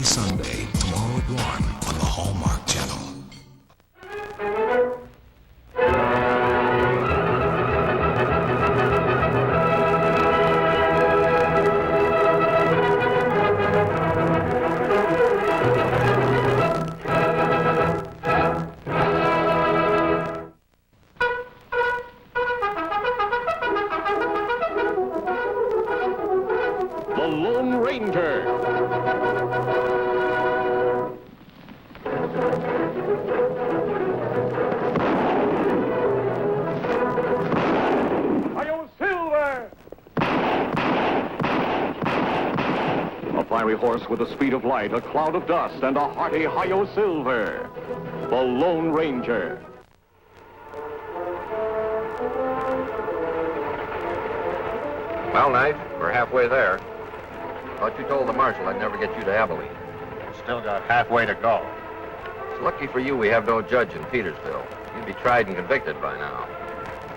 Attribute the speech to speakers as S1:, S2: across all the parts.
S1: every Sunday, tomorrow at 1 on the Hallmark Channel.
S2: The Lone Ranger.
S3: Hi-yo, Silver!
S2: A fiery horse with the speed of light, a cloud of dust, and a hearty Hi-yo Silver. The Lone Ranger.
S4: Well, Knight, we're halfway there. Thought you told the marshal I'd never get you to Abilene.
S5: Still got halfway to go.
S4: It's lucky for you we have no judge in Petersville. You'd be tried and convicted by now.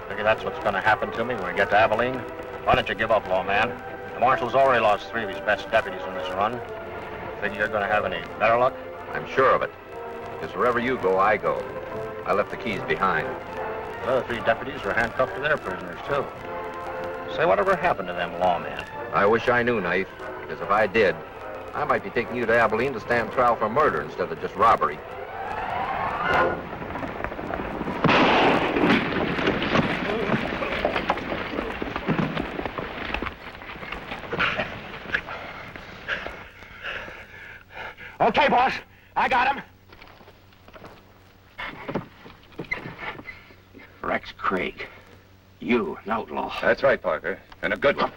S5: Figure that's what's going to happen to me when we get to Abilene. Why don't you give up, lawman? The marshal's already lost 3 of his best deputies in this run. Think you're going to have any better luck?
S4: I'm sure of it. Because wherever you go, I go. I left the keys behind.
S5: The other 3 deputies were handcuffed to their prisoners, too. Say, whatever happened to them lawmen?
S4: I wish I knew, Knight. Because if I did, I might be taking you to Abilene to stand trial for murder instead of just robbery.
S3: Okay, boss. I got him.
S6: Rex Craig. You, an outlaw.
S7: That's right, Parker. And a good one.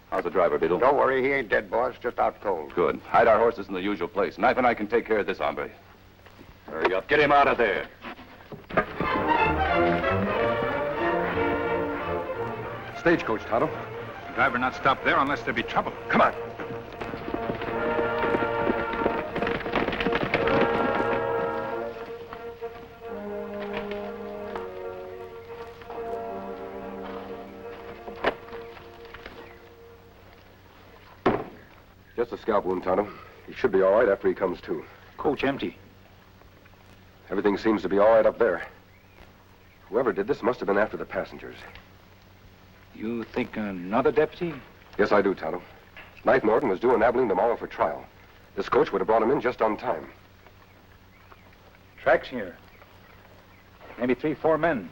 S7: How's the driver, Beetle?
S8: Don't worry, he ain't dead, boss. Just out cold.
S7: Good. Hide our horses in the usual place. Knife and I can take care of this hombre. Hurry up. Get him out of there.
S8: Stagecoach, Tonto.
S7: The driver not stop there unless there be trouble. Come on.
S8: Just a scalp wound, Tonto. He should be all right after he comes to.
S7: Coach empty.
S8: Everything seems to be all right up there. Whoever did this must have been after the passengers.
S7: You think another deputy?
S8: Yes, I do, Tonto. Knight Norton was due in Abilene tomorrow for trial. This coach would have brought him in just on time.
S9: Tracks here. Maybe 3, 4 men.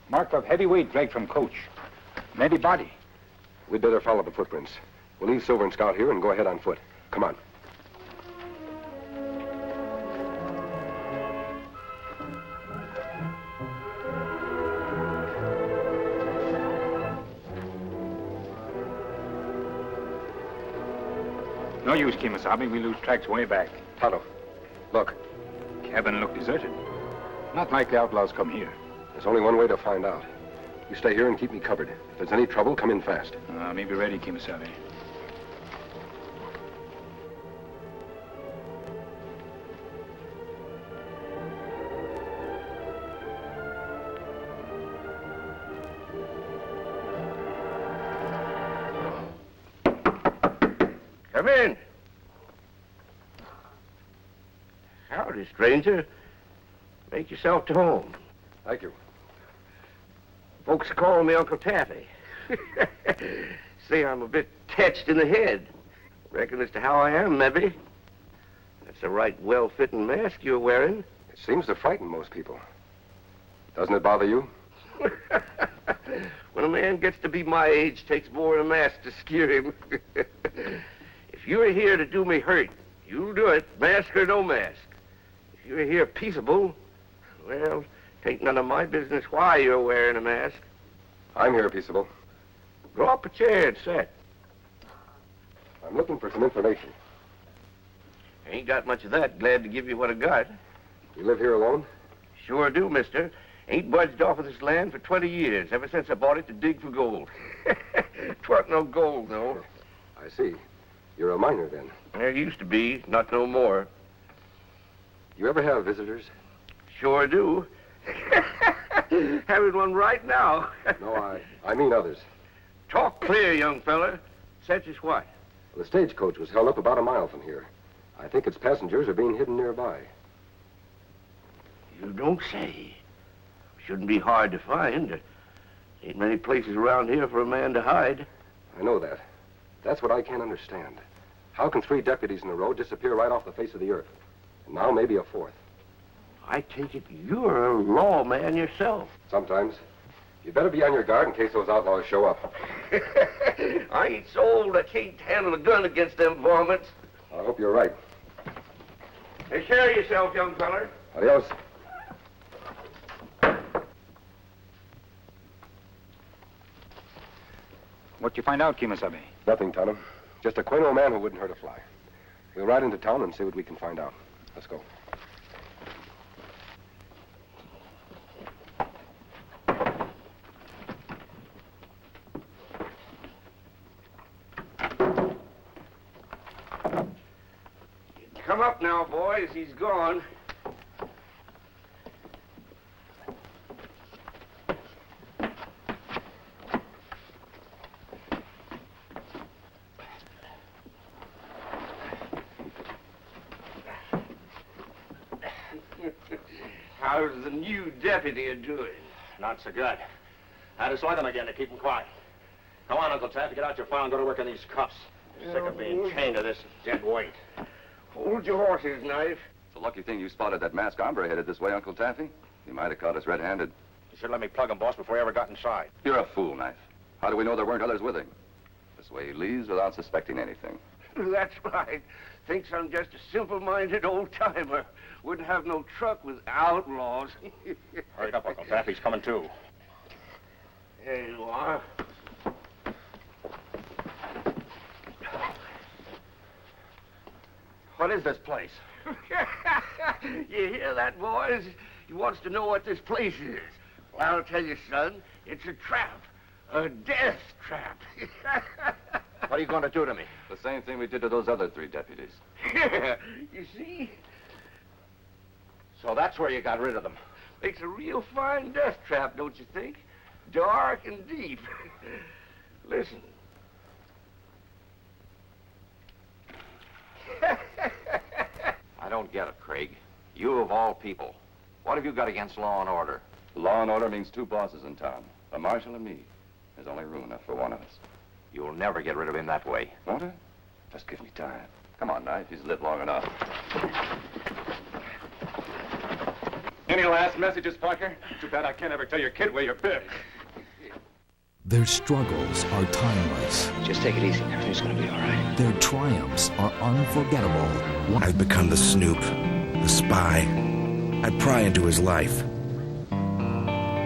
S9: Mark of heavy weight dragged from coach. Maybe body.
S8: We'd better follow the footprints. We'll leave Silver and Scout here and go ahead on foot. Come on.
S9: No use, Kemosabe. We lose tracks way back.
S8: Tonto, look.
S9: Cabin looked deserted. Not like the outlaws come here.
S8: There's only one way to find out. You stay here and keep me covered. If there's any trouble, come in fast.
S9: Me be ready, Kemosabe.
S6: Come in. Howdy, stranger. Make yourself to home.
S8: Thank you.
S6: Folks call me Uncle Taffy. Say I'm a bit touched in the head. Reckon as to how I am, maybe. That's a right well-fitting mask you're wearing.
S8: It seems to frighten most people. Doesn't it bother you?
S6: When a man gets to be my age, takes more than a mask to scare him. If you're here to do me hurt, you'll do it, mask or no mask. If you're here peaceable, well, tain't none of my business why you're wearing a mask.
S8: I'm here, peaceable.
S6: Draw up a chair and sit.
S8: I'm looking for some information.
S6: Ain't got much of that. Glad to give you what I got.
S8: You live here alone?
S6: Sure do, mister. Ain't budged off of this land for 20 years, ever since I bought it to dig for gold. 'Twarn't no gold, though.
S8: I see. You're a miner, then.
S6: There used to be, not no more.
S8: You ever have visitors?
S6: Sure do. Having one right now.
S8: No, I mean others.
S6: Talk clear, young fella. Such as what?
S8: The stagecoach was held up about a mile from here. I think its passengers are being hidden nearby.
S6: You don't say. Shouldn't be hard to find. There ain't many places around here for a man to hide.
S8: I know that. That's what I can't understand. How can 3 deputies in a row disappear right off the face of the earth? And now maybe a 4th.
S6: I take it you're a lawman yourself.
S8: Sometimes. You better be on your guard in case those outlaws show up.
S6: I ain't so old I can't handle a gun against them varmints.
S8: I hope you're right.
S6: Take care of yourself, young feller.
S8: Adios.
S9: What'd you find out, Kimasabe?
S8: Nothing, Tonto. Just a quaint old man who wouldn't hurt a fly. We'll ride into town and see what we can find out. Let's go.
S6: Come up now, boys. He's gone. How's the new deputy doing?
S5: Not so good. I just slug him again to keep him quiet. Come on, Uncle Taffy, get out your file and go to work on these cuffs. Sick of being chained to this dead weight.
S6: Hold your horses, Knife.
S7: It's a lucky thing you spotted that masked hombre headed this way, Uncle Taffy. He might have caught us red-handed.
S5: You should let me plug him, boss, before he ever got inside.
S7: You're a fool, Knife. How do we know there weren't others with him? This way he leaves without suspecting anything.
S6: That's right. Thinks I'm just a simple-minded old-timer. Wouldn't have no truck with outlaws.
S5: Hurry up, Uncle Taffy. He's coming, too.
S6: There you are.
S5: What is this place?
S6: You hear that, boys? He wants to know what this place is. Well, I'll tell you, son, it's a trap. A death trap.
S5: What are you going to do to me?
S7: The same thing we did to those other 3 deputies.
S6: You see?
S5: So that's where you got rid of them.
S6: Makes a real fine death trap, don't you think? Dark and deep. Listen.
S4: I don't get it, Craig. You of all people. What have you got against law and order?
S7: Law and order means 2 bosses in town. A marshal and me. There's only room enough for one of us.
S4: You'll never get rid of him that way.
S7: Won't it? Just give me time. Come on, Knife. He's lived long enough.
S3: Any last messages, Parker? Too bad I can't ever tell your kid where you're buried.
S1: Their struggles are timeless.
S10: Just take it easy. Everything's gonna be all right.
S1: Their triumphs are unforgettable.
S10: I've become the snoop, the spy. I pry into his life.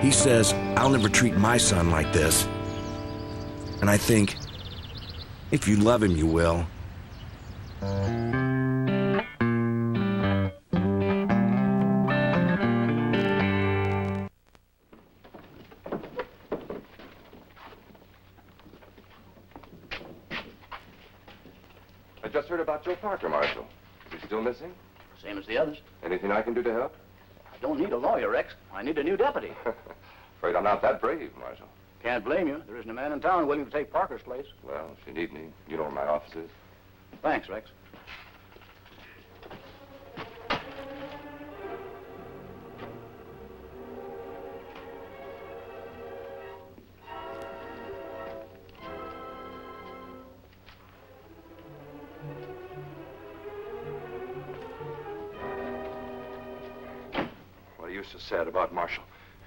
S10: He says, I'll never treat my son like this. And I think, if you love him, you will.
S7: I just heard about Joe Parker, Marshal. Is he still missing?
S11: Same as the others.
S7: Anything I can do to help?
S11: I don't need a lawyer, Rex. I need a new deputy.
S7: Afraid I'm not that brave, Marshal.
S11: Can't blame you. There isn't a man in town willing to take Parker's place.
S7: Well, if you need me, you know where my office is.
S11: Thanks, Rex.
S3: What are you so sad about, Marshal?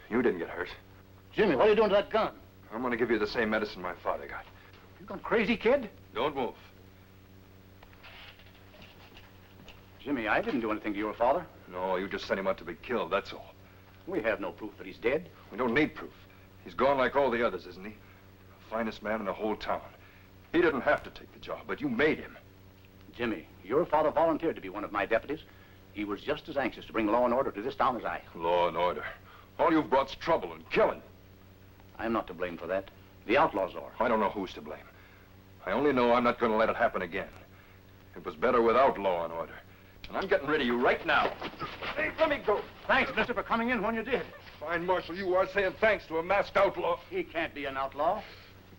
S3: You didn't get hurt.
S11: Jimmy, what are you doing to that gun?
S3: I'm going to give you the same medicine my father got.
S11: You gone crazy, kid?
S3: Don't move.
S11: Jimmy, I didn't do anything to your father.
S3: No, you just sent him out to be killed, that's all.
S11: We have no proof that he's dead.
S3: We don't need proof. He's gone like all the others, isn't he? The finest man in the whole town. He didn't have to take the job, but you made him.
S11: Jimmy, your father volunteered to be one of my deputies. He was just as anxious to bring law and order to this town as I.
S3: Law and order. All you've brought's trouble and killing.
S11: I'm not to blame for that. The outlaws are.
S3: I don't know who's to blame. I only know I'm not going to let it happen again. It was better without law and order. And I'm getting rid of you right now.
S11: Hey, let me go. Thanks, mister, for coming in when you did.
S3: Fine, Marshal, you are saying thanks to a masked outlaw.
S11: He can't be an outlaw.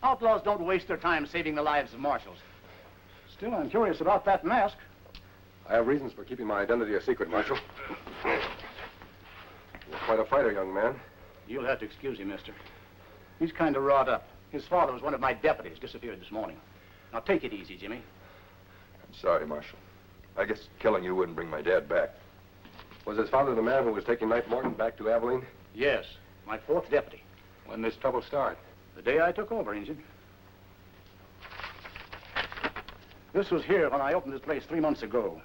S11: Outlaws don't waste their time saving the lives of marshals. Still, I'm curious about that mask.
S8: I have reasons for keeping my identity a secret, Marshal. You're quite a fighter, young man.
S11: You'll have to excuse him, mister. He's kind of wrought up. His father was one of my deputies, disappeared this morning. Now, take it easy, Jimmy.
S3: I'm sorry, Marshal. I guess killing you wouldn't bring my dad back.
S8: Was his father the man who was taking Knight Morton back to Abilene?
S11: Yes, my 4th deputy.
S8: When did this trouble start?
S11: The day I took over, Injun. This was here when I opened this place 3 months ago.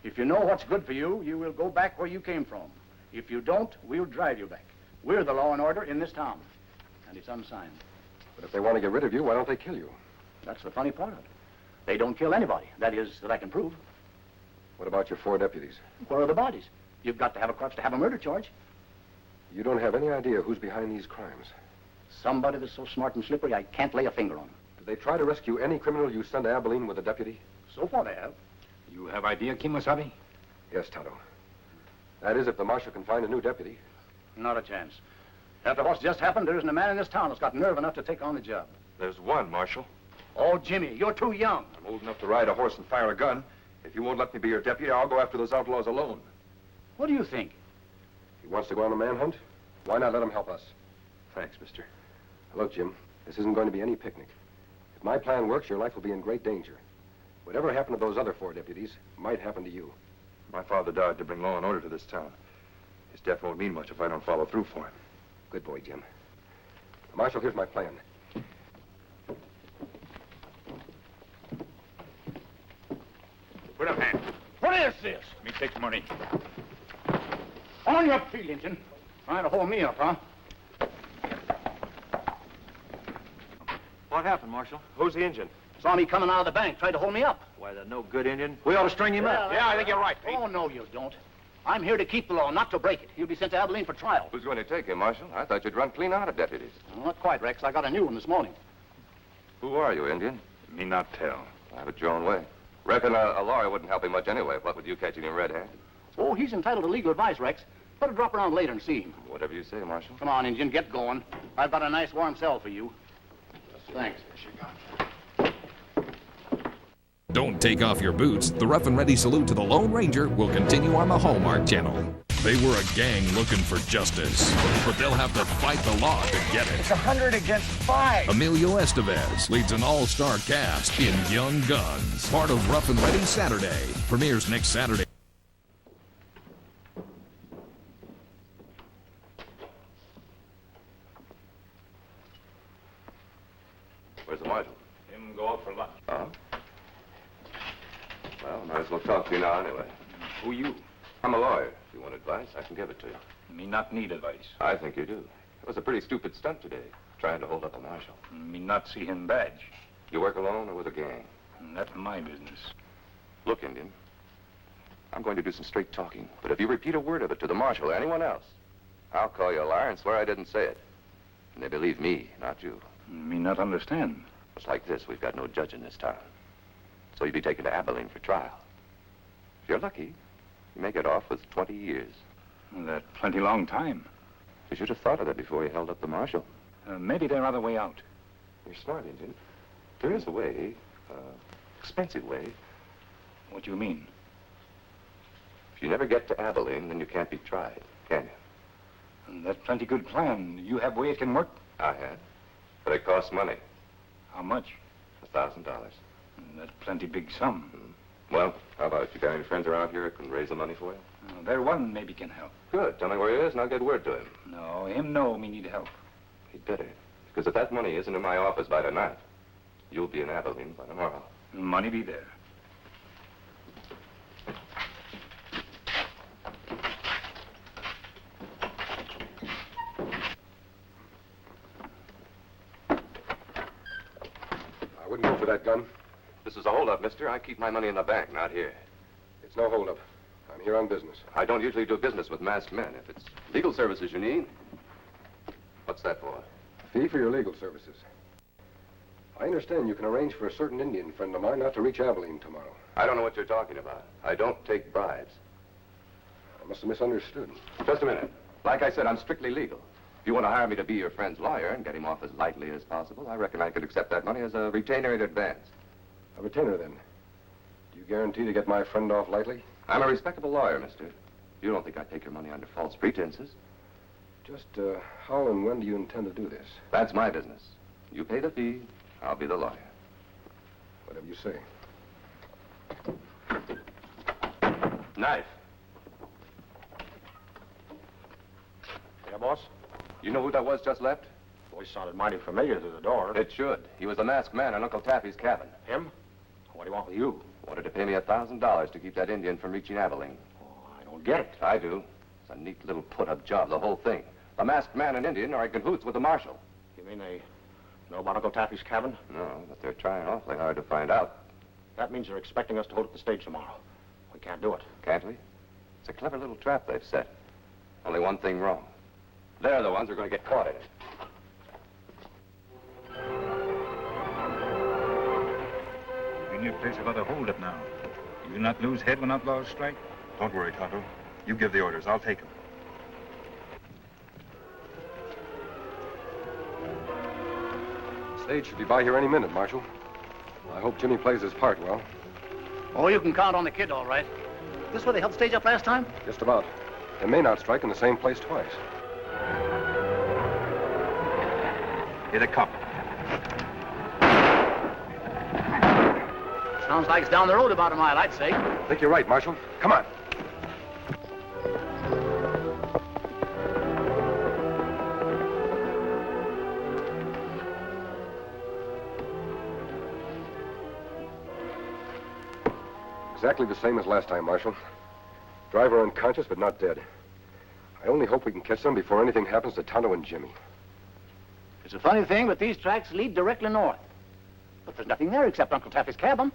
S11: If you know what's good for you, you will go back where you came from. If you don't, we'll drive you back. We're the law and order in this town. And it's unsigned.
S8: But if they want to get rid of you, why don't they kill you?
S11: That's the funny part of it. They don't kill anybody. That is, that I can prove.
S8: What about your 4 deputies?
S11: Where are the bodies? You've got to have a crutch to have a murder charge.
S8: You don't have any idea who's behind these crimes.
S11: Somebody that's so smart and slippery I can't lay a finger on.
S8: Did they try to rescue any criminal you sent to Abilene with a deputy?
S11: So far they have.
S9: You have idea, Kimosabe?
S8: Yes, Tonto. That is, if the marshal can find a new deputy.
S11: Not a chance. After what's just happened, there isn't a man in this town that's got nerve enough to take on the job.
S3: There's one, Marshal.
S11: Oh, Jimmy, you're too young.
S3: I'm old enough to ride a horse and fire a gun. If you won't let me be your deputy, I'll go after those outlaws alone.
S11: What do you think?
S8: He wants to go on a manhunt? Why not let him help us?
S3: Thanks, mister.
S8: Look, Jim, this isn't going to be any picnic. If my plan works, your life will be in great danger. Whatever happened to those other 4 deputies might happen to you.
S3: My father died to bring law and order to this town. His death won't mean much if I don't follow through for him.
S8: Good boy, Jim. Marshal, here's my plan.
S11: Put up hand. What is this?
S9: Me take money.
S11: On your feet, Injun. Trying to hold me up, huh?
S12: What happened, Marshal?
S6: Who's the engine?
S11: Saw me coming out of the bank, tried to hold me up.
S12: Why, the no good Indian.
S6: We ought to string him up.
S11: Yeah, I think you're right, Pete. Oh, no, you don't. I'm here to keep the law, not to break it. He'll be sent to Abilene for trial.
S7: Who's going to take him, Marshal? I thought you'd run clean out of deputies.
S11: Well, not quite, Rex. I got a new one this morning.
S7: Who are you, Indian?
S3: Me not tell.
S7: Have it your own way. Reckon a lawyer wouldn't help him much anyway, what with you catching him red-handed.
S11: Oh, he's entitled to legal advice, Rex. Better drop around later and see him.
S7: Whatever you say, Marshal.
S11: Come on, Injun, get going. I've got a nice warm cell for you. Thanks.
S1: Don't take off your boots. The Rough and Ready salute to the Lone Ranger will continue on the Hallmark Channel. They were a gang looking for justice, but they'll have to fight the law to get it.
S12: It's 100 against 5.
S1: Emilio Estevez leads an all-star cast in Young Guns, part of Rough and Ready Saturday. Premieres next Saturday.
S7: Where's the marshal?
S9: Him go out for lunch.
S7: Huh? Well, might as well talk to you now anyway.
S9: Who you?
S7: I'm a lawyer. If you want advice, I can give it to you.
S9: Me not need advice.
S7: I think you do. It was a pretty stupid stunt today, trying to hold up a marshal.
S9: Me not see him badge.
S7: You work alone or with a gang?
S9: That's my business.
S7: Look, Indian, I'm going to do some straight talking, but if you repeat a word of it to the marshal or anyone else, I'll call you a liar and swear I didn't say it. And they believe me, not you.
S9: Me not understand.
S7: It's like this. We've got no judge in this town. So you'll be taken to Abilene for trial. If you're lucky, you may get off with 20 years.
S9: That plenty long time.
S7: You should have thought of that before you held up the marshal.
S9: Maybe there other way out.
S7: You're smart, Indian. There is a way, expensive way.
S9: What do you mean?
S7: If you never get to Abilene, then you can't be tried, can you?
S9: That's plenty good plan. You have way it can work?
S7: I had. But it costs money.
S9: How much?
S7: $1,000.
S9: That's plenty big sum.
S7: Well, how about it? You got any friends around here that can raise the money for you?
S9: There one maybe can help.
S7: Good. Tell me where he is, and I'll get word to him.
S9: No, him no, me need help.
S7: He'd better. Because if that money isn't in my office by tonight, you'll be in Abilene by tomorrow.
S9: Money be there.
S8: I wouldn't go for that gun.
S7: This is a holdup, mister. I keep my money in the bank, not here.
S8: It's no holdup. I'm here on business.
S7: I don't usually do business with masked men. If it's legal services you need, what's that for?
S8: Fee for your legal services. I understand you can arrange for a certain Indian friend of mine not to reach Abilene tomorrow.
S7: I don't know what you're talking about. I don't take bribes.
S8: I must have misunderstood.
S7: Just a minute. Like I said, I'm strictly legal. If you want to hire me to be your friend's lawyer and get him off as lightly as possible, I reckon I could accept that money as a retainer in advance.
S8: A retainer, then. Do you guarantee to get my friend off lightly?
S7: I'm a respectable lawyer, mister. You don't think I'd take your money under false pretenses?
S8: Just, how and when do you intend to do this?
S7: That's my business. You pay the fee, I'll be the lawyer.
S8: Whatever you say.
S3: Knife.
S5: Yeah, boss?
S7: You know who that was just left?
S5: Voice sounded mighty familiar through the door.
S7: It should. He was the masked man in Uncle Taffy's cabin.
S5: Him? What do you want with you?
S7: Wanted to pay me $1,000 to keep that Indian from reaching Abilene.
S5: Oh, I don't get it.
S7: I do. It's a neat little put-up job, the whole thing. The masked man and Indian are in cahoots with the marshal.
S5: You mean they know about Uncle Taffy's cabin?
S7: No, but they're trying awfully hard to find out.
S5: That means they're expecting us to hold at the stage tomorrow. We can't do it.
S7: Can't we? It's a clever little trap they've set. Only one thing wrong. They're the ones who are going to get caught in it.
S9: You're in your place about to hold it now. You will not lose head when outlaws strike?
S3: Don't worry, Tonto. You give the orders. I'll take them.
S8: Stage should be by here any minute, Marshal. I hope Jimmy plays his part well.
S11: Oh, you can count on the kid, all right. This where they held the stage up last time?
S8: Just about. They may not strike in the same place twice.
S3: Here they come.
S11: Sounds like it's down the road about a mile, I'd say.
S8: I think you're right, Marshal. Come on. Exactly the same as last time, Marshal. Driver unconscious, but not dead. I only hope we can catch them before anything happens to Tonto and Jimmy.
S11: It's a funny thing, but these tracks lead directly north. But there's nothing there except Uncle Taffy's cabin.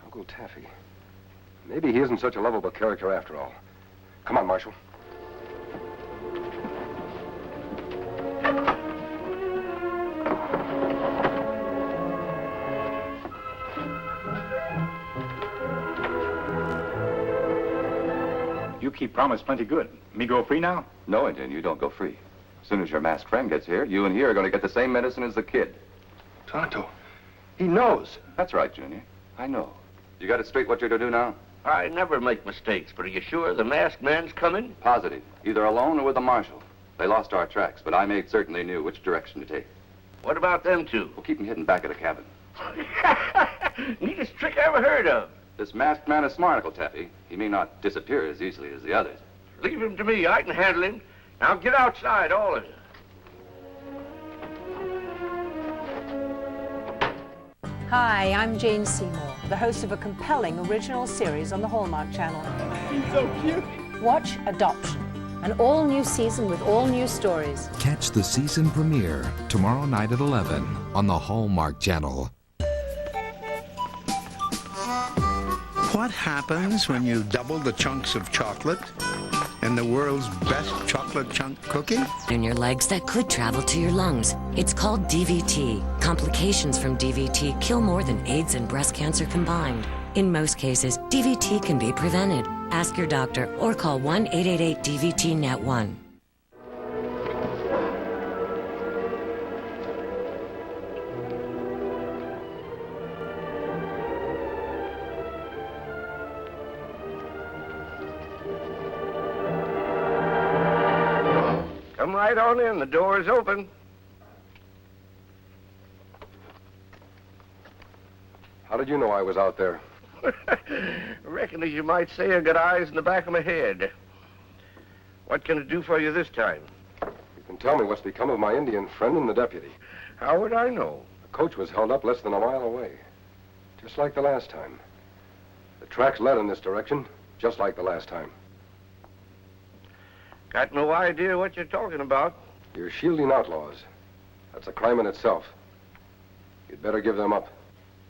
S8: Uncle Taffy. Maybe he isn't such a lovable character after all. Come on, Marshal.
S9: You keep promise plenty good. Me go free now?
S7: No, Indian, you don't go free. As soon as your masked friend gets here, you and he are going to get the same medicine as the kid.
S3: Tonto, he knows.
S7: That's right, Junior. I know. You got it straight what you're to do now?
S6: I never make mistakes, but are you sure the masked man's coming?
S7: Positive. Either alone or with the marshal. They lost our tracks, but I made certain they knew which direction to take.
S6: What about them two?
S7: We'll keep them hidden back of the cabin.
S6: Neatest trick I ever heard of.
S7: This masked man is smart, Uncle Taffy. He may not disappear as easily as the others.
S6: Leave him to me. I can handle him. Now get outside, all of you.
S13: Hi, I'm Jane Seymour, the host of a compelling original series on the Hallmark Channel.
S14: He's so cute.
S13: Watch Adoption, an all-new season with all new stories.
S1: Catch the season premiere tomorrow night at 11 on the Hallmark Channel.
S14: What happens when you double the chunks of chocolate in the world's best chocolate chunk cookie?
S15: In your legs that could travel to your lungs. It's called DVT. Complications from DVT kill more than AIDS and breast cancer combined. In most cases, DVT can be prevented. Ask your doctor or call 1-888-DVT-NET1.
S6: Come right on in. The door is open.
S8: How did you know I was out there?
S6: Reckon, as you might say, I got eyes in the back of my head. What can I do for you this time?
S8: You can tell me what's become of my Indian friend and the deputy.
S6: How would I know?
S8: The coach was held up less than a mile away. Just like the last time. The tracks led in this direction, just like the last time.
S6: Got no idea what you're talking about.
S8: You're shielding outlaws. That's a crime in itself. You'd better give them up.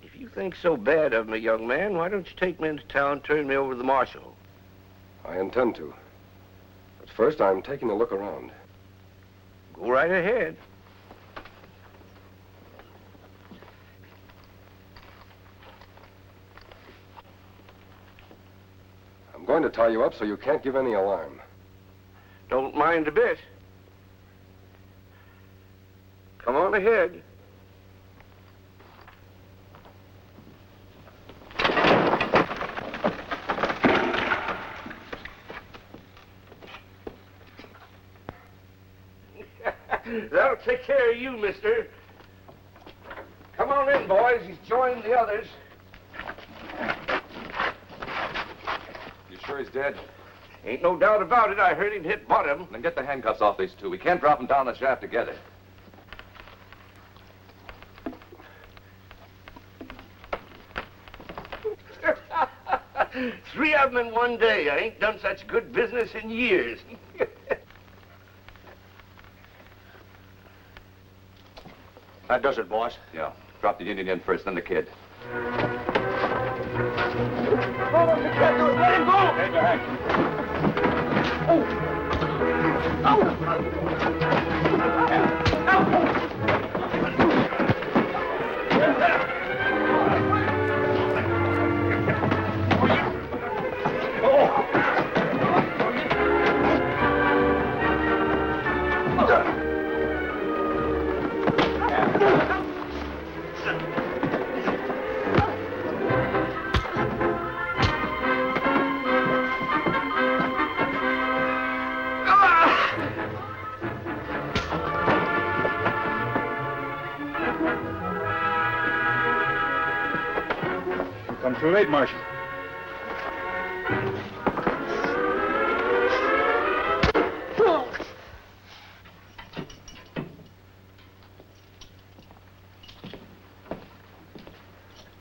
S6: If you think so bad of me, young man, why don't you take me into town and turn me over to the marshal?
S8: I intend to. But first, I'm taking a look around.
S6: Go right ahead.
S8: I'm going to tie you up so you can't give any alarm.
S6: Don't mind a bit. Come on ahead. That'll take care of you, mister. Come on in, boys. He's joined the others.
S7: You sure he's dead?
S6: Ain't no doubt about it. I heard him hit bottom.
S7: Then get the handcuffs off these two. We can't drop them down the shaft together.
S6: Three of them in one day. I ain't done such good business in years.
S11: That does it, boss.
S7: Yeah. Drop the Indian in first, then the kid.
S6: Let him go!
S9: Take your hand. Come too late, Marshal.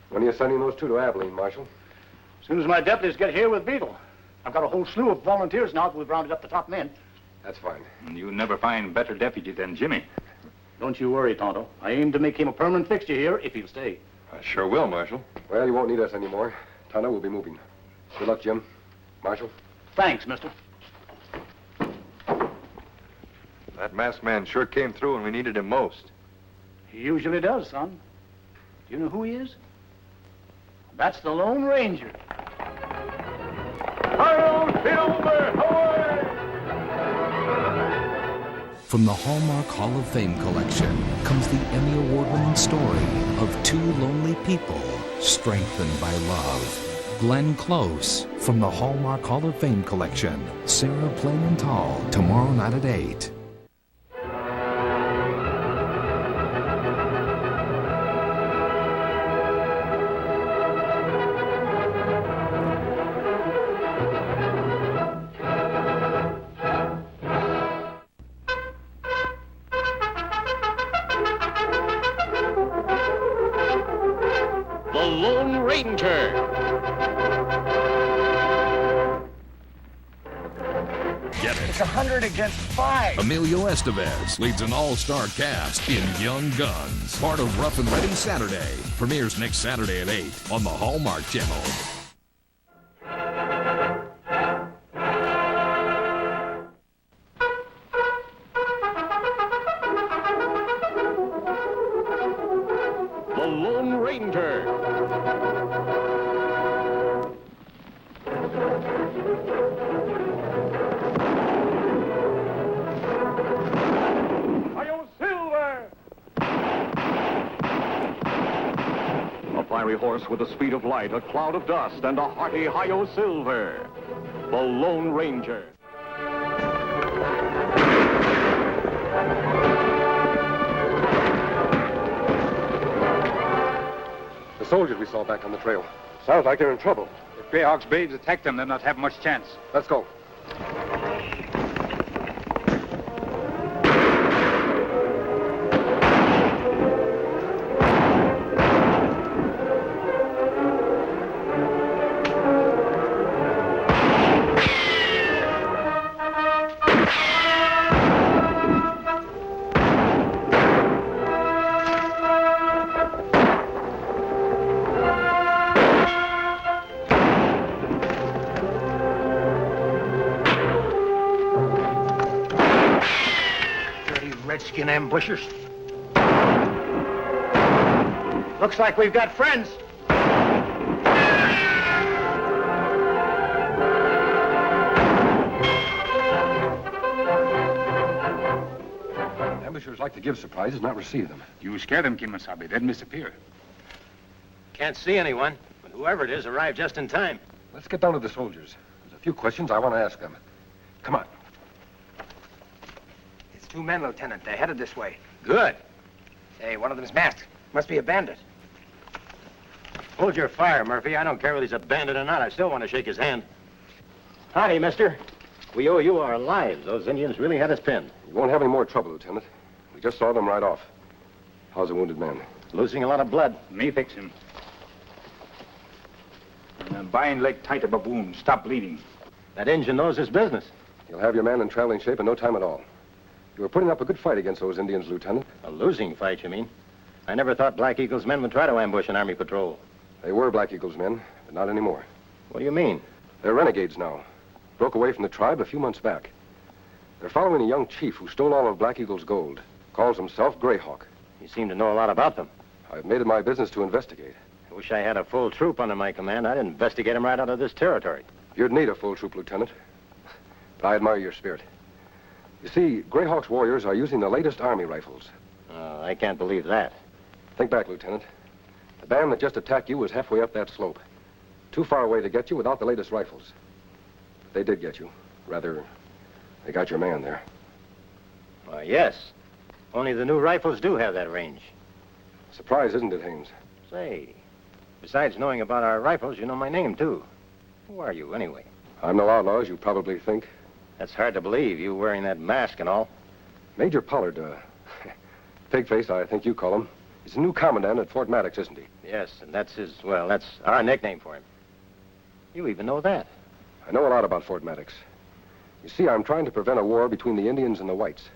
S8: When are you sending those two to Abilene, Marshal?
S11: As soon as my deputies get here with Beagle. I've got a whole slew of volunteers now that we've rounded up the top men.
S8: That's fine.
S9: You'll never find better deputy than Jimmy.
S11: Don't you worry, Tonto. I aim to make him a permanent fixture here if he'll stay.
S3: I sure will, Marshal.
S8: Well, you won't need us anymore. Tonto will be moving. Good luck, Jim. Marshal?
S11: Thanks, mister.
S3: That masked man sure came through when we needed him most.
S11: He usually does, son. Do you know who he is? That's the Lone Ranger.
S1: From the Hallmark Hall of Fame collection comes the Emmy Award-winning story of two lonely people strengthened by love. Glenn Close from the Hallmark Hall of Fame collection. Sarah Plain and Tall, tomorrow night at 8.
S2: The Lone Ranger.
S1: Get it?
S12: It's 100 against 5.
S1: Emilio Estevez leads an all-star cast in Young Guns. Part of Rough and Ready Saturday. Premieres next Saturday at 8 on the Hallmark Channel.
S2: The Lone Ranger.
S6: Hi-yo, Silver!
S2: A fiery horse with the speed of light, a cloud of dust, and a hearty hi-yo silver. The Lone Ranger.
S8: The soldiers we saw back on the trail. Sounds like they're in trouble.
S9: If Greyhawk's babes attack them, they'll not have much chance.
S8: Let's go.
S12: Redskin ambushers. Looks like we've got friends.
S8: Ambusher's like to give surprises, not receive them.
S9: You scare them, Kimosabe. They'd disappear.
S12: Can't see anyone, but whoever it is arrived just in time.
S8: Let's get down to the soldiers. There's a few questions I want to ask them. Come on.
S12: It's 2 men, Lieutenant. They're headed this way. Good. Hey, one of them's masked. Must be a bandit.
S5: Hold your fire, Murphy. I don't care whether he's a bandit or not. I still want to shake his hand. Howdy, mister. We owe you our lives. Those Indians really had us pinned.
S8: You won't have any more trouble, Lieutenant. We just saw them right off. How's the wounded man?
S5: Losing a lot of blood.
S9: Me fix him. Bind leg tight to baboon. Stop bleeding.
S5: That Injun knows his business.
S8: You'll have your man in traveling shape in no time at all. You were putting up a good fight against those Indians, Lieutenant.
S5: A losing fight, you mean? I never thought Black Eagle's men would try to ambush an army patrol.
S8: They were Black Eagle's men, but not anymore.
S5: What do you mean?
S8: They're renegades now. Broke away from the tribe a few months back. They're following a young chief who stole all of Black Eagle's gold. Calls himself Greyhawk.
S5: You seem to know a lot about them.
S8: I've made it my business to investigate.
S5: I wish I had a full troop under my command. I'd investigate them right out of this territory.
S8: You'd need a full troop, Lieutenant. But I admire your spirit. You see, Greyhawk's warriors are using the latest army rifles.
S5: I can't believe that.
S8: Think back, Lieutenant. The band that just attacked you was halfway up that slope. Too far away to get you without the latest rifles. But they did get you. Rather, they got your man there.
S5: Why, yes. Only the new rifles do have that range.
S8: Surprise, isn't it, Haines?
S5: Say, besides knowing about our rifles, you know my name, too. Who are you, anyway?
S8: I'm no outlaw, as you probably think.
S5: That's hard to believe, you wearing that mask and all.
S8: Major Pollard, Pigface, I think you call him. He's a new commandant at Fort Maddox, isn't he?
S5: Yes, and that's that's our nickname for him. You even know that.
S8: I know a lot about Fort Maddox. You see, I'm trying to prevent a war between the Indians and the whites.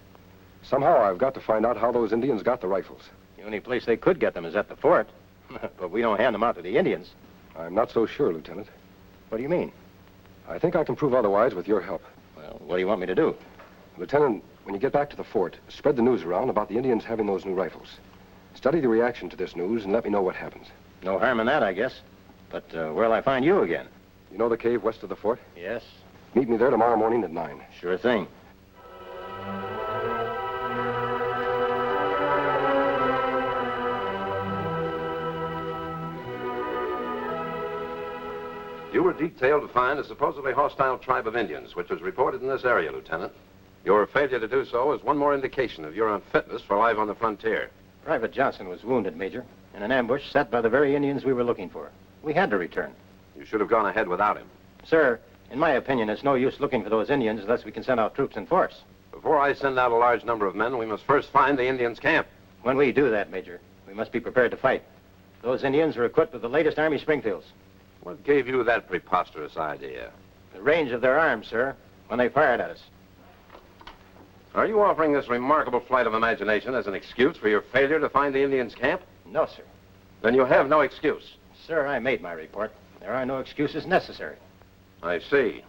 S8: Somehow I've got to find out how those Indians got the rifles.
S5: The only place they could get them is at the fort. But we don't hand them out to the Indians.
S8: I'm not so sure, Lieutenant.
S5: What do you mean?
S8: I think I can prove otherwise with your help.
S5: Well, what do you want me to do?
S8: Lieutenant, when you get back to the fort, spread the news around about the Indians having those new rifles. Study the reaction to this news and let me know what happens.
S5: No harm in that, I guess. But where'll I find you again?
S8: You know the cave west of the fort?
S5: Yes.
S8: Meet me there tomorrow morning at 9.
S5: Sure thing.
S7: You were detailed to find a supposedly hostile tribe of Indians, which was reported in this area, Lieutenant. Your failure to do so is one more indication of your unfitness for life on the frontier.
S5: Private Johnson was wounded, Major, in an ambush set by the very Indians we were looking for. We had to return.
S7: You should have gone ahead without him.
S5: Sir, in my opinion, it's no use looking for those Indians unless we can send out troops in force.
S7: Before I send out a large number of men, we must first find the Indians' camp.
S5: When we do that, Major, we must be prepared to fight. Those Indians are equipped with the latest Army Springfields.
S7: What gave you that preposterous idea?
S5: The range of their arms, sir, when they fired at us.
S7: Are you offering this remarkable flight of imagination as an excuse for your failure to find the Indians' camp?
S5: No, sir.
S7: Then you have no excuse.
S5: Sir, I made my report. There are no excuses necessary.
S7: I see.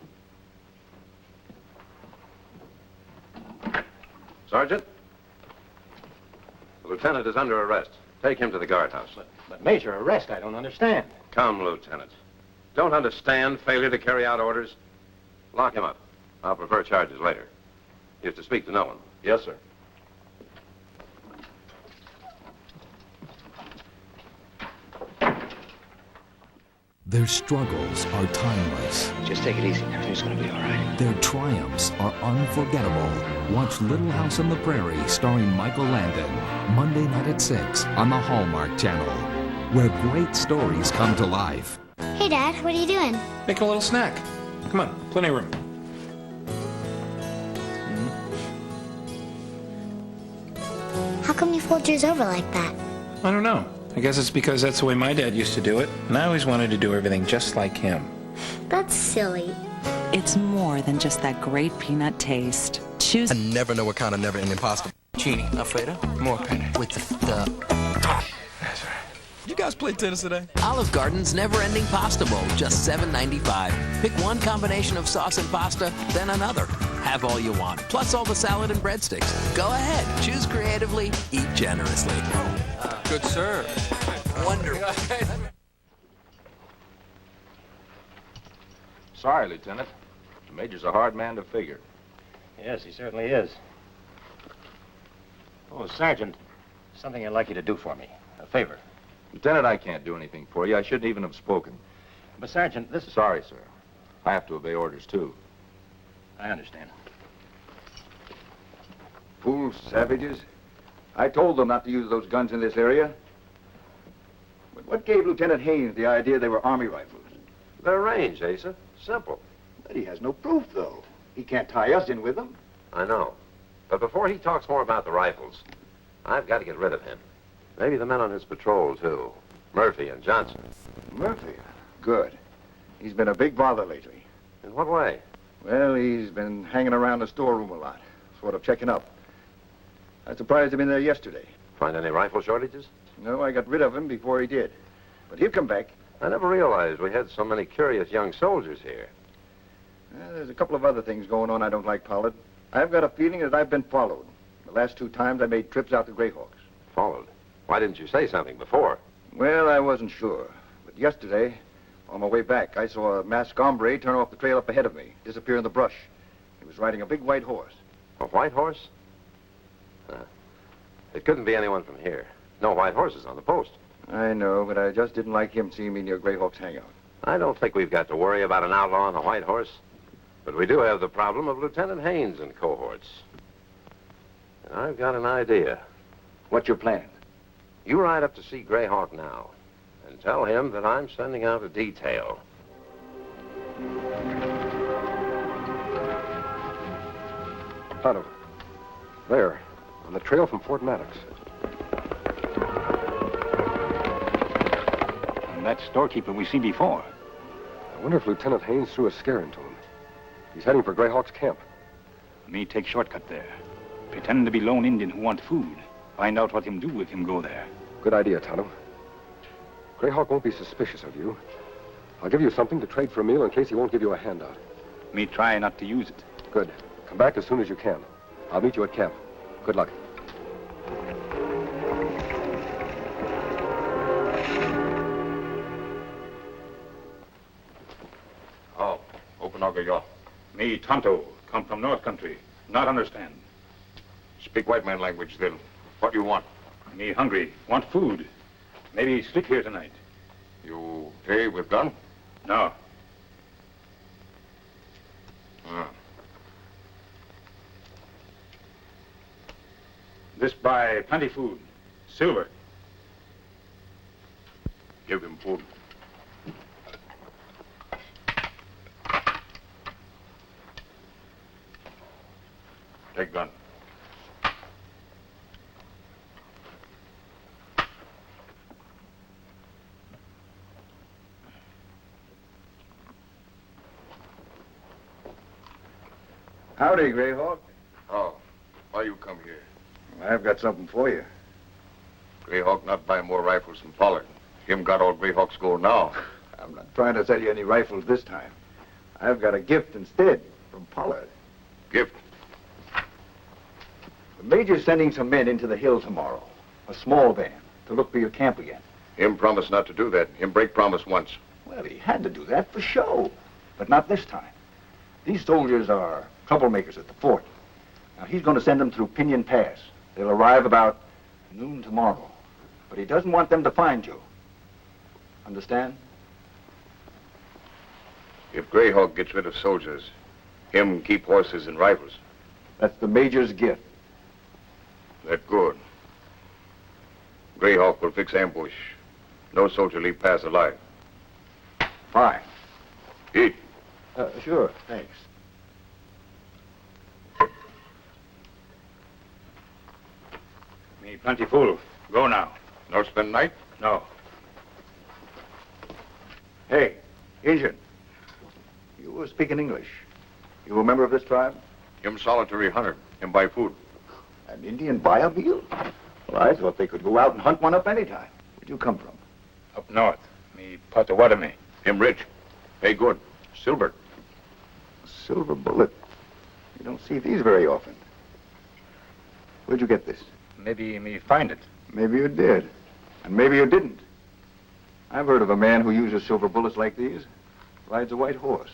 S7: Sergeant, the lieutenant is under arrest. Take him to the guardhouse.
S5: But Major, arrest, I don't understand.
S7: Come, Lieutenant. Don't understand failure to carry out orders? Lock him up. I'll prefer charges later. He is to speak to no one.
S3: Yes, sir.
S1: Their struggles are timeless.
S12: Just take it easy. Everything's going to be all right.
S1: Their triumphs are unforgettable. Watch Little House on the Prairie starring Michael Landon, Monday night at 6 on the Hallmark Channel, where great stories come to life.
S16: Hey, Dad, what are you doing?
S17: Making a little snack. Come on, plenty of room.
S16: How come you fold yours over like that?
S17: I don't know. I guess it's because that's the way my dad used to do it, and I always wanted to do everything just like him.
S16: That's silly.
S18: It's more than just that great peanut taste. Choose.
S19: I never know what kind of never-ending pasta.
S17: Chini, Alfredo, more penne.
S19: With the...
S17: That's right.
S19: You guys play tennis today?
S20: Olive Garden's never-ending pasta bowl, just $7.95. Pick one combination of sauce and pasta, then another. Have all you want, plus all the salad and breadsticks. Go ahead, choose creatively, eat generously.
S19: Good serve.
S20: Wonderful.
S3: Sorry, Lieutenant. The Major's a hard man to figure.
S5: Yes, he certainly is.
S9: Oh, Sergeant, something I'd like you to do for me. A favor.
S3: Lieutenant, I can't do anything for you. I shouldn't even have spoken.
S9: But, Sergeant, this is...
S3: Sorry, sir. I have to obey orders, too.
S9: I understand.
S11: Fools, savages. I told them not to use those guns in this area. But what gave Lieutenant Haynes the idea they were Army rifles?
S4: Their range, Asa. Simple.
S11: But he has no proof, though. He can't tie us in with them.
S4: I know. But before he talks more about the rifles, I've got to get rid of him. Maybe the men on his patrol, too. Murphy and Johnson.
S11: Murphy? Good. He's been a big bother lately.
S4: In what way?
S11: Well, he's been hanging around the storeroom a lot, sort of checking up. I surprised him in there yesterday.
S4: Find any rifle shortages?
S11: No, I got rid of him before he did. But he'll come back.
S4: I never realized we had so many curious young soldiers here.
S11: There's a couple of other things going on I don't like, Pollard. I've got a feeling that I've been followed. The last 2 times I made trips out to Greyhawks.
S4: Followed? Why didn't you say something before?
S11: Well, I wasn't sure. But yesterday, on my way back, I saw a masked hombre turn off the trail up ahead of me, disappear in the brush. He was riding a big white horse.
S4: A white horse? It couldn't be anyone from here. No white horses on the post.
S11: I know, but I just didn't like him seeing me near Greyhawk's hangout.
S4: I don't think we've got to worry about an outlaw on a white horse. But we do have the problem of Lieutenant Haynes and cohorts. And I've got an idea.
S11: What's your plan?
S4: You ride up to see Greyhawk now and tell him that I'm sending out a detail.
S8: Tonto. There, on the trail from Fort Maddox.
S9: And that storekeeper we seen before.
S8: I wonder if Lieutenant Haynes threw a scare into him. He's heading for Greyhawk's camp.
S9: Me take shortcut there. Pretend to be lone Indian who want food. Find out what him do if him go there.
S8: Good idea, Tonto. Greyhawk won't be suspicious of you. I'll give you something to trade for a meal in case he won't give you a handout.
S9: Me try not to use it.
S8: Good. Come back as soon as you can. I'll meet you at camp. Good luck.
S3: Oh, open Ogayaw.
S9: Me, Tonto, come from North Country. Not understand.
S3: Speak white man language, then. What do you want?
S9: Me hungry. Want food. Maybe sleep here tonight.
S3: You pay with gun?
S9: No. This buy plenty food. Silver.
S3: Give him food. Take gun.
S11: Howdy, Greyhawk.
S3: Oh, why you come here?
S11: I've got something for you.
S3: Greyhawk not buy more rifles from Pollard. Him got all Greyhawk's gold now.
S11: I'm not trying to sell you any rifles this time. I've got a gift instead from Pollard.
S3: Gift?
S11: The Major's sending some men into the hills tomorrow. A small band to look for your camp again.
S3: Him promised not to do that. Him break promise once.
S11: Well, he had to do that for show. But not this time. These soldiers are troublemakers at the fort. Now, he's going to send them through Pinyon Pass. They'll arrive about noon tomorrow. But he doesn't want them to find you. Understand?
S3: If Greyhawk gets rid of soldiers, him keep horses and rifles.
S11: That's the Major's gift.
S3: That good. Greyhawk will fix ambush. No soldier leave pass alive.
S11: Fine.
S3: Eat.
S11: Sure, thanks.
S9: Me plenty full. Go now.
S3: No spend night?
S9: No.
S11: Hey, Asian. You were speaking English. You a member of this tribe?
S3: Him solitary hunter. Him buy food.
S11: An Indian buy a meal? Well, I thought they could go out and hunt one up any time. Where'd you come from?
S9: Up north. Me Potawatomi.
S3: Him rich. Pay good. Silver.
S11: Silver bullet. You don't see these very often. Where'd you get this?
S9: Maybe me find it.
S11: Maybe you did. And maybe you didn't. I've heard of a man who uses silver bullets like these. Rides a white horse.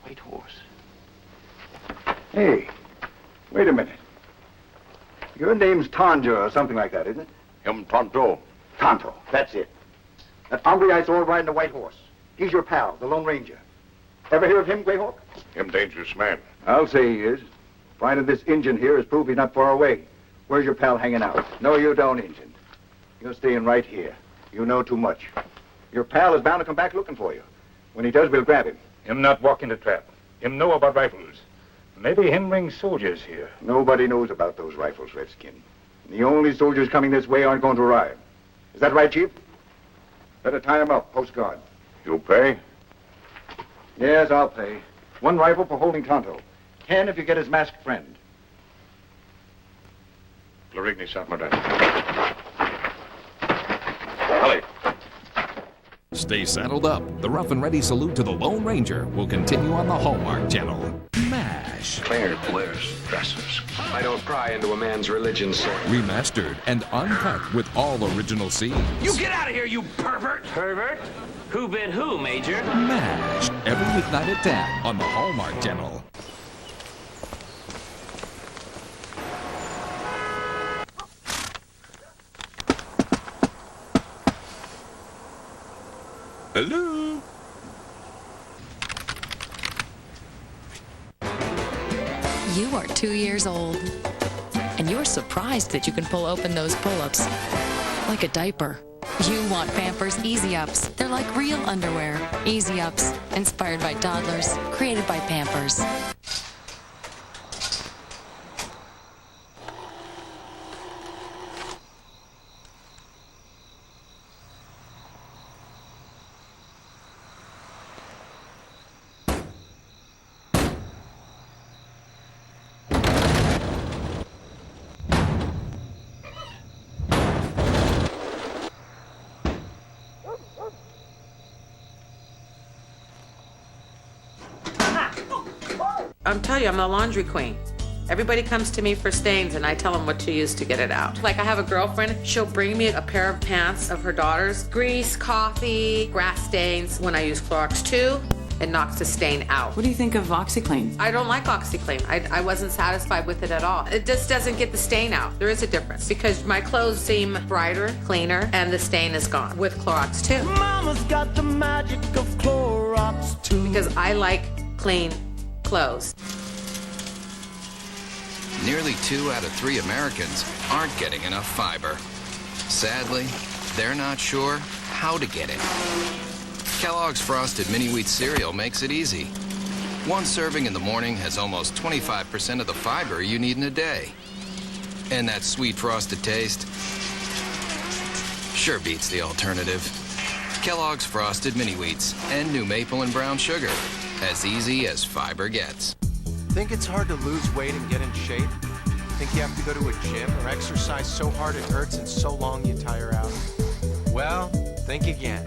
S11: White horse. Hey, wait a minute. Your name's Tanja or something like that, isn't it?
S6: Tonto.
S11: Tonto, that's it. That hombre I saw riding the white horse. He's your pal, the Lone Ranger. Ever hear of him, Greyhawk?
S6: Him dangerous man.
S11: I'll say he is. Finding this Injun here is proof he's not far away. Where's your pal hanging out? No, you don't, Injun. You're staying right here. You know too much. Your pal is bound to come back looking for you. When he does, we'll grab him.
S9: Him not walk in the trap. Him know about rifles. Maybe him bring soldiers here.
S11: Nobody knows about those rifles, Redskin. The only soldiers coming this way aren't going to arrive. Is that right, Chief? Better tie him up, post guard.
S6: You pay?
S11: Yes, I'll pay. 1 rifle for holding Tonto. 10 if you get his masked friend.
S6: Larigny Satmadan.
S7: Ellie.
S1: Stay saddled up. The rough and ready salute to the Lone Ranger will continue on the Hallmark Channel. MASH.
S21: Cleaner players, dresses. I don't pry into a man's religion, sir.
S1: Remastered and uncut with all original scenes.
S22: You get out of here, you pervert! Pervert? Who bit who, Major?
S1: MASH. Every weeknight at 10 on the Hallmark Channel.
S21: Hello?
S23: You are 2 years old, and you're surprised that you can pull open those pull-ups like a diaper. You want Pampers Easy Ups. They're like real underwear. Easy Ups, inspired by toddlers, created by Pampers.
S24: I'm telling you, I'm the laundry queen. Everybody comes to me for stains and I tell them what to use to get it out. Like I have a girlfriend, she'll bring me a pair of pants of her daughter's. Grease, coffee, grass stains. When I use Clorox 2, it knocks the stain out.
S18: What do you think of OxyClean?
S24: I don't like OxyClean. I wasn't satisfied with it at all. It just doesn't get the stain out. There is a difference because my clothes seem brighter, cleaner, and the stain is gone with Clorox 2.
S25: Mama's got the magic of Clorox 2.
S24: Because I like clean clothes.
S20: Nearly 2 out of 3 Americans aren't getting enough fiber. Sadly, they're not sure how to get it. Kellogg's Frosted Mini Wheat Cereal makes it easy. 1 serving in the morning has almost 25% of the fiber you need in a day. And that sweet frosted taste sure beats the alternative. Kellogg's Frosted Mini Wheats and new maple and brown sugar. As easy as fiber gets.
S26: Think it's hard to lose weight and get in shape? Think you have to go to a gym or exercise so hard it hurts and so long you tire out? Well, think again.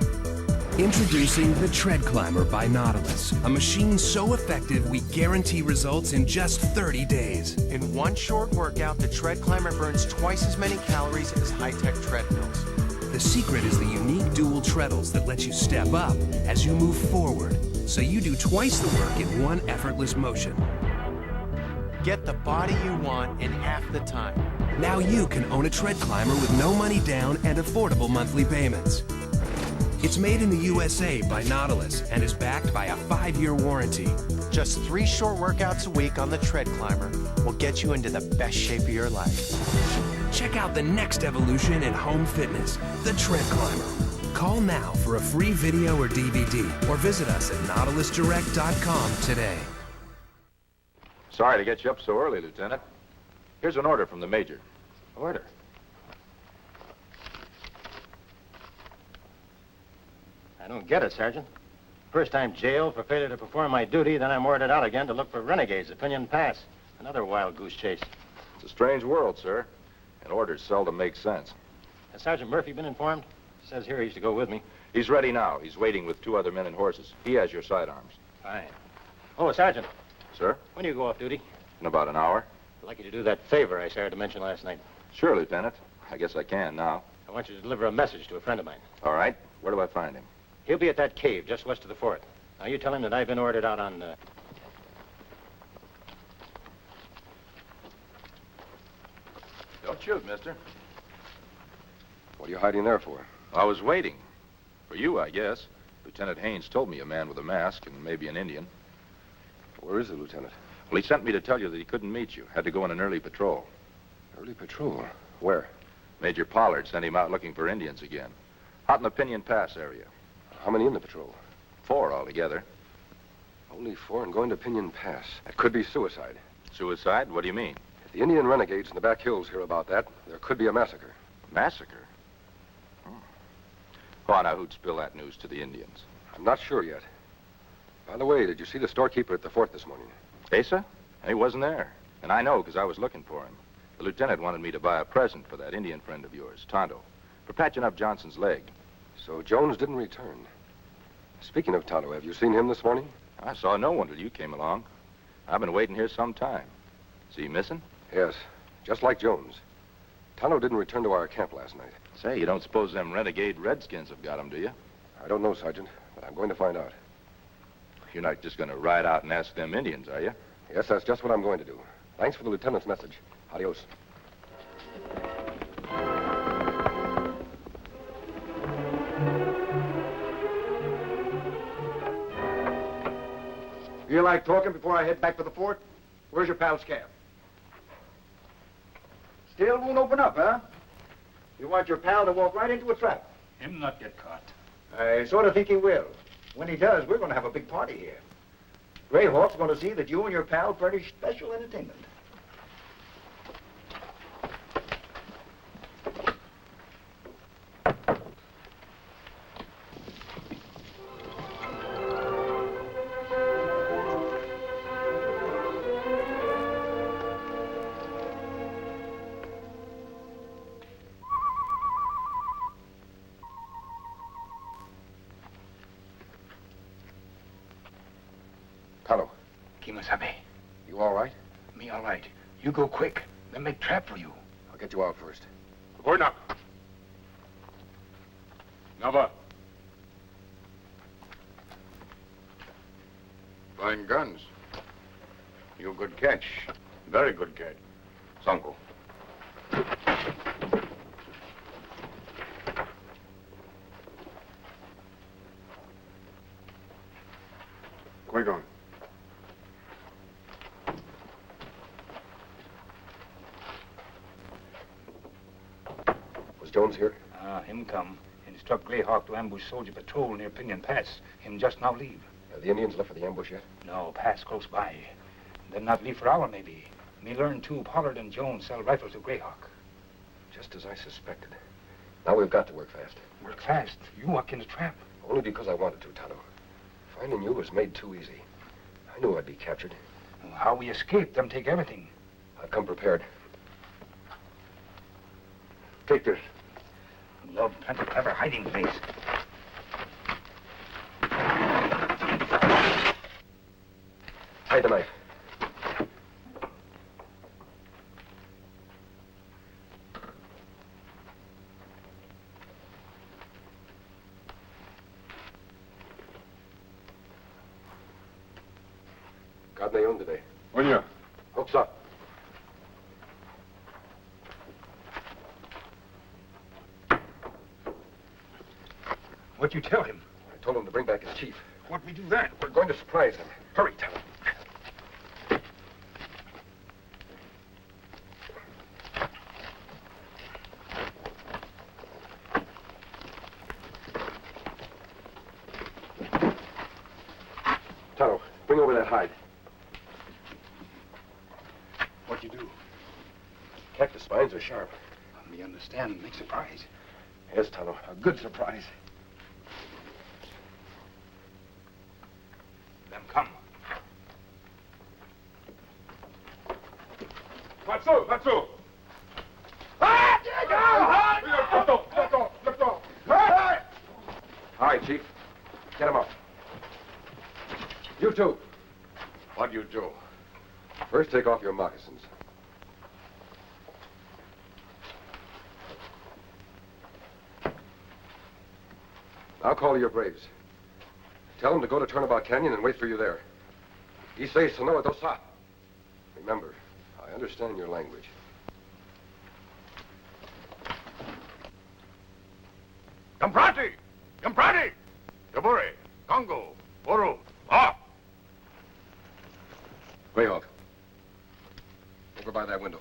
S27: Introducing the Tread Climber by Nautilus, a machine so effective we guarantee results in just 30 days.
S26: In 1 short workout, the Tread Climber burns twice as many calories as high-tech treadmills.
S27: The secret is the unique dual treadles that let you step up as you move forward, so you do twice the work in 1 effortless motion.
S26: Get the body you want in half the time.
S27: Now you can own a Tread Climber with no money down and affordable monthly payments. It's made in the USA by Nautilus and is backed by a 5-year warranty.
S26: Just 3 short workouts a week on the Tread Climber will get you into the best shape of your life.
S27: Check out the next evolution in home fitness, the Tread Climber. Call now for a free video or DVD, or visit us at nautilusdirect.com today.
S3: Sorry to get you up so early, Lieutenant. Here's an order from the Major. Order?
S5: I don't get it, Sergeant. First I'm jailed for failure to perform my duty, then I'm ordered out again to look for renegades at Pinyon Pass. Another wild goose chase.
S3: It's a strange world, sir. And orders seldom make sense.
S5: Has Sergeant Murphy been informed? Says here he's to go with me.
S3: He's ready now. He's waiting with 2 other men and horses. He has your sidearms.
S5: Fine. Oh, Sergeant.
S3: Sir?
S5: When do you go off duty?
S3: In about an hour.
S5: I'd like you to do that favor I started to mention last night.
S3: Sure, Lieutenant. I guess I can now.
S5: I want you to deliver a message to a friend of mine.
S3: All right. Where do I find him?
S5: He'll be at that cave just west of the fort. Now, you tell him that I've been ordered out on...
S9: Don't shoot, mister.
S8: What are you hiding there for?
S9: I was waiting. For you, I guess. Lieutenant Haynes told me a man with a mask and maybe an Indian.
S8: Where is the lieutenant?
S9: Well, he sent me to tell you that he couldn't meet you. Had to go on an early patrol.
S8: Early patrol? Where?
S9: Major Pollard sent him out looking for Indians again. Out in the Pinion Pass area.
S8: How many in the patrol?
S9: 4 altogether.
S8: Only 4 and going to Pinion Pass. That could be suicide.
S9: Suicide? What do you mean?
S8: If the Indian renegades in the back hills hear about that, there could be a massacre.
S9: Massacre? Oh, now who'd spill that news to the Indians?
S8: I'm not sure yet. By the way, did you see the storekeeper at the fort this morning?
S9: Asa? He wasn't there. And I know, because I was looking for him. The lieutenant wanted me to buy a present for that Indian friend of yours, Tonto, for patching up Johnson's leg.
S8: So Jones didn't return. Speaking of Tonto, have you seen him this morning?
S9: I saw no one till you came along. I've been waiting here some time. Is he missing?
S8: Yes, just like Jones. Tonto didn't return to our camp last night.
S9: Say, you don't suppose them renegade redskins have got him, do you?
S8: I don't know, Sergeant, but I'm going to find out.
S9: You're not just going to ride out and ask them Indians, are you?
S8: Yes, that's just what I'm going to do. Thanks for the lieutenant's message. Adios.
S11: You like talking before I head back to the fort? Where's your pal's cab? Still won't open up, huh? You want your pal to walk right into a trap?
S9: Him not get caught.
S11: I sort of think he will. When he does, we're going to have a big party here. Greyhawk's going to see that you and your pal furnish special entertainment.
S8: Tonto.
S11: Kimasabe.
S8: You all right?
S11: Me all right. You go quick. Then make trap for you.
S8: I'll get you out first.
S9: Gornak. Nava.
S11: Fine guns. You good catch. Very good catch. Sonko.
S8: Where you going? Was Jones here?
S9: Him come. Instruct Greyhawk to ambush soldier patrol near Pinion Pass. Him just now leave.
S8: Have the Indians left for the ambush yet?
S9: No, pass close by. Them not leave for hour, maybe. Me learn, too, Pollard and Jones sell rifles to Greyhawk.
S8: Just as I suspected. Now we've got to work fast.
S9: Work fast. You walk in the trap.
S8: Only because I wanted to, Tonto. Finding you was made too easy. I knew I'd be captured.
S9: How we escape, them take everything.
S8: I've come prepared.
S11: Take this.
S9: Love plenty clever hiding place.
S8: Hide the knife. God may own today.
S9: Onya.
S8: Hooks up.
S9: What'd you tell him?
S8: I told him to bring back his chief.
S9: What'd we do then?
S8: We're going to surprise him. Hurry, Tonto. Tonto, bring over that hide.
S11: What you do?
S8: Cactus spines are sharp.
S11: Me understand. Make surprise.
S8: Yes, Tonto.
S11: A good surprise.
S9: Them come.
S8: Patsu! Patsu! All right, Chief. Get him up. You two.
S11: What you do?
S8: First, take off your moccasins. Now call to your braves. Tell them to go to Turnabout Canyon and wait for you there. Issei Sonoa Dosa. Remember, I understand your language.
S6: Comprati! Comprati! Tabure! Congo! Oro! Ah!
S8: Greyhawk. Over by that window.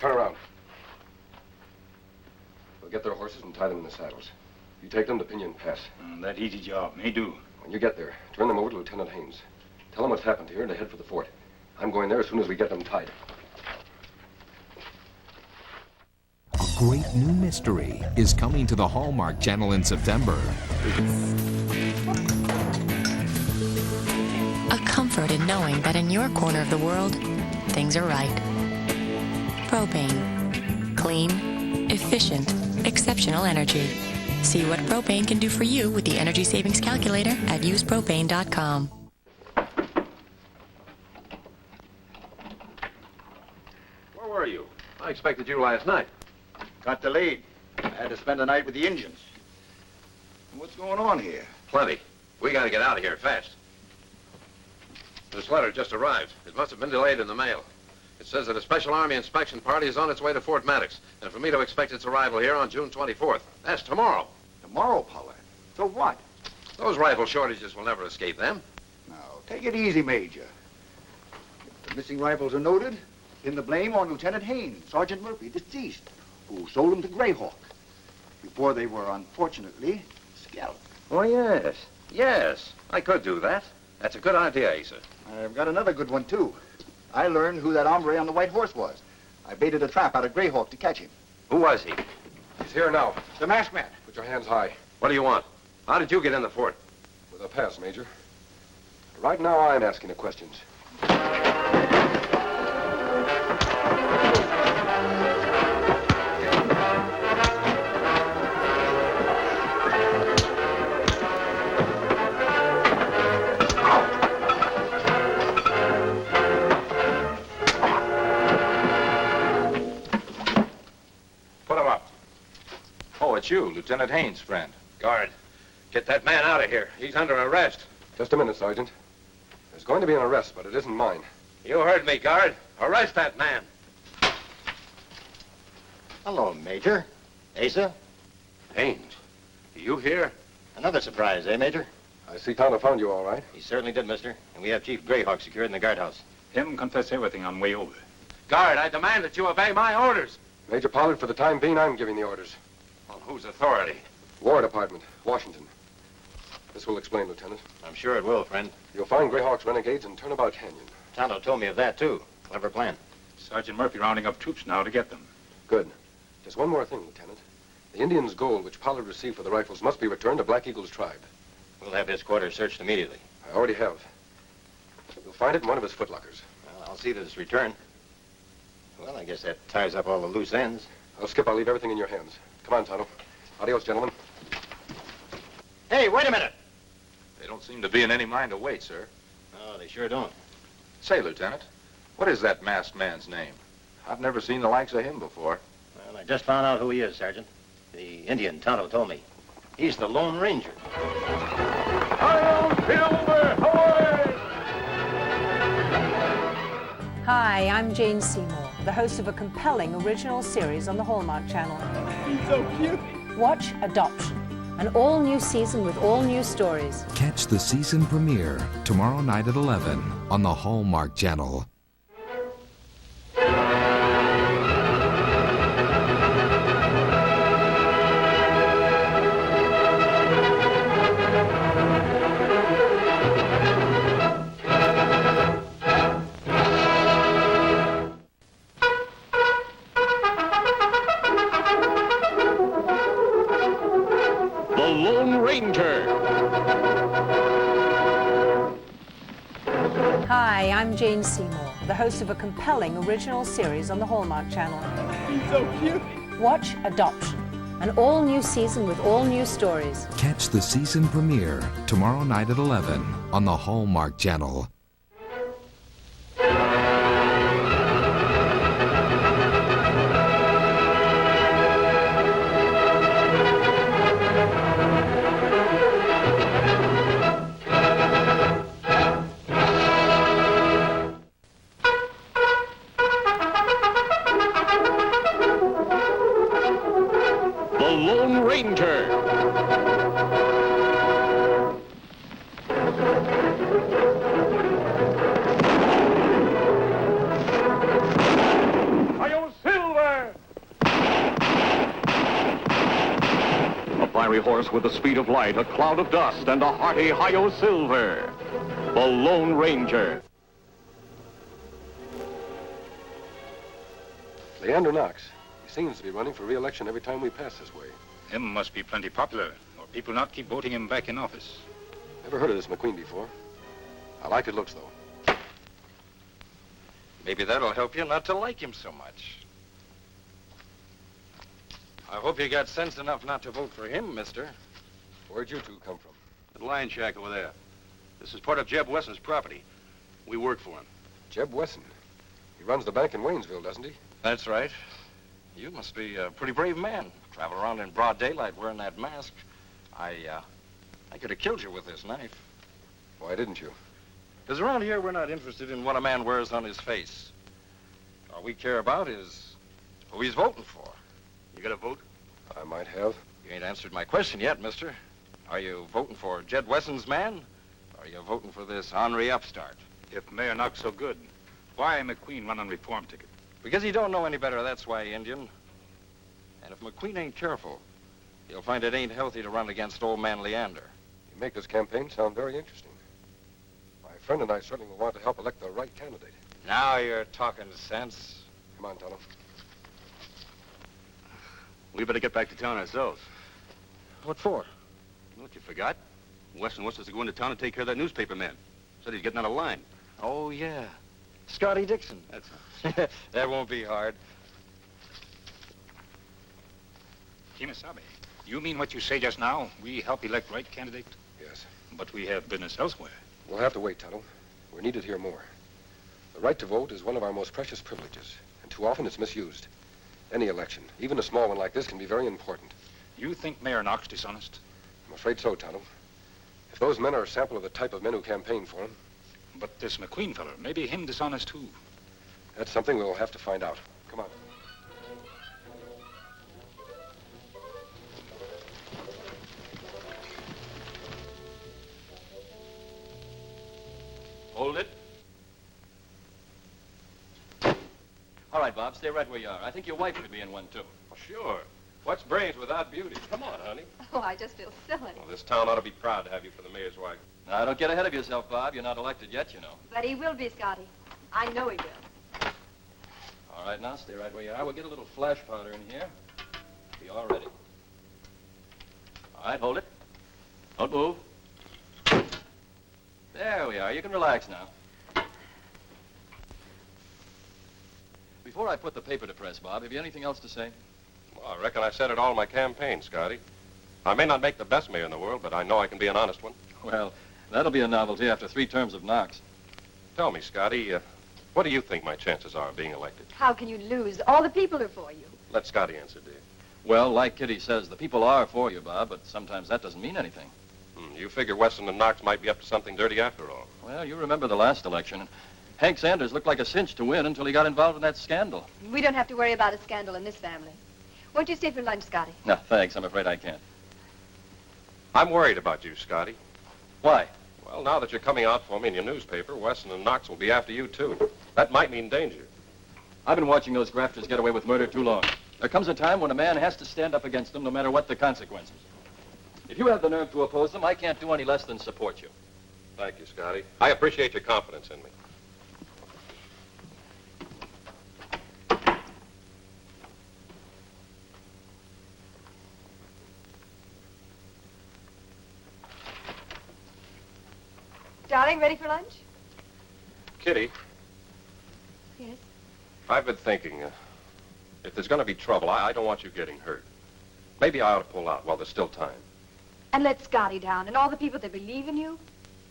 S8: Turn around. We'll get their horses and tie them in the saddles. You take them to Pinyon Pass.
S11: That easy job. Me do.
S8: When you get there, turn them over to Lieutenant Haynes. Tell them what's happened here and to head for the fort. I'm going there as soon as we get them tied.
S1: A great new mystery is coming to the Hallmark Channel in September.
S23: A comfort in knowing that in your corner of the world, things are right. Propane. Clean, efficient, exceptional energy. See what propane can do for you with the energy savings calculator at usepropane.com.
S4: Where were you? I expected you last night.
S11: Got delayed. I had to spend the night with the Indians. What's going on here?
S4: Plenty. We gotta get out of here fast. This letter just arrived. It must have been delayed in the mail. It says that a special Army inspection party is on its way to Fort Maddox, and for me to expect its arrival here on June 24th. That's tomorrow.
S11: Tomorrow, Pollard? So what?
S4: Those rifle shortages will never escape them.
S11: Now, take it easy, Major. If the missing rifles are noted, pin the blame on Lieutenant Haynes, Sergeant Murphy, deceased, who sold them to Greyhawk before they were, unfortunately, scalped.
S4: Oh, yes. Yes, I could do that. That's a good idea, Asa.
S11: I've got another good one, too. I learned who that hombre on the white horse was. I baited a trap out of Greyhawk to catch him.
S4: Who was he?
S8: He's here now.
S11: The masked man.
S8: Put your hands high.
S4: What do you want? How did you get in the fort?
S8: With a pass, Major. Right now, I'm asking the questions.
S9: Put him up. Oh, it's you, Lieutenant Haynes' friend.
S4: Guard, get that man out of here. He's under arrest.
S8: Just a minute, Sergeant. There's going to be an arrest, but it isn't mine.
S4: You heard me, guard. Arrest that man.
S2: Hello, Major. Asa?
S4: Haynes, you here?
S2: Another surprise, eh, Major?
S8: I see Tonto found you all right.
S2: He certainly did, mister. And we have Chief Greyhawk secured in the guardhouse.
S11: Him confess everything on way over.
S4: Guard, I demand that you obey my orders.
S8: Major Pollard, for the time being, I'm giving the orders.
S4: On whose authority?
S8: War Department, Washington. This will explain, Lieutenant.
S2: I'm sure it will, friend.
S8: You'll find Greyhawk's renegades in Turnabout Canyon.
S2: Tonto told me of that, too. Clever plan.
S11: Sergeant Murphy rounding up troops now to get them.
S8: Good. Just one more thing, Lieutenant. The Indians' gold which Pollard received for the rifles must be returned to Black Eagle's tribe.
S2: We'll have his quarters searched immediately.
S8: I already have. You'll find it in one of his footlockers.
S2: Well, I'll see that it's returned. Well, I guess that ties up all the loose ends.
S8: Skip, I'll leave everything in your hands. Come on, Tonto. Adios, gentlemen.
S2: Hey, wait a minute!
S9: They don't seem to be in any mind to wait, sir.
S2: No, they sure don't.
S9: Say, Lieutenant, what is that masked man's name? I've never seen the likes of him before.
S2: Well, I just found out who he is, Sergeant. The Indian Tonto told me. He's the Lone Ranger.
S10: Hi, I'm Jane Seymour, the host of a compelling original series on the Hallmark Channel.
S25: He's so cute.
S10: Watch Adoption, an all-new season with all new stories.
S1: Catch the season premiere tomorrow night at 11 on the Hallmark Channel.
S10: Hi, I'm Jane Seymour, the host of a compelling original series on the Hallmark Channel.
S25: He's so cute.
S10: Watch Adoption, an all-new season with all new stories.
S1: Catch the season premiere tomorrow night at 11 on the Hallmark Channel.
S12: horse with the speed of light, a cloud of dust, and a hearty Hi-Yo Silver. The Lone Ranger.
S8: Leander Knox. He seems to be running for re-election every time we pass this way.
S13: Him must be plenty popular, or people not keep voting him back in office.
S8: Never heard of this McQueen before. I like his looks, though.
S4: Maybe that'll help you not to like him so much. I hope you got sense enough not to vote for him, mister.
S8: Where'd you two come from?
S21: The Lion Shack over there. This is part of Jeb Wesson's property. We work for him.
S8: Jeb Wesson. He runs the bank in Waynesville, doesn't he?
S4: That's right. You must be a pretty brave man. Travel around in broad daylight wearing that mask. I could have killed you with this knife.
S8: Why didn't you?
S4: Because around here, we're not interested in what a man wears on his face. All we care about is who he's voting for.
S21: You got a vote?
S8: I might have.
S4: You ain't answered my question yet, mister. Are you voting for Jed Wesson's man? Or are you voting for this ornery upstart?
S13: If Mayor Knox so good, why McQueen run on reform ticket?
S4: Because he don't know any better, that's why, Indian. And if McQueen ain't careful, he'll find it ain't healthy to run against old man Leander.
S8: You make this campaign sound very interesting. My friend and I certainly will want to help elect the right candidate.
S4: Now you're talking sense.
S8: Come on, Tonto.
S21: We better get back to town ourselves.
S4: What for?
S21: What, you forgot? Wesson wants us to go into town and take care of that newspaper man. Said he's getting out of line.
S4: Oh, yeah. Scotty Dixon.
S21: That's
S4: That won't be hard.
S13: Kimasabe, you mean what you say just now? We help elect right candidate?
S8: Yes.
S13: But we have business elsewhere.
S8: We'll have to wait, Tonto. We're needed here more. The right to vote is one of our most precious privileges, and too often it's misused. Any election, even a small one like this, can be very important.
S13: You think Mayor Knox dishonest?
S8: I'm afraid so, Tonto. If those men are a sample of the type of men who campaign for him...
S13: But this McQueen feller, maybe him dishonest too.
S8: That's something we'll have to find out. Come on.
S21: Hold it.
S14: All right, Bob, stay right where you are. I think your wife could be in one, too.
S21: Sure. What's brains without beauty? Come on, honey.
S15: Oh, I just feel silly.
S21: Well, this town ought to be proud to have you for the mayor's wife.
S14: Now, don't get ahead of yourself, Bob. You're not elected yet, you know.
S15: But he will be, Scotty. I know he will.
S14: All right, now, stay right where you are. We'll get a little flash powder in here. Be all ready. All right, hold it. Don't move. There we are. You can relax now. Before I put the paper to press, Bob, have you anything else to say?
S21: Well, I reckon I said it all in my campaign, Scotty. I may not make the best mayor in the world, but I know I can be an honest one.
S14: Well, that'll be a novelty after 3 terms of Knox.
S21: Tell me, Scotty, what do you think my chances are of being elected?
S15: How can you lose? All the people are for you.
S21: Let Scotty answer, dear.
S14: Well, like Kitty says, the people are for you, Bob, but sometimes that doesn't mean anything.
S21: You figure Wesson and Knox might be up to something dirty after all.
S14: Well, you remember the last election. Hank Sanders looked like a cinch to win until he got involved in that scandal.
S15: We don't have to worry about a scandal in this family. Won't you stay for lunch, Scotty?
S14: No, thanks. I'm afraid I can't.
S21: I'm worried about you, Scotty.
S14: Why?
S21: Well, now that you're coming out for me in your newspaper, Wesson and Knox will be after you, too. That might mean danger.
S14: I've been watching those grafters get away with murder too long. There comes a time when a man has to stand up against them no matter what the consequences. If you have the nerve to oppose them, I can't do any less than support you.
S21: Thank you, Scotty. I appreciate your confidence in me.
S15: Darling, ready for lunch?
S21: Kitty,
S15: Yes.
S21: I've been thinking, if there's going to be trouble, I don't want you getting hurt. Maybe I ought to pull out while there's still time.
S15: And let Scotty down and all the people that believe in you?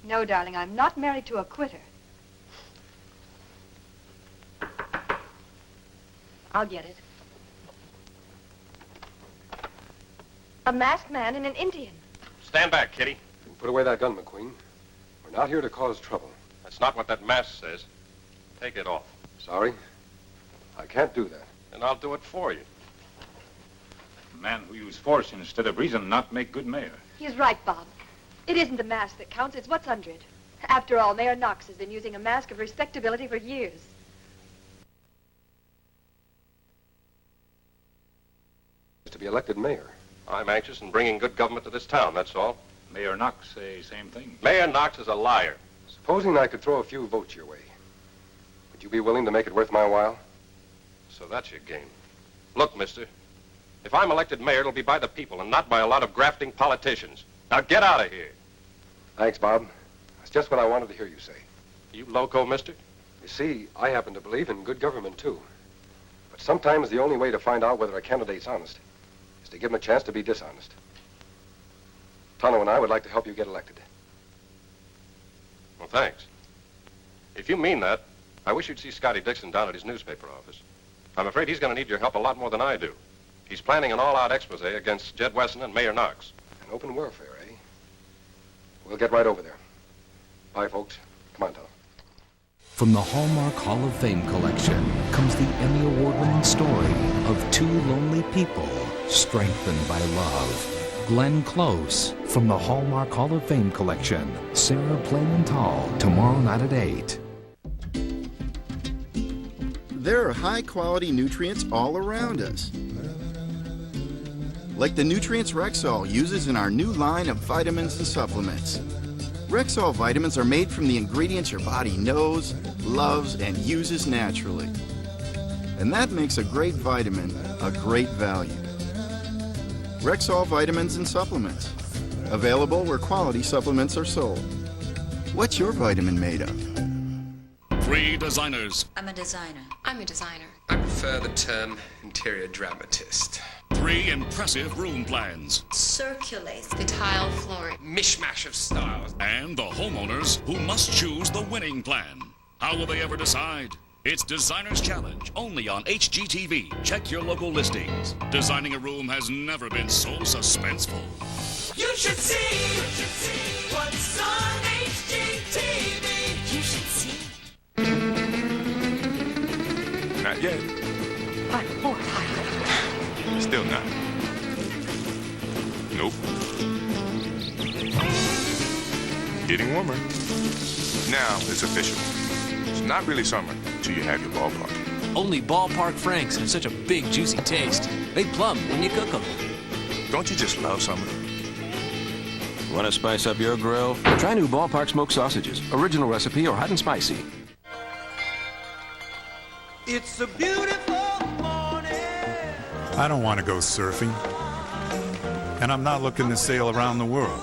S15: No, darling, I'm not married to a quitter. I'll get it. A masked man and an Indian.
S21: Stand back, Kitty.
S8: Put away that gun, McQueen. We're not here to cause trouble.
S21: That's not what that mask says. Take it off.
S8: Sorry. I can't do that.
S21: And I'll do it for you.
S13: A man who use force instead of reason not make good mayor.
S15: He's right, Bob. It isn't the mask that counts, it's what's under it. After all, Mayor Knox has been using a mask of respectability for years.
S8: To be elected mayor.
S21: I'm anxious in bringing good government to this town, that's all.
S13: Mayor Knox say same thing.
S21: Mayor Knox is a liar.
S8: Supposing I could throw a few votes your way, would you be willing to make it worth my while?
S21: So that's your game. Look, mister, if I'm elected mayor, it'll be by the people and not by a lot of grafting politicians. Now get out of here.
S8: Thanks, Bob. That's just what I wanted to hear you say.
S21: You loco, mister?
S8: You see, I happen to believe in good government, too. But sometimes the only way to find out whether a candidate's honest is to give him a chance to be dishonest. Tonto and I would like to help you get elected.
S21: Well, thanks. If you mean that, I wish you'd see Scotty Dixon down at his newspaper office. I'm afraid he's going to need your help a lot more than I do. He's planning an all-out expose against Jed Wesson and Mayor Knox.
S8: An open warfare, eh? We'll get right over there. Bye, folks. Come on, Tonto.
S1: From the Hallmark Hall of Fame collection comes the Emmy Award-winning story of two lonely people strengthened by love. Glenn Close from the Hallmark Hall of Fame collection. Sarah Plain-Tall, tomorrow night at 8.
S7: There are high-quality nutrients all around us. Like the nutrients Rexall uses in our new line of vitamins and supplements. Rexall vitamins are made from the ingredients your body knows, loves, and uses naturally. And that makes a great vitamin a great value. Rexall vitamins and supplements. Available where quality supplements are sold. What's your vitamin made of?
S16: 3 designers.
S17: I'm a designer. I'm a designer.
S27: I prefer the term interior dramatist.
S16: 3 impressive room plans.
S17: Circulate the tile flooring.
S27: Mishmash of styles.
S16: And the homeowners who must choose the winning plan. How will they ever decide? It's Designer's Challenge, only on HGTV. Check your local listings. Designing a room has never been so suspenseful.
S25: You should see what's on HGTV. You should see.
S9: Not yet. Still not. Nope. Getting warmer. Now it's official. It's not really summer until you have your ballpark.
S20: Only Ballpark Franks have such a big, juicy taste. They plump when you cook them.
S9: Don't you just love summer?
S18: Want to spice up your grill? Try new Ballpark smoked sausages. Original recipe or hot and spicy.
S25: It's a beautiful morning.
S19: I don't want to go surfing. And I'm not looking to sail around the world.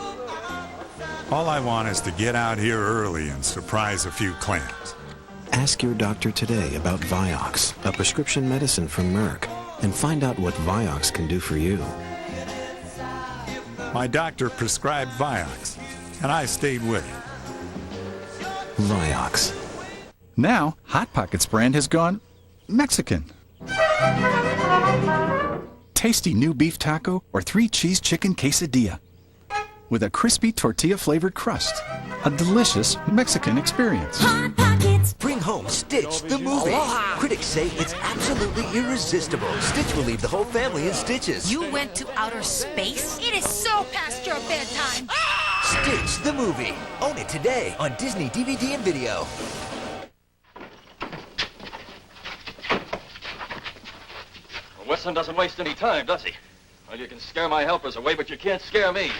S19: All I want is to get out here early and surprise a few clams.
S22: Ask your doctor today about Vioxx, a prescription medicine from Merck, and find out what Vioxx can do for you.
S19: My doctor prescribed Vioxx, and I stayed with it.
S22: Vioxx.
S24: Now, Hot Pockets brand has gone Mexican. Tasty new beef taco or 3-cheese chicken quesadilla with a crispy tortilla-flavored crust. A delicious Mexican experience.
S28: Hot Pockets. Bring home Stitch, the movie. Aloha. Critics say it's absolutely irresistible. Stitch will leave the whole family in stitches.
S29: You went to outer space? It is so past your bedtime.
S28: Stitch, the movie. Own it today on Disney DVD and video.
S14: Well, Wesson doesn't waste any time, does he? Well, you can scare my helpers away, but you can't scare me.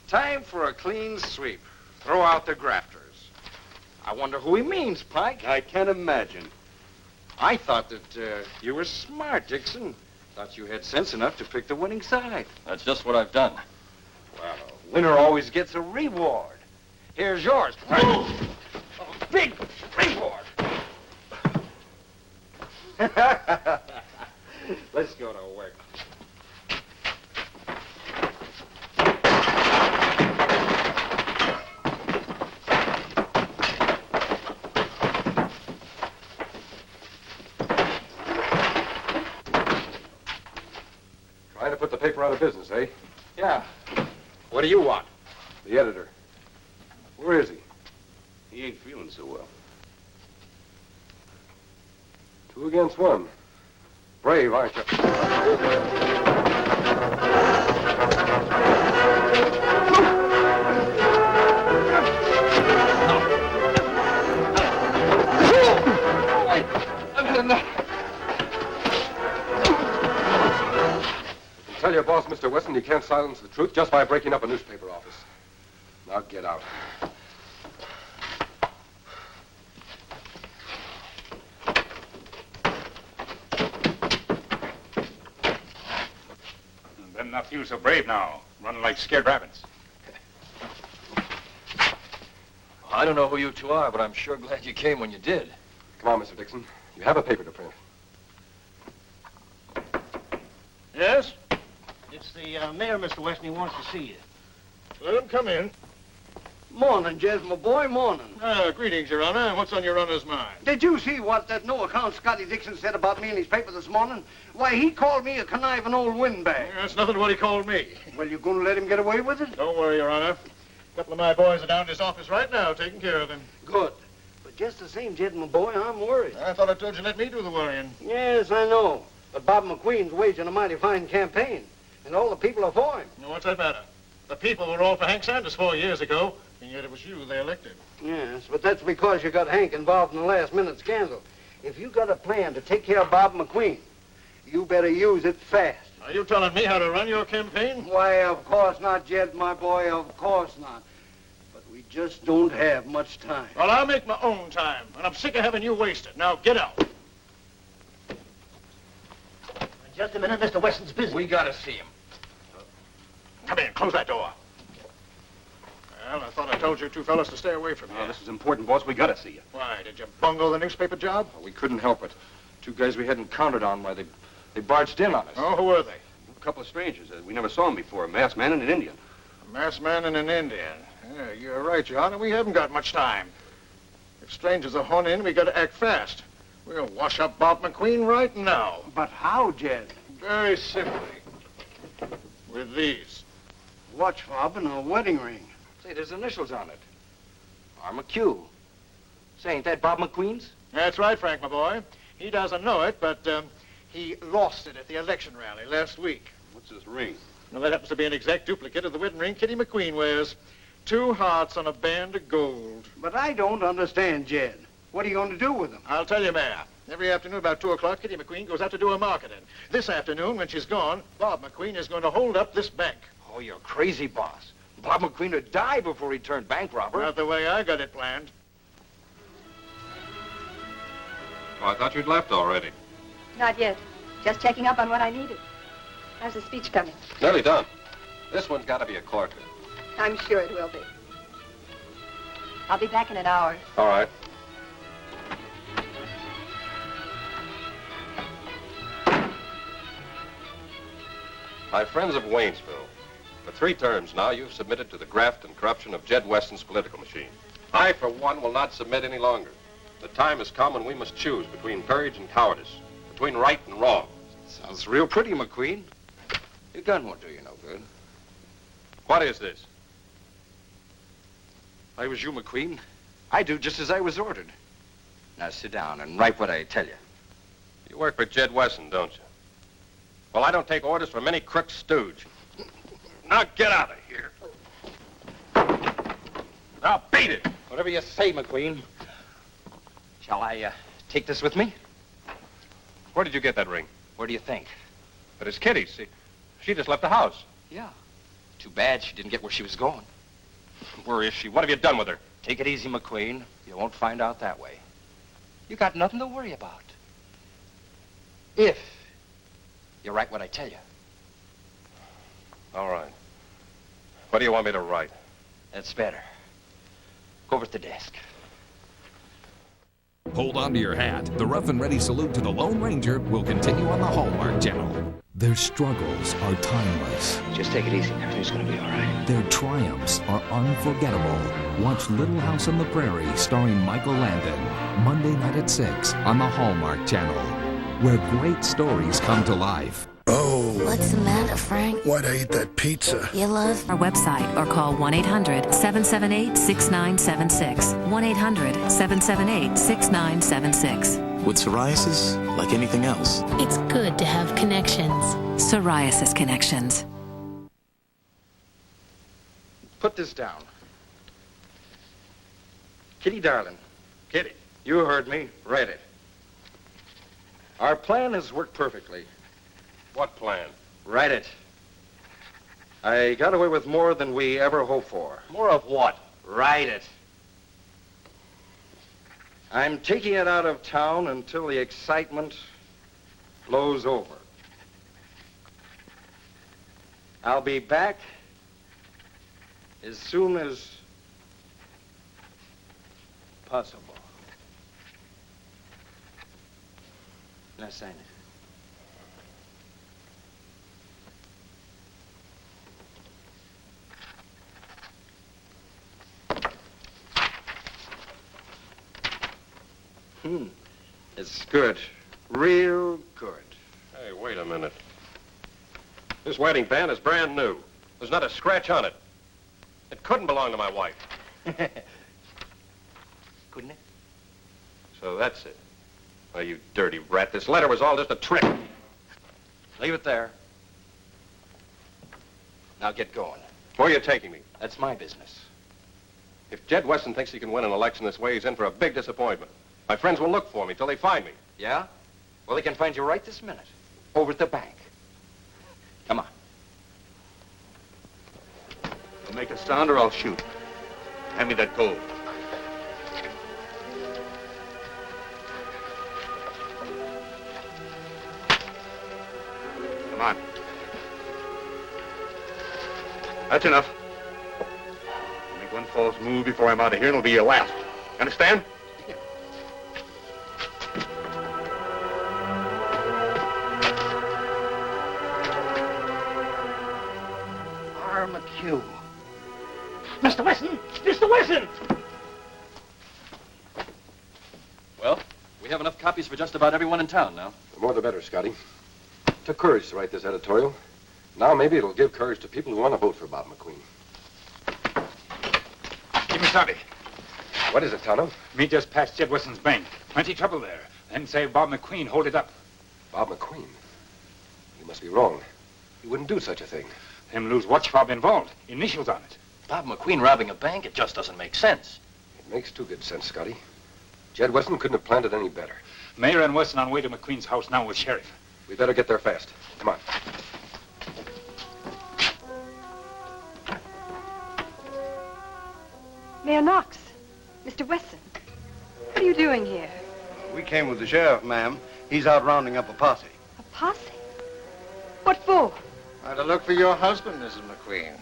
S30: Time for a clean sweep. Throw out the grafters. I wonder who he means, Pike.
S6: I can't imagine.
S30: I thought that you were smart, Dixon. Thought you had sense enough to pick the winning side.
S14: That's just what I've done.
S30: Well, a winner always gets a reward. Here's yours. A big reward. Let's go to work.
S8: Trying to put the paper out of business, eh?
S30: Yeah. What do you want?
S8: The editor. Where is he?
S30: He ain't feeling so well.
S8: 2 against 1. Brave, aren't you?
S30: I've had enough.
S8: Tell your boss, Mr. Weston, you can't silence the truth just by breaking up a newspaper office. Now get out.
S13: Better not feel so brave now, running like scared rabbits.
S14: I don't know who you two are, but I'm sure glad you came when you did.
S8: Come on, Mr. Dixon. You have a paper to print.
S30: Yes? It's the mayor, Mr. Weston. He wants to see you. Let him come in.
S2: Morning, Jez, my boy, morning.
S30: Greetings, Your Honor. What's on your Honor's mind?
S2: Did you see what that no-account Scotty Dixon said about me in his paper this morning? Why, he called me a conniving old windbag.
S30: That's nothing what he called me.
S2: Well, you gonna let him get away with it?
S30: Don't worry, Your Honor. A couple of my boys are down in his office right now, taking care of him.
S2: Good. But just the same, Jed, my boy, I'm worried.
S30: I thought I told you to let me do the worrying.
S2: Yes, I know. But Bob McQueen's waging a mighty fine campaign, and all the people are for him.
S30: Now, what's that matter? The people were all for Hank Sanders 4 years ago, and yet it was you they elected.
S2: Yes, but that's because you got Hank involved in the last-minute scandal. If you got a plan to take care of Bob McQueen, you better use it fast.
S30: Are you telling me how to run your campaign?
S2: Why, of course not, Jed, my boy, of course not. But we just don't have much time.
S30: Well, I'll make my own time, and I'm sick of having you wasted. Now, get out.
S2: Just a minute, Mr. Weston's busy.
S30: We gotta see him. Come in, close that door. Well, I thought I told you two fellas to stay away from here.
S8: This is important, boss. We gotta see you.
S30: Why, did you bungle the newspaper job?
S8: We couldn't help it. Two guys we hadn't counted on, why, they barged in on us.
S30: Oh, who were they?
S8: A couple of strangers. We never saw them before. A masked man and an Indian.
S30: A masked man and an Indian. Yeah, you're right, Your Honor. We haven't got much time. If strangers are horning in, we gotta act fast. We'll wash up Bob McQueen right now.
S2: But how, Jed?
S30: Very simply. With these.
S2: Watch fob and a wedding ring.
S30: Say, there's initials on it. R.McHugh. Say, ain't that Bob McQueen's? That's right, Frank, my boy. He doesn't know it, but he lost it at the election rally last week.
S8: What's this ring?
S30: Now, that happens to be an exact duplicate of the wedding ring Kitty McQueen wears. 2 hearts on a band of gold.
S2: But I don't understand, Jed. What are you going to do with them?
S30: I'll tell you, Mayor. Every afternoon about 2 o'clock, Kitty McQueen goes out to do her marketing. This afternoon, when she's gone, Bob McQueen is going to hold up this bank. Oh, you're crazy, boss. Bob McQueen would die before he turned bank robber. Not the way I got it planned.
S21: Oh, I thought you'd left already.
S3: Not yet. Just checking up on what I needed. How's the speech coming?
S21: Nearly done. This one's got to be a corker.
S3: I'm sure it will be. I'll be back in an hour.
S21: All right. My friends of Waynesville, for 3 terms now, you've submitted to the graft and corruption of Jed Weston's political machine. I, for one, will not submit any longer. The time has come when we must choose between courage and cowardice, between right and wrong.
S30: Sounds real pretty, McQueen. Your gun won't do you no good.
S21: What is this?
S30: If I was you, McQueen, I'd do just as I was ordered. Now sit down and write what I tell you.
S21: You work for Jed Weston, don't you? Well, I don't take orders from any crook stooge. Now get out of here. Now beat it.
S30: Whatever you say, McQueen. Shall I take this with me?
S21: Where did you get that ring?
S30: Where do you think?
S21: But it's Kitty's. She just left the house.
S30: Yeah. Too bad she didn't get where she was going.
S21: Where is she? What have you done with her?
S30: Take it easy, McQueen. You won't find out that way. You got nothing to worry about. If you write what I tell you.
S21: All right. What do you want me to write?
S30: That's better. Go over to the desk.
S1: Hold on to your hat. The rough and ready salute to the Lone Ranger will continue on the Hallmark Channel. Their struggles are timeless.
S30: Just take it easy. Everything's gonna be all right.
S1: Their triumphs are unforgettable. Watch Little House on the Prairie starring Michael Landon. Monday night at 6 on the Hallmark Channel, where great stories come to life.
S4: Oh.
S5: What's the matter, Frank?
S4: Why'd I eat that pizza?
S5: You love
S10: our website or call 1-800-778-6976. 1-800-778-6976.
S22: With psoriasis, like anything else,
S10: it's good to have connections. Psoriasis Connections.
S30: Put this down. Kitty, darling. Kitty, you heard me. Write it. Our plan has worked perfectly.
S21: What plan?
S30: Write it.
S8: I got away with more than we ever hoped for.
S30: More of what?
S8: Write it. I'm taking it out of town until the excitement blows over. I'll be back as soon as possible. Now sign it. It's good. Real good.
S21: Hey, wait a minute. This wedding band is brand new. There's not a scratch on it. It couldn't belong to my wife.
S28: Couldn't it?
S21: So that's it. Oh, you dirty rat. This letter was all just a trick.
S14: Leave it there. Now get going.
S21: Where are you taking me?
S14: That's my business.
S21: If Jed Weston thinks he can win an election this way, he's in for a big disappointment. My friends will look for me till they find me.
S14: Yeah? Well, they can find you right this minute. Over at the bank. Come on.
S13: I'll make a sound or I'll shoot. Hand me that gold. Come on. That's enough. Make one false move before I'm out of here, and it'll be your last. Understand?
S30: McHugh. Mr. Wesson! Mr. Wesson!
S14: Well, we have enough copies for just about everyone in town now.
S8: The more the better, Scotty. Took courage to write this editorial. Now maybe it'll give courage to people who want to vote for Bob McQueen.
S13: Kimasabi.
S8: What is it, Tonto?
S13: Me just passed Jed Wesson's bank. Plenty trouble there. Then say Bob McQueen hold it up.
S8: Bob McQueen? You must be wrong. He wouldn't do such a thing.
S13: Him lose watch fob involved. Initials on it.
S14: Bob McQueen robbing a bank? It just doesn't make sense.
S8: It makes too good sense, Scotty. Jed Weston couldn't have planned it any better.
S13: Mayor and Weston on way to McQueen's house now with sheriff.
S8: We better get there fast. Come on.
S3: Mayor Knox, Mr. Wesson, what are you doing here?
S2: We came with the sheriff, ma'am. He's out rounding up a posse.
S3: A posse? What for?
S30: To look for your husband, Mrs. McQueen.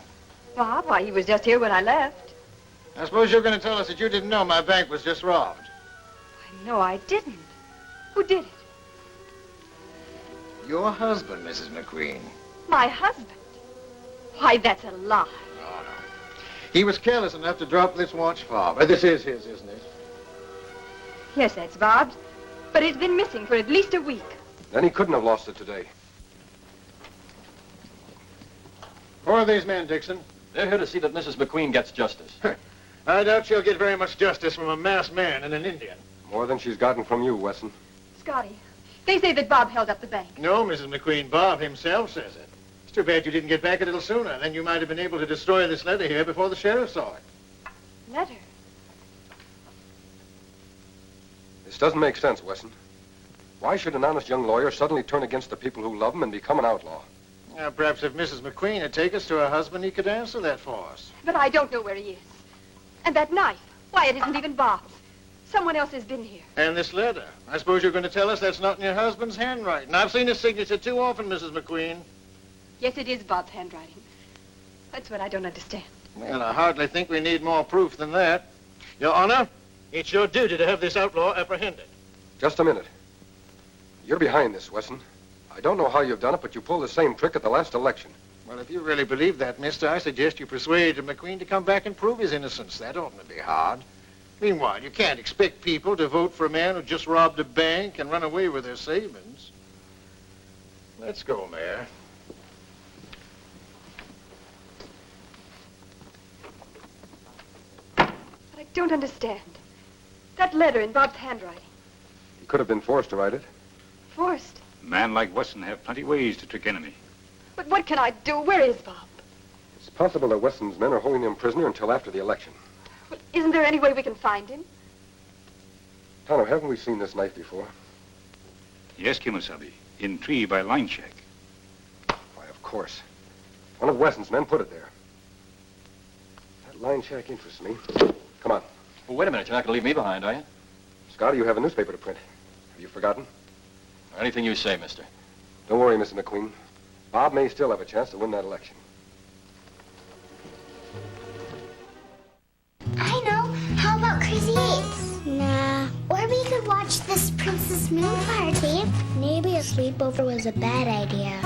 S3: Bob, why, he was just here when I left.
S30: I suppose you're going to tell us that you didn't know my bank was just robbed.
S3: No, I didn't. Who did it?
S30: Your husband, Mrs. McQueen.
S3: My husband? Why, that's a lie.
S30: He was careless enough to drop this watch fob. This is his, isn't it?
S3: Yes, that's Bob's. But it's been missing for at least a week.
S8: Then he couldn't have lost it today.
S30: Who are these men, Dixon?
S14: They're here to see that Mrs. McQueen gets justice.
S30: I doubt she'll get very much justice from a masked man and an Indian.
S8: More than she's gotten from you, Wesson.
S3: Scotty, they say that Bob held up the bank.
S30: No, Mrs. McQueen, Bob himself says it. It's too bad you didn't get back a little sooner. Then you might have been able to destroy this letter here before the sheriff saw it.
S3: Letter?
S8: This doesn't make sense, Wesson. Why should an honest young lawyer suddenly turn against the people who love him and become an outlaw?
S30: Perhaps if Mrs. McQueen had taken us to her husband, he could answer that for us.
S3: But I don't know where he is. And that knife, why, it isn't even Bob's. Someone else has been here.
S30: And this letter. I suppose you're going to tell us that's not in your husband's handwriting. I've seen his signature too often, Mrs. McQueen.
S3: Yes, it is Bob's handwriting. That's what I don't understand.
S30: Well, I hardly think we need more proof than that. Your Honor, it's your duty to have this outlaw apprehended.
S8: Just a minute. You're behind this, Wesson. I don't know how you've done it, but you pulled the same trick at the last election.
S30: Well, if you really believe that, mister, I suggest you persuade McQueen to come back and prove his innocence. That oughtn't to be hard. Meanwhile, you can't expect people to vote for a man who just robbed a bank and run away with their savings. Let's go, Mayor.
S3: But I don't understand. That letter in Bob's handwriting.
S8: He could have been forced to write it.
S3: Forced?
S13: A man like Weston have plenty ways to trick enemy.
S3: But what can I do? Where is Bob?
S8: It's possible that Weston's men are holding him prisoner until after the election.
S3: Well, isn't there any way we can find him?
S8: Tonto, haven't we seen this knife before?
S13: Yes, Kimasabi. In tree by line shack.
S8: Why, of course. One of Wesson's men put it there. That line shack interests me. Come on.
S14: Well, wait a minute. You're not going to leave me behind, are you?
S8: Scotty, you have a newspaper to print. Have you forgotten?
S14: Anything you say, mister.
S8: Don't worry, Mr. McQueen. Bob may still have a chance to win that election.
S4: I know. How about Crazy 8s? Nah. Or we could watch this Princess Moonfire tape. Maybe a sleepover was a bad idea.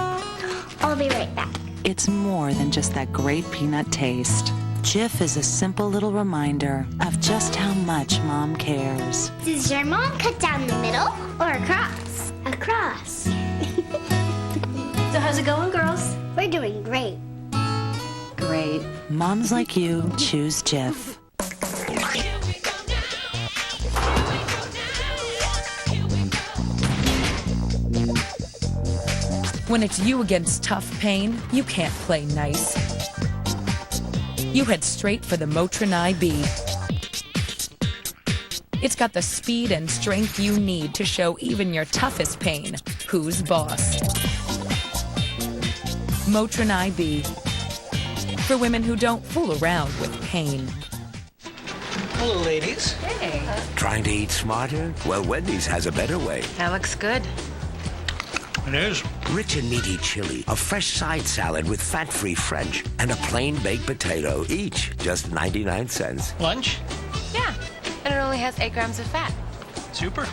S4: I'll be right back.
S5: It's more than just that great peanut taste. Jif is a simple little reminder of just how much Mom cares.
S4: Does your mom cut down the middle or across? Across. So how's it going, girls? We're doing great.
S5: Great. Moms like you choose Jif.
S7: When it's you against tough pain, you can't play nice. You head straight for the Motrin IB. It's got the speed and strength you need to show even your toughest pain who's boss. Motrin IB. For women who don't fool around with pain.
S28: Hello, ladies.
S7: Hey.
S28: Trying to eat smarter? Well, Wendy's has a better way.
S7: That looks good.
S28: It is? Rich and meaty chili, a fresh side salad with fat-free French, and a plain baked potato, each just 99 cents.
S11: Lunch?
S12: Yeah, and it only has 8 grams of fat.
S11: Super.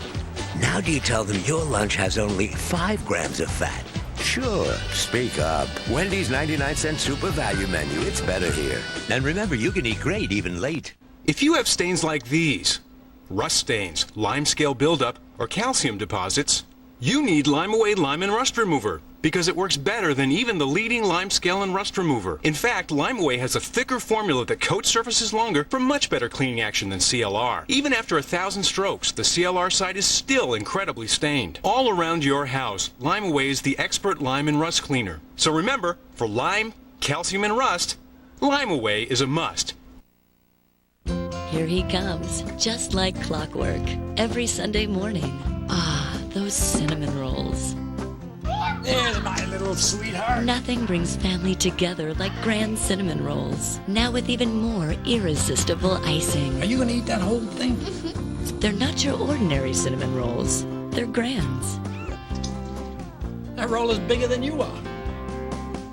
S28: Now do you tell them your lunch has only 5 grams of fat? Sure, speak up. Wendy's 99-cent super value menu. It's better here. And remember, you can eat great even late.
S15: If you have stains like these, rust stains, lime scale buildup, or calcium deposits, you need Lime-A-Way Lime and Rust Remover because it works better than even the leading lime scale and rust remover. In fact, Lime-A-Way has a thicker formula that coats surfaces longer for much better cleaning action than CLR. Even after 1,000 strokes, the CLR side is still incredibly stained. All around your house, Lime-A-Way is the expert lime and rust cleaner. So remember, for lime, calcium, and rust, Lime-A-Way is a must.
S17: Here he comes, just like clockwork, every Sunday morning. Ah, those cinnamon rolls.
S23: There's my little sweetheart.
S17: Nothing brings family together like Grand Cinnamon Rolls. Now with even more irresistible icing.
S23: Are you gonna eat that whole thing?
S17: They're not your ordinary cinnamon rolls. They're Grands.
S23: That roll is bigger than you are.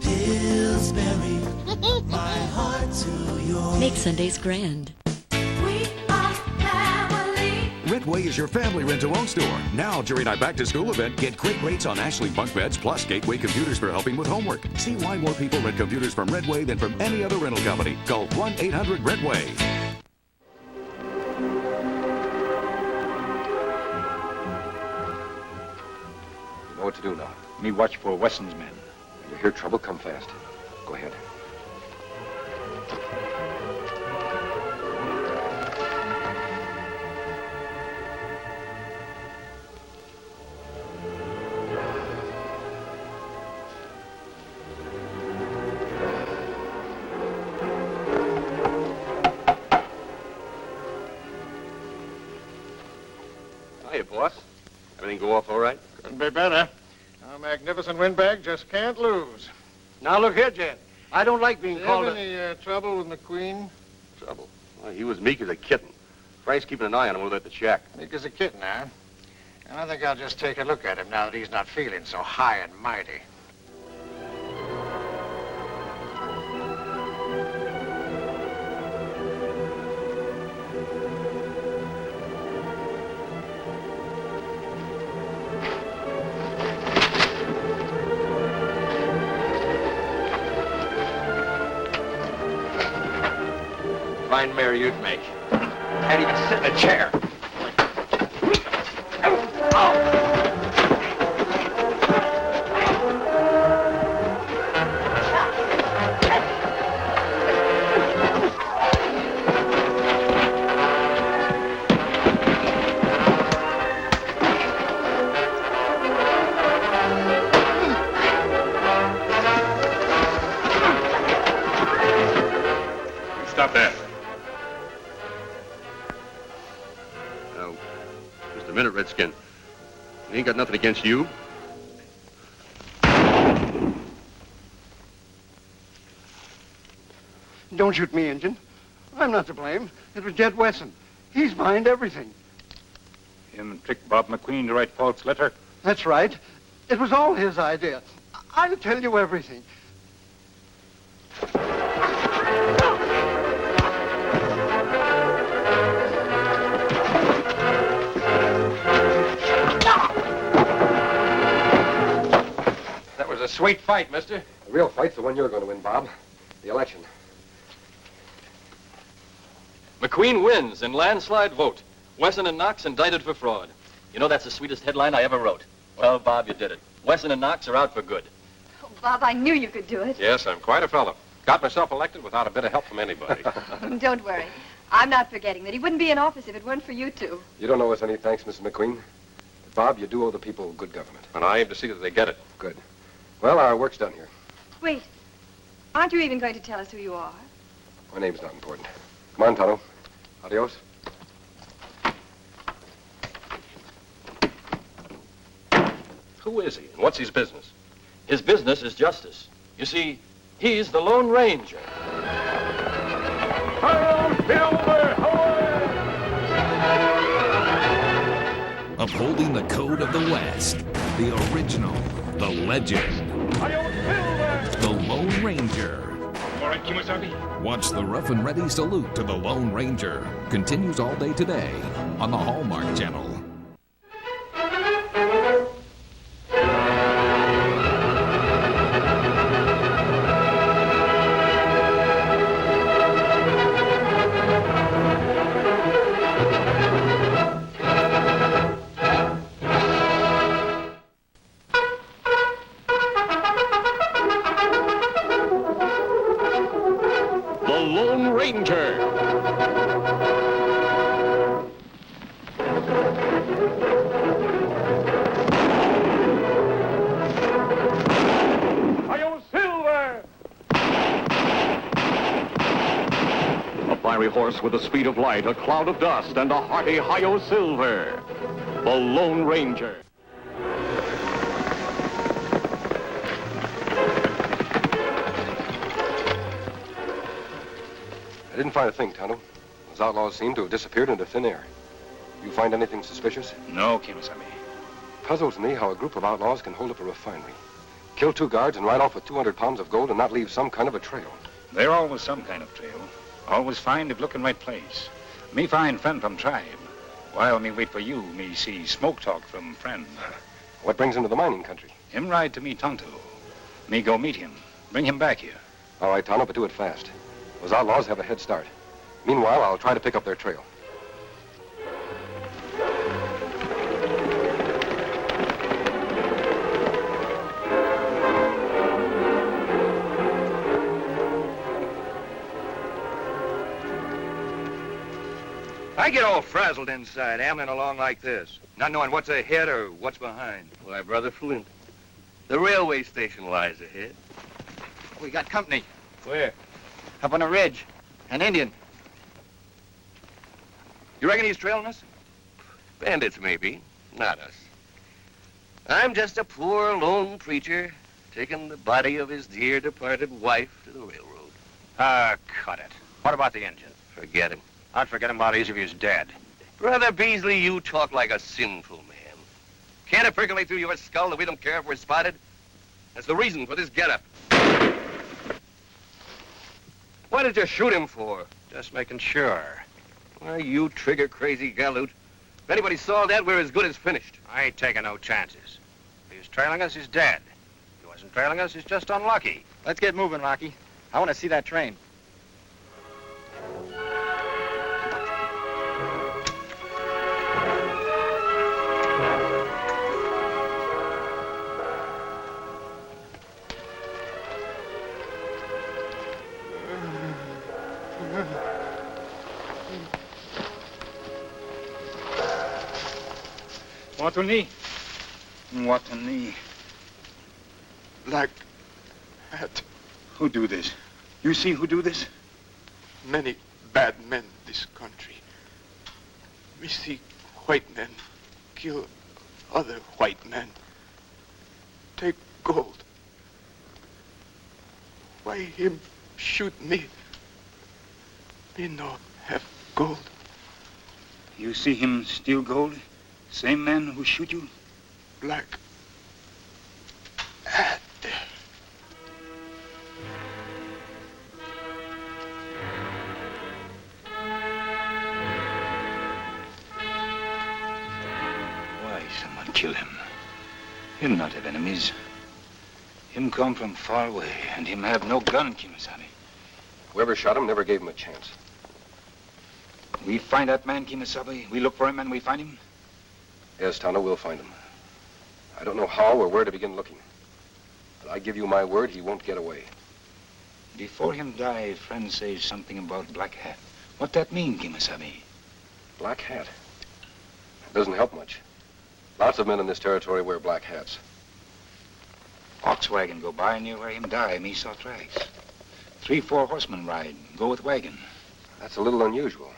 S25: Pillsbury, my heart to yours.
S17: Make Sundays grand.
S26: Redway is your family rent-to-own store. Now, during our back-to-school event, get great rates on Ashley bunk beds plus Gateway computers for helping with homework. See why more people rent computers from Redway than from any other rental company. Call 1-800-REDWAY.
S8: You know what to do now.
S11: Me watch for Wesson's men.
S8: When you hear trouble, come fast. Go ahead.
S6: Hiya, boss. Everything go off all right?
S30: Couldn't be better. Our magnificent windbag just can't lose.
S2: Now look here, Jen. I don't like being
S30: Do you
S2: called
S30: have any trouble with McQueen?
S6: Trouble? Well, he was meek as a kitten. Frank's keeping an eye on him over there at the shack.
S30: Meek as a kitten, huh? And I think I'll just take a look at him now that he's not feeling so high and mighty.
S6: Fine mare you'd make. Can't even sit in a chair.
S13: Stop that.
S6: Now, just a minute, Redskin. He ain't got nothing against you.
S2: Don't shoot me, Injun. I'm not to blame. It was Jed Wesson. He's behind everything.
S11: Him tricked Bob McQueen to write false letter?
S2: That's right. It was all his idea. I'll tell you everything.
S8: That was a sweet fight, mister. The real fight's the one you're going to win, Bob. The election.
S14: McQueen wins in landslide vote. Wesson and Knox indicted for fraud. You know, that's the sweetest headline I ever wrote. Well, Bob, you did it. Wesson and Knox are out for good.
S3: Oh, Bob, I knew you could do it.
S21: Yes, I'm quite a fellow. Got myself elected without a bit of help from anybody.
S3: Don't worry. I'm not forgetting that he wouldn't be in office if it weren't for you two.
S8: You don't owe us any thanks, Mrs. McQueen. But Bob, you do owe the people good government.
S21: And I aim to see that they get it.
S8: Good. Well, our work's done here.
S3: Wait. Aren't you even going to tell us who you are?
S8: My name's not important. Come on, Tonto. Adios.
S21: Who is he, and what's his business?
S14: His business is justice. You see, he's the Lone Ranger.
S1: Upholding the code of the West. The original. The legend. The Lone Ranger.
S13: All right, Kimasabi.
S1: Watch the rough and ready salute to the Lone Ranger. Continues all day today on the Hallmark Channel.
S13: The Lone Ranger. Hi-yo, Silver! A fiery horse with the speed of light, a cloud of dust, and a hearty Hi-yo Silver. The Lone Ranger.
S8: I didn't find a thing, Tonto. Those outlaws seem to have disappeared into thin air. You find anything suspicious?
S11: No, Kimasabi.
S8: Puzzles me how a group of outlaws can hold up a refinery, kill 2 guards, and ride off with 200 pounds of gold and not leave some kind of a trail.
S11: There always some kind of trail. Always find if look in right place. Me find friend from tribe. While me wait for you, me see smoke talk from friend.
S8: What brings him to the mining country?
S11: Him ride to me Tonto. Me go meet him. Bring him back here.
S8: All right, Tonto, but do it fast. Those outlaws have a head start. Meanwhile, I'll try to pick up their trail.
S6: I get all frazzled inside, ambling along like this, not knowing what's ahead or what's behind. Why, Brother Flint, the railway station lies ahead.
S30: We got company.
S6: Where?
S30: Up on a ridge. An Indian.
S6: You reckon he's trailing us? Bandits, maybe. Not us. I'm just a poor, lone preacher taking the body of his dear departed wife to the railroad.
S13: Ah, cut it. What about the engine?
S6: Forget him.
S13: I'd forget him about easy if he was dead.
S6: Brother Beasley, you talk like a sinful man. Can't it percolate through your skull that we don't care if we're spotted? That's the reason for this getup. What did you shoot him for?
S13: Just making sure.
S6: Why, you trigger-crazy galoot. If anybody saw that, we're as good as finished.
S13: I ain't taking no chances. If he was trailing us, he's dead. If he wasn't trailing us, he's just unlucky.
S30: Let's get moving, Rocky. I want to see that train.
S11: Watuni? Watuni.
S9: Black hat.
S11: Who do this? You see who do this?
S9: Many bad men this country. We see white men kill other white men. Take gold. Why him shoot me? He no have gold.
S11: You see him steal gold? Same man who shoot you?
S9: Black.
S11: Why someone kill him? Him not have enemies. Him come from far away, and him have no gun, Kimasabi.
S8: Whoever shot him never gave him a chance.
S11: We find that man, Kimasabi. We look for him and we find him.
S8: Yes, Tano, we'll find him. I don't know how or where to begin looking. But I give you my word, he won't get away.
S11: Before him die, friend says something about Black Hat. What that mean, Kimasabi?
S8: Black hat? It doesn't help much. Lots of men in this territory wear black hats.
S11: Ox wagon go by near where him die. Me saw tracks. 3-4 horsemen ride. Go with wagon.
S8: That's a little unusual.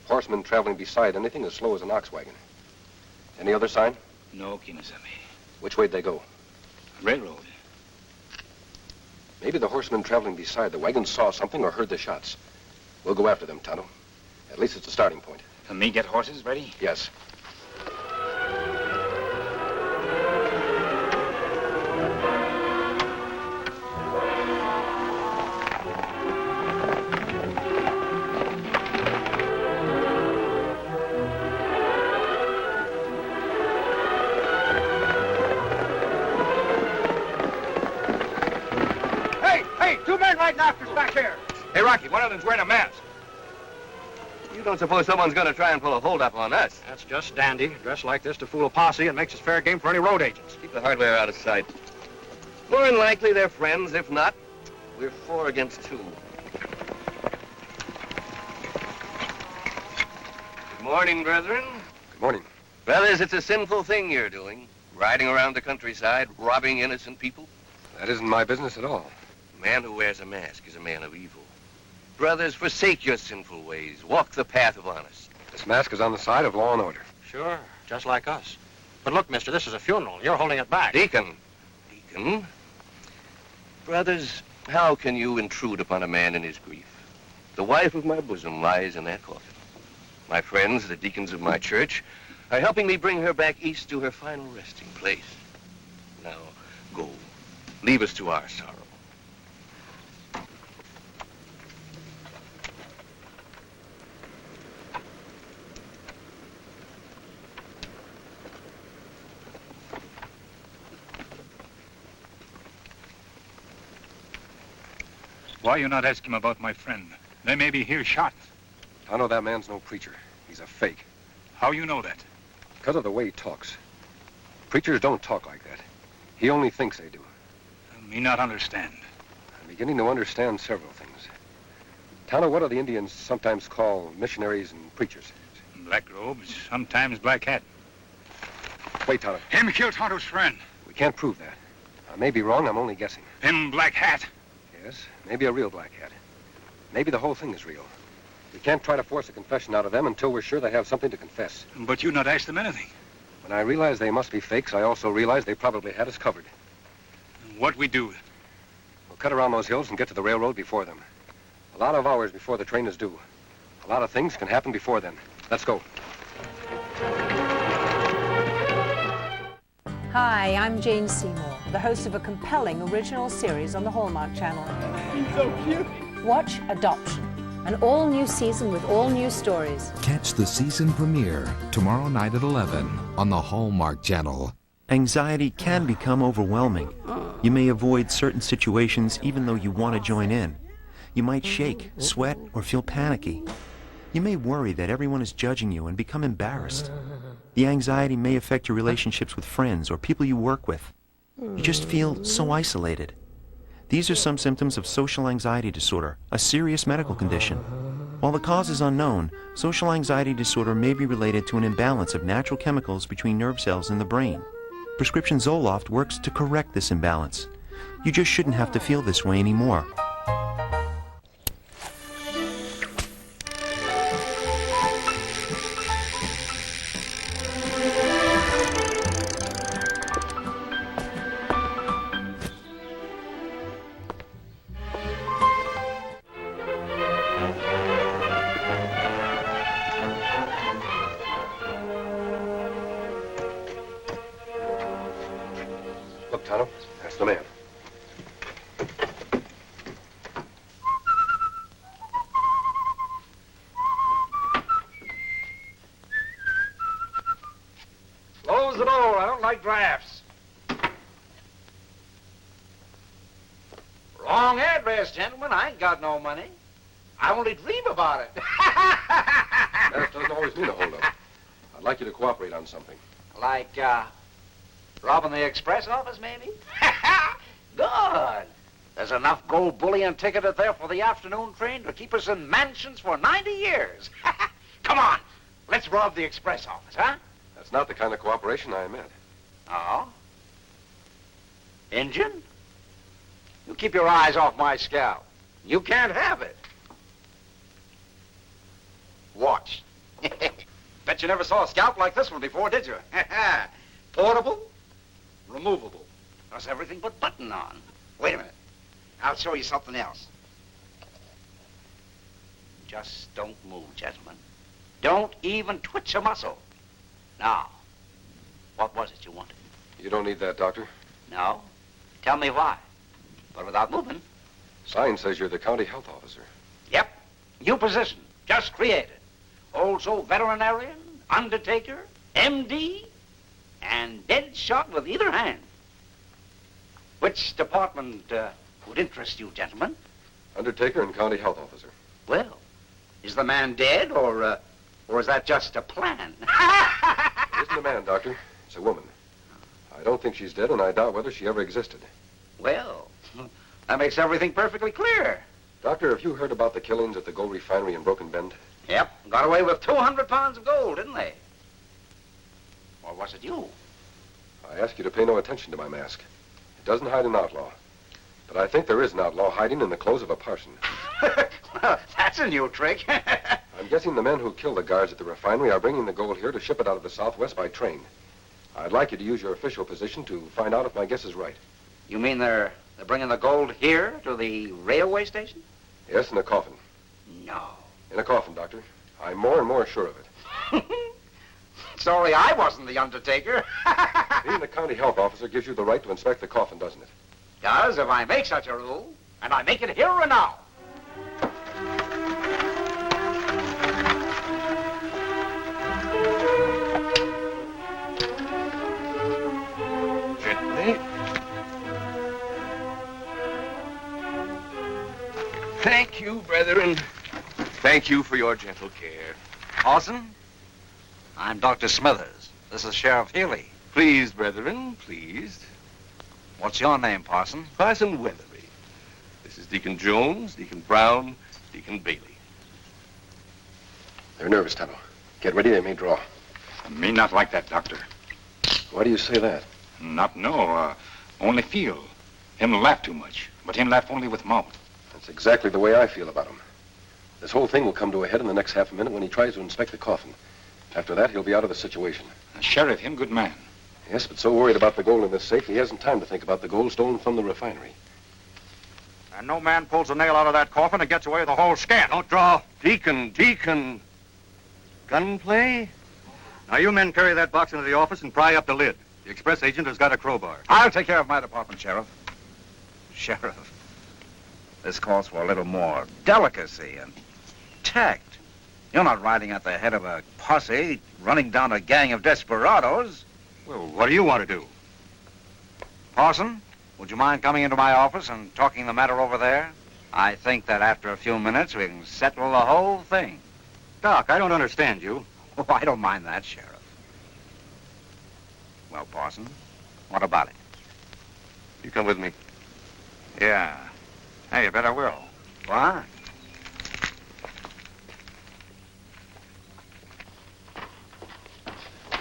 S8: Horsemen traveling beside anything as slow as an ox wagon. Any other sign?
S11: No, Kimasabi.
S8: Which way'd they go?
S11: Railroad.
S8: Maybe the horsemen traveling beside the wagon saw something or heard the shots. We'll go after them, Tano. At least it's a starting point.
S11: Can me get horses ready?
S8: Yes.
S30: Hey, two men riding after us back here.
S21: Hey, Rocky, one of them's wearing a mask. You don't suppose someone's going to try and pull a holdup on us?
S30: That's just dandy. Dressed like this to fool a posse and makes us fair game for any road agents.
S21: Keep the hardware out of sight. More than likely, they're friends. If not, we're 4 against 2. Good morning, brethren.
S8: Good morning.
S21: Brothers, it's a sinful thing you're doing. Riding around the countryside, robbing innocent people.
S8: That isn't my business at all.
S21: A man who wears a mask is a man of evil. Brothers, forsake your sinful ways. Walk the path of honesty.
S8: This mask is on the side of law and order.
S30: Sure, just like us. But look, mister, this is a funeral. You're holding it back.
S21: Deacon. Deacon? Brothers, how can you intrude upon a man in his grief? The wife of my bosom lies in that coffin. My friends, the deacons of my church, are helping me bring her back east to her final resting place. Now, go. Leave us to our sorrow.
S11: Why you not ask him about my friend? They may be here shot.
S8: I know that man's no preacher. He's a fake.
S11: How you know that?
S8: Because of the way he talks. Preachers don't talk like that. He only thinks they do.
S11: Me not understand.
S8: I'm beginning to understand several things. Tano, what do the Indians sometimes call missionaries and preachers?
S11: Black robes, sometimes black hat.
S8: Wait, Tano.
S11: Him killed Tonto's friend.
S8: We can't prove that. I may be wrong. I'm only guessing.
S11: Him black hat.
S8: Yes, maybe a real black hat. Maybe the whole thing is real. We can't try to force a confession out of them until we're sure they have something to confess.
S11: But you not asked them anything.
S8: When I realized they must be fakes, I also realized they probably had us covered.
S11: What we do?
S8: We'll cut around those hills and get to the railroad before them. A lot of hours before the train is due. A lot of things can happen before then. Let's go.
S4: Hi, I'm Jane Seymour, the host of a compelling original series on the Hallmark Channel.
S10: He's so cute.
S4: Watch Adoption, an all-new season with all-new stories.
S16: Catch the season premiere tomorrow night at 11 on the Hallmark Channel.
S18: Anxiety can become overwhelming. You may avoid certain situations even though you want to join in. You might shake, sweat, or feel panicky. You may worry that everyone is judging you and become embarrassed. The anxiety may affect your relationships with friends or people you work with. You just feel so isolated. These are some symptoms of social anxiety disorder, a serious medical condition. While the cause is unknown, social anxiety disorder may be related to an imbalance of natural chemicals between nerve cells in the brain. Prescription Zoloft works to correct this imbalance. You just shouldn't have to feel this way anymore.
S8: Look, Tonto, that's the man.
S30: Close the door. I don't like drafts. Wrong address, gentlemen. I ain't got no money. I only dream about it.
S8: That doesn't always mean a holdup. I'd like you to cooperate on something.
S30: Like, robbing the express office, maybe? Good. There's enough gold bullion ticketed there for the afternoon train to keep us in mansions for 90 years. Come on. Let's rob the express office, huh?
S8: That's not the kind of cooperation I meant.
S30: Oh? Injun? You keep your eyes off my scalp. You can't have it. Watch. Bet you never saw a scalp like this one before, did you? Portable, removable. There's everything but button on. Wait a minute. I'll show you something else. Just don't move, gentlemen. Don't even twitch a muscle. Now, what was it you wanted?
S8: You don't need that, Doctor.
S30: No? Tell me why. But without moving.
S8: Sign says you're the county health officer.
S30: Yep. New position. Just created. Also veterinarian, undertaker, MD, and dead shot with either hand. Which department would interest you, gentlemen?
S8: Undertaker and county health officer.
S30: Well, is the man dead, or is that just a plan?
S8: It isn't a man, Doctor. It's a woman. I don't think she's dead, and I doubt whether she ever existed.
S30: Well, that makes everything perfectly clear.
S8: Doctor, have you heard about the killings at the gold refinery in Broken Bend?
S30: Yep, got away with 200 pounds of gold, didn't they? Or was it you?
S8: I ask you to pay no attention to my mask. It doesn't hide an outlaw. But I think there is an outlaw hiding in the clothes of a parson.
S30: Well, that's a new trick.
S8: I'm guessing the men who killed the guards at the refinery are bringing the gold here to ship it out of the Southwest by train. I'd like you to use your official position to find out if my guess is right.
S30: You mean they're bringing the gold here to the railway station?
S8: Yes, in a coffin.
S30: No.
S8: In a coffin, Doctor. I'm more and more sure of it.
S30: Sorry I wasn't the undertaker.
S8: Being the county health officer gives you the right to inspect the coffin, doesn't it?
S30: Does, if I make such a rule. And I make it here and now.
S6: Gently. Thank you, brethren. Thank you for your gentle care.
S30: Parson, I'm Dr. Smithers. This is Sheriff Healy.
S6: Pleased, brethren, pleased.
S30: What's your name, Parson?
S6: Parson Weatherby. This is Deacon Jones, Deacon Brown, Deacon Bailey.
S8: They're nervous, Tonto. Get ready, they may draw.
S11: Me not like that, Doctor.
S8: Why do you say that?
S11: Not know, only feel. Him laugh too much, but him laugh only with mouth.
S8: That's exactly the way I feel about him. This whole thing will come to a head in the next half a minute when he tries to inspect the coffin. After that, he'll be out of the situation.
S11: Sheriff, him good man.
S8: Yes, but so worried about the gold in this safe, he hasn't time to think about the gold stolen from the refinery.
S30: And no man pulls a nail out of that coffin and gets away with the whole scant. Don't draw.
S6: Deacon. Gunplay?
S30: Now, you men carry that box into the office and pry up the lid. The express agent has got a crowbar. I'll take care of my department, Sheriff. Sheriff, this calls for a little more delicacy and tact. You're not riding at the head of a posse, running down a gang of desperados. Well, what do you want to do? Parson, would you mind coming into my office and talking the matter over there? I think that after a few minutes, we can settle the whole thing. Doc, I don't understand you. Oh, I don't mind that, Sheriff. Well, Parson, what about it?
S6: You come with me.
S30: Yeah. Hey, you better will. Why?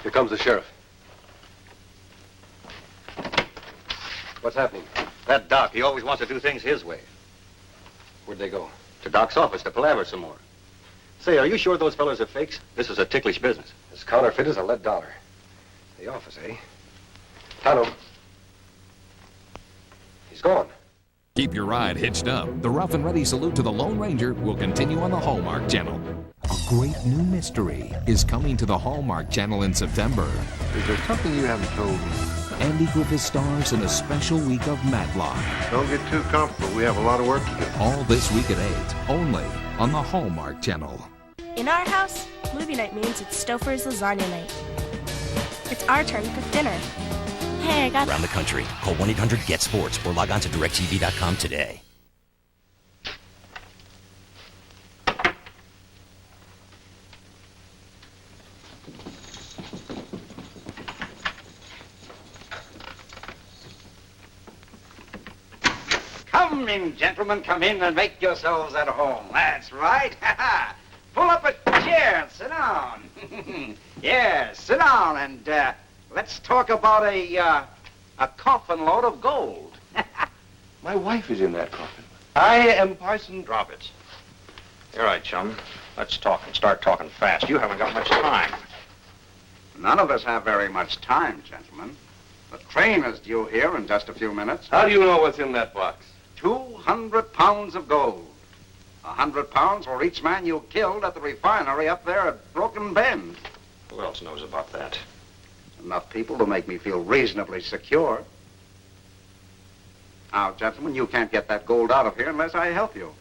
S8: Here comes the sheriff. What's happening?
S30: That Doc, he always wants to do things his way.
S8: Where'd they go?
S30: To Doc's office to palaver some more. Say, are you sure those fellas are fakes? This is a ticklish business.
S8: As counterfeit as a lead dollar. The office, eh? Tonto. He's gone.
S1: Keep your ride hitched up. The Rough and Ready salute to the Lone Ranger will continue on the Hallmark Channel.
S16: great new mystery is coming to the Hallmark Channel in September.
S9: Is there something you haven't told me?
S16: Andy Griffith stars in a special week of Matlock.
S9: Don't get too comfortable. We have a lot of work to do.
S16: All this week at 8, only on the Hallmark Channel.
S5: In our house, movie night means it's Stouffer's lasagna night. It's our turn to cook dinner. Hey, I got...
S7: Around the country, call 1-800-GET-SPORTS or log on to directtv.com today.
S2: Come in, gentlemen, come in and make yourselves at home. That's right. Pull up a chair and sit down. Yes, sit down and let's talk about a coffin load of gold.
S21: My wife is in that coffin.
S30: I am Parson Drobbits. You're right, chum. Let's talk and start talking fast. You haven't got much time.
S2: None of us have very much time, gentlemen. The train is due here in just a few minutes.
S21: How do you know what's in that box?
S2: 200 pounds of gold. 100 pounds for each man you killed at the refinery up there at Broken Bend.
S30: Who else knows about that?
S2: Enough people to make me feel reasonably secure. Now, gentlemen, you can't get that gold out of here unless I help you.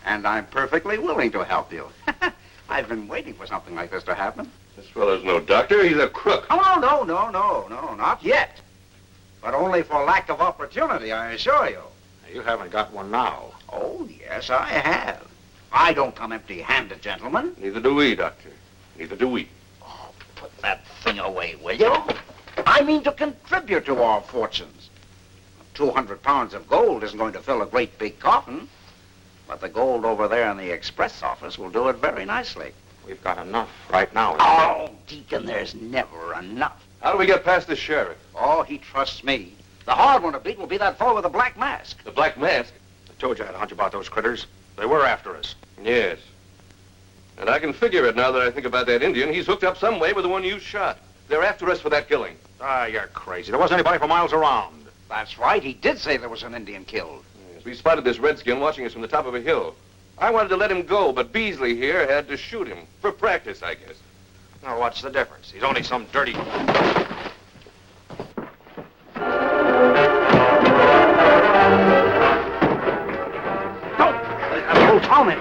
S2: And I'm perfectly willing to help you. I've been waiting for something like this to happen.
S21: This fellow's no doctor. He's a crook.
S2: Oh, no, not yet. But only for lack of opportunity, I assure you.
S30: You haven't got one now.
S2: Oh, yes, I have. I don't come empty-handed, gentlemen.
S21: Neither do we, Doctor. Neither do we.
S2: Oh, put that thing away, will you? I mean to contribute to our fortunes. 200 pounds of gold isn't going to fill a great big coffin, but the gold over there in the express office will do it very nicely.
S30: We've got enough right now.
S2: Oh, Deacon, there's never enough.
S21: How do we get past the sheriff?
S2: Oh, he trusts me. The hard one to beat will be that fellow with the black mask.
S21: The black mask?
S30: I told you I had a hunch about those critters. They were after us.
S21: Yes. And I can figure it now that I think about that Indian. He's hooked up some way with the one you shot. They're after us for that killing.
S30: Ah, you're crazy. There wasn't anybody for miles around.
S2: That's right. He did say there was an Indian killed.
S21: Yes, we spotted this redskin watching us from the top of a hill. I wanted to let him go, but Beasley here had to shoot him. For practice, I guess.
S30: Now, what's the difference? He's only some dirty...
S2: Tommy!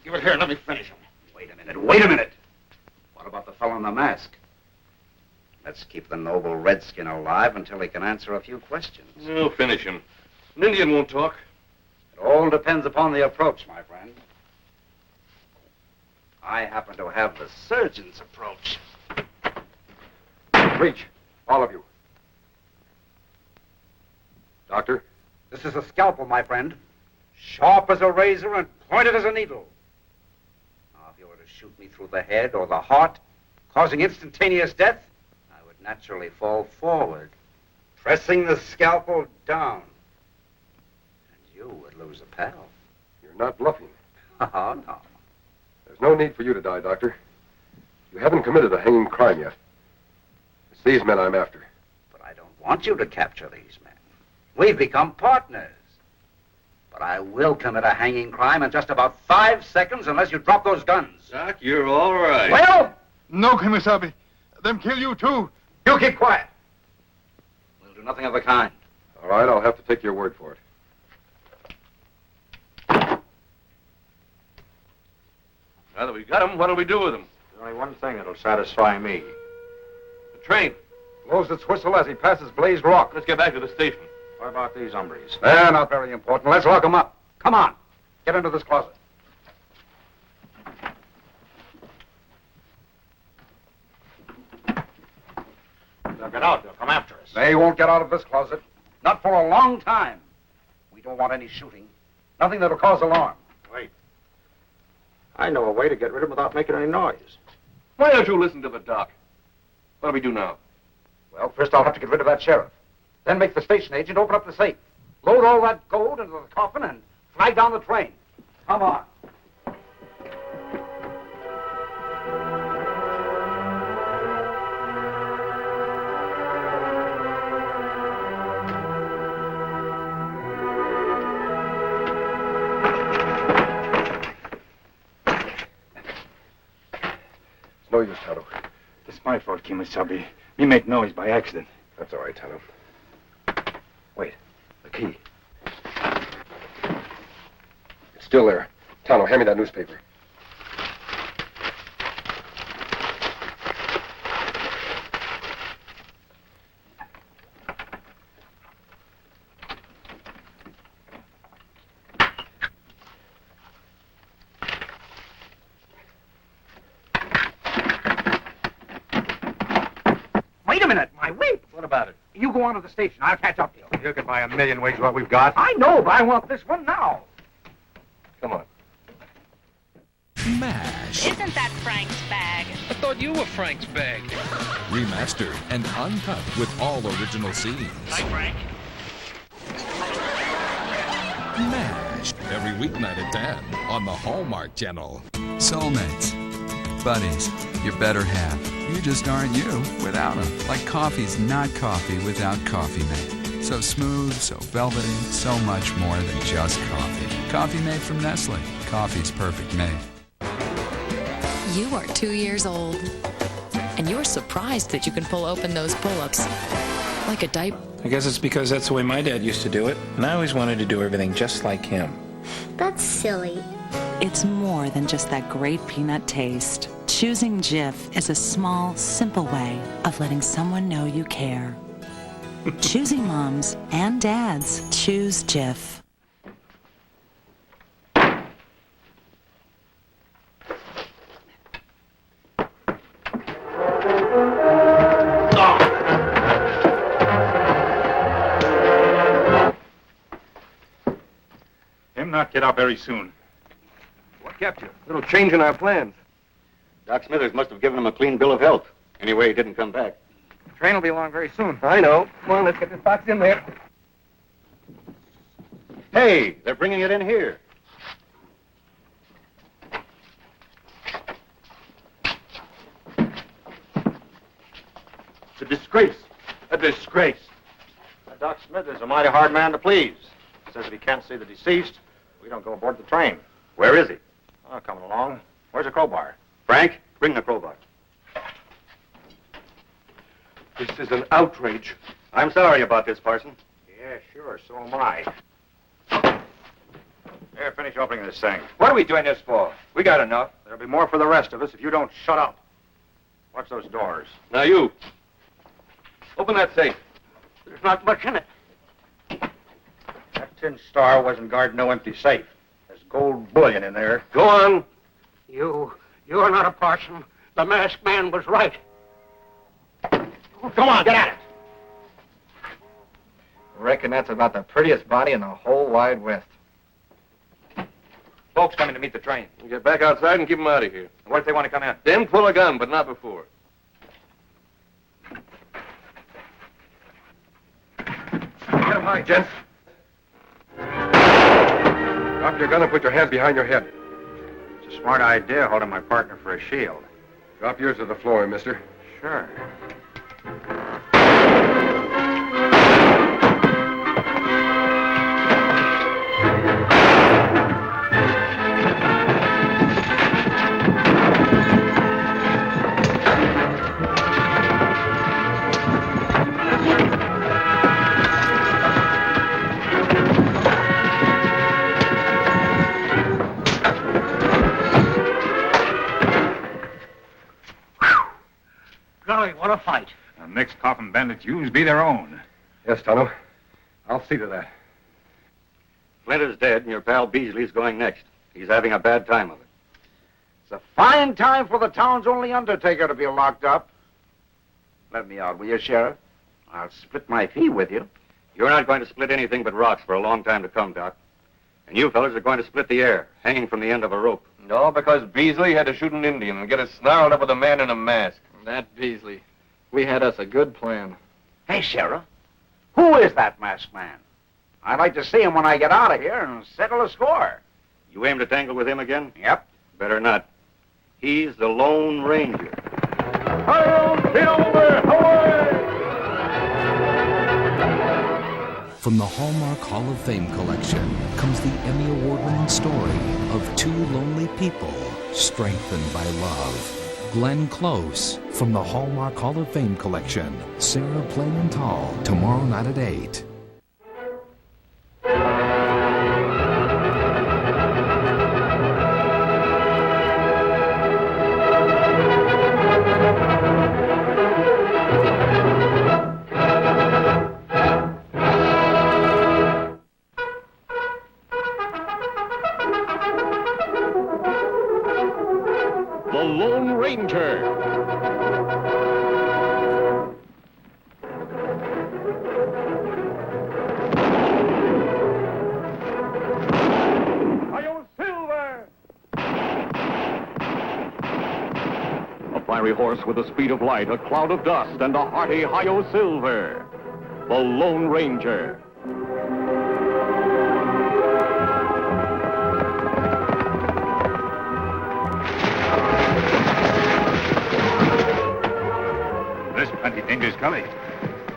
S30: Give it here and let me finish him.
S2: Wait a minute. What about the fellow in the mask? Let's keep the noble redskin alive until he can answer a few questions.
S21: We'll finish him. An Indian won't talk.
S2: It all depends upon the approach, my friend. I happen to have the surgeon's approach.
S8: Reach, all of you. Doctor?
S2: This is a scalpel, my friend. Sharp as a razor and pointed as a needle. Now, if you were to shoot me through the head or the heart, causing instantaneous death, I would naturally fall forward, pressing the scalpel down. And you would lose a pal.
S8: You're not bluffing.
S2: Oh, no.
S8: There's no need for you to die, Doctor. You haven't committed a hanging crime yet. It's these men I'm after.
S2: But I don't want you to capture these men. We've become partners. But I will commit a hanging crime in just about 5 seconds unless you drop those guns.
S21: Doc, you're all right.
S2: Well?
S9: No, Kemisabi. Them kill you, too.
S2: You keep quiet. We'll do nothing of the kind.
S8: All right, I'll have to take your word for it.
S21: Now that we've got him, what'll we do with him?
S30: There's only one thing that'll satisfy me.
S21: The train.
S8: Blows its whistle as he passes Blazed Rock.
S21: Let's get back to the station.
S30: What about these hombres?
S2: They're not very important. Let's lock them up. Come on. Get into this closet.
S30: They'll get out. They'll come after us.
S2: They won't get out of this closet. Not for a long time. We don't want any shooting. Nothing that'll cause alarm.
S30: Wait. I know a way to get rid of them without making any noise.
S21: Why don't you listen to the doc? What do we do now?
S2: Well, first I'll have to get rid of that sheriff. Then make the station agent open up the safe. Load all that gold into the coffin and flag down the train. Come on.
S8: No use, Tonto.
S11: It's my fault, Kimasabi. Me make noise by accident.
S8: That's all right, Tonto. Wait. The key. It's still there. Tonto, hand me that newspaper.
S2: Wait a minute, my whip.
S14: What about it?
S2: You go on to the station. I'll catch up to you.
S30: You can buy a million ways what we've got.
S2: I know, but I want this one now.
S8: Come on.
S1: MASH.
S10: Isn't that Frank's bag?
S12: I thought you were Frank's bag.
S1: Remastered and uncut with all original scenes.
S10: Hi, Frank.
S1: MASH. Every weeknight at 10 on the Hallmark Channel.
S15: Soulmates. Buddies. Your better half. You just aren't you without them. Like coffee's not coffee without Coffee Mate. So smooth, so velvety, so much more than just coffee. Coffee made from Nestle. Coffee's perfect mate.
S19: You are 2 years old, and you're surprised that you can pull open those pull-ups like a diaper.
S23: I guess it's because that's the way my dad used to do it, and I always wanted to do everything just like him.
S20: That's silly.
S22: It's more than just that great peanut taste. Choosing Jif is a small, simple way of letting someone know you care. Choosing moms and dads, choose Jif.
S11: Him not get out very soon.
S6: What kept you? A little change in our plans.
S24: Doc Smithers must have given him a clean bill of health. Anyway, he didn't come back.
S2: The train will be along very soon.
S6: I know. Come on, let's get this box in there.
S24: Hey, they're bringing it in here.
S30: It's a disgrace. A disgrace.
S21: Doc Smithers is a mighty hard man to please. Says if he can't see the deceased, we don't go aboard the train.
S24: Where is he?
S21: Oh, coming along. Where's the crowbar?
S24: Frank, bring the crowbar.
S6: This is an outrage.
S24: I'm sorry about this, Parson.
S21: Yeah, sure. So am I. Here, finish opening this thing.
S30: What are we doing this for? We got enough.
S21: There'll be more for the rest of us if you don't shut up. Watch those doors.
S24: Now you. Open that safe.
S30: There's not much in it. That tin star wasn't guarding no empty safe. There's gold bullion in there.
S6: Go on.
S30: You're not a parson. The masked man was right. Come on, get at it. Reckon that's about the prettiest body in the whole wide West. Folks coming to meet the train.
S6: You get back outside and keep them out of here.
S30: What if they want to come in?
S6: Then pull a gun, but not before. Get him high, gents. Drop your gun and put your hands behind your head.
S30: It's a smart idea holding my partner for a shield.
S6: Drop yours to the floor, mister.
S30: Sure. Golly, what a fight.
S11: The next coffin bandits use be their own.
S6: Yes, Tonto. I'll see to that.
S24: Flint is dead, and your pal Beasley's going next. He's having a bad time of it.
S2: It's a fine time for the town's only undertaker to be locked up. Let me out, will you, Sheriff? I'll split my fee with you.
S24: You're not going to split anything but rocks for a long time to come, Doc. And you fellas are going to split the air, hanging from the end of a rope.
S6: No, because Beasley had to shoot an Indian and get us snarled up with a man in a mask.
S30: That Beasley. We had us a good plan.
S2: Hey, Sheriff, who is that masked man? I'd like to see him when I get out of here and settle a score.
S24: You aim to tangle with him again?
S2: Yep.
S24: Better not. He's the Lone Ranger.
S16: From the Hallmark Hall of Fame collection comes the Emmy Award-winning story of two lonely people strengthened by love. Glenn Close from the Hallmark Hall of Fame collection. Sarah Plain and Tall, tomorrow night at 8.
S3: The Lone Ranger. A fiery horse with the speed of light, a cloud of dust, and a hearty Hi-Yo Silver. The Lone Ranger.
S11: This plenty dangerous gully.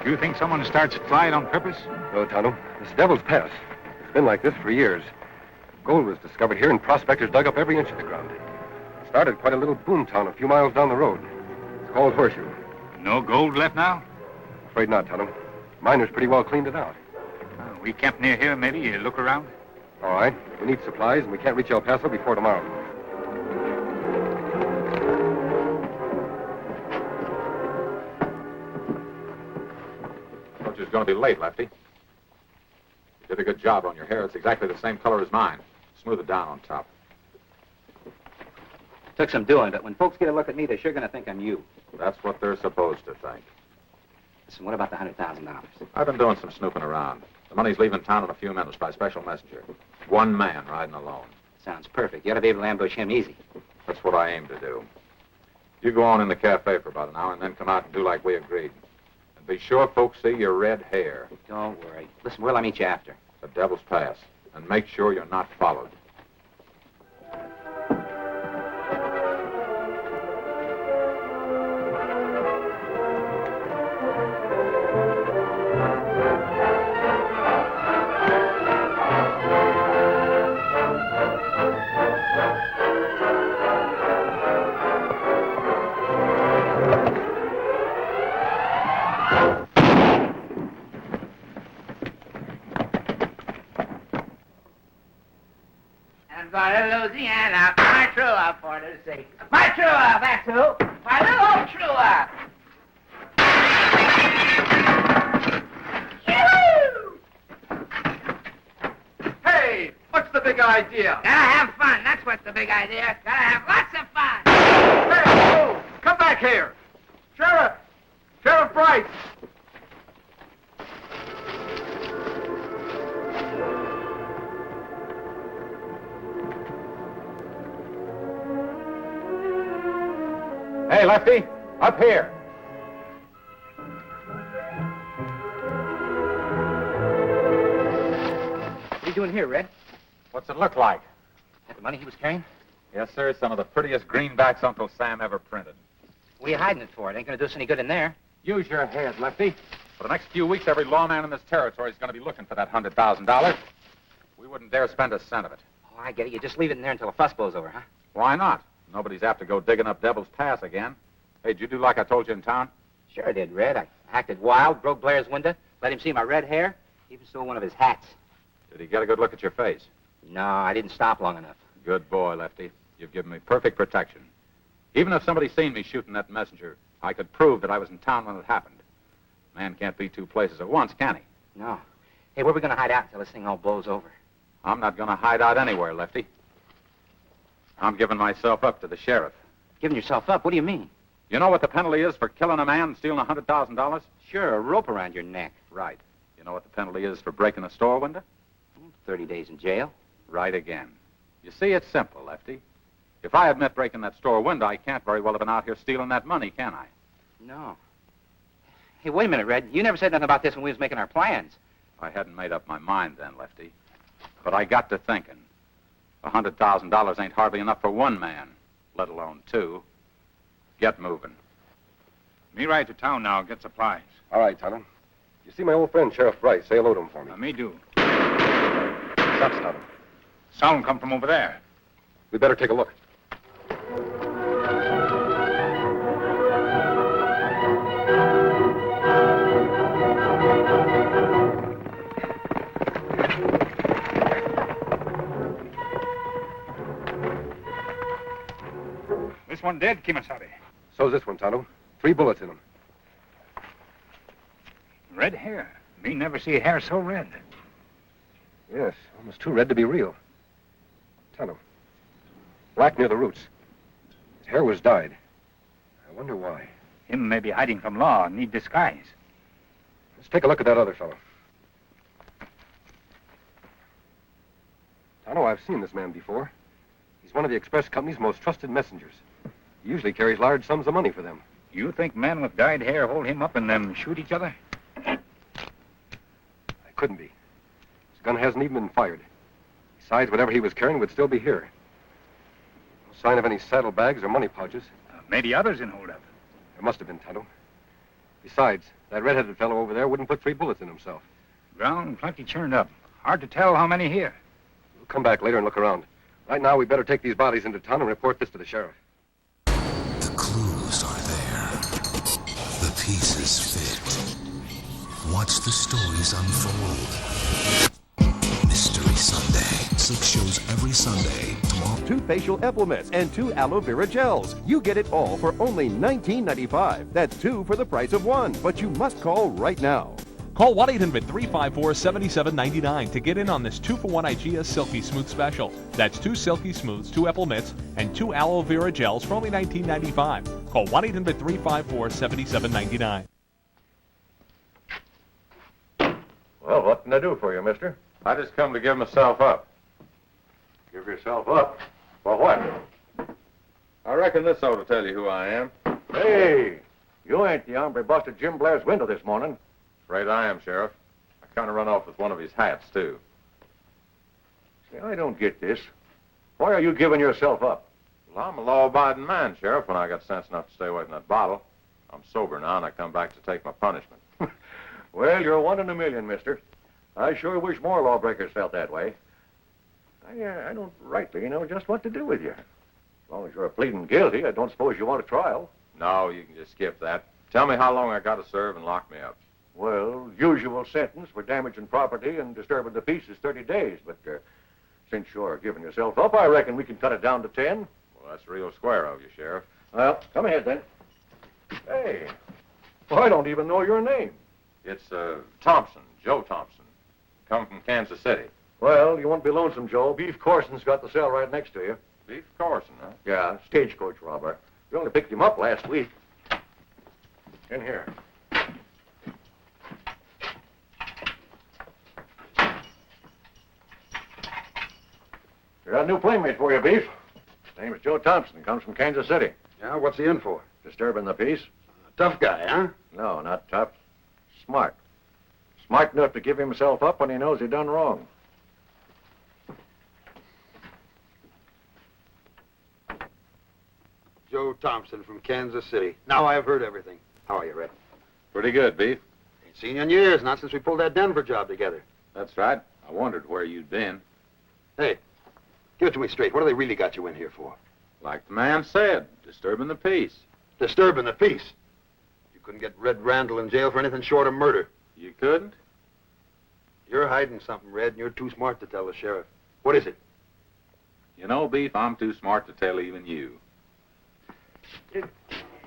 S11: You think someone starts flying on purpose?
S8: No, Tonto. This Devil's Pass. It's been like this for years. Gold was discovered here, and prospectors dug up every inch of the ground. It started quite a little boom town a few miles down the road. It's called Horseshoe.
S11: No gold left now?
S8: Afraid not, Tonto. Miners pretty well cleaned it out.
S11: We camp near here, maybe. You look around.
S8: All right. We need supplies, and we can't reach El Paso before tomorrow.
S4: Thought you was going to be late, Lefty. You did a good job on your hair. It's exactly the same color as mine. Smooth it down on top.
S2: Took some doing, but when folks get a look at me, they're sure going to think I'm you.
S4: That's what they're supposed to think.
S2: Listen, what about the $100,000?
S4: I've been doing some snooping around. The money's leaving town in a few minutes by special messenger. One man riding alone.
S2: Sounds perfect. You ought to be able to ambush him easy.
S4: That's what I aim to do. You go on in the cafe for about an hour and then come out and do like we agreed. And be sure folks see your red hair.
S2: Don't worry. Listen, where'll I meet you after?
S4: The Devil's Pass. And make sure you're not followed.
S10: I'm going to Louisiana, my true up for to see. My true up, that's who. My little old true up.
S3: Hey, what's the big idea?
S10: Gotta have fun, that's what's the big idea. Gotta have lots of fun.
S3: Hey, oh, come back here. Sheriff! Sheriff Bryce!
S4: Hey, Lefty, up here.
S2: What are you doing here, Red?
S4: What's it look like?
S2: That the money he was carrying?
S4: Yes, sir. Some of the prettiest greenbacks Uncle Sam ever printed.
S2: What are you hiding it for? It ain't going to do us any good in there.
S4: Use your head, Lefty. For the next few weeks, every lawman in this territory is going to be looking for that $100,000. We wouldn't dare spend a cent of it.
S2: Oh, I get it. You just leave it in there until the fuss blows over, huh?
S4: Why not? Nobody's apt to go digging up Devil's Pass again. Hey, did you do like I told you in town?
S2: Sure I did, Red. I acted wild, broke Blair's window, let him see my red hair, even stole one of his hats.
S4: Did he get a good look at your face?
S2: No, I didn't stop long enough.
S4: Good boy, Lefty. You've given me perfect protection. Even if somebody seen me shooting that messenger, I could prove that I was in town when it happened. Man can't be two places at once, can he?
S2: No. Hey, where are we going to hide out until this thing all blows over?
S4: I'm not going to hide out anywhere, Lefty. I'm giving myself up to the sheriff.
S2: Giving yourself up? What do you mean?
S4: You know what the penalty is for killing a man and stealing $100,000?
S2: Sure, a rope around your neck.
S4: Right. You know what the penalty is for breaking a store window?
S2: 30 days in jail.
S4: Right again. You see, it's simple, Lefty. If I admit breaking that store window, I can't very well have been out here stealing that money, can I?
S2: No. Hey, wait a minute, Red. You never said nothing about this when we was making our plans.
S4: I hadn't made up my mind then, Lefty. But I got to thinking. $100,000 ain't hardly enough for one man, let alone two. Get moving.
S11: Me ride to town now, get supplies.
S8: All right, Tonto. You see my old friend, Sheriff Bryce. Say hello to him for me.
S11: Me do.
S8: That's Tonto.
S11: Sound come from over there.
S8: We better take a look.
S11: one dead, Kimasabi.
S8: So's this one, Tonto. 3 bullets in him.
S11: Red hair. Me never see hair so red.
S8: Yes, almost too red to be real. Tonto. Black near the roots. His hair was dyed. I wonder why.
S11: Him may be hiding from law, need disguise.
S8: Let's take a look at that other fellow. Tonto, I've seen this man before. He's one of the express company's most trusted messengers. He usually carries large sums of money for them.
S11: You think men with dyed hair hold him up and them shoot each other?
S8: I couldn't be. His gun hasn't even been fired. Besides, whatever he was carrying would still be here. No sign of any saddlebags or money pouches.
S11: Maybe others in holdup.
S8: There must have been, Tonto. Besides, that red-headed fellow over there wouldn't put 3 bullets in himself.
S11: Ground plenty churned up. Hard to tell how many here.
S8: We'll come back later and look around. Right now, we better take these bodies into town and report this to the sheriff.
S5: The clues are there. The pieces fit. Watch the stories unfold. Mystery Sunday. 6 shows every Sunday. Tomorrow.
S7: 2 facial apple mitts and 2 aloe vera gels. You get it all for only $19.95. That's 2 for the price of 1. But you must call right now.
S13: Call 1-800-354-7799 to get in on this 2-for-1 IGEA Silky Smooth special. That's 2 Silky Smooths, 2 apple mitts, and 2 aloe vera gels for only $19.95. Call 1-800-354-7799.
S21: Well, what can I do for you, mister? I just come to give myself up. Give yourself up? For what? I reckon this ought to tell you who I am.
S24: Hey, you ain't the hombre busted Jim Blair's window this morning.
S21: Afraid I am, Sheriff. I kind of run off with one of his hats, too.
S24: See, I don't get this. Why are you giving yourself up?
S21: Well, I'm a law-abiding man, Sheriff, when I got sense enough to stay away from that bottle. I'm sober now, and I come back to take my punishment.
S24: Well, you're 1 in a million, mister. I sure wish more lawbreakers felt that way. I don't rightly know just what to do with you. As long as you're pleading guilty, I don't suppose you want a trial.
S21: No, you can just skip that. Tell me how long I got to serve and lock me up.
S24: Well, usual sentence for damaging property and disturbing the peace is 30 days, but since you're giving yourself up, I reckon we can cut it down to 10.
S21: Well, that's real square of you, Sheriff.
S24: Well, come ahead, then. Hey, well, I don't even know your name.
S21: It's, Thompson, Joe Thompson. Come from Kansas City.
S24: Well, you won't be lonesome, Joe. Beef Corson's got the cell right next to you.
S21: Beef Corson, huh?
S24: Yeah, stagecoach robber. We only picked him up last week. In here. We got a new playmate for you, Beef. His name is Joe Thompson. Comes from Kansas City.
S2: Yeah, what's he in for?
S24: Disturbing the peace.
S2: Tough guy, huh?
S24: No, not tough. Smart. Smart enough to give himself up when he knows he done wrong.
S2: Joe Thompson from Kansas City. Now I've heard everything. How are you, Red?
S21: Pretty good, Beef.
S2: Ain't seen you in years, not since we pulled that Denver job together.
S21: That's right. I wondered where you'd been.
S2: Hey, give it to me straight. What do they really got you in here for?
S21: Like the man said, disturbing the peace.
S2: Disturbing the peace? You couldn't get Red Randall in jail for anything short of murder.
S21: You couldn't?
S2: You're hiding something, Red, and you're too smart to tell the sheriff. What is it?
S21: You know, Beef, I'm too smart to tell even you.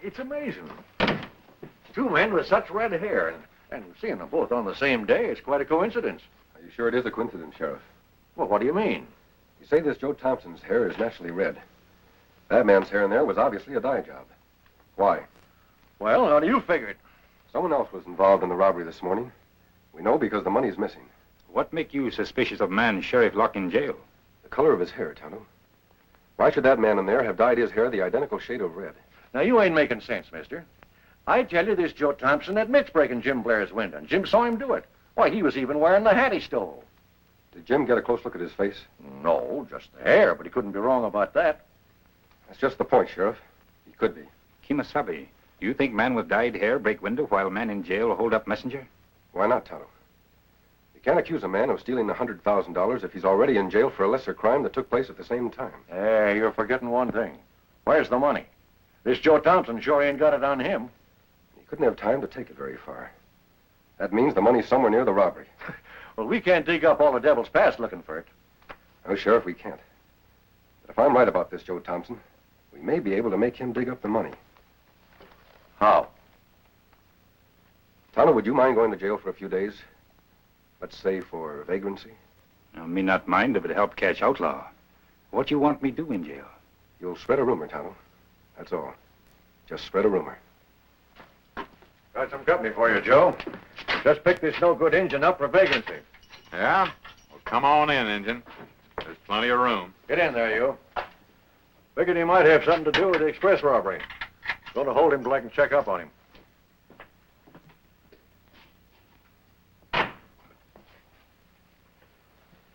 S24: It's amazing. 2 men with such red hair, and seeing them both on the same day is quite a coincidence.
S8: Are you sure it is a coincidence, Sheriff?
S24: Well, what do you mean?
S8: You say this Joe Thompson's hair is naturally red. That man's hair in there was obviously a dye job. Why?
S24: Well, how do you figure it?
S8: Someone else was involved in the robbery this morning. We know because the money's missing.
S11: What make you suspicious of man Sheriff locked in jail?
S8: The color of his hair, Tonto. Why should that man in there have dyed his hair the identical shade of red?
S24: Now, you ain't making sense, mister. I tell you, this Joe Thompson admits breaking Jim Blair's window, and Jim saw him do it. Why, he was even wearing the hat he stole.
S8: Did Jim get a close look at his face?
S24: No, just the hair, but he couldn't be wrong about that.
S8: That's just the point, Sheriff. He could be.
S11: Kimasabi, do you think man with dyed hair break window while man in jail hold up messenger?
S8: Why not, Tonto? You can't accuse a man of stealing $100,000 if he's already in jail for a lesser crime that took place at the same time.
S24: Hey, you're forgetting one thing. Where's the money? This Joe Thompson sure ain't got it on him.
S8: He couldn't have time to take it very far. That means the money's somewhere near the robbery.
S24: Well, we can't dig up all the devil's past looking for it.
S8: No, Sheriff, we can't. But if I'm right about this Joe Thompson, we may be able to make him dig up the money.
S21: How?
S8: Tonto, would you mind going to jail for a few days? Let's say for vagrancy?
S11: Now, me not mind if it help catch outlaw. What you want me do in jail?
S8: You'll spread a rumor, Tonto. That's all. Just spread a rumor.
S24: Got some company for you, Joe. Just picked this no-good engine up for vagrancy.
S21: Yeah? Well, come on in, Injun. There's plenty of room.
S24: Get in there, you. Figured he might have something to do with the express robbery. Going to hold him till I can check up on him.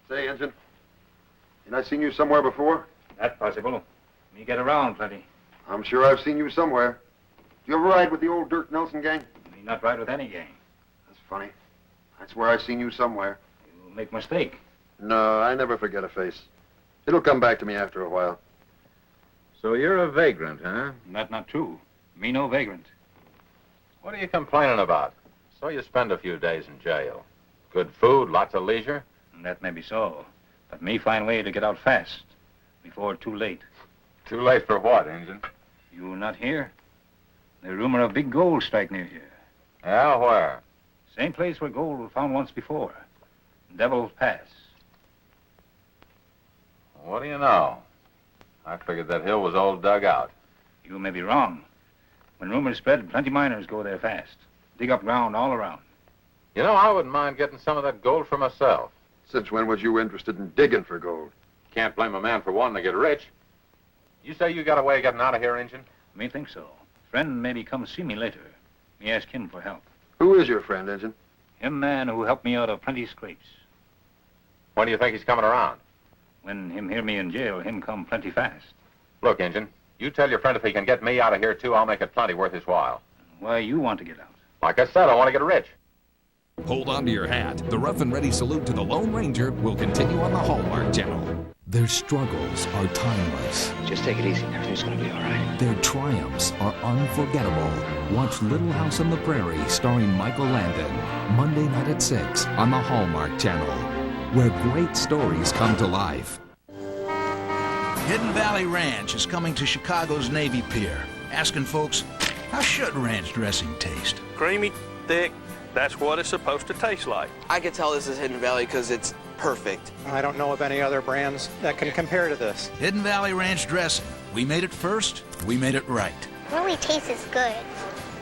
S9: Say, Injun, ain't I seen you somewhere before?
S11: That possible. Me get around plenty.
S9: I'm sure I've seen you somewhere. You ever ride with the old Dirk Nelson gang?
S11: Me not ride with any gang.
S9: That's funny. That's where I've seen you somewhere.
S11: You make mistake.
S9: No, I never forget a face. It'll come back to me after a while.
S21: So you're a vagrant, huh?
S11: That not true. Me no vagrant.
S21: What are you complaining about? So you spend a few days in jail. Good food, lots of leisure.
S11: That may be so. But me find way to get out fast. Before too late.
S21: Too late for what, Injun?
S11: You not here? The rumor of big gold strike near here.
S21: Yeah, where?
S11: Same place where gold was found once before. Devil's Pass.
S21: What do you know? I figured that hill was all dug out.
S11: You may be wrong. When rumors spread, plenty miners go there fast. Dig up ground all around.
S21: You know, I wouldn't mind getting some of that gold for myself.
S9: Since when was you interested in digging for gold?
S21: Can't blame a man for wanting to get rich. You say you got a way of getting out of here, Injun?
S11: Me think so. Friend maybe come see me later. Me ask him for help.
S9: Who is your friend, Injun?
S11: Him man who helped me out of plenty scrapes.
S21: When do you think he's coming around?
S11: When him hear me in jail, him come plenty fast.
S21: Look, Injun, you tell your friend if he can get me out of here, too, I'll make it plenty worth his while.
S11: Why you want to get out?
S21: Like I said, I want to get rich.
S1: Hold on to your hat. The rough and ready salute to the Lone Ranger will continue on the Hallmark Channel.
S16: Their struggles are timeless.
S2: Just take it easy. Everything's gonna be all right.
S16: Their triumphs are unforgettable. Watch Little House on the Prairie starring Michael Landon. Monday night at 6 on the Hallmark Channel, where great stories come to life.
S12: Hidden Valley Ranch is coming to Chicago's Navy Pier, asking folks, how should ranch dressing taste?
S14: Creamy, thick, that's what it's supposed to taste like.
S17: I could tell this is Hidden Valley because it's perfect.
S18: I don't know of any other brands that can compare to this.
S12: Hidden Valley Ranch dressing. We made it first, we made it right.
S20: What we taste is good.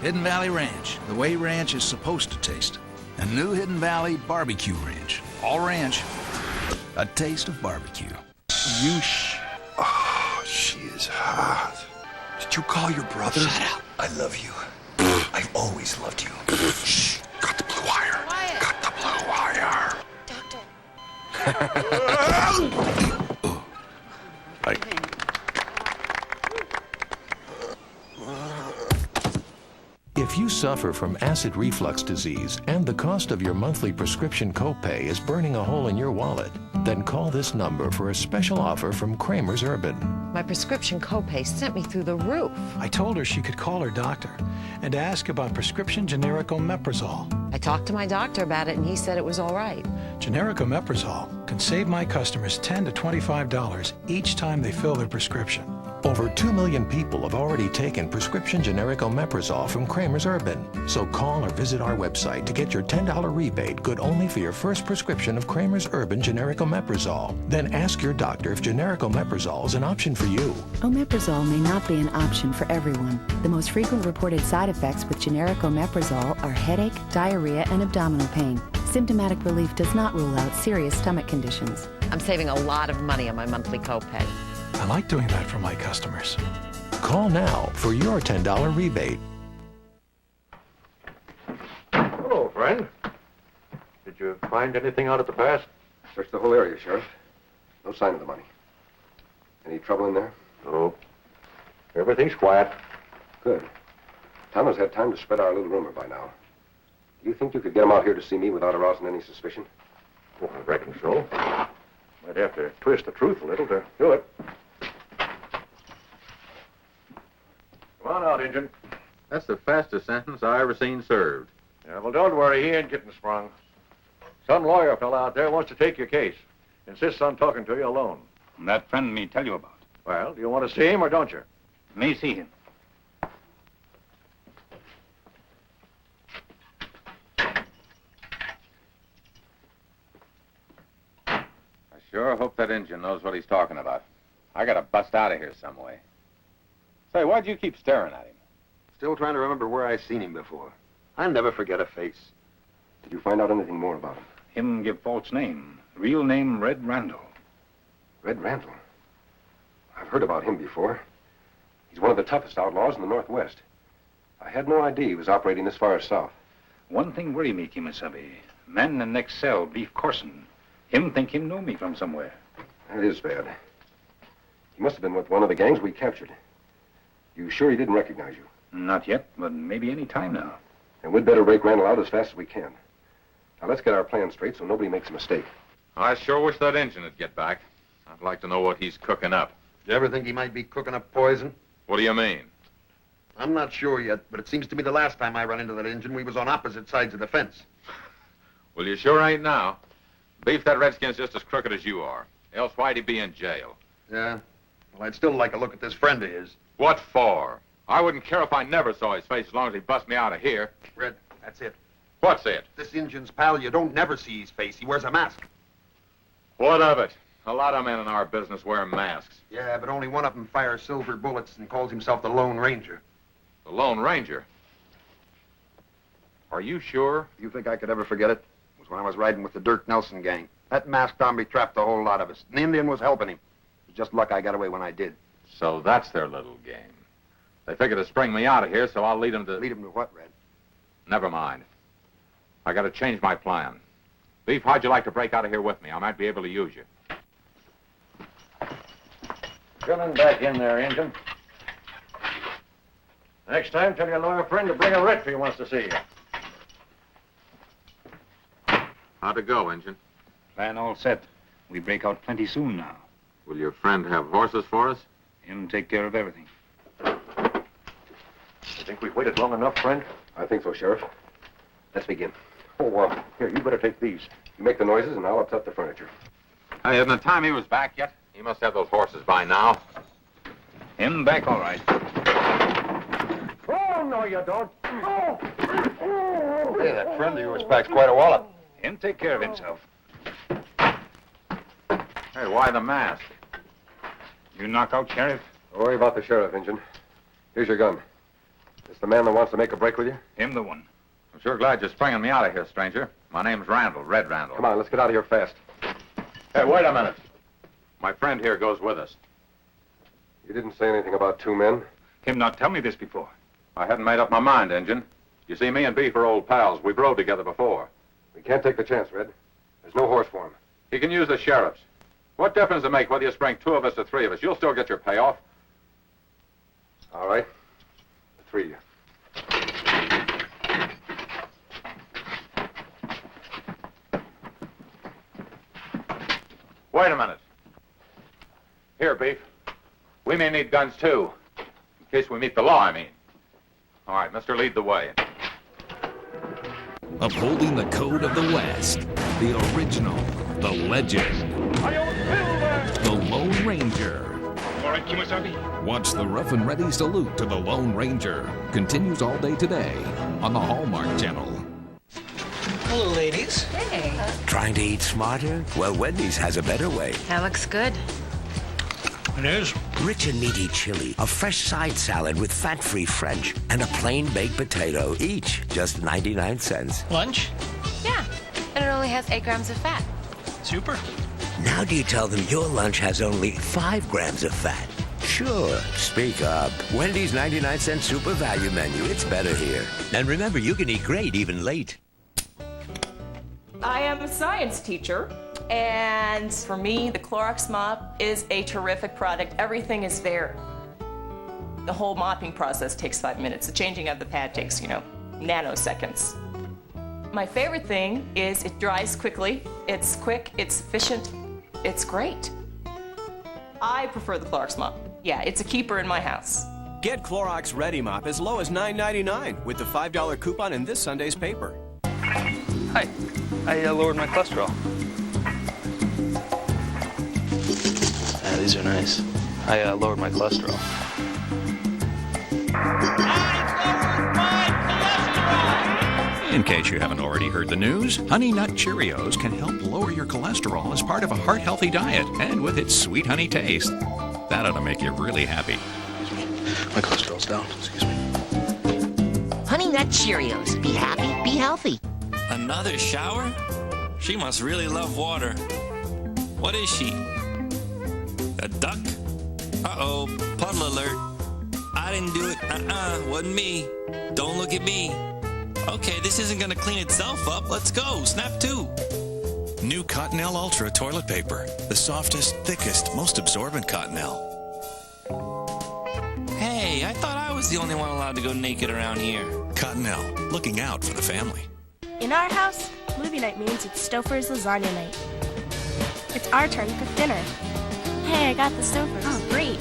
S12: Hidden Valley Ranch, the way ranch is supposed to taste. A new Hidden Valley Barbecue Ranch. All ranch, a taste of barbecue.
S5: Oh, she is hot. Did you call your brother?
S12: Shut up.
S5: I love you. I've always loved you. Shh. Got the blue wire.
S20: Quiet.
S5: Got the blue wire.
S16: If you suffer from acid reflux disease and the cost of your monthly prescription copay is burning a hole in your wallet, then call this number for a special offer from Kramer's Urban.
S25: My prescription copay sent me through the roof.
S26: I told her she could call her doctor and ask about prescription generic omeprazole.
S25: I talked to my doctor about it and he said it was all right.
S26: Generic omeprazole can save my customers $10 to $25 each time they fill their prescription.
S16: Over 2 million people have already taken prescription generic omeprazole from Kramer's Urban. So call or visit our website to get your $10 rebate good only for your first prescription of Kramer's Urban generic omeprazole. Then ask your doctor if generic omeprazole is an option for you.
S27: Omeprazole may not be an option for everyone. The most frequent reported side effects with generic omeprazole are headache, diarrhea, and abdominal pain. Symptomatic relief does not rule out serious stomach conditions.
S25: I'm saving a lot of money on my monthly copay.
S26: I like doing that for my customers.
S16: Call now for your $10 rebate.
S24: Hello, friend. Did you find anything out at the pass?
S8: Searched the whole area, Sheriff. No sign of the money. Any trouble in there?
S24: No. Everything's quiet.
S8: Good. Thomas had time to spread our little rumor by now. Do you think you could get him out here to see me without arousing any suspicion?
S24: Well, I reckon so. Might have to twist the truth a little to do it. Come on out, Injun.
S21: That's the fastest sentence I ever seen served.
S24: Yeah, well, don't worry. He ain't getting sprung. Some lawyer fellow out there wants to take your case. Insists on talking to you alone.
S11: That friend me tell you about.
S24: Well, do you want to see him or don't you?
S11: May see him.
S4: I sure hope that engine knows what he's talking about. I gotta bust out of here some way. Say, why'd you keep staring at him?
S9: Still trying to remember where I seen him before. I never forget a face.
S8: Did you find out anything more about him?
S11: Him give false name. Real name Red Randall.
S8: Red Randall? I've heard about him before. He's one of the toughest outlaws in the Northwest. I had no idea he was operating this far south.
S11: One thing worry me, Kimasabi. Man in next cell, Beef Corson. Him think him know me from somewhere.
S8: That is bad. He must have been with one of the gangs we captured. You sure he didn't recognize you?
S11: Not yet, but maybe any time now.
S8: And we'd better break Randall out as fast as we can. Now, let's get our plan straight so nobody makes a mistake.
S4: I sure wish that engine would get back. I'd like to know what he's cooking up.
S9: You ever think he might be cooking up poison?
S4: What do you mean?
S9: I'm not sure yet, but it seems to me the last time I run into that engine, we was on opposite sides of the fence.
S4: Well, you sure ain't now. Beef, that redskin's just as crooked as you are. Else why'd he be in jail?
S9: Yeah? Well, I'd still like to look at this friend of his.
S4: What for? I wouldn't care if I never saw his face as long as he bust me out of here.
S9: Red, that's it.
S4: What's it?
S9: This Injun's pal, you don't never see his face. He wears a mask.
S4: What of it? A lot of men in our business wear masks.
S9: Yeah, but only one of them fires silver bullets and calls himself the Lone Ranger.
S4: The Lone Ranger? Are you sure?
S9: You think I could ever forget it? It was when I was riding with the Dirk Nelson gang. That masked hombre trapped a whole lot of us. An Indian was helping him. It was just luck I got away when I did.
S4: So that's their little game. They figured to spring me out of here, so I'll lead them to...
S9: Lead him to what, Red?
S4: Never mind. I gotta change my plan. Beef, how'd you like to break out of here with me? I might be able to use you.
S24: Coming back in there, Injun. Next time, tell your lawyer friend to bring a writ if he wants to see you.
S4: How'd it go, Injun?
S11: Plan all set. We break out plenty soon now.
S4: Will your friend have horses for us?
S11: Him take care of everything.
S24: You think we've waited long enough, friend?
S8: I think so, Sheriff. Let's begin.
S24: Oh, here, you better take these.
S8: You make the noises, and I'll upset the furniture.
S4: Hey, isn't it time he was back yet? He must have those horses by now.
S11: Him back all right.
S24: Oh, no, you don't. Oh!
S9: Hey, that friend of yours packs quite a wallop.
S11: Him take care of himself.
S4: Hey, why the mask?
S11: You knock out, Sheriff?
S8: Don't worry about the sheriff, Injun. Here's your gun. This the man that wants to make a break with you?
S11: Him the one.
S4: I'm sure glad you're springing me out of here, stranger. My name's Randall, Red Randall.
S8: Come on, let's get out of here fast.
S4: Hey, wait a minute. My friend here goes with us.
S8: You didn't say anything about two men.
S11: Him not tell me this before.
S4: I hadn't made up my mind, Injun. You see, me and Beef are old pals. We've rode together before.
S8: We can't take the chance, Red. There's no horse for him.
S4: He can use the sheriff's. What difference does it make whether you spring two of us or three of us? You'll still get your payoff.
S8: All right. The three of you.
S4: Wait a minute. Here, Beef. We may need guns, too. In case we meet the law, I mean. All right, mister, lead the way.
S1: Upholding the code of the West, the original, the legend, the Lone Ranger.
S11: All right, Kimasabi.
S1: Watch the rough and ready salute to the Lone Ranger. Continues all day today on the Hallmark Channel.
S3: Hello, ladies.
S25: Hey.
S5: Trying to eat smarter? Well, Wendy's has a better way.
S25: That looks good.
S3: It is?
S5: Rich and meaty chili, a fresh side salad with fat-free French, and a plain baked potato, each just 99 cents.
S3: Lunch?
S6: Yeah, and it only has 8 grams of fat.
S3: Super.
S5: Now do you tell them your lunch has only 5 grams of fat? Sure, speak up. Wendy's 99-cent super value menu. It's better here. And remember, you can eat great even late.
S10: I am a science teacher, and for me, the Clorox mop is a terrific product. Everything is there. The whole mopping process takes 5 minutes. The changing of the pad takes, nanoseconds. My favorite thing is it dries quickly, it's quick, it's efficient, it's great. I prefer the Clorox mop. Yeah, it's a keeper in my house.
S15: Get Clorox Ready Mop as low as $9.99 with the $5 coupon in this Sunday's paper.
S14: Hi, I lowered my cholesterol.
S3: These are nice. I lowered my cholesterol.
S2: In case you haven't already heard the news, Honey Nut Cheerios can help lower your cholesterol as part of a heart-healthy diet, and with its sweet honey taste. That ought to make you really happy.
S3: My cholesterol's down. Excuse me.
S7: Honey Nut Cheerios. Be happy, be healthy.
S13: Another shower? She must really love water. What is she? A duck? Uh-oh, puddle alert. I didn't do it. Wasn't me. Don't look at me. Okay, this isn't gonna clean itself up. Let's go. Snap two.
S2: New Cottonelle Ultra toilet paper. The softest, thickest, most absorbent Cottonelle.
S13: Hey, I thought I was the only one allowed to go naked around here.
S2: Cottonelle, looking out for the family.
S17: In our house, movie night means it's Stouffer's lasagna night. It's our turn to cook dinner. Hey, I got the Stouffer's. Oh, great.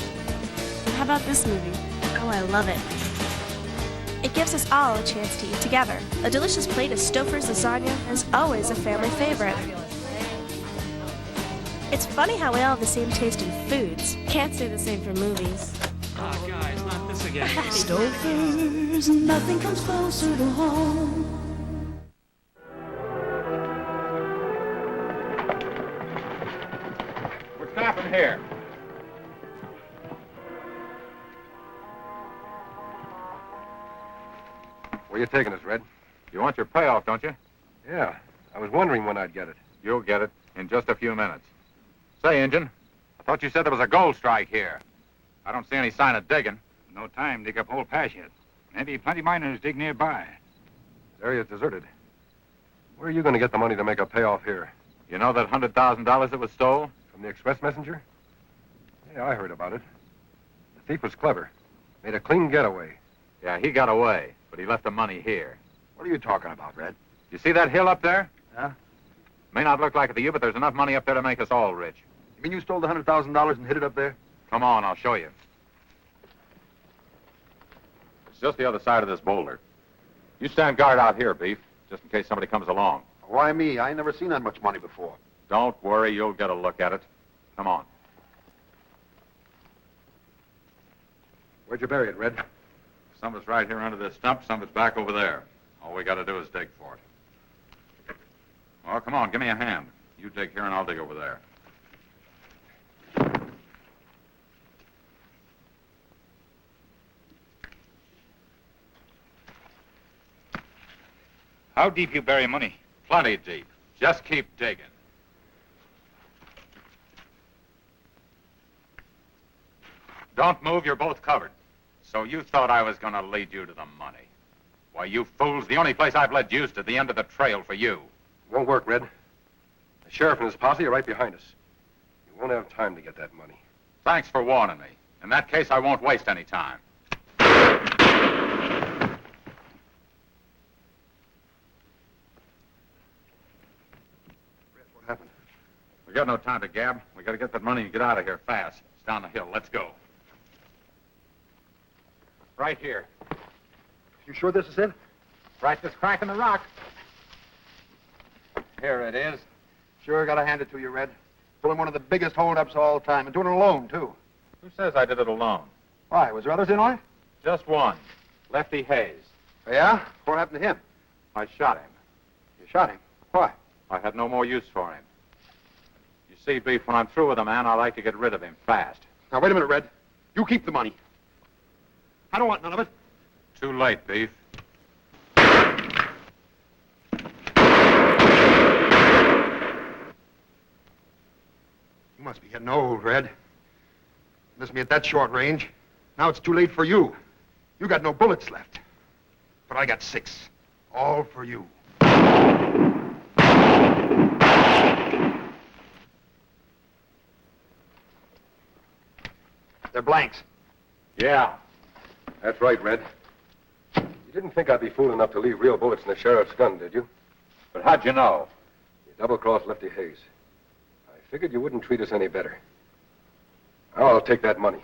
S17: How about this movie? Oh, I love it. It gives us all a chance to eat together. A delicious plate of Stouffer's lasagna is always a family favorite. It's funny how we all have the same taste in foods. Can't say the same for movies.
S13: Oh, guys, not this again.
S19: Stouffer's, nothing comes closer to home.
S4: We're stopping here.
S8: Where you taking us, Red?
S4: You want your payoff, don't you?
S8: Yeah. I was wondering when I'd get it.
S4: You'll get it in just a few minutes. Say, Injun, I thought you said there was a gold strike here. I don't see any sign of digging.
S11: No time to dig up whole pass yet. Maybe plenty miners dig nearby.
S8: The area's deserted. Where are you going to get the money to make a payoff here?
S4: You know that $100,000 that was stole?
S8: From the express messenger? Yeah, I heard about it. The thief was clever. Made a clean getaway.
S4: Yeah, he got away, but he left the money here.
S9: What are you talking about, Red?
S4: You see that hill up there?
S9: Yeah?
S4: May not look like it to you, but there's enough money up there to make us all rich.
S9: You mean you stole the $100,000 and hid it up there?
S4: Come on, I'll show you. It's just the other side of this boulder. You stand guard out here, Beef, just in case somebody comes along.
S9: Why me? I ain't never seen that much money before.
S4: Don't worry, you'll get a look at it. Come on.
S8: Where'd you bury it, Red?
S4: Some of it's right here under this stump, some of it's back over there. All we got to do is dig for it. Well, come on, give me a hand. You dig here and I'll dig over there.
S11: How deep you bury money?
S4: Plenty deep. Just keep digging. Don't move, you're both covered. So you thought I was going to lead you to the money. Why, you fools, the only place I've led you's to the end of the trail for you.
S8: Won't work, Red. The sheriff and his posse are right behind us. You won't have time to get that money.
S4: Thanks for warning me. In that case, I won't waste any time.
S8: What happened?
S4: We got no time to gab. We got to get that money and get out of here fast. It's down the hill. Let's go. Right here.
S9: You sure this is it?
S4: Right this crack in the rock.
S9: Here it is. Sure gotta hand it to you, Red. Pulling one of the biggest holdups of all time, and doing it alone, too.
S4: Who says I did it alone?
S9: Why, was there others in on it?
S4: Just one. Lefty Hayes.
S9: Yeah? What happened to him?
S4: I shot him.
S9: You shot him? Why?
S4: I had no more use for him. You see, Beef, when I'm through with a man, I like to get rid of him fast.
S9: Now, wait a minute, Red. You keep the money. I don't want none of it.
S4: Too late, Beef.
S9: You must be getting old, Red. Missed me at that short range. Now it's too late for you. You got no bullets left. But I got 6. All for you. They're blanks.
S4: Yeah.
S8: That's right, Red. You didn't think I'd be fool enough to leave real bullets in the sheriff's gun, did you?
S4: But how'd you know?
S8: You double-crossed Lefty Hayes. I figured you wouldn't treat us any better. Now I'll take that money.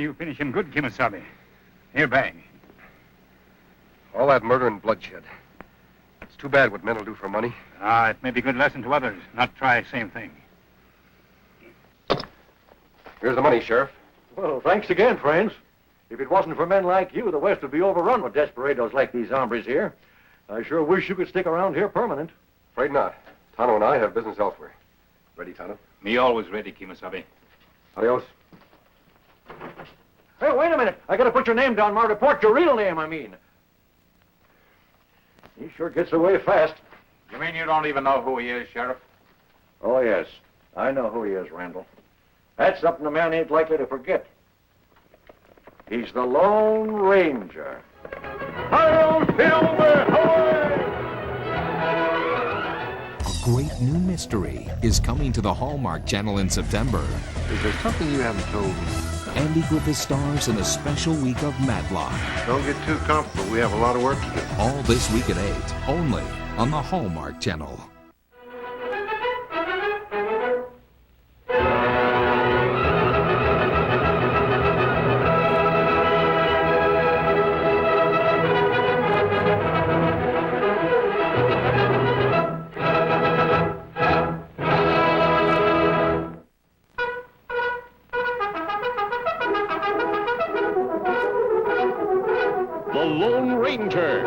S11: you finish him good, Kimasabi. Here, bag.
S8: All that murder and bloodshed. It's too bad what men will do for money.
S11: It may be a good lesson to others. Not try same thing.
S8: Here's the money, Sheriff.
S24: Well, thanks again, friends. If it wasn't for men like you, the West would be overrun with desperados like these hombres here. I sure wish you could stick around here permanent.
S8: Afraid not. Tano and I have business elsewhere. Ready, Tano?
S11: Me always ready, Kimasabi.
S8: Adios.
S24: Hey, wait a minute. I gotta put your name down, my report. Your real name, I mean. He sure gets away fast.
S4: You mean you don't even know who he is, Sheriff?
S24: Oh, yes. I know who he is, Randall. That's something a man ain't likely to forget. He's the Lone Ranger. Hail, Silver,
S1: A great new mystery is coming to the Hallmark Channel in September.
S9: Is there something you haven't told me?
S1: Andy Griffith stars in a special week of Matlock.
S9: Don't get too comfortable. We have a lot of work to do.
S1: All this week at 8, only on the Hallmark Channel.
S24: The Lone Ranger.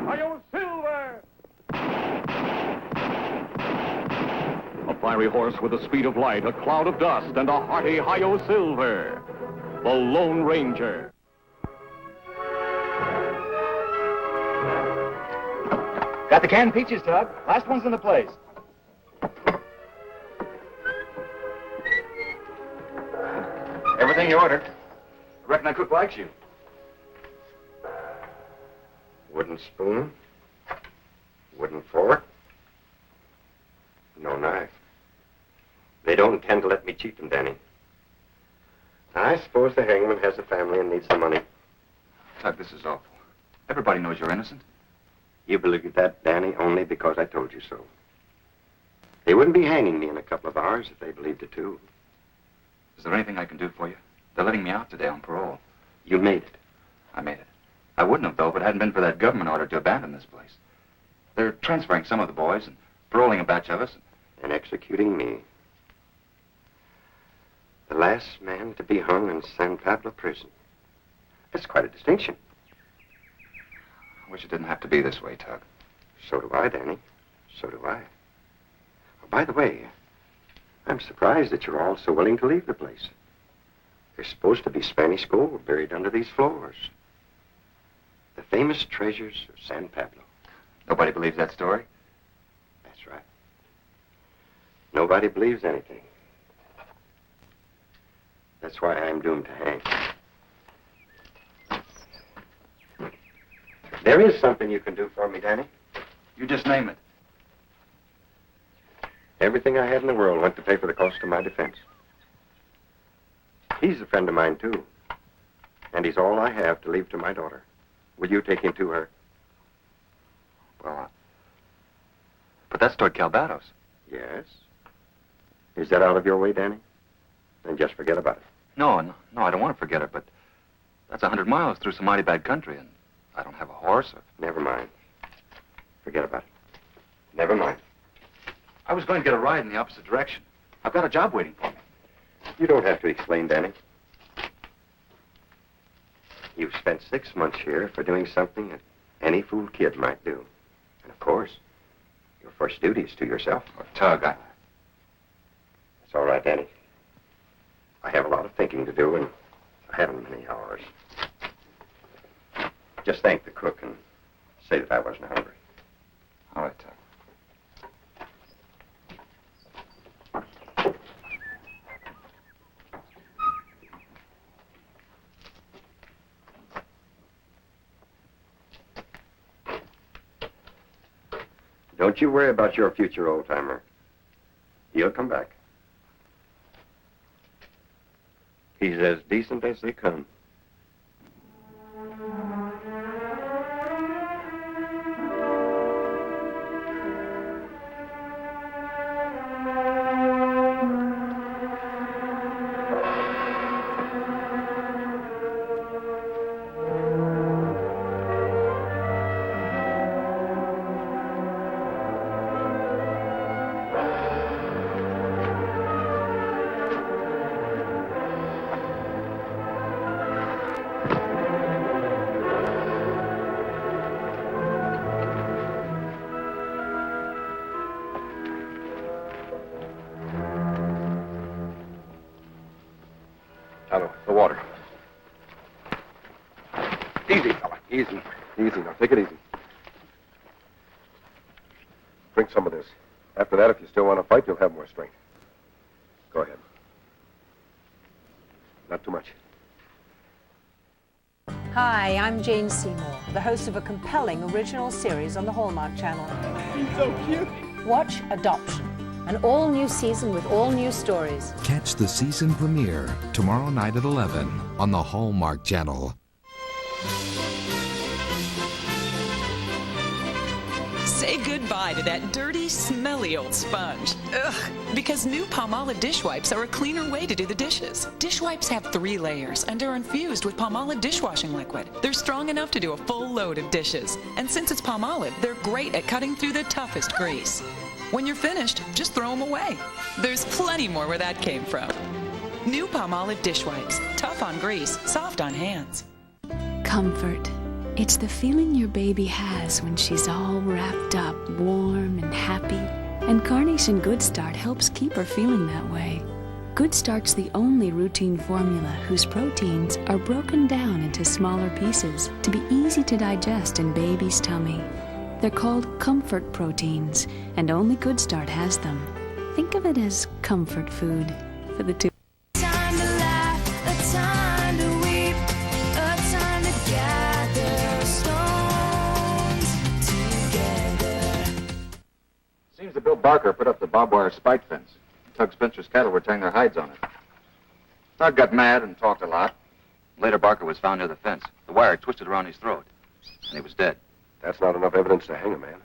S11: Hi-yo, Silver!
S24: A fiery horse with the speed of light, a cloud of dust, and a hearty Hi-yo Silver. The Lone Ranger.
S12: Got the canned peaches, Tug. Last one's in the place.
S21: Everything you ordered. Reckon that cook likes you.
S8: Wooden spoon. Wooden fork. No knife. They don't intend to let me cheat them, Danny. I suppose the hangman has a family and needs the money.
S4: Tug, this is awful. Everybody knows you're innocent.
S8: You believe that, Danny, only because I told you so. They wouldn't be hanging me in a couple of hours if they believed it, too.
S4: Is there anything I can do for you? They're letting me out today on parole.
S8: You made it.
S4: I made it. I wouldn't have, though, if it hadn't been for that government order to abandon this place. They're transferring some of the boys and paroling a batch of us.
S8: And executing me. The last man to be hung in San Pablo prison. That's quite a distinction.
S4: I wish it didn't have to be this way, Tug.
S8: So do I, Danny. So do I. Oh, by the way, I'm surprised that you're all so willing to leave the place. There's supposed to be Spanish gold buried under these floors. The famous treasures of San Pablo.
S4: Nobody believes that story?
S8: That's right. Nobody believes anything. That's why I'm doomed to hang. There is something you can do for me, Danny.
S4: You just name it.
S8: Everything I had in the world went to pay for the cost of my defense. He's a friend of mine, too. And he's all I have to leave to my daughter. Will you take him to her?
S4: Well, but that's toward Calvados.
S8: Yes. Is that out of your way, Danny? Then just forget about it.
S4: No, I don't want to forget it, but that's 100 miles through some mighty bad country, and I don't have a horse or...
S8: Never mind. Forget about it. Never mind.
S4: I was going to get a ride in the opposite direction. I've got a job waiting for me.
S8: You don't have to explain, Danny. You've spent 6 months here for doing something that any fool kid might do. And of course, your first duty is to yourself.
S4: Oh, Tug,
S8: It's all right, Danny. I have a lot of thinking to do, and I haven't many hours. Just thank the cook and say that I wasn't hungry.
S4: All right, Tug.
S8: Don't you worry about your future old-timer. He'll come back. He's as decent as they come. Easy, fella. Easy. Easy. Now, take it easy. Drink some of this. After that, if you still want to fight, you'll have more strength. Go ahead. Not too much.
S16: Hi, I'm Jane Seymour, the host of a compelling original series on the Hallmark Channel.
S18: He's so cute.
S16: Watch Adoption, an all-new season with all new stories.
S1: Catch the season premiere tomorrow night at 11 on the Hallmark Channel.
S20: Say goodbye to that dirty, smelly old sponge. Ugh. Because new Palmolive dish wipes are a cleaner way to do the dishes. Dish wipes have 3 layers and are infused with Palmolive dishwashing liquid. They're strong enough to do a full load of dishes. And since it's Palmolive, they're great at cutting through the toughest grease. When you're finished, just throw them away. There's plenty more where that came from. New Palmolive dish wipes. Tough on grease, soft on hands.
S22: Comfort. It's the feeling your baby has when she's all wrapped up, warm and happy. And Carnation Good Start helps keep her feeling that way. Good Start's the only routine formula whose proteins are broken down into smaller pieces to be easy to digest in baby's tummy. They're called comfort proteins, and only Good Start has them. Think of it as comfort food for the two.
S19: Time to laugh, a time to weep, a time to gather stones together.
S11: Seems that Bill Barker put up the barbed wire spike fence. Tug Spencer's cattle were tearing their hides on it. Tug got mad and talked a lot. Later, Barker was found near the fence. The wire twisted around his throat, and he was dead.
S8: That's not enough evidence to hang a man.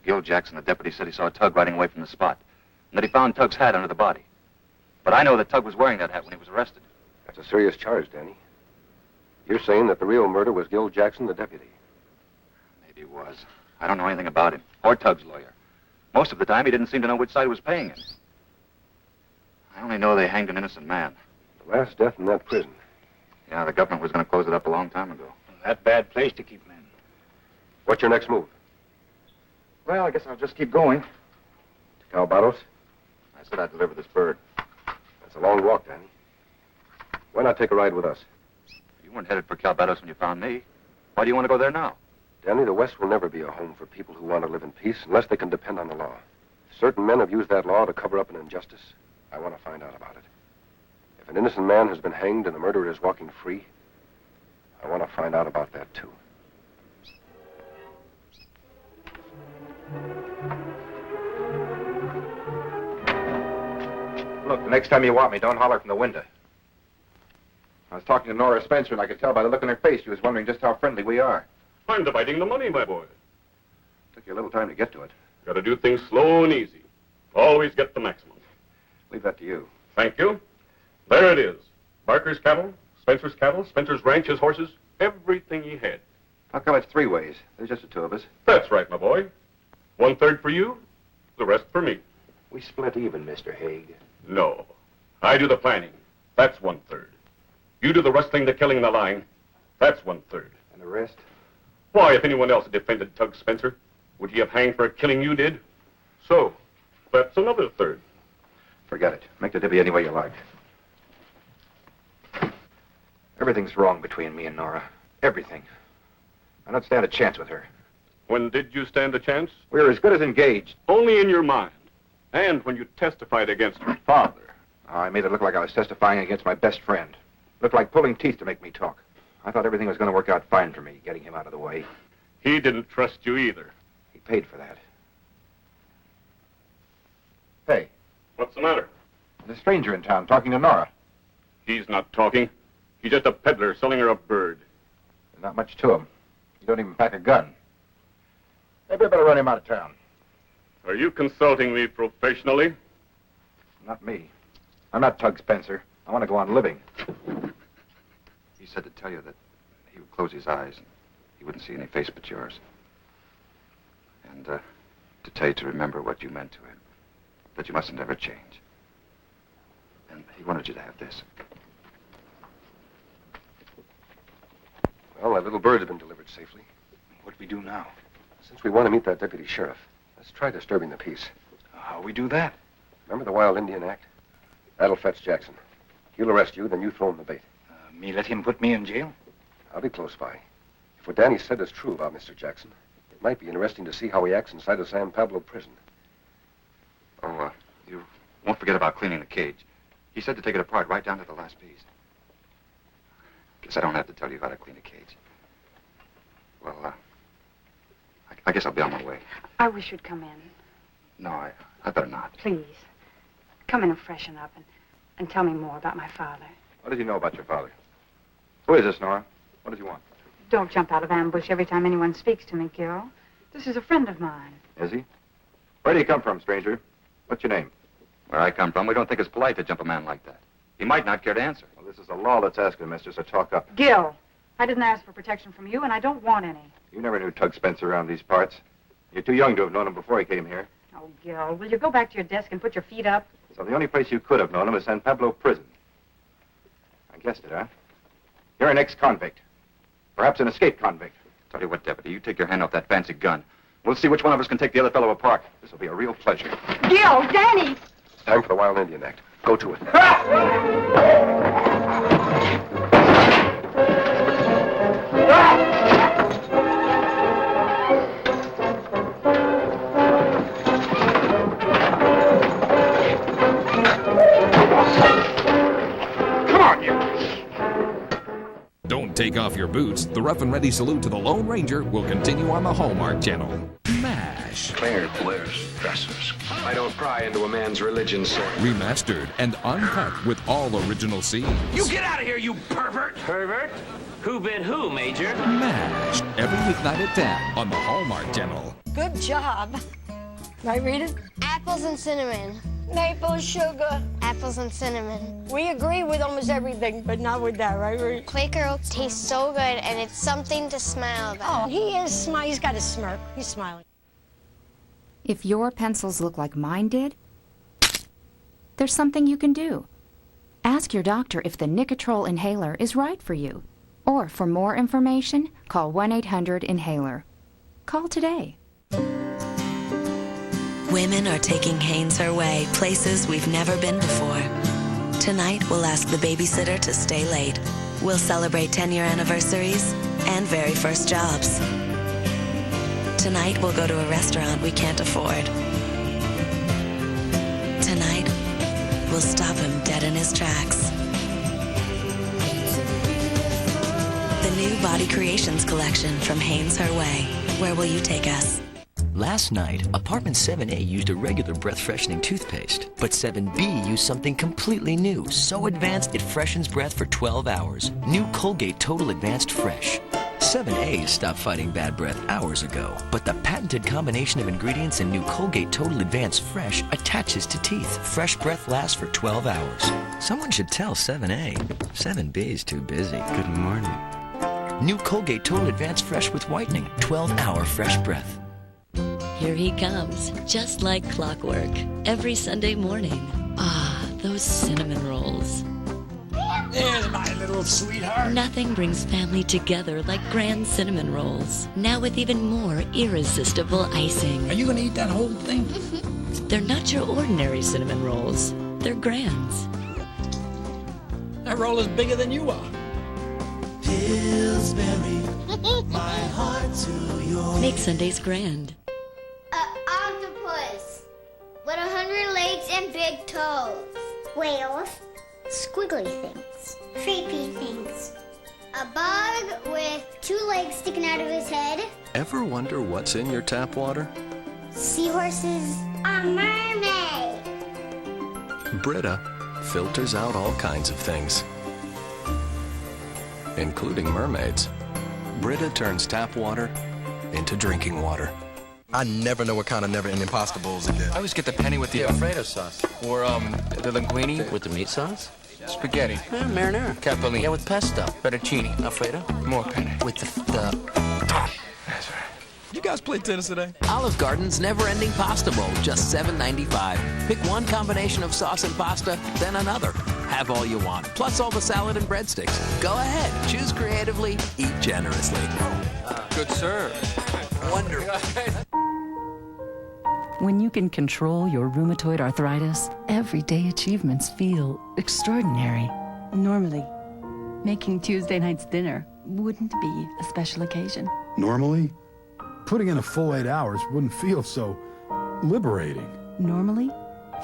S11: Gil Jackson, the deputy, said he saw Tug riding away from the spot, and that he found Tug's hat under the body. But I know that Tug was wearing that hat when he was arrested.
S8: That's a serious charge, Danny. You're saying that the real murder was Gil Jackson, the deputy.
S11: Maybe he was. I don't know anything about him, or Tug's lawyer. Most of the time, he didn't seem to know which side was paying him. I only know they hanged an innocent man.
S8: The last death in that prison.
S11: Yeah, the government was going to close it up a long time ago.
S12: That bad place to keep men.
S8: What's your next move?
S11: Well, I guess I'll just keep going.
S8: To Calvados?
S11: I said I'd deliver this bird.
S8: That's a long walk, Danny. Why not take a ride with us?
S11: You weren't headed for Calvados when you found me. Why do you want to go there now?
S8: Danny, the West will never be a home for people who want to live in peace unless they can depend on the law. Certain men have used that law to cover up an injustice. I want to find out about it. If an innocent man has been hanged and the murderer is walking free, I want to find out about that, too.
S12: Look, the next time you want me, don't holler from the window. I was talking to Nora Spencer, and I could tell by the look on her face she was wondering just how friendly we are.
S23: I'm dividing the money, my boy.
S8: Took you a little time to get to it.
S23: Got to do things slow and easy. Always get the maximum.
S8: Leave that to you.
S23: Thank you. There it is. Barker's cattle, Spencer's ranch, his horses, everything he had.
S8: How come it's 3 ways? There's just the 2 of us.
S23: That's right, my boy. 1/3 for you, the rest for me.
S12: We split even, Mr. Haig.
S23: No. I do the planning. That's 1/3. You do the rustling, the killing, the lying. That's 1/3.
S12: And the rest?
S23: Why, if anyone else had defended Tug Spencer, would he have hanged for a killing you did? So, that's another 1/3.
S12: Forget it. Make the divvy any way you like. Everything's wrong between me and Nora. Everything. I don't stand a chance with her.
S23: When did you stand a chance?
S12: We were as good as engaged.
S23: Only in your mind. And when you testified against her father.
S12: I made it look like I was testifying against my best friend. Looked like pulling teeth to make me talk. I thought everything was going to work out fine for me, getting him out of the way.
S23: He didn't trust you either.
S12: He paid for that. Hey.
S23: What's the matter?
S12: There's a stranger in town talking to Nora.
S23: He's not talking. He's just a peddler selling her a bird.
S12: There's not much to him. You don't even pack a gun. Maybe I better run him out of town.
S23: Are you consulting me professionally?
S12: Not me. I'm not Tug Spencer. I want to go on living.
S11: He said to tell you that he would close his eyes and he wouldn't see any face but yours. And to tell you to remember what you meant to him. That you mustn't ever change. And he wanted you to have this.
S8: Well, that little bird's been delivered safely.
S12: What do we do now?
S8: Since we want to meet that deputy sheriff, let's try disturbing the peace.
S12: How we do that?
S8: Remember the Wild Indian Act? That'll fetch Jackson. He'll arrest you, then you throw him the bait.
S12: Me let him put me in jail?
S8: I'll be close by. If what Danny said is true about Mr. Jackson, it might be interesting to see how he acts inside the San Pablo prison.
S11: Oh, you won't forget about cleaning the cage. He said to take it apart right down to the last piece. Guess I don't have to tell you how to clean a cage. Well, I guess I'll be on my way.
S5: I wish you'd come in.
S11: No, I better not.
S5: Please. Come in and freshen up and tell me more about my father.
S12: What does he know about your father? Who is this, Nora? What does he want?
S5: Don't jump out of ambush every time anyone speaks to me, Gil. This is a friend of mine.
S12: Is he? Where do you come from, stranger? What's your name?
S11: Where I come from, we don't think it's polite to jump a man like that. He might not care to answer.
S12: Well, this is the law that's asking, mister, so talk up.
S5: Gil, I didn't ask for protection from you, and I don't want any.
S12: You never knew Tug Spencer around these parts. You're too young to have known him before he came here.
S5: Oh, Gil, will you go back to your desk and put your feet up?
S12: So the only place you could have known him is San Pablo prison. I guessed it, huh? You're an ex-convict. Perhaps an escaped convict.
S11: Tell you what, Deputy, you take your hand off that fancy gun. We'll see which one of us can take the other fellow apart. This will be a real pleasure.
S5: Gil, Danny!
S8: It's time for the Wild Indian Act. Go to it.
S9: Come on, you!
S1: Don't take off your boots. The Rough and Ready salute to the Lone Ranger will continue on the Hallmark Channel. MASH.
S3: Claire Blair's dresses. I don't pry into a man's religion, sir.
S1: Remastered and uncut with all original scenes.
S6: You get out of here, you pervert! Pervert? Who bit who, Major?
S1: MASH. Every weeknight at 10 on the Hallmark Channel.
S10: Good job. Right, Rita?
S18: Apples and cinnamon. Maple sugar. Apples and cinnamon.
S10: We agree with almost everything, but not with that, right, Rita?
S18: Quaker Oats tastes so good, and it's something to smile about.
S10: Oh, he is smiling. He's got a smirk. He's smiling.
S25: If your pencils look like mine did, there's something you can do. Ask your doctor if the Nicotrol inhaler is right for you. Or for more information, call 1-800-INHALER. Call today.
S26: Women are taking Hanes her way, places we've never been before. Tonight, we'll ask the babysitter to stay late. We'll celebrate 10-year anniversaries and very first jobs. Tonight, we'll go to a restaurant we can't afford. Tonight, we'll stop him dead in his tracks. The new Body Creations collection from Hanes Her Way. Where will you take us?
S27: Last night, Apartment 7A used a regular breath-freshening toothpaste, but 7B used something completely new, so advanced it freshens breath for 12 hours. New Colgate Total Advanced Fresh. 7A stopped fighting bad breath hours ago, but the patented combination of ingredients in new Colgate Total Advanced Fresh attaches to teeth. Fresh breath lasts for 12 hours. Someone should tell 7A. 7B is too busy. Good morning. New Colgate Total Advanced Fresh with whitening. 12-hour fresh breath.
S28: Here he comes, just like clockwork, every Sunday morning. Ah, those cinnamon rolls.
S6: There's my little sweetheart.
S28: Nothing brings family together like Grand Cinnamon Rolls. Now with even more irresistible icing.
S6: Are you gonna eat that whole thing?
S28: They're not your ordinary cinnamon rolls. They're Grands.
S6: That roll is bigger than you are.
S19: Pillsbury, my heart to yours.
S28: Make Sundays grand.
S18: Octopus with 100 legs and big toes. Whales. Squiggly things. Creepy things. A bug with 2 legs sticking out of his head.
S29: Ever wonder what's in your tap water?
S18: Seahorses. A mermaid.
S29: Brita filters out all kinds of things, including mermaids. Brita turns tap water into drinking water.
S30: I never know what kind of never-ending pasta bowls they get.
S31: I always get the penny with the Alfredo sauce. Or, the linguine. With the meat sauce? Spaghetti. Yeah, marinara. Capellini. Yeah, with pesto. Fettuccine. Alfredo. More penne. With the... That's right.
S30: You guys play tennis today?
S6: Olive Garden's never-ending pasta bowl, just $7.95. Pick one combination of sauce and pasta, then another. Have all you want, plus all the salad and breadsticks. Go ahead, choose creatively, eat generously.
S31: Good serve. Wonderful.
S22: When you can control your rheumatoid arthritis, everyday achievements feel extraordinary.
S32: Normally, making Tuesday night's dinner
S22: wouldn't be a special occasion.
S2: Normally, putting in a full 8 hours wouldn't feel so liberating.
S22: Normally,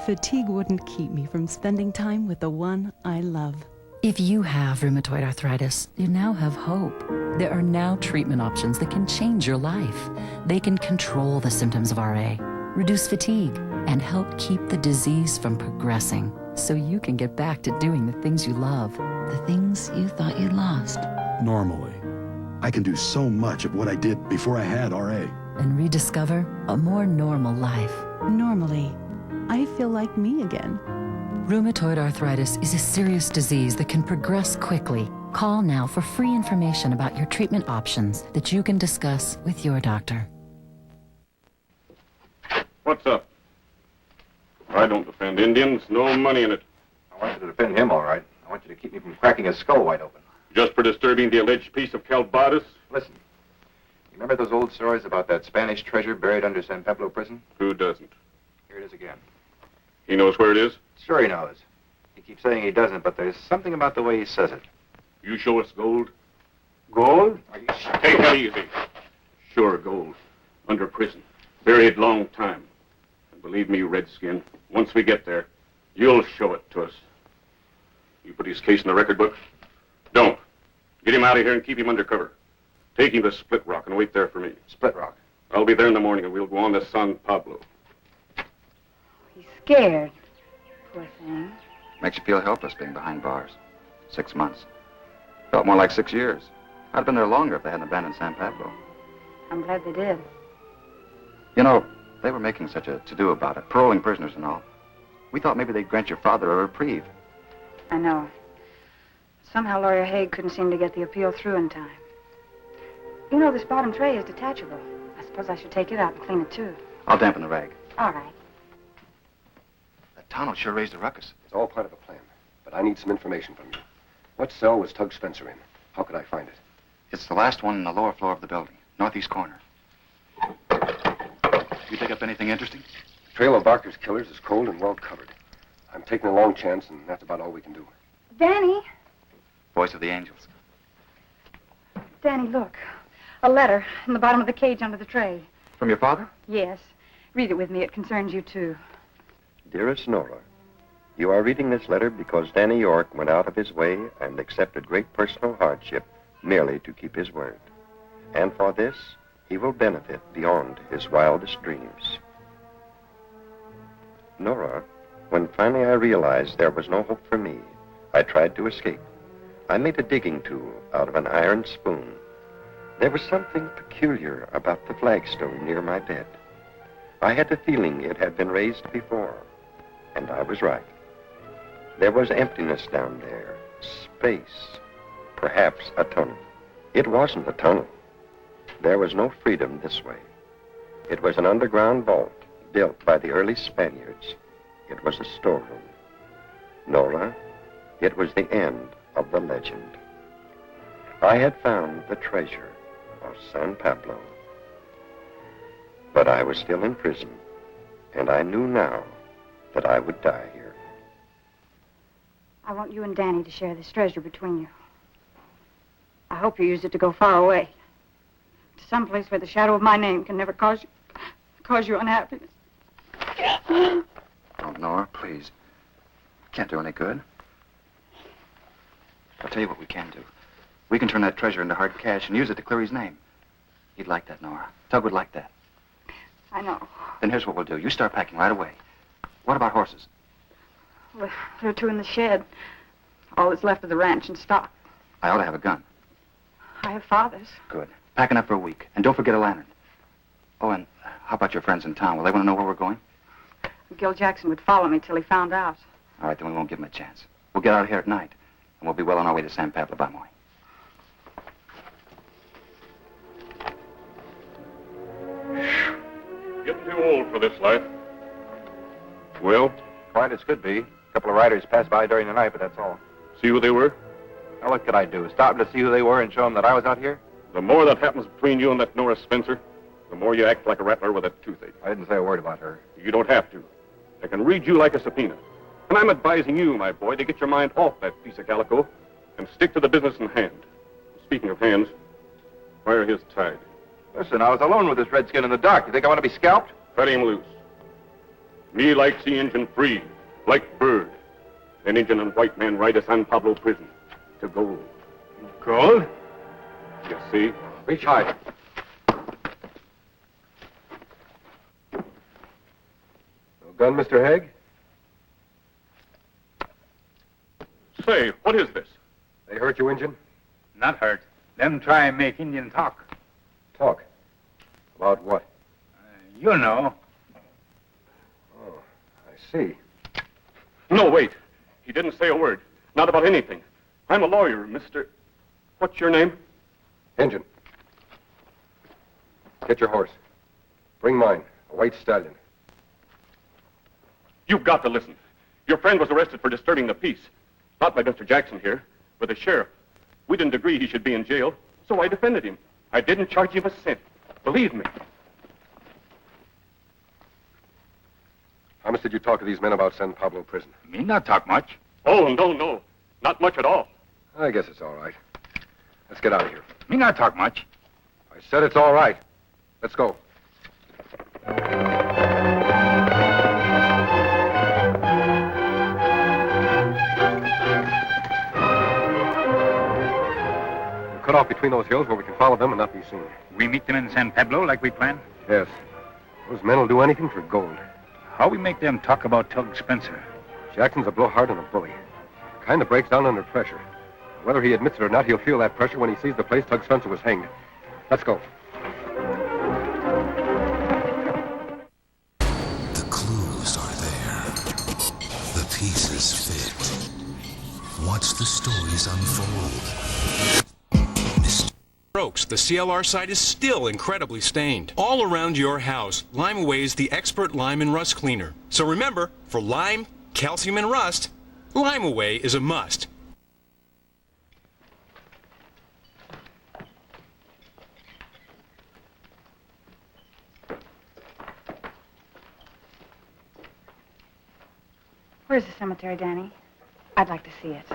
S22: fatigue wouldn't keep me from spending time with the one I love.
S4: If you have rheumatoid arthritis, you now have hope. There are now treatment options that can change your life. They can control the symptoms of RA, reduce fatigue, and help keep the disease from progressing so you can get back to doing the things you love, the things you thought you'd lost.
S2: Normally, I can do so much of what I did before I had RA.
S4: And rediscover a more normal life.
S22: Normally, I feel like me again.
S4: Rheumatoid arthritis is a serious disease that can progress quickly. Call now for free information about your treatment options that you can discuss with your doctor.
S23: What's up? I don't defend Indians. No money in it.
S12: I want you to defend him, all right. I want you to keep me from cracking his skull wide open.
S23: Just for disturbing the alleged peace of Calvados?
S12: Listen, you remember those old stories about that Spanish treasure buried under San Pablo prison?
S23: Who doesn't?
S12: Here it is again.
S23: He knows where it is?
S12: Sure he knows. He keeps saying he doesn't, but there's something about the way he says it.
S23: You show us gold?
S12: Gold?
S23: Are you Take it easy. Sure, gold. Under prison. Buried long time. And believe me, Redskin, once we get there, you'll show it to us. You put his case in the record book? Don't. Get him out of here and keep him undercover. Take him to Split Rock and wait there for me.
S12: Split Rock?
S23: I'll be there in the morning and we'll go on to San Pablo.
S5: He's scared. Poor thing.
S11: Makes you feel helpless being behind bars. 6 months. Felt more like 6 years. I'd been there longer if they hadn't abandoned San Pablo.
S5: I'm glad they did.
S11: You know, they were making such a to-do about it, paroling prisoners and all. We thought maybe they'd grant your father a reprieve.
S5: I know. Somehow Lawyer Haig couldn't seem to get the appeal through in time. You know, this bottom tray is detachable. I suppose I should take it out and clean it, too.
S11: I'll dampen the rag.
S5: All right.
S11: That tunnel sure raised a ruckus.
S8: It's all part of the plan, but I need some information from you. What cell was Tug Spencer in? How could I find it?
S11: It's the last one in the lower floor of the building, northeast corner. You dig up anything interesting?
S8: The trail of Barker's killers is cold and well covered. I'm taking a long chance, and that's about all we can do.
S5: Danny.
S11: Voice of the angels.
S5: Danny, look. A letter in the bottom of the cage under the tray.
S11: From your father?
S5: Yes. Read it with me. It concerns you, too.
S7: Dearest Nora, you are reading this letter because Danny York went out of his way and accepted great personal hardship merely to keep his word. And for this, he will benefit beyond his wildest dreams. Nora, when finally I realized there was no hope for me, I tried to escape. I made a digging tool out of an iron spoon. There was something peculiar about the flagstone near my bed. I had the feeling it had been raised before, and I was right. There was emptiness down there, space, perhaps a tunnel. It wasn't a tunnel. There was no freedom this way. It was an underground vault built by the early Spaniards. It was a storeroom. Nora, it was the end of the legend. I had found the treasure of San Pablo. But I was still in prison, and I knew now that I would die here.
S5: I want you and Danny to share this treasure between you. I hope you use it to go far away. To some place where the shadow of my name can never cause you unhappiness.
S11: Oh, Nora, please. Can't do any good. I'll tell you what we can do. We can turn that treasure into hard cash and use it to clear his name. He'd like that, Nora. Tug would like that.
S5: I know.
S11: Then here's what we'll do. You start packing right away. What about horses?
S5: Well, there are 2 in the shed. All that's left of the ranch and stock.
S11: I ought to have a gun.
S5: I have Father's.
S11: Good. Pack enough for a week. And don't forget a lantern. Oh, and how about your friends in town? Will they want to know where we're going?
S5: Gil Jackson would follow me till he found out.
S11: All right, then we won't give him a chance. We'll get out of here at night, and we'll be well on our way to San Pablo by morning.
S23: Getting too old for this life. Well?
S12: Quiet as could be. A couple of riders passed by during the night, but that's all.
S23: See who they were?
S12: Now, what could I do? Stop them to see who they were and show them that I was out here?
S23: The more that happens between you and that Nora Spencer, the more you act like a rattler with a toothache.
S12: I didn't say a word about her.
S23: You don't have to. I can read you like a subpoena. And I'm advising you, my boy, to get your mind off that piece of calico and stick to the business in hand. Speaking of hands, why are his tied?
S12: Listen, I was alone with this redskin in the dark. You think I want to be scalped?
S23: Cut him loose. Me like see Injun free, like bird. Then Injun and white man ride to San Pablo prison. To gold.
S12: Gold?
S23: You see?
S8: Reach high. No gun, Mr. Haig?
S23: Say, what is this?
S8: They hurt you, Injun?
S1: Not hurt. Them try and make Indian talk.
S8: Talk. About what?
S1: You know.
S8: Oh, I see.
S23: No, wait. He didn't say a word. Not about anything. I'm a lawyer, Mr. What's your name?
S8: Injun. Get your horse. Bring mine, a white stallion.
S23: You've got to listen. Your friend was arrested for disturbing the peace. Not by Mr. Jackson here, but the sheriff. We didn't agree he should be in jail, so I defended him. I didn't charge him a cent. Believe me.
S8: How much did you talk to these men about San Pablo prison?
S1: Me not talk much.
S23: Oh, no. Not much at all.
S8: I guess it's all right. Let's get out of here.
S1: Me not talk much.
S8: I said it's all right. Let's go. Cut off between those hills where we can follow them and not be seen.
S1: We meet them in San Pablo like we planned?
S8: Yes. Those men will do anything for gold.
S1: How we make them talk about Tug Spencer?
S8: Jackson's a blowhard and a bully. The kind that breaks down under pressure. Whether he admits it or not, he'll feel that pressure when he sees the place Tug Spencer was hanged. Let's go.
S3: The clues are there. The pieces fit. Watch the stories unfold.
S9: Strokes, the CLR site is still incredibly stained. All around your house, Limeaway is the expert lime and rust cleaner. So remember, for lime, calcium, and rust, Limeaway is a must.
S5: Where's the cemetery, Danny? I'd like to see it.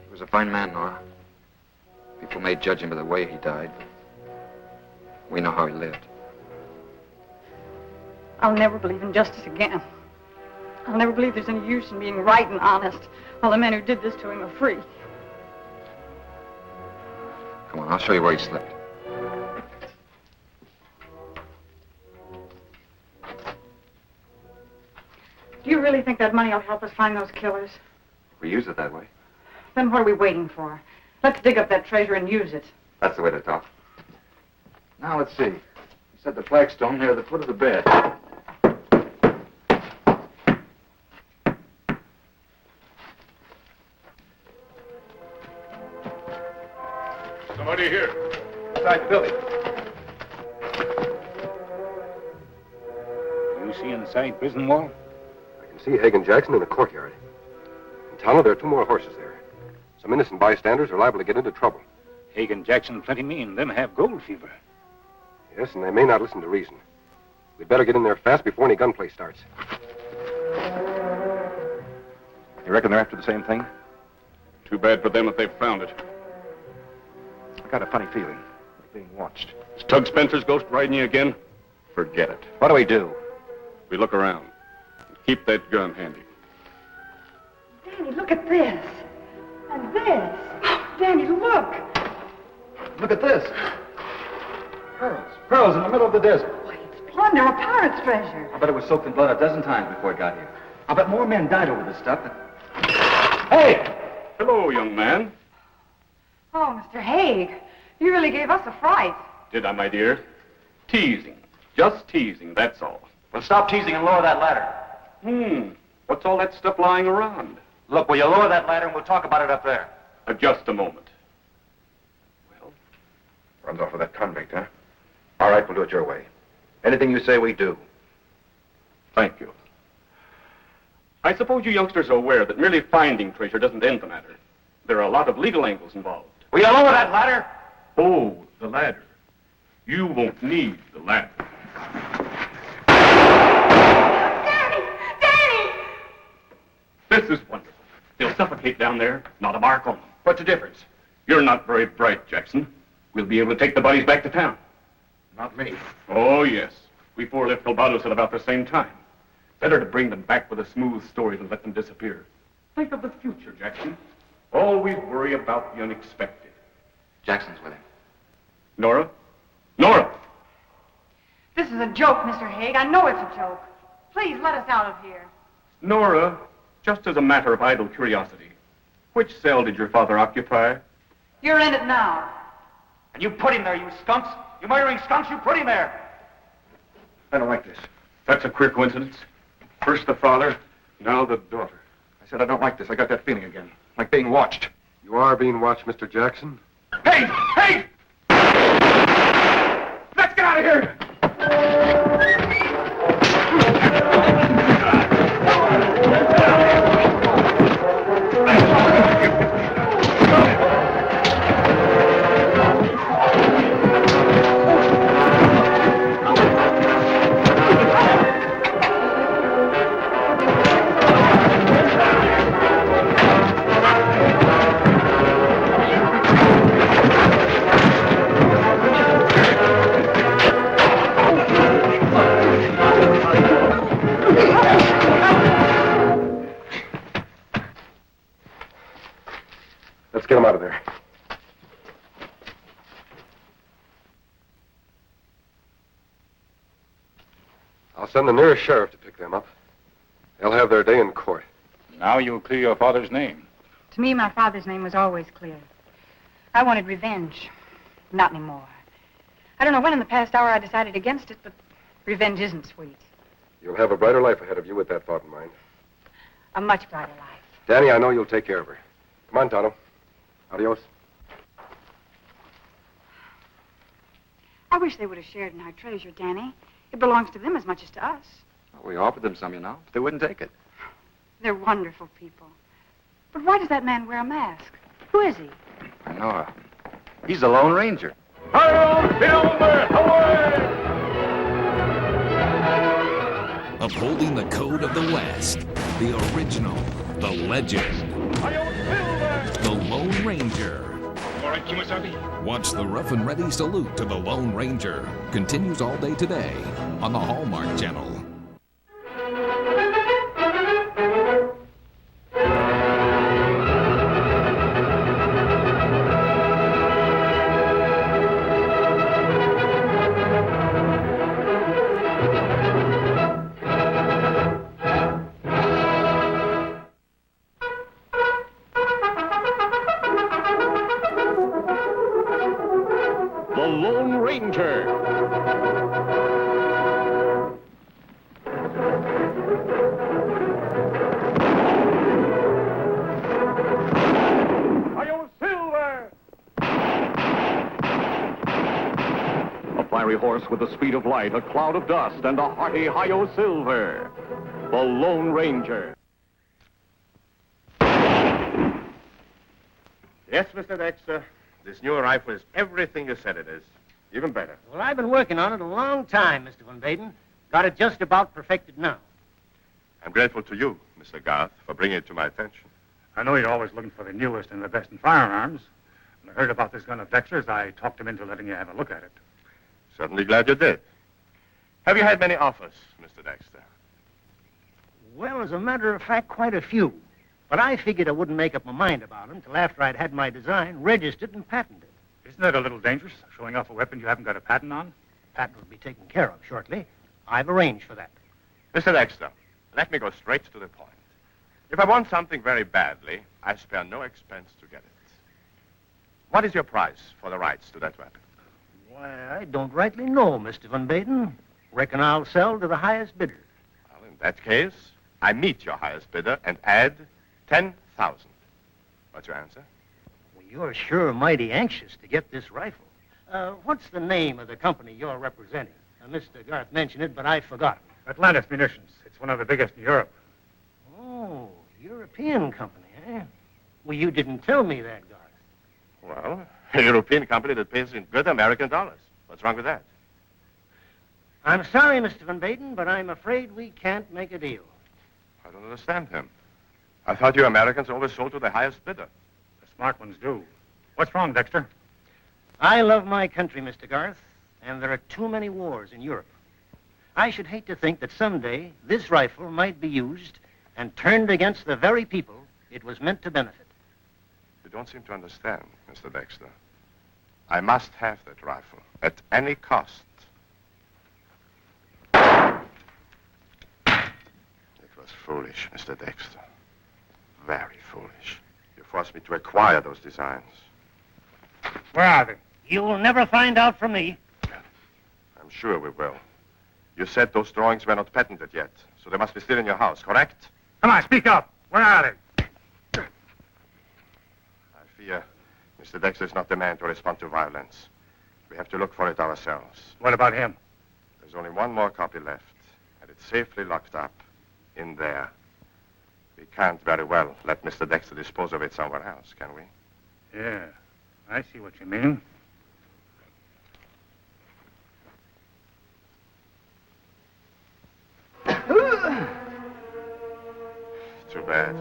S11: He was a fine man, Nora. People may judge him by the way he died. We know how he lived.
S5: I'll never believe in justice again. I'll never believe there's any use in being right and honest while the men who did this to him are free.
S11: Come on, I'll show you where he slept.
S5: Do you really think that money will help us find those killers?
S11: We use it that way.
S5: Then what are we waiting for? Let's dig up that treasure and use it.
S11: That's the way to talk. Now, let's see. He set the flagstone near the foot of the bed.
S23: Somebody here.
S12: Inside the building.
S1: You see inside prison wall?
S8: I can see Haig and Jackson in the courtyard. In Tano, there are 2 more horses there. Some innocent bystanders are liable to get into trouble.
S1: Haig and Jackson plenty mean. Them have gold fever.
S8: Yes, and they may not listen to reason. We'd better get in there fast before any gunplay starts.
S12: You reckon they're after the same thing?
S23: Too bad for them if they've found it.
S12: I got a funny feeling. We're being watched.
S23: Is Tug Spencer's ghost riding you again? Forget it.
S12: What do we do?
S23: We look around. Keep that gun handy.
S5: Danny, look at this. And this. Danny, look.
S12: Look at this. Pearls. Pearls in the middle of the desert.
S5: Plunder, a pirate's treasure.
S12: I bet it was soaked in blood a dozen times before it got here. I bet more men died over this stuff than... Hey!
S23: Hello, young man.
S5: Oh, Mr. Haig, you really gave us a fright.
S23: Did I, my dear? Teasing. Just teasing, that's all.
S12: Well, stop teasing and lower that ladder.
S23: What's all that stuff lying around?
S12: Look, will you lower that ladder and we'll talk about it up there?
S23: Just a moment.
S12: Runs off with that convict, huh? All right, we'll do it your way. Anything you say, we do.
S23: Thank you. I suppose you youngsters are aware that merely finding treasure doesn't end the matter. There are a lot of legal angles involved.
S12: Will you lower that ladder?
S23: Oh, the ladder. You won't need the ladder.
S5: Danny! Danny!
S23: This is wonderful. They'll suffocate down there, not a mark on them. What's the difference? You're not very bright, Jackson. We'll be able to take the bodies back to town.
S8: Not me.
S23: Oh, yes. We four left Colbados at about the same time. Better to bring them back with a smooth story than let them disappear. Think of the future, Jackson. Always worry about the unexpected.
S11: Jackson's with him.
S23: Nora? Nora!
S5: This is a joke, Mr. Haig. I know it's a joke. Please let us out of here.
S23: Nora, just as a matter of idle curiosity, which cell did your father occupy?
S5: You're in it now.
S1: And you put him there, you skunks. You murdering skunks, you put him there.
S8: I don't like this.
S23: That's a queer coincidence. First the father, now the daughter.
S8: I said I don't like this. I got that feeling again. Like being watched.
S10: You are being watched, Mr. Jackson?
S23: Hey! Hey! Let's get out of here!
S8: Let's get him out of there.
S10: I'll send the nearest sheriff to pick them up. They'll have their day in court.
S1: Now you'll clear your father's name.
S5: To me, my father's name was always clear. I wanted revenge. Not anymore. I don't know when in the past hour I decided against it, but revenge isn't sweet.
S10: You'll have a brighter life ahead of you with that thought in mind.
S5: A much brighter life.
S10: Danny, I know you'll take care of her. Come on, Tonto. Adios.
S5: I wish they would have shared in our treasure, Danny. It belongs to them as much as to us.
S11: Well, we offered them some, you know, but they wouldn't take it.
S5: They're wonderful people. But why does that man wear a mask? Who is he?
S11: I know. He's the Lone Ranger.
S3: Upholding the code of the West, the original, the legend, the Lone Ranger.
S1: All right, Kimasabi.
S3: Watch the rough and ready salute to the Lone Ranger. Continues all day today on the Hallmark Channel.
S23: The Lone Ranger. Hi-yo, Silver! A fiery horse with the speed of light, a cloud of dust, and a hearty Hi-yo, Silver. The Lone Ranger.
S13: Yes, Mr. Dexter. This new rifle is everything you said it is. Even better.
S14: Well, I've been working on it a long time, Mr. Van Baden. Got it just about perfected now.
S13: I'm grateful to you, Mr. Garth, for bringing it to my attention.
S1: I know you're always looking for the newest and the best in firearms. When I heard about this gun of Dexter's, I talked him into letting you have a look at it.
S13: Certainly glad you did. Have you had many offers, Mr. Dexter?
S14: Well, as a matter of fact, quite a few. But I figured I wouldn't make up my mind about them till after I'd had my design registered and patented.
S1: Isn't that a little dangerous, showing off a weapon you haven't got a patent on?
S14: Patent will be taken care of shortly. I've arranged for that.
S13: Mr. Dexter, let me go straight to the point. If I want something very badly, I spare no expense to get it. What is your price for the rights to that weapon?
S14: Why, I don't rightly know, Mr. Van Baden. Reckon I'll sell to the highest bidder.
S13: Well, in that case, I meet your highest bidder and add 10,000. What's your answer?
S14: Well, you're sure mighty anxious to get this rifle. What's the name of the company you're representing? Mr. Garth mentioned it, but I've forgotten.
S1: Atlantis Munitions. It's one of the biggest in Europe.
S14: Oh, European company, eh? Well, you didn't tell me that, Garth.
S13: Well, a European company that pays in good American dollars. What's wrong with that?
S14: I'm sorry, Mr. Van Baden, but I'm afraid we can't make a deal.
S13: I don't understand him. I thought you Americans always sold to the highest bidder.
S1: The smart ones do. What's wrong, Dexter?
S14: I love my country, Mr. Garth, and there are too many wars in Europe. I should hate to think that someday this rifle might be used and turned against the very people it was meant to benefit.
S13: You don't seem to understand, Mr. Dexter. I must have that rifle at any cost. It was foolish, Mr. Dexter. Very foolish. You forced me to acquire those designs.
S1: Where are they?
S14: You will never find out from me.
S13: I'm sure we will. You said those drawings were not patented yet, so they must be still in your house, correct?
S1: Come on, speak up. Where are they?
S13: I fear Mr. Dexter is not the man to respond to violence. We have to look for it ourselves.
S1: What about him?
S13: There's only one more copy left, and it's safely locked up in there. We can't very well let Mr. Dexter dispose of it somewhere else, can we?
S1: Yeah, I see what you mean.
S13: Too bad.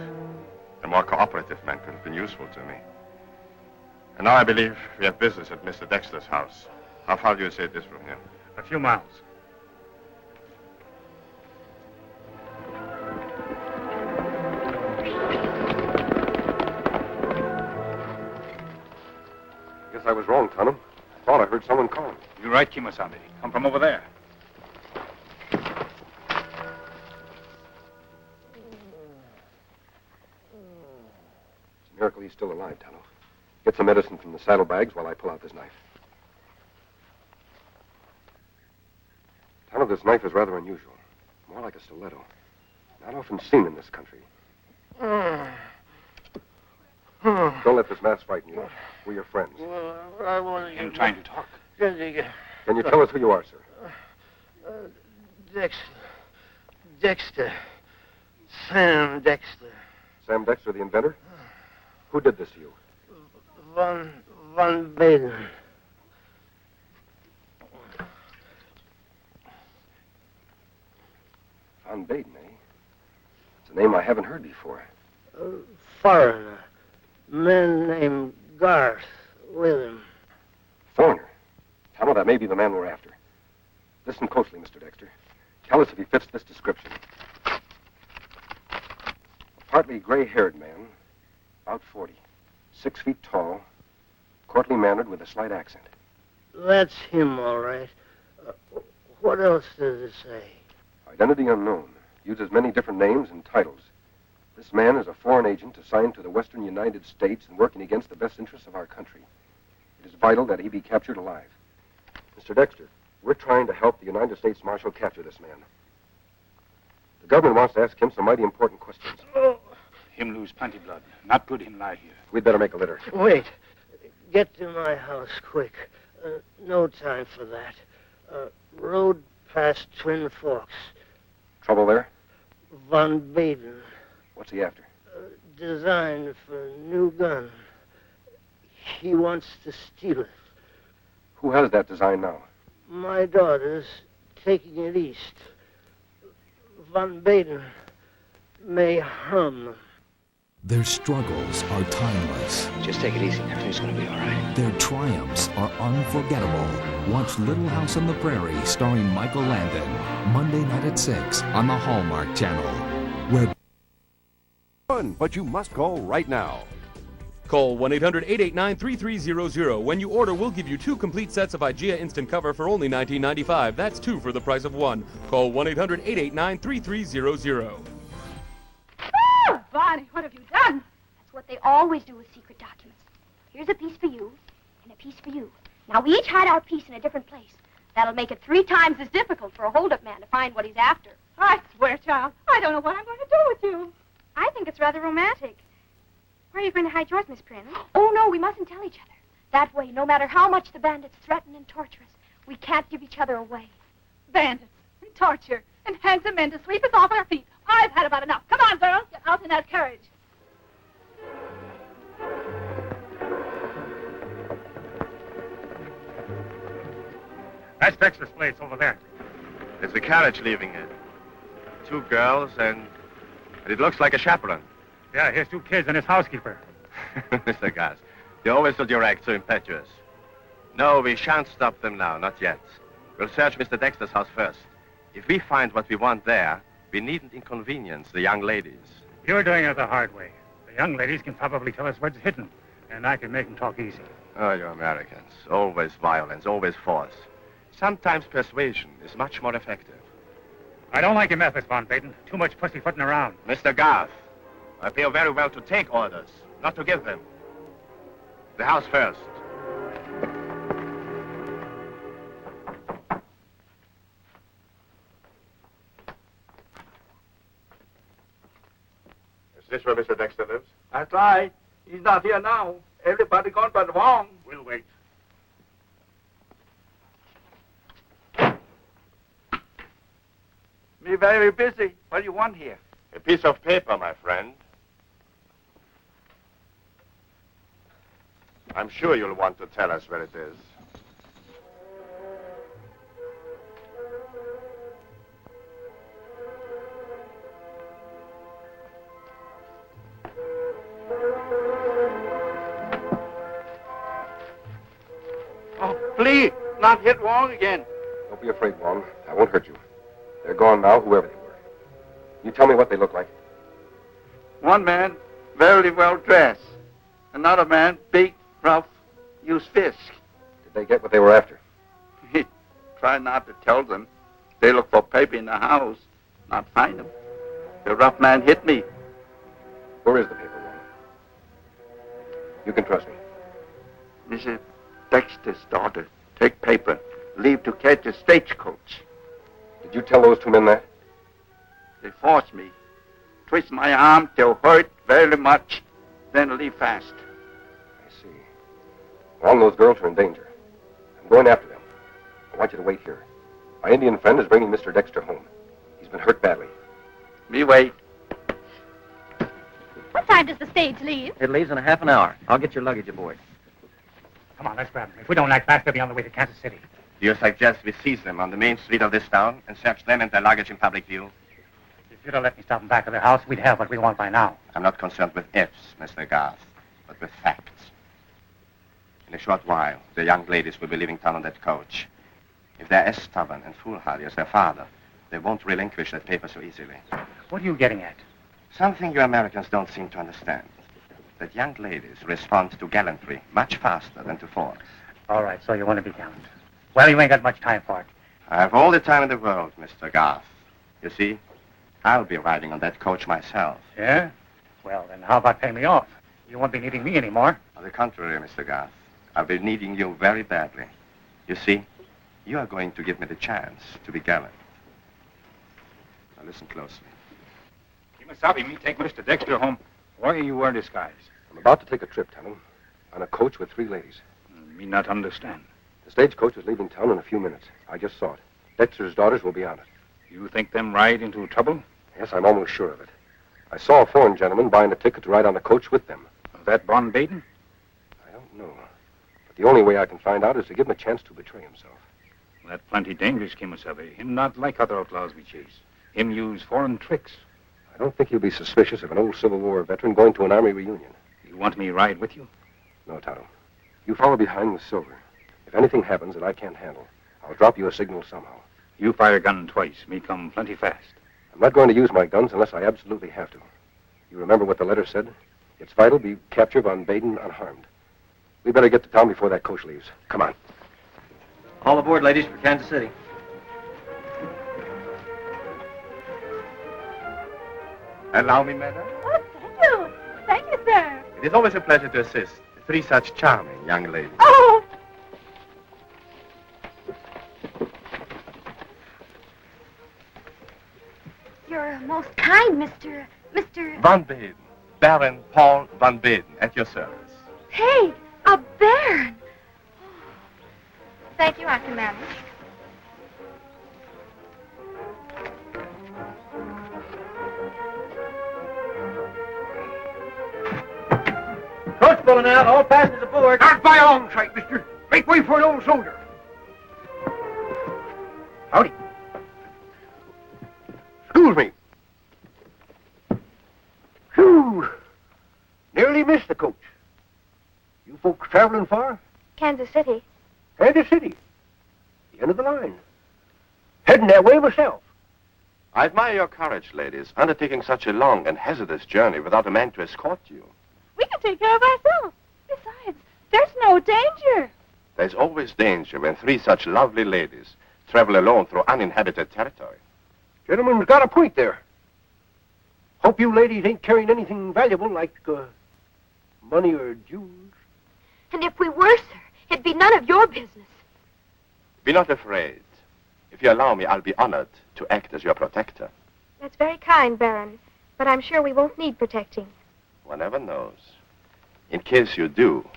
S13: A more cooperative man could have been useful to me. And now I believe we have business at Mr. Dexter's house. How far do you say it is from here?
S1: A few miles.
S8: Guess I was wrong, Tonham. Thought I heard someone calling.
S15: You're right, Kimosabe. Come from over there.
S8: It's a miracle he's still alive, Tonto. Get some medicine from the saddlebags while I pull out this knife. Tonto, this knife is rather unusual. More like a stiletto. Not often seen in this country. Don't let this mask frighten you. We're your friends.
S15: I want to... I'm trying to talk.
S8: Can you tell us who you are, sir?
S14: Dexter. Sam Dexter.
S8: Sam Dexter, the inventor? Who did this to you?
S14: Von Baden.
S8: Von Baden, eh? It's a name I haven't heard before.
S14: Foreigner. Man named Garth with him.
S8: Foreigner? Tonto, that may be the man we're after. Listen closely, Mr. Dexter. Tell us if he fits this description. A partly gray-haired man, about 40, 6 feet tall, courtly mannered with a slight accent.
S14: That's him, all right. What else does it say?
S8: Identity unknown. Uses many different names and titles. This man is a foreign agent assigned to the Western United States and working against the best interests of our country. It is vital that he be captured alive. Mr. Dexter, we're trying to help the United States Marshal capture this man. The government wants to ask him some mighty important questions.
S15: Him lose plenty blood. Not good him lie here.
S8: We'd better make a litter.
S14: Wait. Get to my house quick. No time for that. Road past Twin Forks.
S8: Trouble there?
S14: Von Baden.
S8: What's he after?
S14: Design for a new gun. He wants to steal it.
S8: Who has that design now?
S14: My daughter's taking it east. Von Baden may harm them.
S3: Their struggles are timeless.
S12: Just take it easy. Everything's going to be all right.
S3: Their triumphs are unforgettable. Watch Little House on the Prairie starring Michael Landon. Monday night at 6 on the Hallmark Channel. Where
S16: But you must call right now.
S17: Call 1-800-889-3300. When you order, we'll give you 2 complete sets of IGEA Instant Cover for only $19.95. That's 2 for the price of 1. Call 1-800-889-3300.
S5: Oh, Bonnie, what have you done?
S18: That's what they always do with secret documents. Here's a piece for you, and a piece for you. Now, we each hide our piece in a different place. That'll make it 3 times as difficult for a hold-up man to find what he's after.
S5: I swear, child, I don't know what I'm going to do with you.
S18: I think it's rather romantic. Where are you going to hide yours, Miss Prince? Oh, no, we mustn't tell each other. That way, no matter how much the bandits threaten and torture us, we can't give each other away.
S5: Bandits and torture and handsome men to sweep us off our feet. I've had about enough. Come on, girls, get out in that carriage.
S1: That's Dexter's place over there.
S13: There's a carriage leaving it. 2 girls and it looks like a chaperone.
S1: Yeah, here's 2 kids and his housekeeper.
S6: Mr. Gas, they always do your act so impetuous. No, we shan't stop them now, not yet. We'll search Mr. Dexter's house first. If we find what we want there, we needn't inconvenience the young ladies.
S1: You're doing it the hard way. The young ladies can probably tell us where it's hidden, and I can make them talk easy.
S6: Oh, you Americans. Always violence, always force. Sometimes persuasion is much more effective.
S1: I don't like your methods, Von Baden. Too much pussyfooting around.
S6: Mr. Garth, I feel very well to take orders, not to give them. The house first.
S10: Is this where Mr. Dexter lives?
S19: That's right. He's not here now. Everybody gone but Wong.
S10: We'll wait.
S19: Me very busy. What do you want here?
S10: A piece of paper, my friend. I'm sure you'll want to tell us where it is.
S19: Oh, please, not hit Wong again.
S8: Don't be afraid, Wong. I won't hurt you. They're gone now, whoever they were. You tell me what they look like.
S19: One man, very well dressed. Another man, big, rough, use fist.
S8: Did they get what they were after?
S19: Try not to tell them. They look for paper in the house, not find them. The rough man hit me.
S8: Where is the paper, Wong? You can trust me.
S19: Mrs. Dexter's daughter, take paper, leave to catch a stagecoach.
S8: Did you tell those 2 men that?
S19: They forced me. Twist my arm till hurt very much, then leave fast.
S8: I see. Wong, those girls are in danger. I'm going after them. I want you to wait here. My Indian friend is bringing Mr. Dexter home. He's been hurt badly.
S19: Me wait.
S20: What time does the stage leave?
S21: It leaves in a half an hour. I'll get your luggage aboard.
S1: Come on, let's grab them. If we don't act fast, they'll be on the way to Kansas City.
S6: Do you suggest we seize them on the main street of this town and search them and their luggage in public view?
S1: If you'd have let me stop them back of their house, we'd have what we want by now.
S6: I'm not concerned with ifs, Mr. Garth, but with facts. In a short while, the young ladies will be leaving town on that coach. If they're as stubborn and foolhardy as their father, they won't relinquish that paper so easily.
S1: What are you getting at?
S6: Something you Americans don't seem to understand. That young ladies respond to gallantry much faster than to force.
S1: All right, so you want to be gallant. Well, you ain't got much time for it.
S6: I have all the time in the world, Mr. Garth. You see, I'll be riding on that coach myself.
S1: Yeah? Well, then how about paying me off? You won't be needing me anymore.
S6: On the contrary, Mr. Garth, I'll be needing you very badly. You see, you are going to give me the chance to be gallant. Now listen closely.
S15: Kimasabi, me take Mr. Dexter home. Why are you wearing disguise?
S8: I'm about to take a trip, Tano, on a coach with 3 ladies.
S15: Me not understand.
S8: The stagecoach is leaving town in a few minutes. I just saw it. Dexter's daughters will be on it.
S15: You think them ride into trouble?
S8: Yes, I'm almost sure of it. I saw a foreign gentleman buying a ticket to ride on the coach with them.
S15: That Von Baden?
S8: I don't know. But the only way I can find out is to give him a chance to betray himself.
S15: That plenty dangerous, Kimasabi. Him not like other outlaws we chase. Him use foreign tricks.
S8: I don't think he'll be suspicious of an old Civil War veteran going to an army reunion.
S15: You want me ride with you?
S8: No, Tonto. You follow behind with Silver. If anything happens that I can't handle, I'll drop you a signal somehow.
S15: You fire gun twice. Me come plenty fast.
S8: I'm not going to use my guns unless I absolutely have to. You remember what the letter said? It's vital we capture Von Baden unharmed. We better get to town before that coach leaves. Come on.
S21: All aboard, ladies, for Kansas City.
S6: Allow me, madam.
S20: Oh, thank you. Thank you, sir.
S6: It is always a pleasure to assist 3 such charming young ladies.
S20: Oh! You're most kind, Mr.
S6: Von Baden. Baron Paul Von Baden, at your service.
S20: Hey, a baron. Thank you, Aunt Commander.
S14: Coach pulling out. All passengers aboard.
S12: Start by along sight, mister. Make way for an old soldier.
S14: Howdy.
S12: Excuse me. Whew.
S2: missed the coach. You folks traveling far?
S20: Kansas City.
S2: Kansas City. The end of the line. Heading that way myself.
S6: I admire your courage, ladies, undertaking such a long and hazardous journey without a man to escort you.
S20: We can take care of ourselves. Besides, there's no danger.
S6: There's always danger when three such lovely ladies travel alone through uninhabited territory.
S2: Gentleman's got a point there. Hope you ladies ain't carrying anything valuable like money or jewels.
S20: And if we were, sir, it'd be none of your business.
S6: Be not afraid. If you allow me, I'll be honored to act as your protector.
S20: That's very kind, Baron. But I'm sure we won't need protecting.
S6: One never knows. In case you do,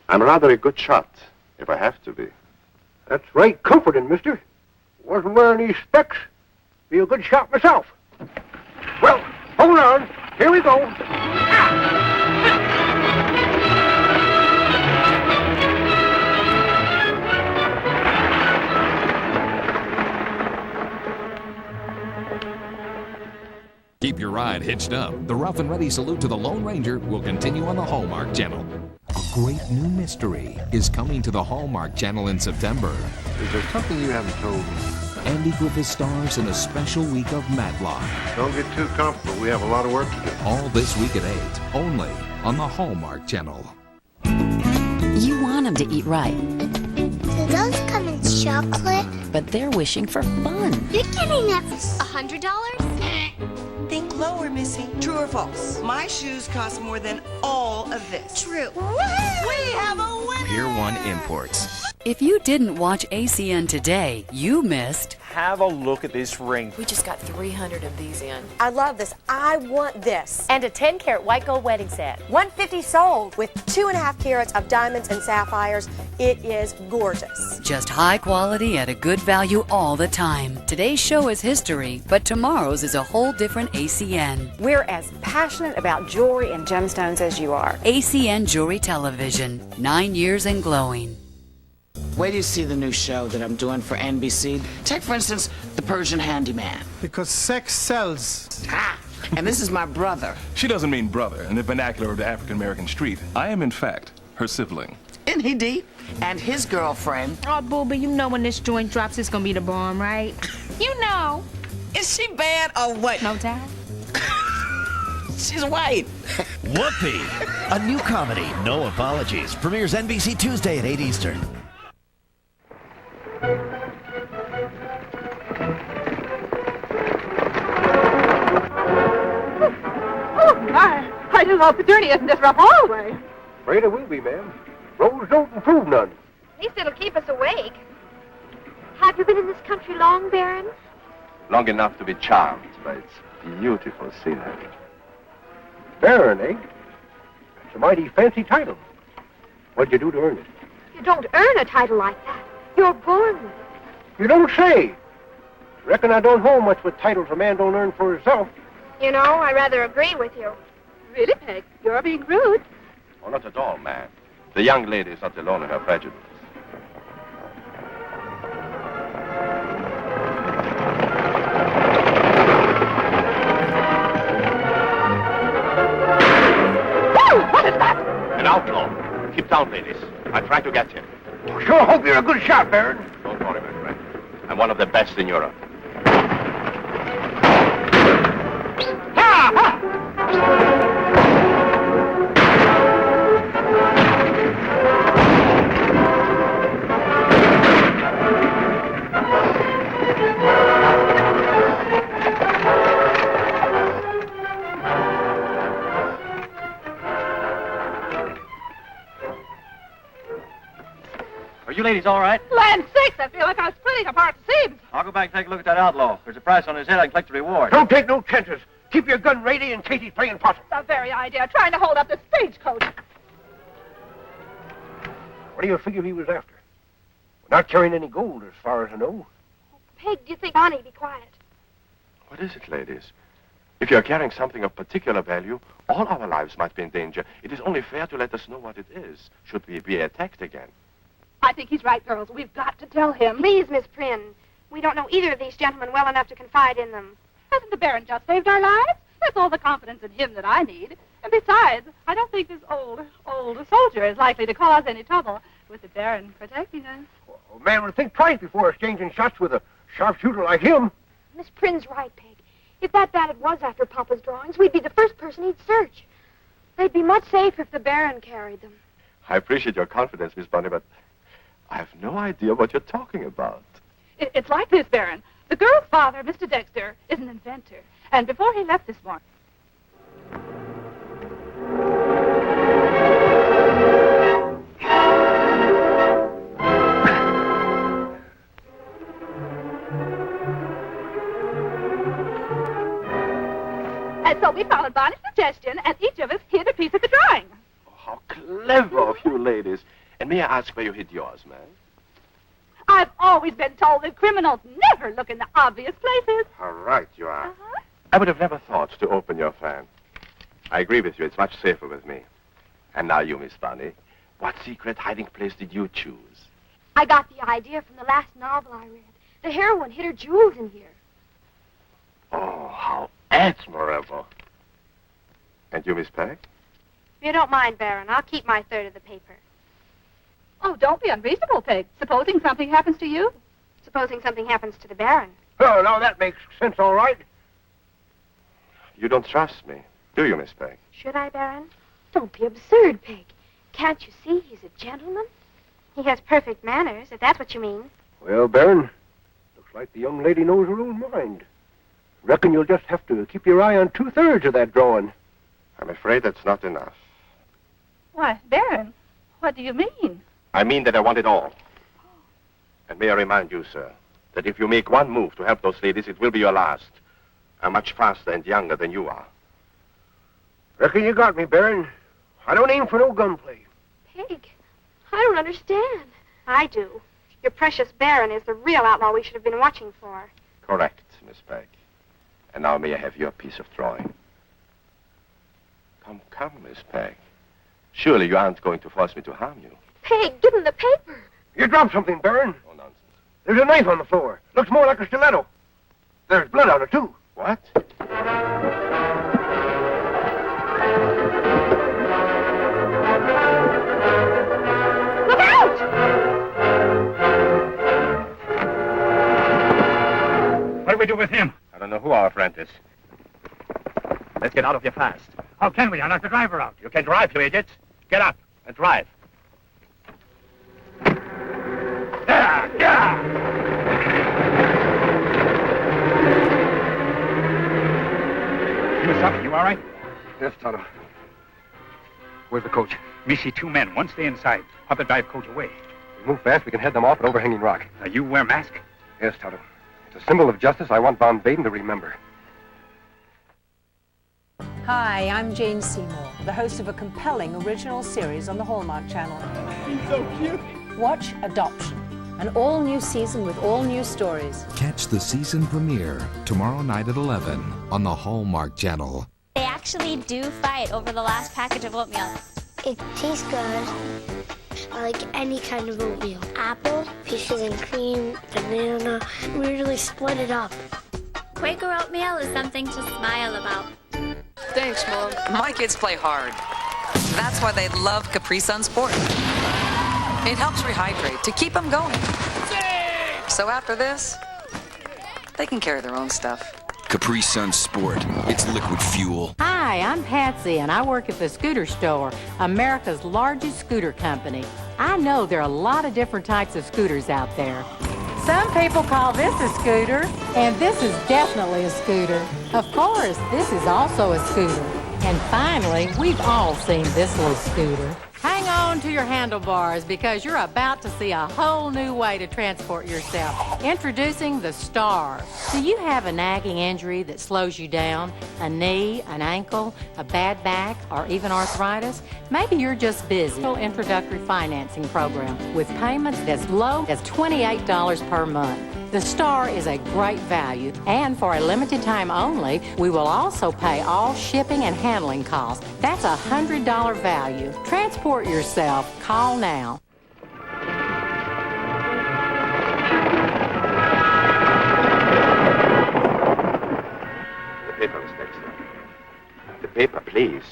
S6: I'm rather a good shot, if I have to be.
S2: That's right comforting, mister. Wasn't wearing these specs. Be a good shot myself. Well, hold on. Here we go.
S3: Keep your ride hitched up. The Rough and Ready Salute to the Lone Ranger will continue on the Hallmark Channel. A great new mystery is coming to the Hallmark Channel in September.
S16: Is there something you haven't told me?
S3: Andy Griffith stars in a special week of Matlock.
S16: Don't get too comfortable. We have a lot of work to do.
S3: All this week at 8, only on the Hallmark Channel.
S4: You want them to eat right,
S18: Do those come in chocolate?
S4: but they're wishing for fun.
S18: You're getting that for $100?
S22: Think lower, Missy. True or false? My shoes cost more than all of this.
S18: True.
S22: We have a winner!
S24: Pier 1 Imports.
S4: If you didn't watch ACN today, you missed.
S25: Have a look at this ring.
S26: We just got 300 of these in.
S27: I love this. I want this.
S26: And a 10-carat white gold wedding set.
S27: 150 sold with 2.5 carats of diamonds and sapphires. It is gorgeous.
S4: Just high quality at a good value all the time. Today's show is history, but tomorrow's is a whole different ACN.
S27: We're as passionate about jewelry and gemstones as you are.
S4: ACN Jewelry Television, 9 years and glowing.
S28: Wait till you see the new show that I'm doing for NBC. Take, for instance, The Persian Handyman.
S29: Because sex sells.
S28: Ah, and this is my brother.
S30: She doesn't mean brother in the vernacular of the African-American street. I am, in fact, her sibling.
S28: Isn't he deep? And his girlfriend.
S31: Oh, Booby, you know when this joint drops, it's gonna be the bomb, right? You know.
S28: Is she bad or what?
S31: No time.
S28: She's white.
S32: Whoopee! A new comedy, No Apologies, premieres NBC Tuesday at 8 Eastern.
S20: Oh, my. I do hope the journey isn't this rough all the way.
S2: Afraid it will be, ma'am. Roads don't improve none.
S20: At least it'll keep us awake. Have you been in this country long, Baron?
S6: Long enough to be charmed by its beautiful scenery.
S2: Baron, eh? It's a mighty fancy title. What'd you do to earn it?
S20: You don't earn a title like that. You're born with it.
S2: You don't say. Reckon I don't hold much with titles a man don't earn for himself.
S20: You know, I rather agree with you. Really, Peg? You're being rude.
S6: Oh, not at all, ma'am. The young lady is not alone in her prejudice.
S20: What is that?
S6: An outlaw. Keep down, ladies. I'll try to get him.
S2: Sure hope you're a good shot, Baron.
S6: Don't worry, my friend. I'm one of the best in Europe.
S21: Are you ladies all right?
S20: Land sakes, I feel like I was splitting apart the seams.
S21: I'll go back and take a look at that outlaw. If there's a price on his head, I can collect the reward.
S2: Don't take no chances. Keep your gun ready in case he's playing possum.
S20: The very idea, trying to hold up the stagecoach.
S2: What do you figure he was after? We're not carrying any gold, as far as I know.
S20: Peg, do you think Bonnie be quiet?
S6: What is it, ladies? If you're carrying something of particular value, all our lives might be in danger. It is only fair to let us know what it is, should we be attacked again.
S20: I think he's right, girls. We've got to tell him.
S27: Please, Miss Prynne. We don't know either of these gentlemen well enough to confide in them.
S20: Hasn't the Baron just saved our lives? That's all the confidence in him that I need.
S1: And besides, I don't think this old soldier is likely to cause any trouble with the Baron protecting us.
S2: A man would think twice before exchanging shots with a sharpshooter like him.
S20: Miss Prin's right, Peg. If that bandit was after Papa's drawings, we'd be the first person he'd search. They'd be much safer if the Baron carried them.
S5: I appreciate your confidence, Miss Bunny, but I have no idea what you're talking about.
S1: It's like this, Baron. The girl's father, Mr. Dexter, is an inventor. And before he left this morning... And so we followed Bonnie's suggestion, and each of us hid a piece of the drawing.
S5: How clever of you ladies. And may I ask where you hid yours, ma'am?
S1: I've always been told that criminals never look in the obvious places.
S5: How right you are. I would have never thought to open your fan. I agree with you. It's much safer with me. And now you, Miss Bunny. What secret hiding place did you choose?
S20: I got the idea from the last novel I read. The heroine hid her jewels in here.
S5: Oh, how admirable. And you, Miss Peg?
S20: If you don't mind, Baron, I'll keep my third of the paper.
S1: Oh, don't be unreasonable, Peg. Supposing something happens to you?
S20: Supposing something happens to the Baron.
S2: Oh, no, that makes sense all right.
S5: You don't trust me, do you, Miss Peg?
S20: Should I, Baron? Don't be absurd, Peg. Can't you see he's a gentleman? He has perfect manners, if that's what you mean.
S2: Well, Baron, looks like the young lady knows her own mind. Reckon you'll just have to keep your eye on 2/3 of that drawing.
S5: I'm afraid that's not enough.
S1: Why, Baron, what do you mean?
S5: I mean that I want it all. And may I remind you, sir, that if you make one move to help those ladies, it will be your last. I'm much faster and younger than you are.
S2: Reckon you got me, Baron. I don't aim for no gunplay.
S20: Peg, I don't understand. I do. Your precious Baron is the real outlaw we should have been watching for.
S5: Correct, Miss Peg. And now may I have your piece of drawing? Come, Miss Peg. Surely you aren't going to force me to harm you.
S20: Peg, give him the paper.
S2: You dropped something, Baron.
S5: Oh, nonsense.
S2: There's a knife on the floor. Looks more like a stiletto. There's blood on it, too.
S5: What?
S1: Look out!
S7: What do we do with him?
S5: I don't know who our friend is.
S7: Let's get out of here fast. How can we? I'll knock the driver out. You can drive, you idiots. Get up and drive. You something, you all right?
S8: Yes, Tonto. Where's the coach?
S7: Me see two men. One stay inside. Up and drive coach away.
S8: We move fast, we can head them off at Overhanging Rock.
S7: You wear mask?
S8: Yes, Tonto. It's a symbol of justice I want Von Baden to remember.
S9: Hi, I'm Jane Seymour, the host of a compelling original series on the Hallmark Channel.
S10: He's so cute.
S9: Watch Adoption, an all-new season with all new stories.
S3: Catch the season premiere tomorrow night at 11 on the Hallmark Channel.
S11: They actually do fight over the last package of oatmeal.
S18: It tastes good. I like any kind of oatmeal. Apple, peaches and cream, banana. We really split it up.
S11: Quaker oatmeal is something to smile about.
S4: Thanks, Mom. My kids play hard. That's why they love Capri Sun Sport. It helps rehydrate to keep them going. So after this, they can carry their own stuff.
S13: Capri Sun Sport. It's liquid fuel.
S15: Hi, I'm Patsy, and I work at the Scooter Store, America's largest scooter company. I know there are a lot of different types of scooters out there. Some people call this a scooter, and this is definitely a scooter. Of course, this is also a scooter. And finally, we've all seen this little scooter. Hang on to your handlebars because you're about to see a whole new way to transport yourself. Introducing the Star. Do you have a nagging injury that slows you down? A knee, an ankle, a bad back, or even arthritis? Maybe you're just busy. Introductory financing program with payments as low as $28 per month. The Star is a great value, and for a limited time only, we will also pay all shipping and handling costs. That's a $100 value. Transport yourself. Call now.
S5: The paper, Miss Dexter. The paper, please.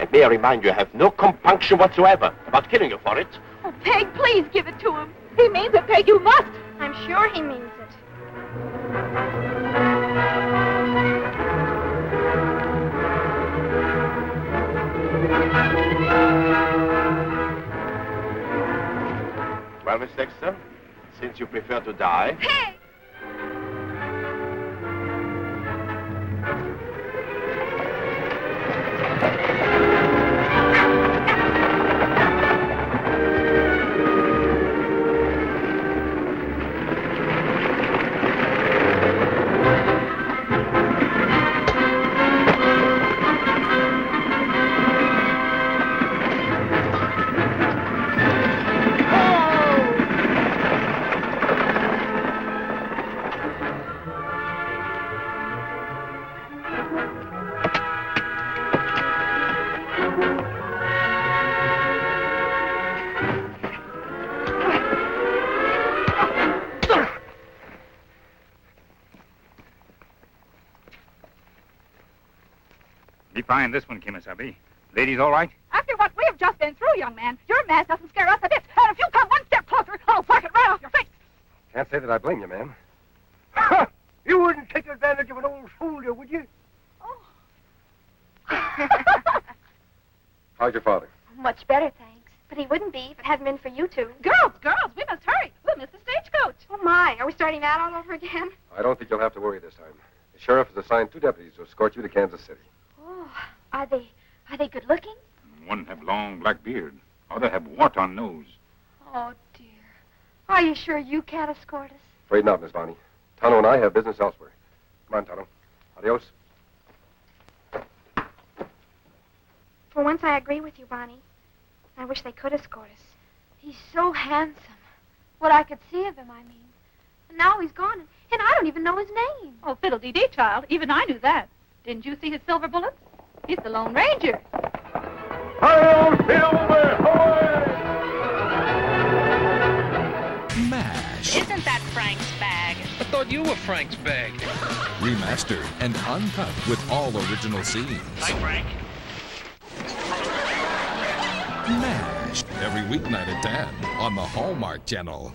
S5: And may I remind you, I have no compunction whatsoever about killing you for it.
S1: Oh, Peg, please give it to him. He means it, Peg. You must.
S20: I'm sure he means it.
S5: Well, Miss Dexter, since you prefer to die...
S1: Peg!
S7: Define this one, Kimasabi. Ladies all right?
S1: After what we have just been through, young man, your mask doesn't scare us a bit. And if you come one step closer, I'll whack it right off your face.
S8: Can't say that I blame you, ma'am.
S2: You wouldn't take advantage of an old soldier, would you?
S8: How's your father?
S20: Much better, thanks. But he wouldn't be if it hadn't been for you two.
S1: Girls, we must hurry. We'll miss the stagecoach.
S20: Oh, my. Are we starting that all over again?
S8: I don't think you'll have to worry this time. The sheriff has assigned 2 deputies to escort you to Kansas City.
S20: Oh, are they good looking?
S7: One have long black beard. Other have wart on nose.
S20: Oh, dear. Are you sure you can't escort us?
S8: Afraid not, Miss Bonnie. Tonto and I have business elsewhere. Come on, Tonto. Adios.
S20: For once, I agree with you, Bonnie. I wish they could escort us. He's so handsome. What I could see of him, I mean. And now he's gone, and I don't even know his name.
S1: Oh, fiddle-dee-dee, child. Even I knew that. Didn't you see his silver bullets? He's the Lone Ranger.
S2: Hi-yo, Silver!
S3: MASH.
S31: Isn't that Frank's bag?
S10: I thought you were Frank's bag.
S3: Remastered and uncut with all original scenes.
S10: Hi, Frank.
S3: MASH. Every weeknight at 10 on the Hallmark Channel.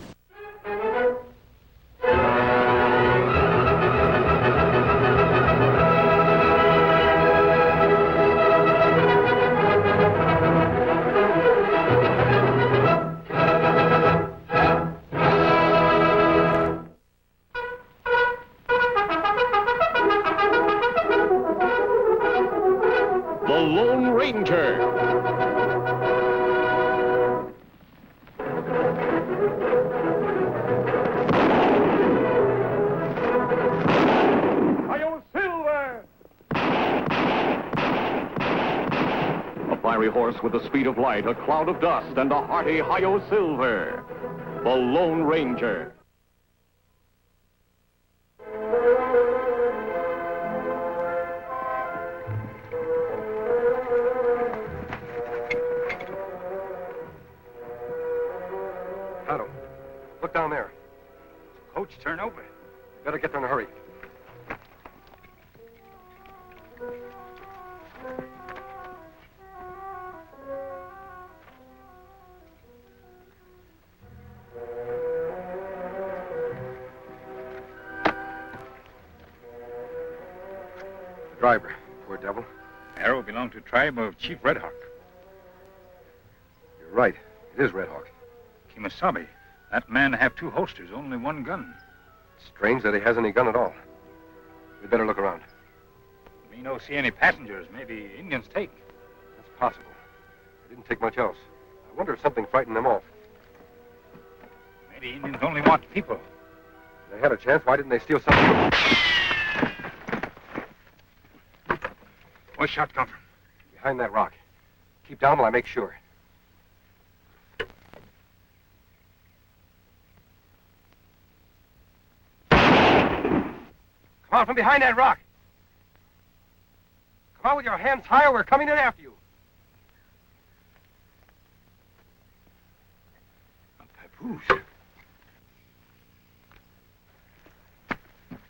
S2: The Lone Ranger. Hi-yo, Silver!
S12: A fiery horse with the speed of light, a cloud of dust, and a hearty Hi-yo Silver. The Lone Ranger.
S8: Tonto, look down there.
S7: Coach, turn over.
S8: Better get there in a hurry. The driver, poor devil.
S7: Arrow belonged to tribe of Chief Red Hawk.
S8: You're right. It is Red Hawk.
S7: Kimasabi. That man have 2 holsters, only 1 gun.
S8: Strange that he has any gun at all. We'd better look around.
S7: Me no see any passengers. Maybe Indians take.
S8: That's possible. They didn't take much else. I wonder if something frightened them off.
S7: Maybe Indians only want people.
S8: They had a chance. Why didn't they steal something?
S7: Where's shot come from?
S8: Behind that rock. Keep down while I make sure. Come on from behind that rock. Come on with your hands high or we're coming in after you.
S7: Papoose.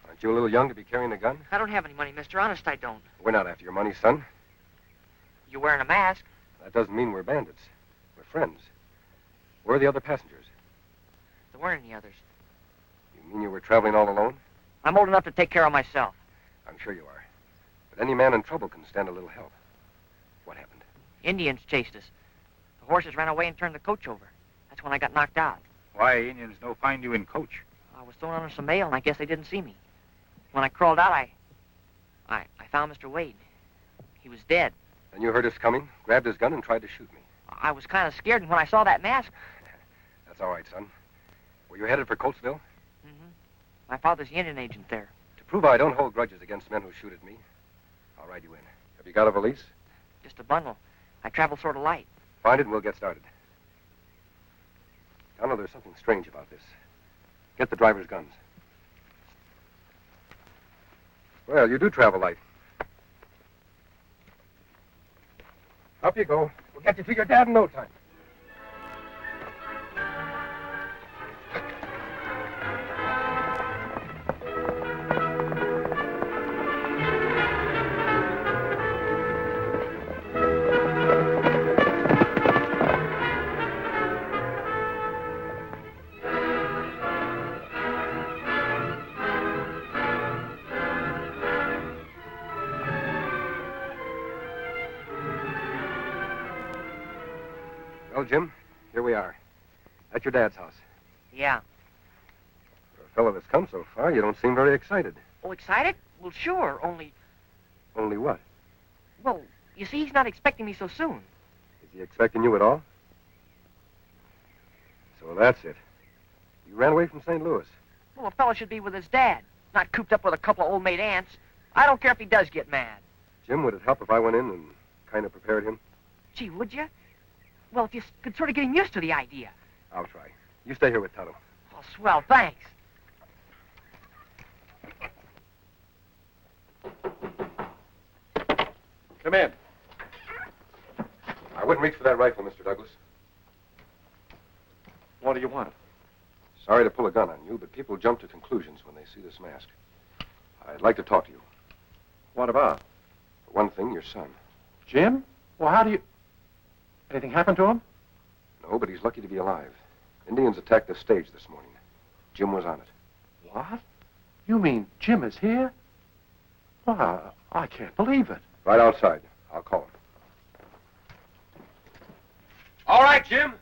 S8: Aren't you a little young to be carrying a gun?
S14: I don't have any money, mister. Honest, I don't.
S8: We're not after your money, son.
S14: you're wearing a mask.
S8: That doesn't mean we're bandits. We're friends. Where are the other passengers?
S14: There weren't any others.
S8: You mean you were traveling all alone?
S14: I'm old enough to take care of myself.
S8: I'm sure you are. But any man in trouble can stand a little help. What happened?
S14: Indians chased us. The horses ran away and turned the coach over. That's when I got knocked out.
S7: Why Indians don't find you in coach?
S14: I was throwing under some mail, and I guess they didn't see me. When I crawled out, I found Mr. Wade. He was dead.
S8: Then you heard us coming, grabbed his gun, and tried to shoot me.
S14: I was kind of scared, and when I saw that mask...
S8: That's all right, son. Were you headed for Coatesville?
S14: Mm-hmm. My father's the Indian agent there.
S8: To prove I don't hold grudges against men who shoot at me, I'll ride you in. Have you got a valise?
S14: Just a bundle. I travel sort of light.
S8: Find it and we'll get started. I know there's something strange about this. Get the driver's guns. Well, you do travel light. Up you go. We'll get you to your dad in no time. Well, Jim, here we are. At your dad's house.
S14: Yeah.
S8: For a fellow that's come so far, you don't seem very excited.
S14: Oh, excited? Well, sure, only...
S8: Only what?
S14: Well, you see, he's not expecting me so soon.
S8: Is he expecting you at all? So that's it. You ran away from St. Louis.
S14: Well, a fellow should be with his dad, not cooped up with a couple of old maid aunts. I don't care if he does get mad.
S8: Jim, would it help if I went in and kind of prepared him?
S14: Gee, would you? Well, if you could sort of get him used to the idea.
S8: I'll try. You stay here with Tonto.
S14: Oh, swell, thanks.
S8: Come in. I wouldn't reach for that rifle, Mr. Douglas.
S5: What do you want?
S8: Sorry to pull a gun on you, but people jump to conclusions when they see this mask. I'd like to talk to you.
S5: What about?
S8: For one thing, your son.
S5: Jim? Well, how do you... Anything happened to him?
S8: No, but he's lucky to be alive. Indians attacked the stage this morning. Jim was on it.
S5: What? You mean Jim is here? Well, I can't believe it.
S8: Right outside. I'll call him. All right, Jim.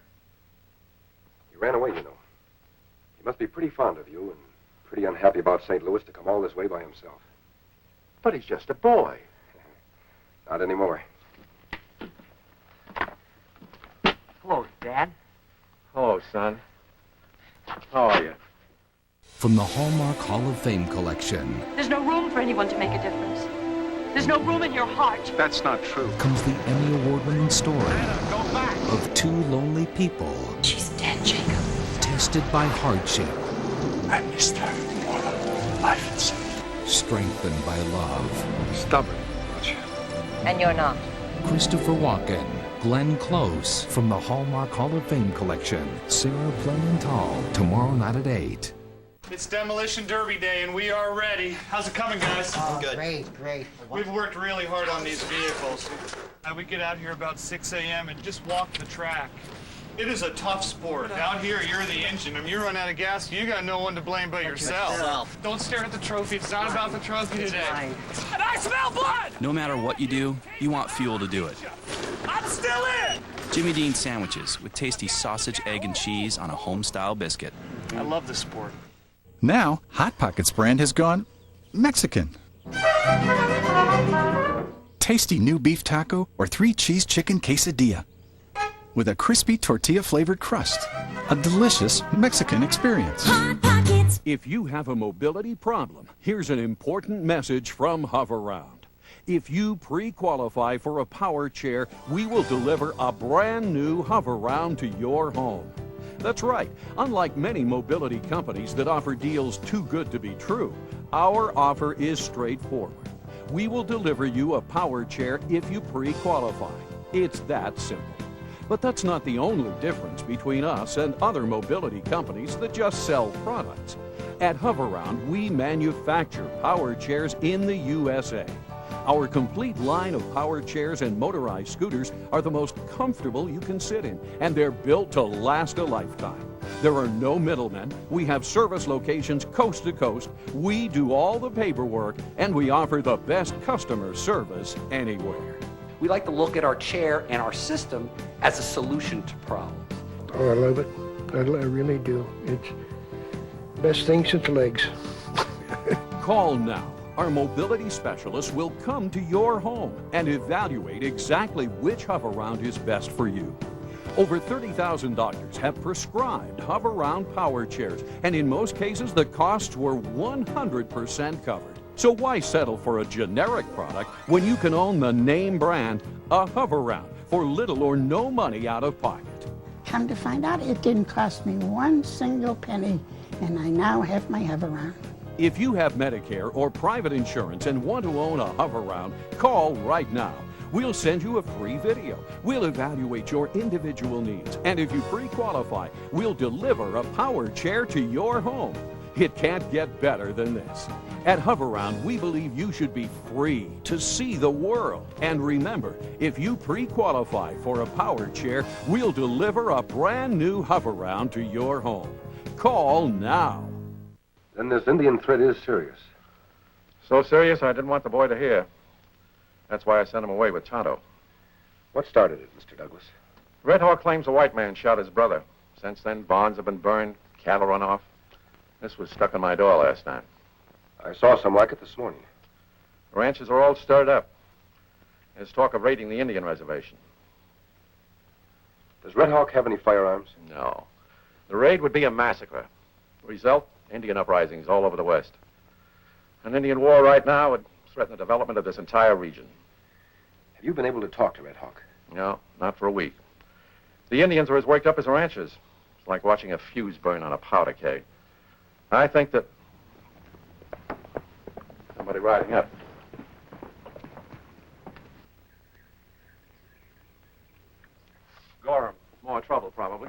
S8: He ran away, you know. He must be pretty fond of you and pretty unhappy about St. Louis to come all this way by himself.
S5: But he's just a boy.
S8: Not anymore.
S14: Hello, Dad.
S5: Hello, son. How are you?
S3: From the Hallmark Hall of Fame collection
S16: There's no room for anyone to make a difference. There's no room in your heart.
S5: That's not true.
S3: comes the Emmy Award-winning story of two lonely people.
S16: She's dead, Jacob.
S3: Tested by hardship.
S5: I missed her more than life itself.
S3: Strengthened by love.
S5: Stubborn, aren't you?
S16: And you're not.
S3: Christopher Walken, Glenn Close, from the Hallmark Hall of Fame collection. Sarah Blumenthal, tomorrow night at 8.
S17: It's Demolition Derby Day, and we are ready. How's it coming, guys?
S19: Oh, good. Great.
S17: We've worked really hard on these vehicles. We get out here about 6 a.m. and just walk the track. It is a tough sport. Out here, you're the engine. If you run out of gas, you got no one to blame but yourself. Don't stare at the trophy. It's not about the trophy today. And I smell blood!
S13: No matter what you do, you want fuel to do it.
S17: I'm still in!
S13: Jimmy Dean sandwiches with tasty sausage, egg, and cheese on a home-style biscuit.
S17: I love the sport.
S22: Now, Hot Pockets brand has gone Mexican. Tasty new beef taco or 3-cheese chicken quesadilla with a crispy tortilla-flavored crust. A delicious Mexican experience.
S23: Hot Pockets. If you have a mobility problem, here's an important message from Hoveround. If you pre-qualify for a power chair, we will deliver a brand new Hoveround to your home. That's right. Unlike many mobility companies that offer deals too good to be true, our offer is straightforward. We will deliver you a power chair if you pre-qualify. It's that simple. But that's not the only difference between us and other mobility companies that just sell products. At Hoveround, we manufacture power chairs in the USA. Our complete line of power chairs and motorized scooters are the most comfortable you can sit in, and they're built to last a lifetime. There are no middlemen. We have service locations coast to coast. We do all the paperwork, and we offer the best customer service anywhere.
S6: We like to look at our chair and our system as a solution to problems.
S2: Oh, I love it. I really do. It's the best thing since legs.
S23: Call now. Our mobility specialist will come to your home and evaluate exactly which Hoveround is best for you. Over 30,000 doctors have prescribed Hoveround power chairs, and in most cases the costs were 100% covered. So why settle for a generic product when you can own the name brand, a Hoveround, for little or no money out of pocket?
S9: Come to find out, it didn't cost me one single penny, and I now have my Hoveround.
S23: If you have Medicare or private insurance and want to own a Hoveround, call right now. We'll send you a free video. We'll evaluate your individual needs. And if you pre-qualify, we'll deliver a power chair to your home. It can't get better than this. At Hoveround, we believe you should be free to see the world. And remember, if you pre-qualify for a power chair, we'll deliver a brand new Hoveround to your home. Call now.
S8: Then this Indian threat is serious.
S7: So serious, I didn't want the boy to hear. That's why I sent him away with Tonto.
S8: What started it, Mr. Douglas?
S7: Red Hawk claims a white man shot his brother. Since then, barns have been burned, cattle run off. This was stuck in my door last night.
S8: I saw some like it this morning.
S7: The ranches are all stirred up. There's talk of raiding the Indian reservation.
S8: Does Red Hawk have any firearms?
S7: No. The raid would be a massacre. Result, Indian uprisings all over the West. An Indian war right now would threaten the development of this entire region.
S8: Have you been able to talk to Red Hawk?
S7: No, not for a week. The Indians are as worked up as the ranchers. It's like watching a fuse burn on a powder keg. I think that... Somebody riding up. Gorham. More trouble, probably.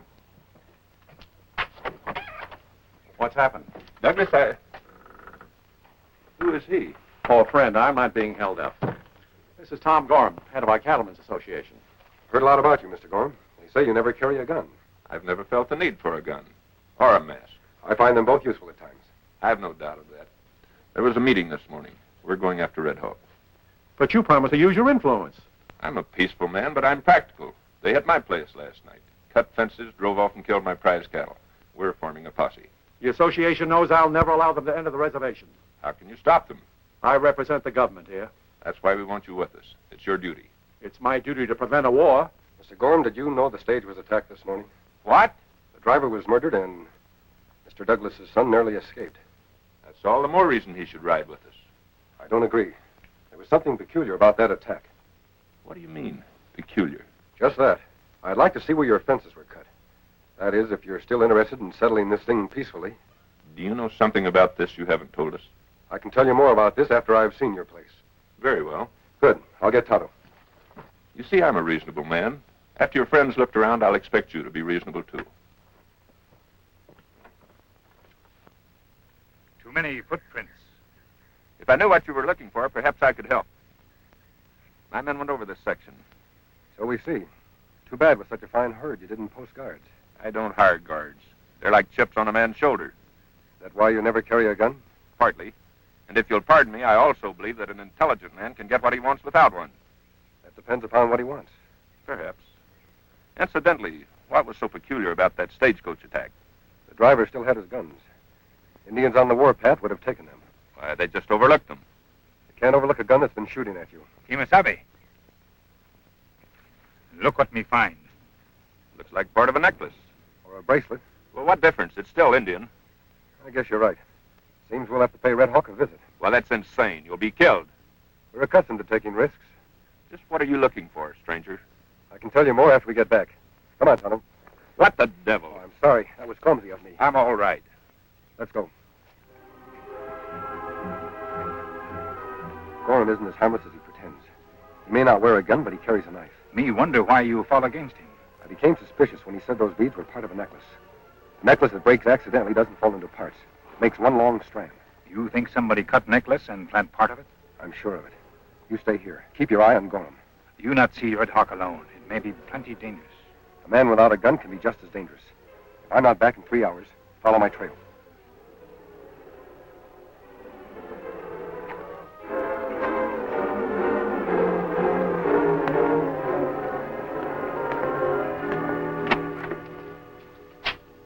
S7: What's happened?
S5: Douglas, Who is he?
S7: Oh, friend, I'm not being held up. This is Tom Gorham, head of our Cattlemen's Association.
S8: Heard a lot about you, Mr. Gorham. They say you never carry a gun.
S5: I've never felt the need for a gun. Or a mask.
S8: I find them both useful at times.
S5: I've no doubt of that. There was a meeting this morning. We're going after Red Hawk.
S7: But you promised to use your influence.
S5: I'm a peaceful man, but I'm practical. They hit my place last night. Cut fences, drove off and killed my prize cattle. We're forming a posse.
S7: The association knows I'll never allow them to enter the reservation.
S5: How can you stop them?
S7: I represent the government here.
S5: That's why we want you with us. It's your duty.
S7: It's my duty to prevent a war.
S8: Mr. Gorham, did you know the stage was attacked this morning?
S5: What?
S8: The driver was murdered and Mr. Douglas's son narrowly escaped.
S5: That's all the more reason he should ride with us.
S8: I don't agree. There was something peculiar about that attack.
S5: What do you mean, peculiar?
S8: Just that. I'd like to see where your fences were cut. That is, if you're still interested in settling this thing peacefully.
S5: Do you know something about this you haven't told us?
S8: I can tell you more about this after I've seen your place.
S5: Very well.
S8: Good. I'll get Tonto.
S5: You see, I'm a reasonable man. After your friends looked around, I'll expect you to be reasonable, too.
S7: Too many footprints.
S5: If I knew what you were looking for, perhaps I could help. My men went over this section.
S8: So we see. Too bad with such a fine herd you didn't post guards.
S5: I don't hire guards. They're like chips on a man's shoulder.
S8: Is that why you never carry a gun?
S5: Partly. And if you'll pardon me, I also believe that an intelligent man can get what he wants without one.
S8: That depends upon what he wants.
S5: Perhaps. Incidentally, what was so peculiar about that stagecoach attack?
S8: The driver still had his guns. Indians on the warpath would have taken them.
S5: Why, they just overlooked them.
S8: You can't overlook a gun that's been shooting at you.
S7: Kimasabi. Look what me find.
S5: Looks like part of a necklace.
S8: Or a bracelet.
S5: Well, what difference? It's still Indian.
S8: I guess you're right. Seems we'll have to pay Red Hawk a visit.
S5: Well, that's insane. You'll be killed.
S8: We're accustomed to taking risks.
S5: Just what are you looking for, stranger?
S8: I can tell you more after we get back. Come on, Tonto.
S5: What the devil?
S8: Oh, I'm sorry. That was clumsy of me.
S5: I'm all right.
S8: Let's go. Gorham isn't as harmless as he pretends. He may not wear a gun, but he carries a knife.
S7: Me wonder why you fought against him.
S8: I became suspicious when he said those beads were part of a necklace. A necklace that breaks accidentally doesn't fall into parts. It makes one long strand.
S7: You think somebody cut necklace and plant part of it?
S8: I'm sure of it. You stay here. Keep your eye on Gorham.
S11: You not see Red Hawk alone. It may be plenty dangerous.
S8: A man without a gun can be just as dangerous. If I'm not back in 3 hours, follow my trail.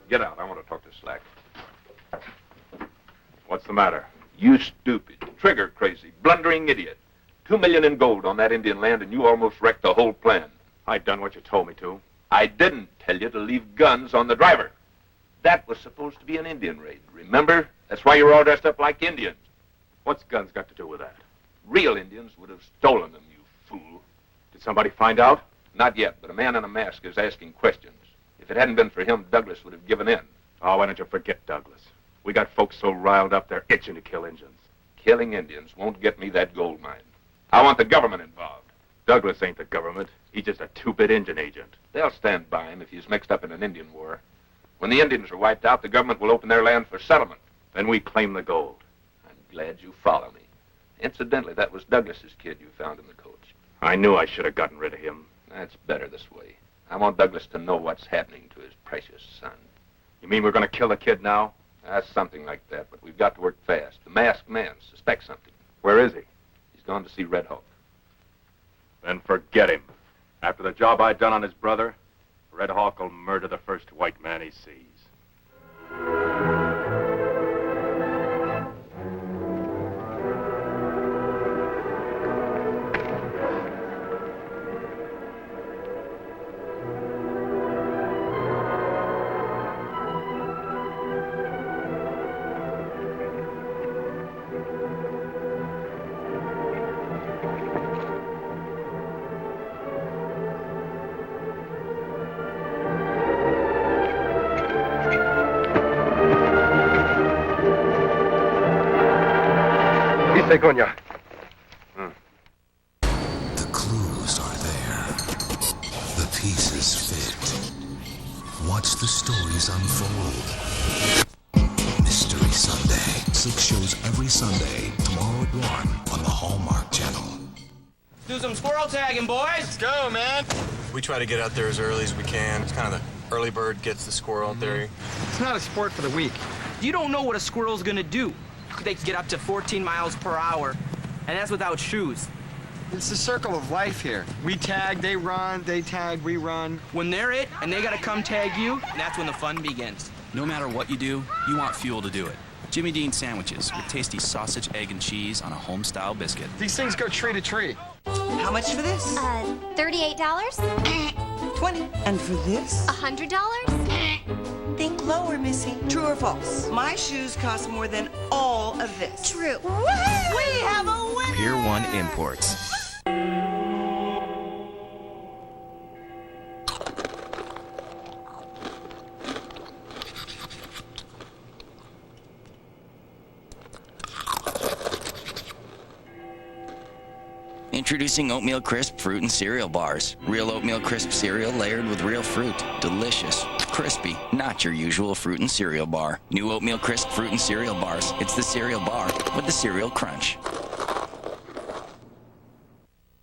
S7: Get out. I want to talk to Slack. What's the matter? You stupid, trigger-crazy, blundering idiot. $2 million in gold on that Indian land, and you almost wrecked the whole plan.
S11: I done what you told me to.
S7: I didn't tell you to leave guns on the driver. That was supposed to be an Indian raid, remember? That's why you're all dressed up like Indians.
S11: What's guns got to do with that?
S7: Real Indians would have stolen them, you fool.
S11: Did somebody find out?
S7: Not yet, but a man in a mask is asking questions. If it hadn't been for him, Douglas would have given in.
S11: Oh, why don't you forget Douglas? We got folks so riled up they're itching to kill Indians.
S7: Killing Indians won't get me that gold mine. I want the government involved.
S11: Douglas ain't the government. He's just a two-bit Indian agent.
S7: They'll stand by him if he's mixed up in an Indian war. When the Indians are wiped out, the government will open their land for settlement.
S11: Then we claim the gold.
S7: I'm glad you follow me. Incidentally, that was Douglas's kid you found in the coach.
S11: I knew I should have gotten rid of him.
S7: That's better this way. I want Douglas to know what's happening to his precious son.
S11: You mean we're going to kill the kid now?
S7: Something like that, but we've got to work fast. The masked man suspects something.
S11: Where is he?
S7: He's gone to see Red Hawk.
S11: Then forget him. After the job I done on his brother, Red Hawk will murder the first white man he sees.
S8: Segonia.
S18: The clues are there. The pieces fit. Watch the stories unfold. Mystery Sunday. 6 shows every Sunday. Tomorrow at 1 on the Hallmark Channel.
S19: Do some squirrel tagging, boys. Let's go, man.
S21: We try to get out there as early as we can. It's kind of the early bird gets the squirrel theory.
S19: It's not a sport for the weak. You don't know what a squirrel's gonna do. They can get up to 14 miles per hour, and that's without shoes. It's the circle of life here. We tag, they run, they tag, we run. When they're it, and they gotta come tag you, that's when the fun begins.
S13: No matter what you do, you want fuel to do it. Jimmy Dean sandwiches with tasty sausage, egg, and cheese on a home-style biscuit.
S19: These things go tree to tree.
S24: How much for this?
S25: $38.
S24: 20. And for this?
S25: $100.
S24: Think lower, Missy. True or false? My shoes cost more than all of this.
S25: True.
S24: We have a winner!
S13: Pier 1 Imports. Introducing Oatmeal Crisp Fruit and Cereal Bars. Real oatmeal crisp cereal layered with real fruit. Delicious. Crispy. Not your usual fruit and cereal bar. New Oatmeal Crisp Fruit and Cereal Bars. It's the cereal bar with the cereal crunch.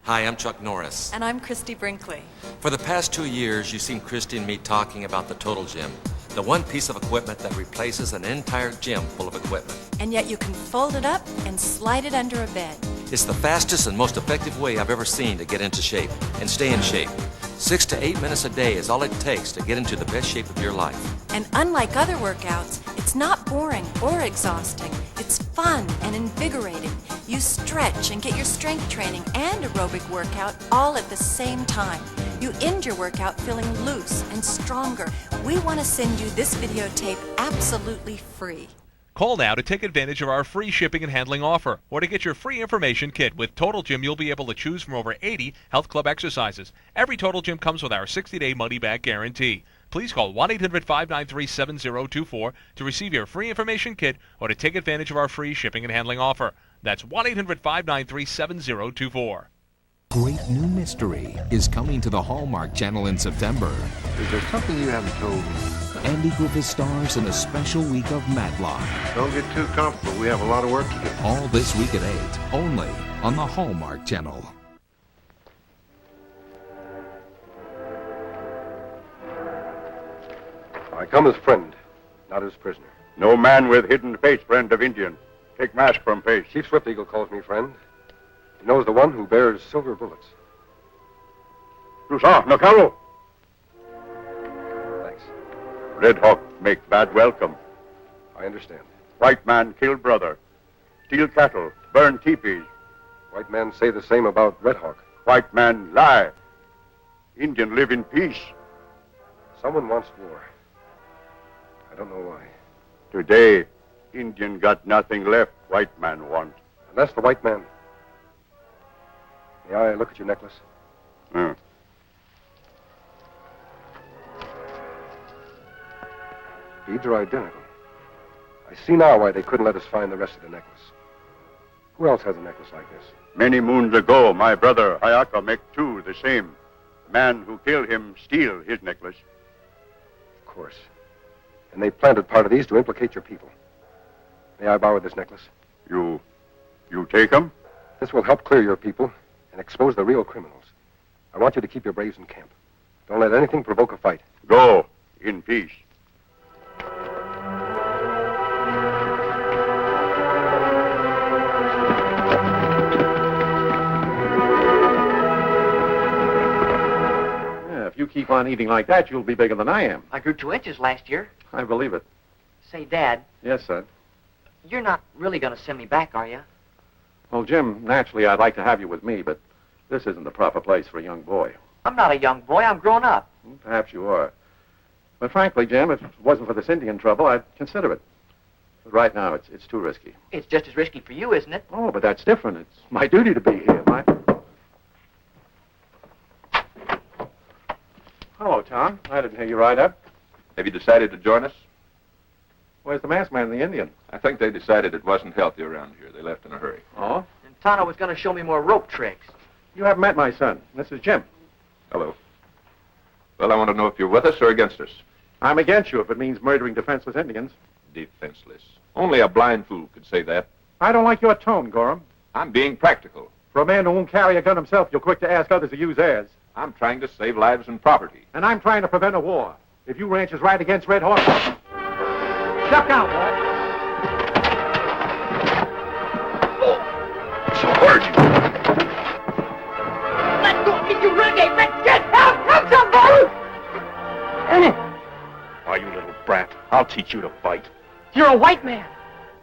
S26: Hi, I'm Chuck Norris.
S4: And I'm Christy Brinkley.
S26: For the past 2 years, you've seen Christy and me talking about the Total Gym, the one piece of equipment that replaces an entire gym full of equipment.
S4: And yet you can fold it up and slide it under a bed.
S26: It's the fastest and most effective way I've ever seen to get into shape and stay in shape. 6 to 8 minutes a day is all it takes to get into the best shape of your life.
S4: And unlike other workouts, it's not boring or exhausting. It's fun and invigorating. You stretch and get your strength training and aerobic workout all at the same time. You end your workout feeling loose and stronger. We want to send you this videotape absolutely free.
S27: Call now to take advantage of our free shipping and handling offer, or to get your free information kit. With Total Gym, you'll be able to choose from over 80 health club exercises. Every Total Gym comes with our 60-day money-back guarantee. Please call 1-800-593-7024 to receive your free information kit or to take advantage of our free shipping and handling offer. That's 1-800-593-7024.
S3: great new mystery is coming to the Hallmark Channel in September.
S2: Is there something you haven't told me?
S3: Andy Griffith stars in a special week of Matlock.
S2: Don't get too comfortable. We have a lot of work to do.
S3: All this week at 8, only on the Hallmark Channel.
S8: I come as friend, not as prisoner.
S11: No man with hidden face, friend of Indian. Take mask from face.
S8: Chief Swift Eagle calls me friend. He knows the one who bears silver bullets.
S11: Toussaint, Nacaro.
S8: Thanks.
S11: Red Hawk make bad welcome.
S8: I understand.
S11: White man kill brother. Steal cattle. Burn teepees.
S8: White men say the same about Red Hawk.
S11: White man lie. Indian live in peace.
S8: Someone wants war. I don't know why.
S11: Today, Indian got nothing left white man want.
S8: And that's the white man. May I look at your necklace? Beads are identical. I see now why they couldn't let us find the rest of the necklace. Who else has a necklace like this?
S11: Many moons ago, my brother Hayaka make two the same. The man who killed him steal his necklace.
S8: Of course. And they planted part of these to implicate your people. May I borrow this necklace?
S11: You take him?
S8: This will help clear your people and expose the real criminals. I want you to keep your braves in camp. Don't let anything provoke a fight.
S11: Go in peace.
S7: If you keep on eating like that, you'll be bigger than I am.
S1: I grew 2 inches last year.
S7: I believe it.
S1: Say, Dad,
S7: Yes, son.
S1: you're not really going to send me back, are you?
S7: Well, Jim, naturally, I'd like to have you with me, but this isn't the proper place for a young boy.
S1: I'm not a young boy. I'm grown up.
S7: Perhaps you are. But frankly, Jim, if it wasn't for this Indian trouble, I'd consider it. But right now, it's too risky.
S1: It's just as risky for you, isn't it?
S7: Oh, but that's different. It's my duty to be here. Hello, Tom. I didn't hear you ride up.
S5: Have you decided to join us?
S7: Where's the masked man and the Indian?
S5: I think they decided it wasn't healthy around here. They left in a hurry.
S7: Oh?
S1: And Tano was going to show me more rope tricks.
S7: You haven't met my son. This is Jim.
S5: Hello. Well, I want to know if you're with us or against us.
S7: I'm against you if it means murdering defenseless Indians.
S5: Defenseless. Only a blind fool could say that.
S7: I don't like your tone, Gorham.
S5: I'm being practical.
S7: For a man who won't carry a gun himself, you're quick to ask others to use theirs.
S5: I'm trying to save lives and property.
S7: And I'm trying to prevent a war. If you ranchers ride against Red Hawk... Duck out, boy!
S5: So hurt you.
S1: Let go of me, you renegade! Get out! Come somebody!
S11: Why, you little brat. I'll teach you to fight.
S1: You're a white man.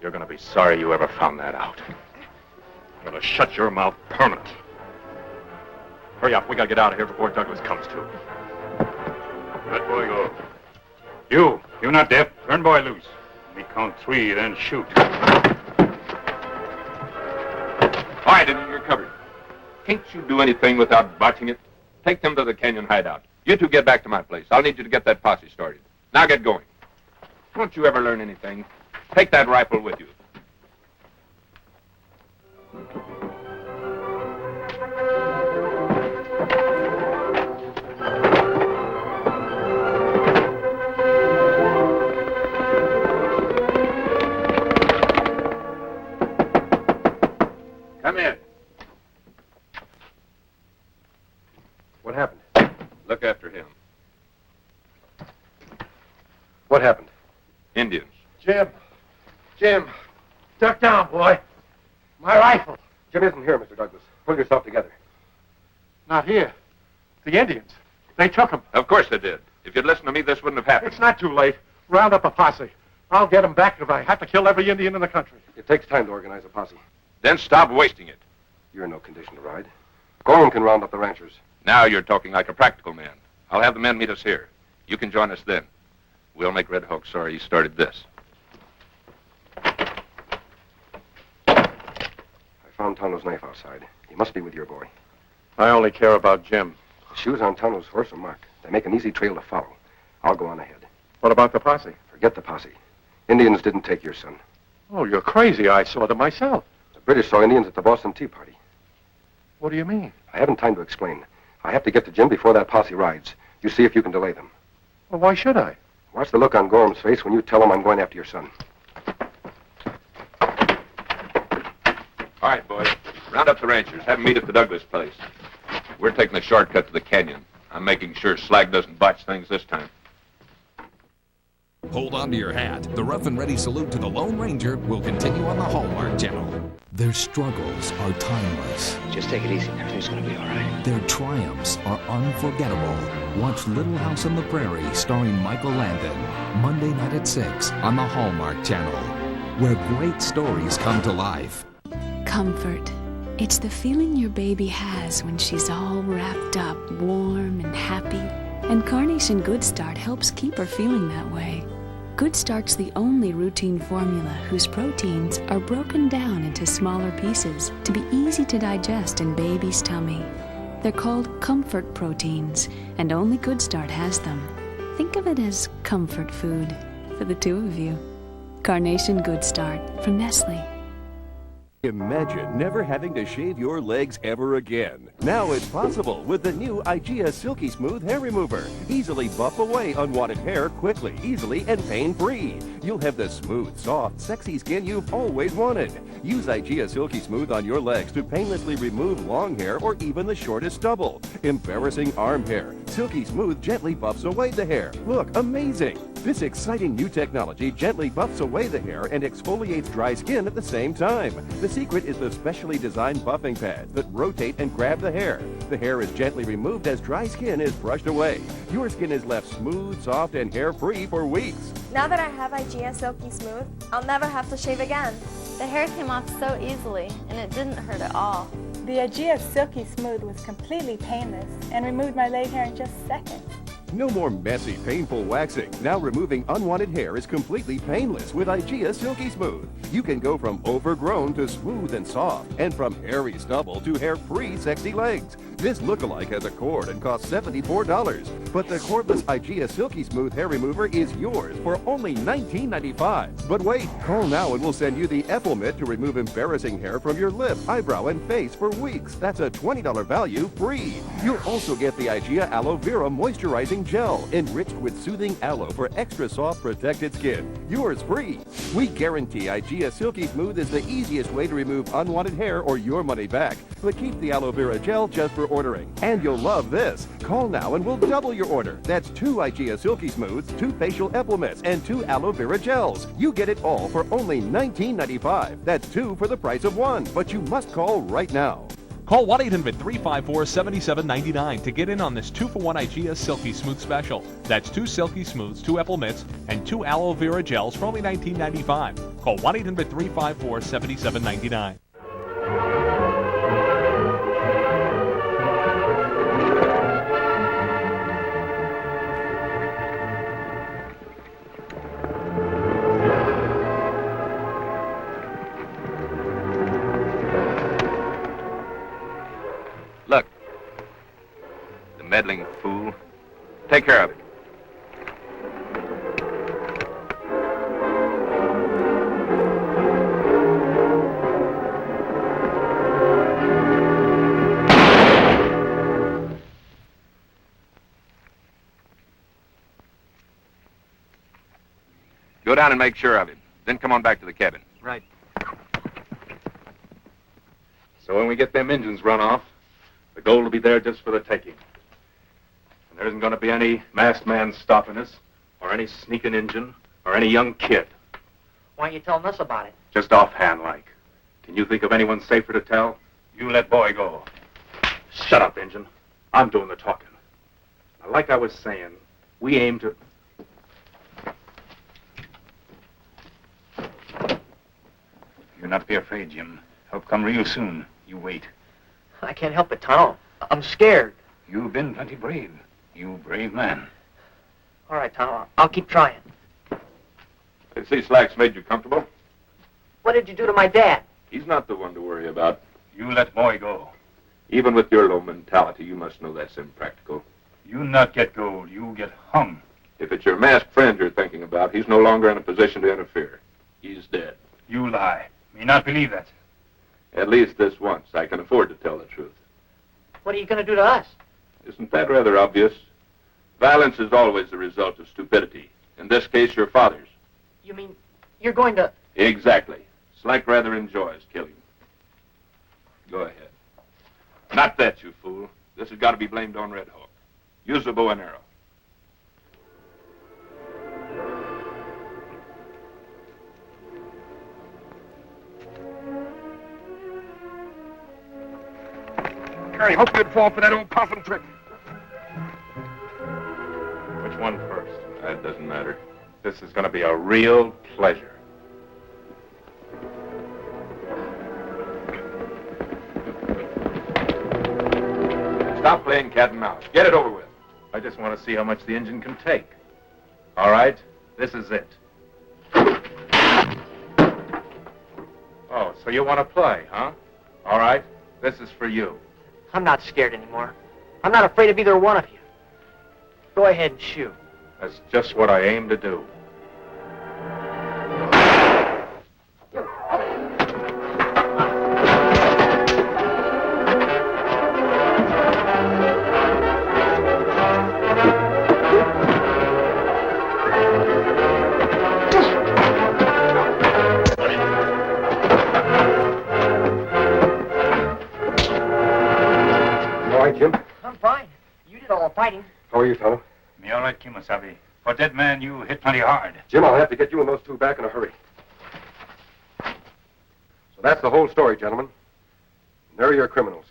S11: You're going to be sorry you ever found that out. I'm going to shut your mouth permanent. Hurry up. We got to get out of here before Douglas comes to. Let boy go. You not deaf. Turn boy loose. We count 3, then shoot.
S5: All right, Indian, you're covered. Can't you do anything without botching it? Take them to the canyon hideout. You two get back to my place. I'll need you to get that posse started. Now get going. Don't you ever learn anything? Take that rifle with you. Come in.
S8: What happened?
S5: Look after him.
S8: What happened?
S5: Indians.
S7: Jim, duck down, boy. My rifle.
S8: Jim isn't here, Mr. Douglas. Pull yourself together.
S7: Not here. The Indians. They took him.
S5: Of course they did. If you'd listened to me, this wouldn't have happened.
S7: It's not too late. Round up a posse. I'll get them back if I have to kill every Indian in the country.
S8: It takes time to organize a posse.
S5: Then stop wasting it.
S8: You're in no condition to ride. Gorham can round up the ranchers.
S5: Now you're talking like a practical man. I'll have the men meet us here. You can join us then. We'll make Red Hawk sorry he started this.
S8: I found Tano's knife outside. He must be with your boy.
S7: I only care about Jim.
S8: The shoes on Tano's horse are marked. They make an easy trail to follow. I'll go on ahead.
S7: What about the posse?
S8: Forget the posse. Indians didn't take your son.
S7: Oh, you're crazy. I saw them myself.
S8: The British saw Indians at the Boston Tea Party.
S7: What do you mean?
S8: I haven't time to explain. I have to get to Jim before that posse rides. You see if you can delay them.
S2: Well, why should I?
S8: Watch the look on Gorham's face when you tell him I'm going after your son.
S5: All right, boys. Round up the ranchers. Have them meet at the Douglas place. We're taking the shortcut to the canyon. I'm making sure Slag doesn't botch things this time.
S3: Hold on to your hat. The rough and ready salute to the Lone Ranger will continue on the Hallmark Channel. Their struggles are timeless.
S10: Just take it easy. Everything's gonna be all right.
S3: Their triumphs are unforgettable. Watch Little House on the Prairie starring Michael Landon. Monday night at 6 on the Hallmark Channel, where great stories come to life.
S12: Comfort. It's the feeling your baby has when she's all wrapped up, warm and happy. And Carnation Good Start helps keep her feeling that way. Good Start's the only routine formula whose proteins are broken down into smaller pieces to be easy to digest in baby's tummy. They're called comfort proteins, and only Good Start has them. Think of it as comfort food for the two of you. Carnation Good Start from Nestle.
S23: Imagine never having to shave your legs ever again. Now it's possible with the new IGEA Silky Smooth Hair Remover. Easily buff away unwanted hair quickly, easily, and pain-free. You'll have the smooth, soft, sexy skin you've always wanted. Use IGEA Silky Smooth on your legs to painlessly remove long hair or even the shortest stubble. Embarrassing arm hair. Silky Smooth gently buffs away the hair. Look, amazing! This exciting new technology gently buffs away the hair and exfoliates dry skin at the same time. The secret is the specially designed buffing pads that rotate and grab the hair. The hair is gently removed as dry skin is brushed away. Your skin is left smooth, soft, and hair-free for weeks.
S14: Now that I have IGEA Silky Smooth, I'll never have to shave again.
S15: The hair came off so easily, and it didn't hurt at all.
S16: The IGEA Silky Smooth was completely painless and removed my leg hair in just seconds.
S23: No more messy, painful waxing. Now removing unwanted hair is completely painless with IGEA Silky Smooth. You can go from overgrown to smooth and soft, and from hairy stubble to hair-free sexy legs. This lookalike has a cord and costs $74, but the cordless IGEA Silky Smooth Hair Remover is yours for only $19.95. But wait, call now and we'll send you the Ethel Mitt to remove embarrassing hair from your lip, eyebrow, and face for weeks. That's a $20 value free. You'll also get the IGEA Aloe Vera Moisturizing Gel, enriched with soothing aloe for extra soft, protected skin. Yours free. We guarantee IGEA Silky Smooth is the easiest way to remove unwanted hair or your money back. But keep the aloe vera gel just for ordering. And you'll love this. Call now and we'll double your order. That's 2 IGEA Silky Smooths, 2 facial Epilmets, and 2 aloe vera gels. You get it all for only $19.95. That's 2 for the price of 1. But you must call right now.
S27: Call 1-800-354-7799 to get in on this 2-for-1 IGEA Silky Smooth special. That's 2 Silky Smooths, 2 Epil Mitts, and 2 aloe vera gels for only $19.95. Call 1-800-354-7799.
S5: Look. The meddling fool. Take care of it. Go down and make sure of him. Then come on back to the cabin.
S19: Right.
S11: So when we get them engines run off, the gold will be there just for the taking. And there isn't going to be any masked man stopping us, or any sneaking engine, or any young kid.
S1: Why aren't you telling us about it?
S11: Just offhand like. Can you think of anyone safer to tell? You let boy go. Shut up, engine. I'm doing the talking. Now, like I was saying, we aim to...
S20: You're not to be afraid, Jim. Help come real soon. You wait.
S1: I can't help it, Tonto. I'm scared.
S20: You've been plenty brave. You brave man.
S1: All right, Tonto. I'll keep trying.
S5: I see Slack's made you comfortable.
S1: What did you do to my dad?
S5: He's not the one to worry about.
S20: You let boy go.
S5: Even with your low mentality, you must know that's impractical.
S20: You not get gold. You get hung.
S5: If it's your masked friend you're thinking about, he's no longer in a position to interfere. He's dead.
S20: You lie. Me not believe that.
S5: At least this once, I can afford to tell the truth.
S1: What are you going to do to us?
S5: Isn't that rather obvious? Violence is always the result of stupidity. In this case, your father's.
S1: You mean you're going to...
S5: Exactly. Slank rather enjoys killing. Go ahead. Not that, you fool. This has got to be blamed on Red Hawk. Use the bow and arrow.
S2: I hope you'd fall for that old coffin trick.
S11: Which one first?
S5: That doesn't matter.
S11: This is going to be a real pleasure.
S5: Stop playing cat and mouse. Get it over with.
S11: I just want to see how much the engine can take. All right, this is it. Oh, so you want to play, huh? All right, this is for you.
S1: I'm not scared anymore. I'm not afraid of either one of you. Go ahead and shoot.
S11: That's just what I aim to do.
S2: Jim?
S1: I'm fine. You did all the fighting.
S2: How are you, Tonto?
S20: Me all right, Kimosabe. For dead man, you hit plenty hard.
S2: Jim, I'll have to get you and those two back in a hurry. So that's the whole story, gentlemen. And there are your criminals.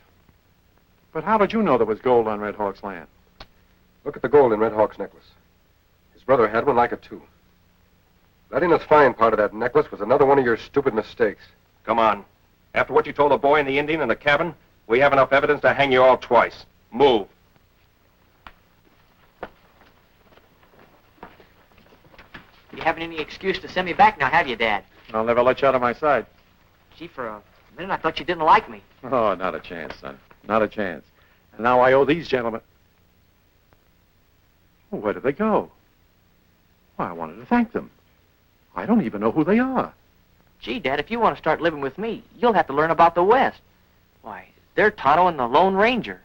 S7: But how did you know there was gold on Red Hawk's land?
S2: Look at the gold in Red Hawk's necklace. His brother had one like it, too. Letting us find part of that necklace was another one of your stupid mistakes.
S8: Come on. After what you told the boy and the Indian in the cabin, we have enough evidence to hang you all twice. Move.
S1: You haven't any excuse to send me back now, have you, Dad?
S7: I'll never let you out of my sight.
S1: Gee, for a minute I thought you didn't like me.
S7: Oh, not a chance, son. Not a chance. And now I owe these gentlemen... Well, where did they go? Why, I wanted to thank them. I don't even know who they are.
S1: Gee, Dad, if you want to start living with me, you'll have to learn about the West. Why, they're Tonto and the Lone Ranger.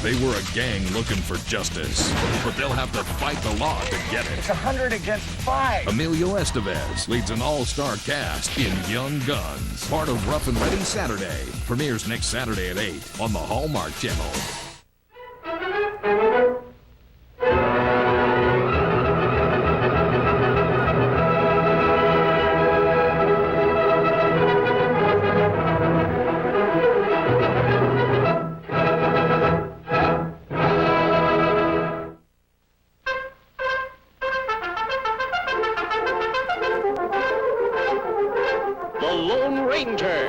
S3: They were a gang looking for justice, but they'll have to fight the law to get it.
S19: It's 100 against 5.
S3: Emilio Estevez leads an all-star cast in Young Guns, part of Rough and Ready Saturday. Premieres next Saturday at 8 on the Hallmark Channel.
S6: The Lone Ranger.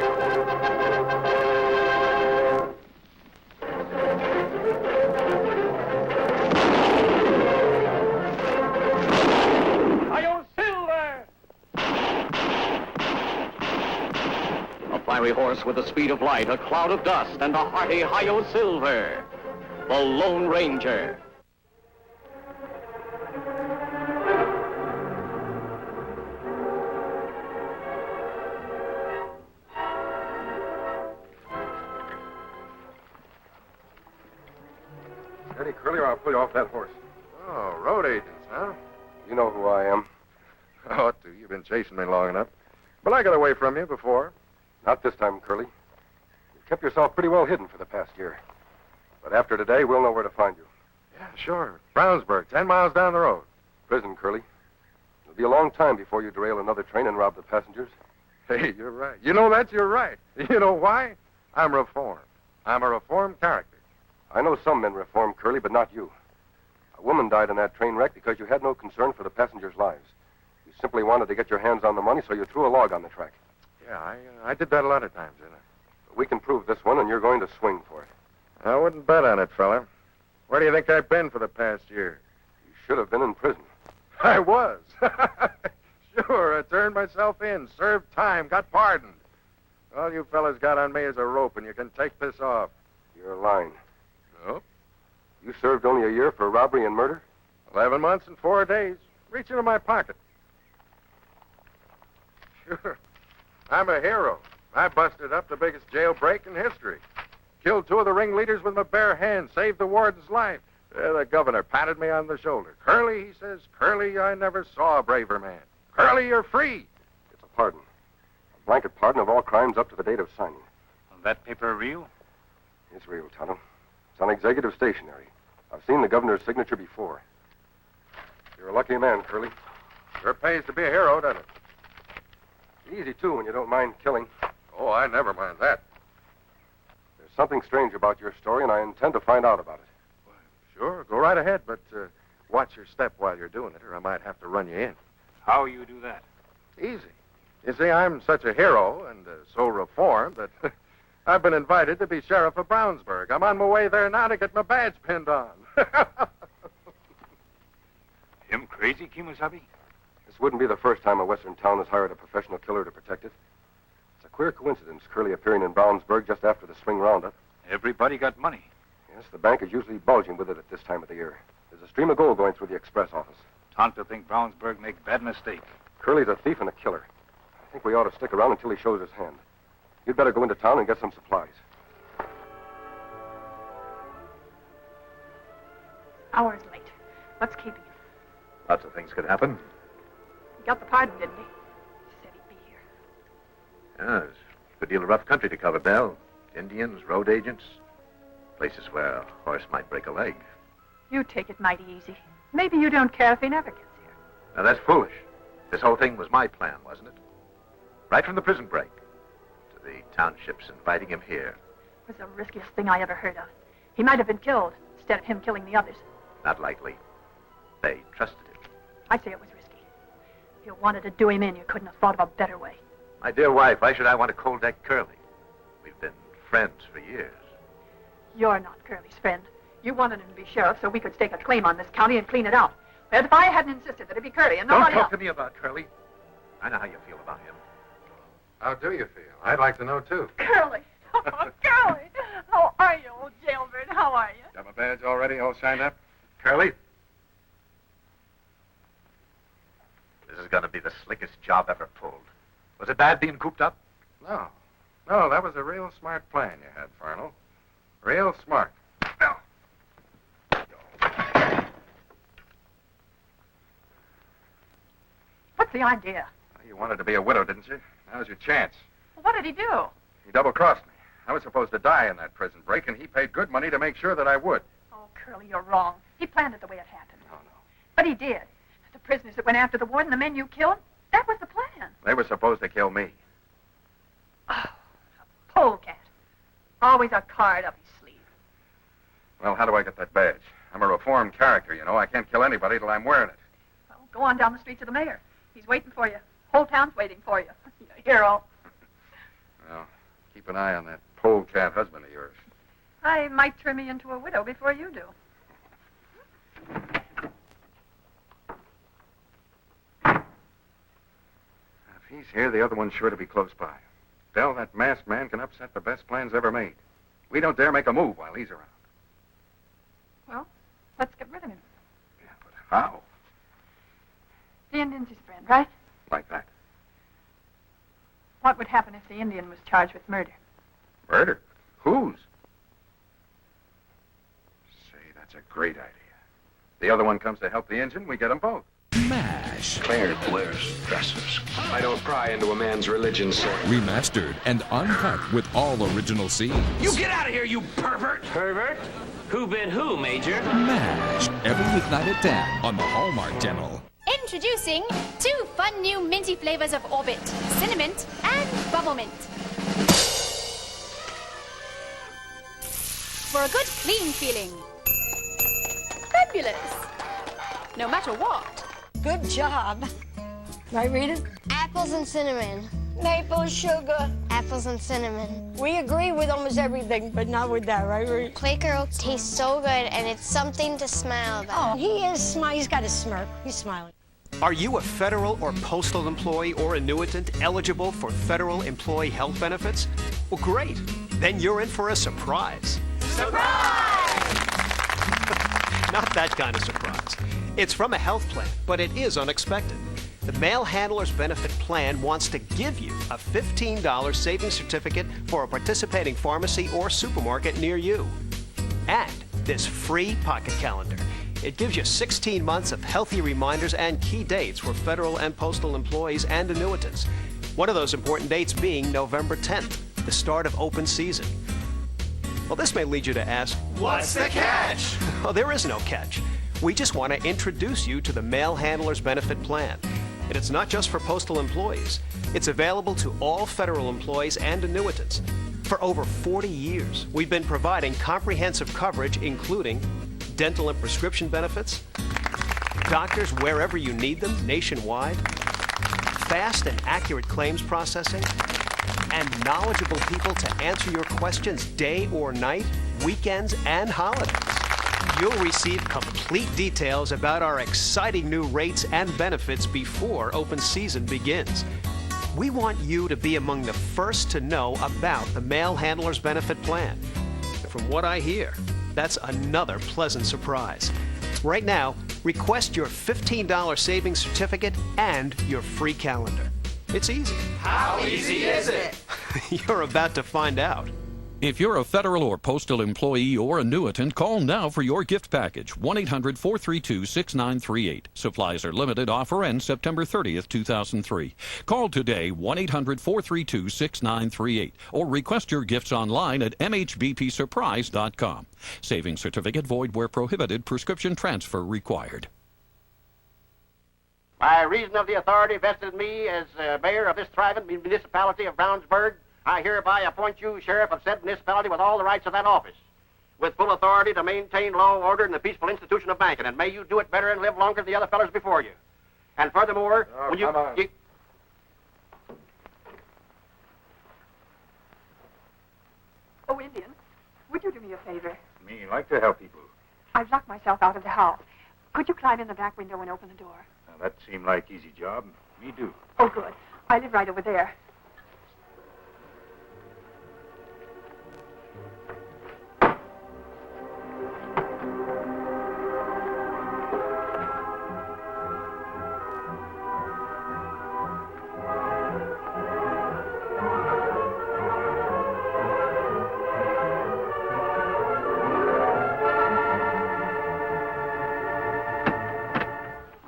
S19: Hi-yo, Silver!
S6: A fiery horse with the speed of light, a cloud of dust, and a hearty Hi-yo Silver. The Lone Ranger.
S2: Steady, Curly, or I'll pull you off that horse.
S7: Oh, road agents, huh?
S2: You know who I am.
S7: Ought to. You've been chasing me long enough. But I got away from you before.
S2: Not this time, Curly. You've kept yourself pretty well hidden for the past year. But after today, we'll know where to find you.
S7: Yeah, sure. Brownsburg, 10 miles down the road.
S2: Prison, Curly. It'll be a long time before you derail another train and rob the passengers.
S7: Hey, you're right. You know that? You're right. You know why? I'm reformed. I'm a reformed character.
S2: I know some men reform, Curly, but not you. A woman died in that train wreck because you had no concern for the passengers' lives. You simply wanted to get your hands on the money, so you threw a log on the track.
S7: Yeah, I did that a lot of times, didn't I?
S2: But we can prove this one, and you're going to swing for it.
S7: I wouldn't bet on it, fella. Where do you think I've been for the past year?
S2: You should have been in prison.
S7: I was. Sure, I turned myself in, served time, got pardoned. All you fellas got on me is a rope, and you can take this off.
S2: You're lying.
S7: Nope.
S2: You served only a year for robbery and murder?
S7: 11 months and 4 days. Reach into my pocket. Sure. I'm a hero. I busted up the biggest jailbreak in history. Killed 2 of the ringleaders with my bare hands, saved the warden's life. The governor patted me on the shoulder. Curly, he says, Curly, I never saw a braver man. Curly, you're free.
S2: It's a pardon. A blanket pardon of all crimes up to the date of signing.
S20: That paper real?
S2: It's real, Tonto. It's on executive stationery. I've seen the governor's signature before. You're a lucky man, Curly.
S7: Sure pays to be a hero, doesn't it?
S2: Easy, too, when you don't mind killing.
S7: Oh, I never mind that.
S2: There's something strange about your story, and I intend to find out about it.
S7: Sure, go right ahead, but watch your step while you're doing it, or I might have to run you in.
S20: How you do that?
S7: Easy. You see, I'm such a hero and so reformed that I've been invited to be sheriff of Brownsburg. I'm on my way there now to get my badge pinned on.
S20: Him crazy, Kimasabi?
S2: This wouldn't be the first time a western town has hired a professional killer to protect it. It's a queer coincidence, Curly appearing in Brownsburg just after the spring roundup.
S20: Everybody got money.
S2: Yes, the bank is usually bulging with it at this time of the year. There's a stream of gold going through the express office.
S20: Tonto think Brownsburg make bad mistake.
S2: Curly's a thief and a killer. I think we ought to stick around until he shows his hand. You'd better go into town and get some supplies.
S9: Hours late. What's keeping him?
S7: Lots of things could happen.
S9: He got the pardon, didn't he? Said he'd be here.
S7: Yeah, there's a good deal of rough country to cover, Belle. Indians, road agents, places where a horse might break a leg.
S9: You take it mighty easy. Maybe you don't care if he never gets here.
S7: Now, that's foolish. This whole thing was my plan, wasn't it? Right from the prison break to the townships inviting him here.
S9: It was the riskiest thing I ever heard of. He might have been killed instead of him killing the others.
S7: Not likely. They trusted him.
S9: I say it was risky. If you wanted to do him in, you couldn't have thought of a better way.
S7: My dear wife, why should I want to cold deck Curly? We've been friends for years.
S9: You're not Curly's friend. You wanted him to be sheriff so we could stake a claim on this county and clean it out. But if I hadn't insisted that it be Curly and nobody
S7: Don't talk
S9: else...
S7: to me about Curly. I know how you feel about him.
S8: How do you feel? I'd like to know, too.
S9: Curly! Oh, Curly! How are you, old jailbird? How are you?
S7: Got my badge already, all signed up? Curly? This is going to be the slickest job ever pulled. Was it bad being cooped up?
S8: No. No, that was a real smart plan you had, Farnell. Real smart.
S9: What's the idea?
S8: You wanted to be a widow, didn't you? Now's your chance.
S9: What did he do?
S8: He double-crossed me. I was supposed to die in that prison break, and he paid good money to make sure that I would.
S9: Oh, Curly, you're wrong. He planned it the way it happened.
S8: No.
S9: But he did. The prisoners that went after the warden, the men you killed, that was the plan.
S8: They were supposed to kill me.
S9: Polecat. Always a card up his sleeve.
S8: Well, how do I get that badge? I'm a reformed character, you know. I can't kill anybody till I'm wearing it.
S9: Well, go on down the street to the mayor. He's waiting for you. Whole town's waiting for you. You hero.
S8: Well, keep an eye on that polecat husband of yours.
S9: I might turn me into a widow before you do.
S8: If he's here, the other one's sure to be close by. Bell, that masked man can upset the best plans ever made. We don't dare make a move while he's around.
S9: Well, let's get rid of him.
S8: Yeah, but how?
S9: The Indian's his friend, right?
S8: Like that.
S9: What would happen if the Indian was charged with murder?
S8: Murder? Whose? Say, that's a great idea. The other one comes to help the engine, we get them both.
S3: MASH.
S10: Claire wears dresses. I don't pry into a man's religion, sir.
S3: Remastered and uncut with all original scenes.
S10: You get out of here, you pervert!
S6: Pervert? Who bit who, Major?
S3: MASH. Every weeknight at 10 on the Hallmark Channel.
S17: Introducing 2 fun new minty flavors of Orbit, Cinnamon and Bubble Mint. For a good, clean feeling. Fabulous. No matter what.
S18: Good job. Can I read it?
S15: Apples and cinnamon.
S18: Maple sugar.
S15: Apples and cinnamon.
S18: We agree with almost everything, but not with that, right, Ruth?
S15: Quaker Oats tastes so good, and it's something to smile about.
S18: Oh, he is smiling. He's got a smirk. He's smiling.
S21: Are you a federal or postal employee or annuitant eligible for federal employee health benefits? Well, great. Then you're in for a surprise.
S18: Surprise!
S21: Not that kind of surprise. It's from a health plan, but it is unexpected. The Mail Handlers Benefit Plan wants to give you a $15 savings certificate for a participating pharmacy or supermarket near you. And this free pocket calendar. It gives you 16 months of healthy reminders and key dates for federal and postal employees and annuitants. One of those important dates being November 10th, the start of open season. Well, this may lead you to ask, what's the catch? Oh, there is no catch. We just want to introduce you to the Mail Handlers Benefit Plan. And it's not just for postal employees. It's available to all federal employees and annuitants. For over 40 years, we've been providing comprehensive coverage, including dental and prescription benefits, doctors wherever you need them nationwide, fast and accurate claims processing, and knowledgeable people to answer your questions day or night, weekends and holidays. You'll receive complete details about our exciting new rates and benefits before open season begins. We want you to be among the first to know about the Mail Handlers Benefit Plan. And from what I hear, that's another pleasant surprise. Right now, request your $15 savings certificate and your free calendar. It's easy.
S19: How easy is it?
S21: You're about to find out.
S23: If you're a federal or postal employee or annuitant, call now for your gift package. 1-800-432-6938. Supplies are limited. Offer ends September 30th, 2003. Call today, 1-800-432-6938. Or request your gifts online at mhbpsurprise.com. Savings certificate void where prohibited. Prescription transfer required.
S4: By reason of the authority vested in me as mayor of this thriving municipality of Brownsburg, I hereby appoint you sheriff of said municipality with all the rights of that office, with full authority to maintain law, order, and the peaceful institution of banking, and may you do it better and live longer than the other fellows before you. And furthermore, when you...
S9: Oh, Indian, would you do me a favor?
S20: Me like to help people.
S9: I've locked myself out of the house. Could you climb in the back window and open the door?
S20: Now, that seemed like easy job. Me do.
S9: Oh, good. I live right over there.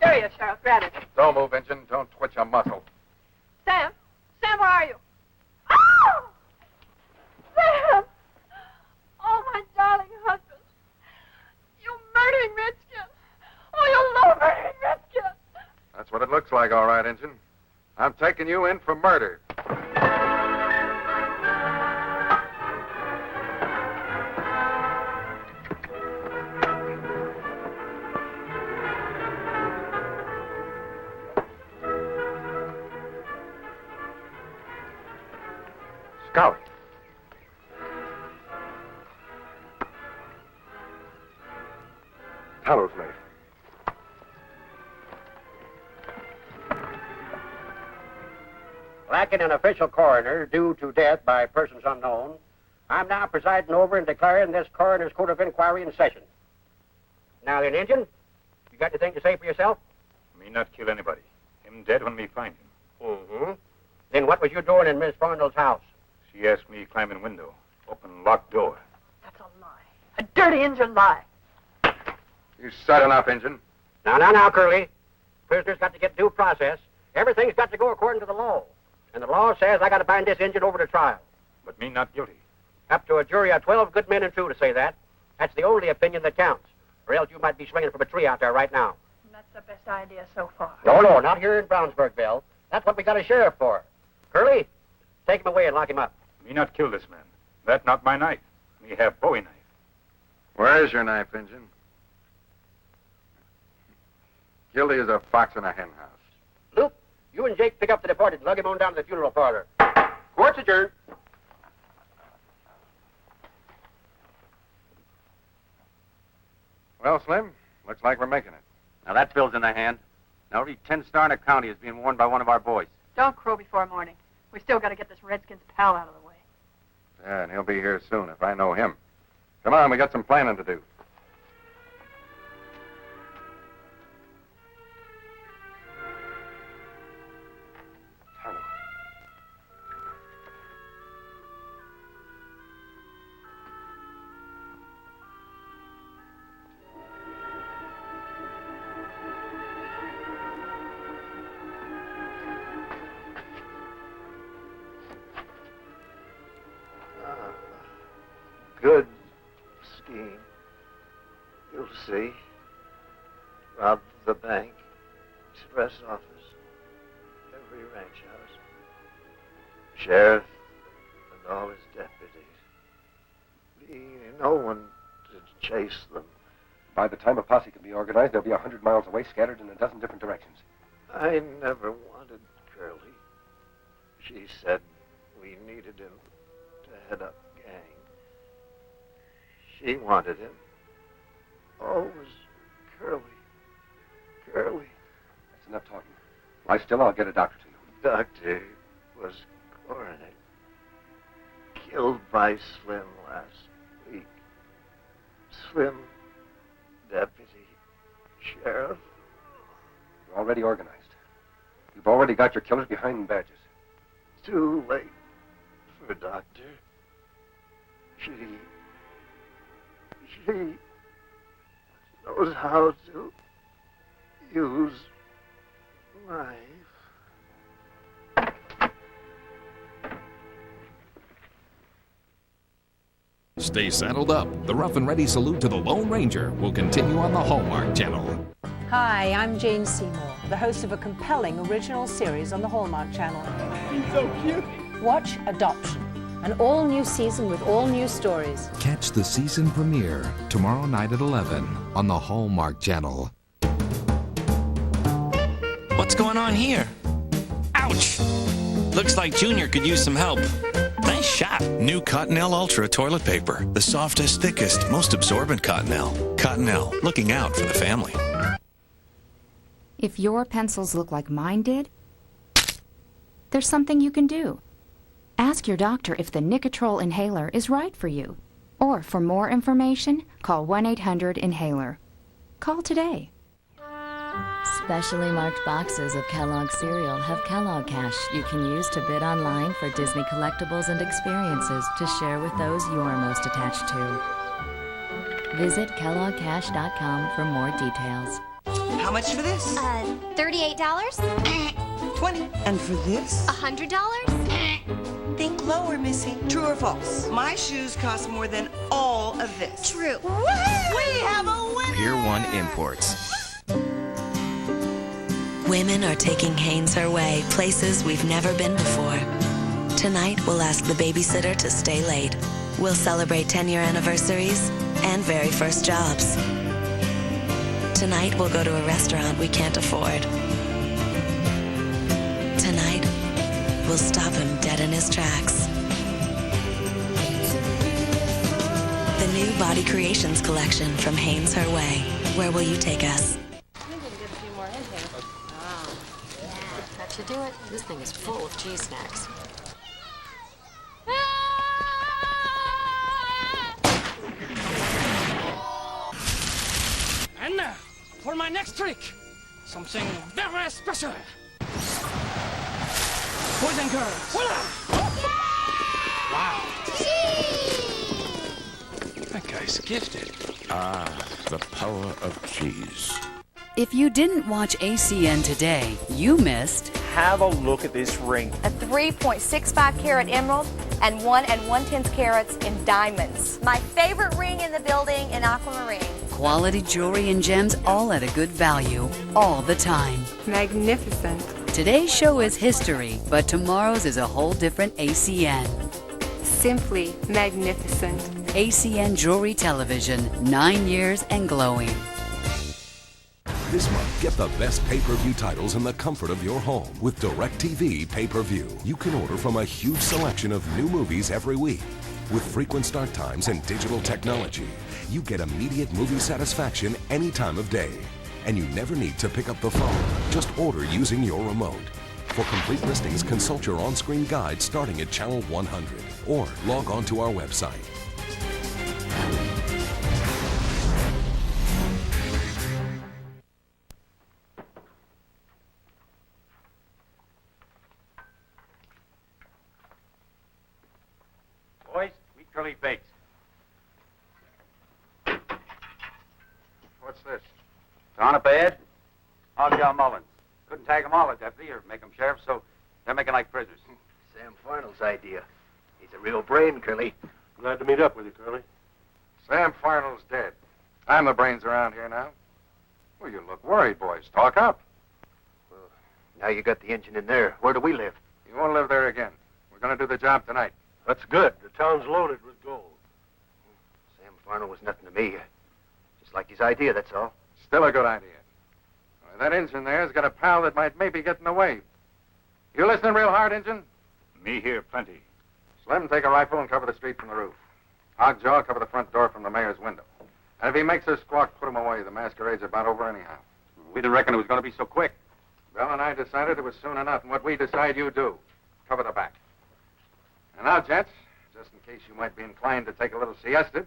S9: There he is, Sheriff. Grab it.
S7: Don't move, Injun. Don't twitch a muscle.
S9: Sam? Sam, where are you? Oh! Sam! Oh, my darling husband. You murdering redskin. Oh, you low murdering redskin.
S7: That's what it looks like, all right, Injun. I'm taking you in for murder. Scout.
S2: Talos, mate.
S4: Lacking an official coroner due to death by persons unknown, I'm now presiding over and declaring this coroner's court of inquiry in session. Now then, Injun, you got anything to say for yourself?
S20: Me not kill anybody. Him dead when me find him.
S4: Mm-hmm. Then what was you doing in Miss Frondel's house?
S20: She asked me climb in window, open locked door.
S9: That's a lie. A dirty Injun lie.
S7: You said enough, Injun.
S4: Now, Curly. Prisoner's got to get due process. Everything's got to go according to the law. And the law says I got to bind this Injun over to trial.
S20: But me not guilty.
S4: Up to a jury of 12 good men and true to say that. That's the only opinion that counts. Or else you might be swinging from a tree out there right now.
S9: That's the best idea so far.
S4: No, not here in Brownsburg, Bill. That's what we got a sheriff for. Curly, take him away and lock him up.
S20: Me not kill this man. That not my knife. Me have Bowie knife.
S7: Where is your knife, Injun? Guilty as a fox in a hen house.
S4: Luke, you and Jake pick up the deported and lug him on down to the funeral parlor. Court's adjourned.
S7: Well, Slim, looks like we're making it.
S1: Now that bill's in the hand. Now every 10-star in the county is being warned by one of our boys.
S9: Don't crow before morning. We still got to get this Redskins pal out of the way.
S7: Yeah, and he'll be here soon if I know him. Come on, we got some planning to do.
S12: Dean, you'll see. Robbed the bank, express office, every ranch house, sheriff, and all his deputies. No one to chase them.
S2: By the time a posse can be organized, they'll be 100 miles away, scattered in a dozen different directions.
S12: I never wanted Curly. She said we needed him to head up gang. She wanted him. Always Curly. Curly.
S2: That's enough talking. Lie still, I'll get a doctor to you.
S12: Doctor was coronet. Killed by Slim last week. Slim, deputy, sheriff.
S2: You're already organized. You've already got your killers behind badges.
S12: Too late for Doctor. She knows how to use knife.
S3: Stay saddled up. The Rough and Ready salute to the Lone Ranger will continue on the Hallmark Channel.
S13: Hi, I'm Jane Seymour, the host of a compelling original series on the Hallmark Channel.
S14: He's so cute.
S13: Watch Adoption, an all-new season with all new stories.
S3: Catch the season premiere tomorrow night at 11 on the Hallmark Channel.
S22: What's going on here? Ouch! Looks like Junior could use some help. Nice shot.
S24: New Cottonelle Ultra toilet paper. The softest, thickest, most absorbent Cottonelle. Cottonelle, looking out for the family.
S25: If your pencils look like mine did, there's something you can do. Ask your doctor if the Nicotrol inhaler is right for you. Or for more information, call 1-800-INHALER. Call today.
S15: Specially marked boxes of Kellogg cereal have Kellogg Cash you can use to bid online for Disney collectibles and experiences to share with those you're most attached to. Visit kelloggcash.com for more details.
S26: How much for this?
S18: $38?
S26: 20. And for this?
S18: $100?
S26: Think lower, Missy. True or false? My shoes cost more than all of this.
S18: True.
S26: We have a winner!
S28: Pier 1 Imports.
S29: Women are taking Hanes her way, places we've never been before. Tonight, we'll ask the babysitter to stay late. We'll celebrate 10-year anniversaries and very first jobs. Tonight, we'll go to a restaurant we can't afford. Tonight, we'll stop him dead in his tracks. The new Body Creations collection from Hanes Her Way. Where will you take us?
S18: That should do it. This thing is full of cheese snacks.
S30: And now, for my next trick, something very special. Boys and girls, voila! Wow.
S10: That guy's gifted. Ah, the power of cheese.
S31: If you didn't watch ACN today, you missed.
S32: Have a look at this ring.
S33: A 3.65 carat emerald and 1 1/10 carats in diamonds. My favorite ring in the building in aquamarine.
S31: Quality jewelry and gems all at a good value, all the time.
S34: Magnificent.
S31: Today's show is history, but tomorrow's is a whole different ACN.
S34: Simply magnificent.
S31: ACN Jewelry Television, 9 years and glowing.
S35: This month, get the best pay-per-view titles in the comfort of your home with DirecTV Pay-Per-View. You can order from a huge selection of new movies every week. With frequent start times and digital technology, you get immediate movie satisfaction any time of day. And you never need to pick up the phone. Just order using your remote. For complete listings, consult your on-screen guide starting at Channel 100 or log on to our website.
S4: Boys, meet Curly Bakes.
S7: What's this?
S4: On a bed? Hogjaw Mullins. Couldn't tag them all as deputy or make them sheriff, so they're making like prisoners.
S12: Sam Farnell's idea. He's a real brain, Curly.
S4: Glad to meet up with you, Curly.
S7: Sam Farnell's dead. I'm the brains around here now. Well, you look worried, boys. Talk up.
S12: Now you got the engine in there. Where do we live?
S7: You won't live there again. We're going to do the job tonight.
S12: That's good. The town's loaded with gold. Sam Farnell was nothing to me. Just like his idea, that's all.
S7: Still a good idea. That engine there's got a pal that might maybe get in the way. You listening real hard, engine?
S1: Me here, plenty.
S7: Slim, take a rifle and cover the street from the roof. Hogjaw, cover the front door from the mayor's window. And if he makes us squawk, put him away. The masquerade's about over anyhow.
S1: We didn't reckon it was going to be so quick.
S7: Bill and I decided it was soon enough, and what we decide you do. Cover the back. And now, gents, just in case you might be inclined to take a little siesta,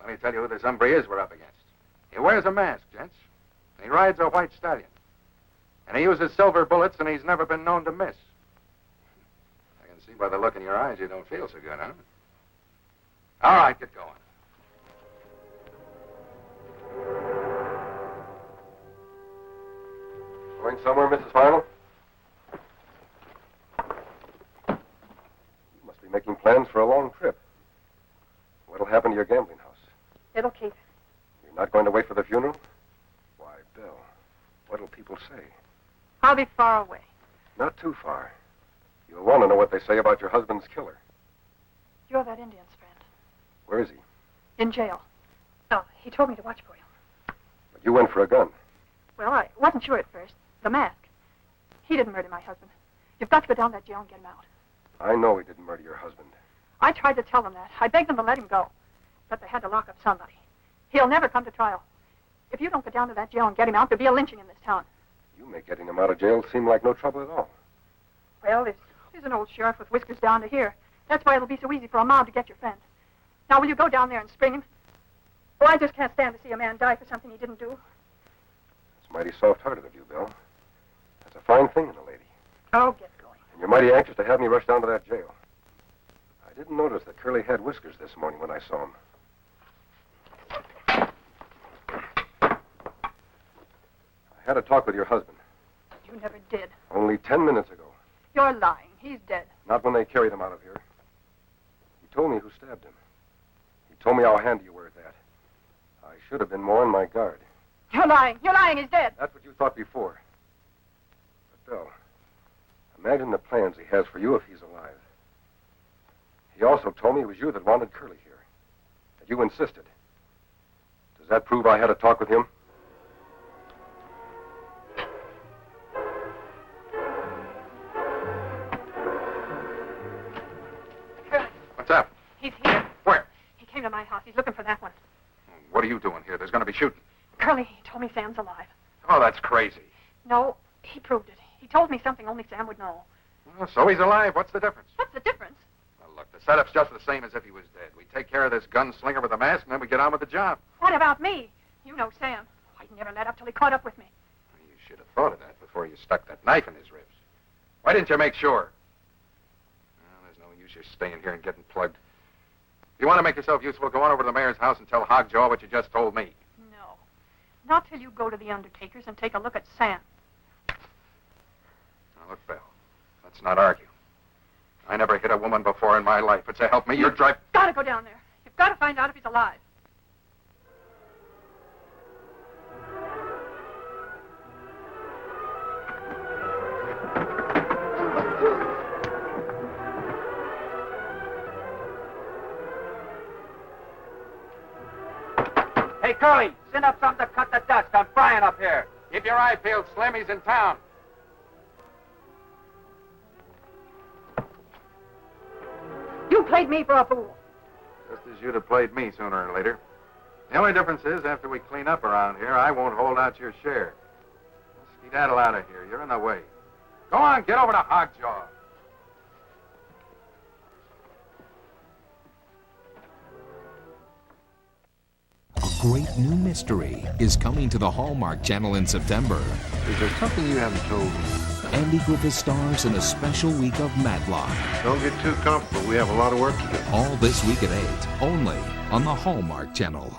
S7: let me tell you who this hombre is we're up against. He wears a mask, gents. And he rides a white stallion. And he uses silver bullets, and he's never been known to miss. I can see by the look in your eyes you don't feel so good, huh? All right, get going.
S2: Going somewhere, Mrs. Farnell? You must be making plans for a long trip. What'll happen to your gambling house?
S34: It'll keep.
S2: You're not going to wait for the funeral? Why, Bill, what'll people say?
S34: I'll be far away.
S2: Not too far. You'll want to know what they say about your husband's killer.
S34: You're that Indian's friend.
S2: Where is he?
S34: In jail. Oh, he told me to watch for you.
S2: But you went for a gun.
S34: Well, I wasn't sure at first. The mask. He didn't murder my husband. You've got to go down to that jail and get him out.
S2: I know he didn't murder your husband.
S34: I tried to tell them that. I begged them to let him go. But they had to lock up somebody. He'll never come to trial. If you don't go down to that jail and get him out, there'll be a lynching in this town.
S2: You make getting him out of jail seem like no trouble at all.
S34: Well, there's an old sheriff with whiskers down to here. That's why it'll be so easy for a mob to get your friend. Now, will you go down there and spring him? Oh, I just can't stand to see a man die for something he didn't do.
S2: It's mighty soft-hearted of you, Bill. That's a fine thing in a lady.
S34: Oh, get going.
S2: And you're mighty anxious to have me rush down to that jail. I didn't notice that Curly had whiskers this morning when I saw him. I had a talk with your husband.
S34: You never did.
S2: Only 10 minutes ago.
S34: You're lying. He's dead.
S2: Not when they carried him out of here. He told me who stabbed him. He told me how handy you were at that. I should have been more on my guard.
S34: You're lying. You're lying. He's dead.
S2: That's what you thought before. But, Bill, imagine the plans he has for you if he's alive. He also told me it was you that wanted Curly here. That you insisted. Does that prove I had a talk with him?
S7: What's up?
S34: He's here.
S7: Where?
S34: He came to my house. He's looking for that one.
S7: What are you doing here? There's going to be shooting.
S34: Curly, he told me Sam's alive.
S7: Oh, that's crazy.
S34: No, he proved it. He told me something only Sam would know.
S7: Well, so he's alive. What's the difference?
S34: What's the difference?
S7: Well, look, the setup's just the same as if he was dead. We take care of this gunslinger with the mask, and then we get on with the job.
S34: What about me? You know Sam. I'd never let up till he caught up with me.
S7: You should have thought of that before you stuck that knife in his ribs. Why didn't you make sure? Well, there's no use you staying here and getting plugged. If you want to make yourself useful, go on over to the mayor's house and tell Hogjaw what you just told me.
S34: No. Not till you go to the undertaker's and take a look at Sam.
S7: Now, look, Belle, let's not argue. I never hit a woman before in my life, but to help me, you're driving...
S34: Gotta go down there. You've got to find out if he's alive.
S5: Hey, Curly, send up something to cut the dust. I'm frying up here.
S7: Keep your eye peeled, Slim. He's in town.
S34: You played me for a fool.
S7: Just as you'd have played me sooner or later. The only difference is, after we clean up around here, I won't hold out your share. Skedaddle out of here. You're in the way. Go on, get over to Hogjaw.
S3: A great new mystery is coming to the Hallmark Channel in September.
S12: Is there something you haven't told me?
S3: Andy Griffith stars in a special week of Matlock.
S12: Don't get too comfortable. We have a lot of work to do.
S3: All this week at 8, only on the Hallmark Channel.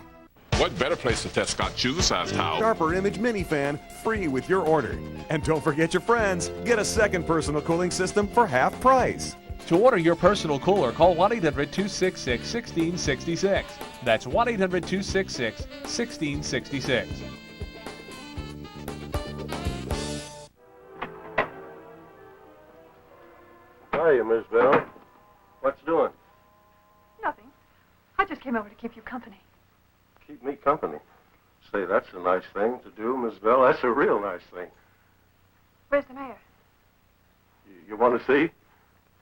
S10: What better place to test Scott shoe-sized towel?
S6: Sharper Image Minifan, free with your order. And don't forget your friends. Get a second personal cooling system for half price.
S8: To order your personal cooler, call 1-800-266-1666. That's 1-800-266-1666.
S2: Hiya, Miss Bell. What's doing?
S34: Nothing. I just came over to keep you company.
S2: Keep me company. Say, that's a nice thing to do, Miss Bell. That's a real nice thing.
S34: Where's the mayor?
S2: You want to see?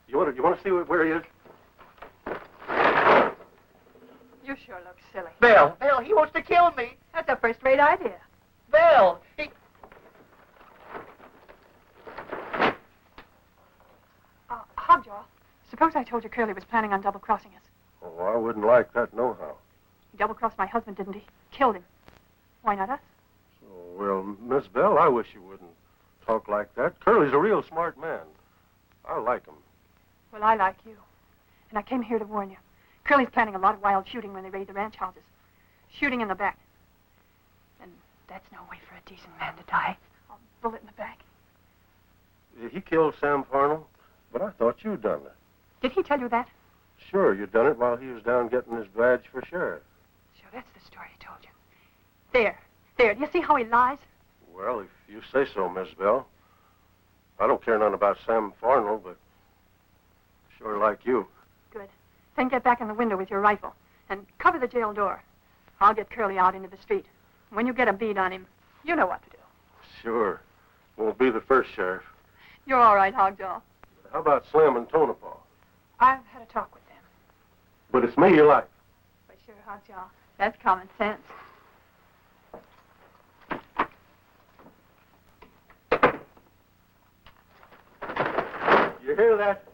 S2: You want to see where he is?
S34: You sure look silly.
S4: Bill, he wants to kill me.
S34: That's a first-rate idea.
S4: Bill, he...
S34: Hogjaw, suppose I told you Curly was planning on double-crossing us.
S2: Oh, I wouldn't like that nohow.
S34: He double-crossed my husband, didn't he? Killed him. Why not us?
S2: Oh, well, Miss Bell, I wish you wouldn't talk like that. Curly's a real smart man. I like him.
S34: Well, I like you. And I came here to warn you. Curly's planning a lot of wild shooting when they raid the ranch houses. Shooting in the back. And that's no way for a decent man to die. A bullet in the back.
S2: He killed Sam Farnell, but I thought you'd done it.
S34: Did he tell you that?
S2: Sure, you'd done it while he was down getting his badge for sheriff.
S34: Sure, that's the story he told you. There. Do you see how he lies?
S2: Well, if you say so, Miss Bell. I don't care none about Sam Farnell, but sure like you.
S34: Good. Then get back in the window with your rifle and cover the jail door. I'll get Curly out into the street. When you get a bead on him, you know what to do.
S2: Sure. Won't be the first, Sheriff.
S34: You're all right, Hogjaw.
S2: How about Slim and Tonopah?
S34: I've had a talk with them.
S2: But it's me you like.
S34: But sure, Hogjaw, that's common sense.
S2: You hear that?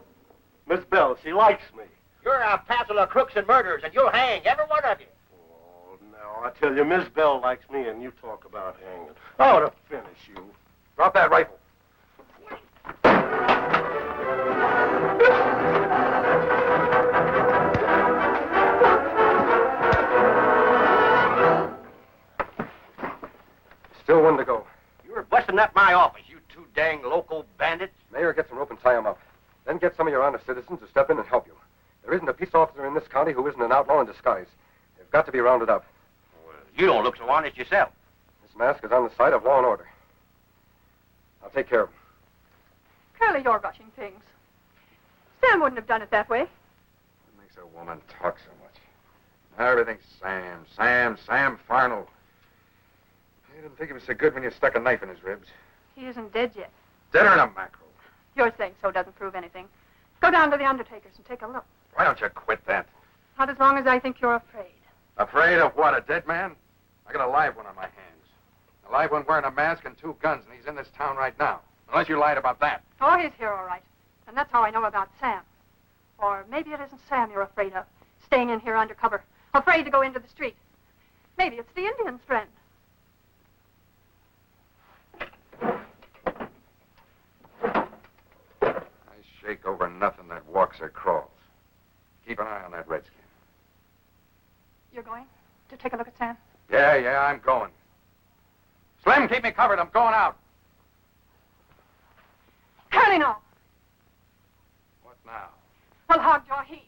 S2: Miss Bell, she likes me.
S4: You're a passel of crooks and murderers, and you'll hang, every one of you.
S2: Oh, now, I tell you, Miss Bell likes me, and you talk about hanging. I ought to finish you. Drop that rifle. Still one to go.
S4: You were busting up my office, you two dang local bandits.
S2: Mayor, get some rope and tie him up. Then get some of your honest citizens to step in and help you. There isn't a peace officer in this county who isn't an outlaw in disguise. They've got to be rounded up.
S4: Well, you don't look so honest yourself.
S2: This mask is on the side of law and order. I'll take care of him.
S34: Curly, you're rushing things. Sam wouldn't have done it that way.
S7: What makes a woman talk so much? Now everything's Sam Farnell. You didn't think he was so good when you stuck a knife in his ribs.
S34: He isn't dead yet.
S7: Deader than a mackerel.
S34: Your saying so doesn't prove anything. Go down to the undertaker's and take a look.
S7: Why don't you quit that?
S34: Not as long as I think you're afraid.
S7: Afraid of what, a dead man? I got a live one on my hands. A live one wearing a mask and 2 guns, and he's in this town right now. Unless you lied about that.
S34: Oh, he's here all right. And that's how I know about Sam. Or maybe it isn't Sam you're afraid of, staying in here undercover, afraid to go into the street. Maybe it's the Indian's friend.
S7: I shake over nothing that walks or crawls. Keep an eye on that redskin.
S34: You're going to take a look at Sam?
S7: Yeah, I'm going. Slim, keep me covered. I'm going out.
S34: Curly, no.
S7: What now?
S34: Well, Hogjaw, he...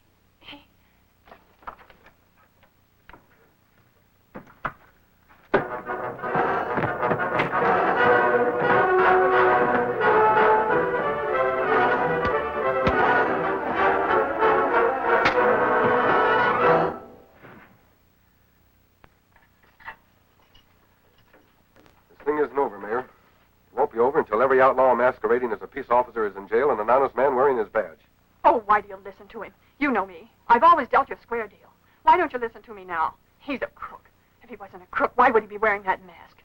S2: This thing isn't over, Mayor. It won't be over until every outlaw masquerading as a peace officer is in jail and an honest man wearing his badge.
S34: Oh, why do you listen to him? You know me. I've always dealt you a square deal. Why don't you listen to me now? He's a crook. If he wasn't a crook, why would he be wearing that mask?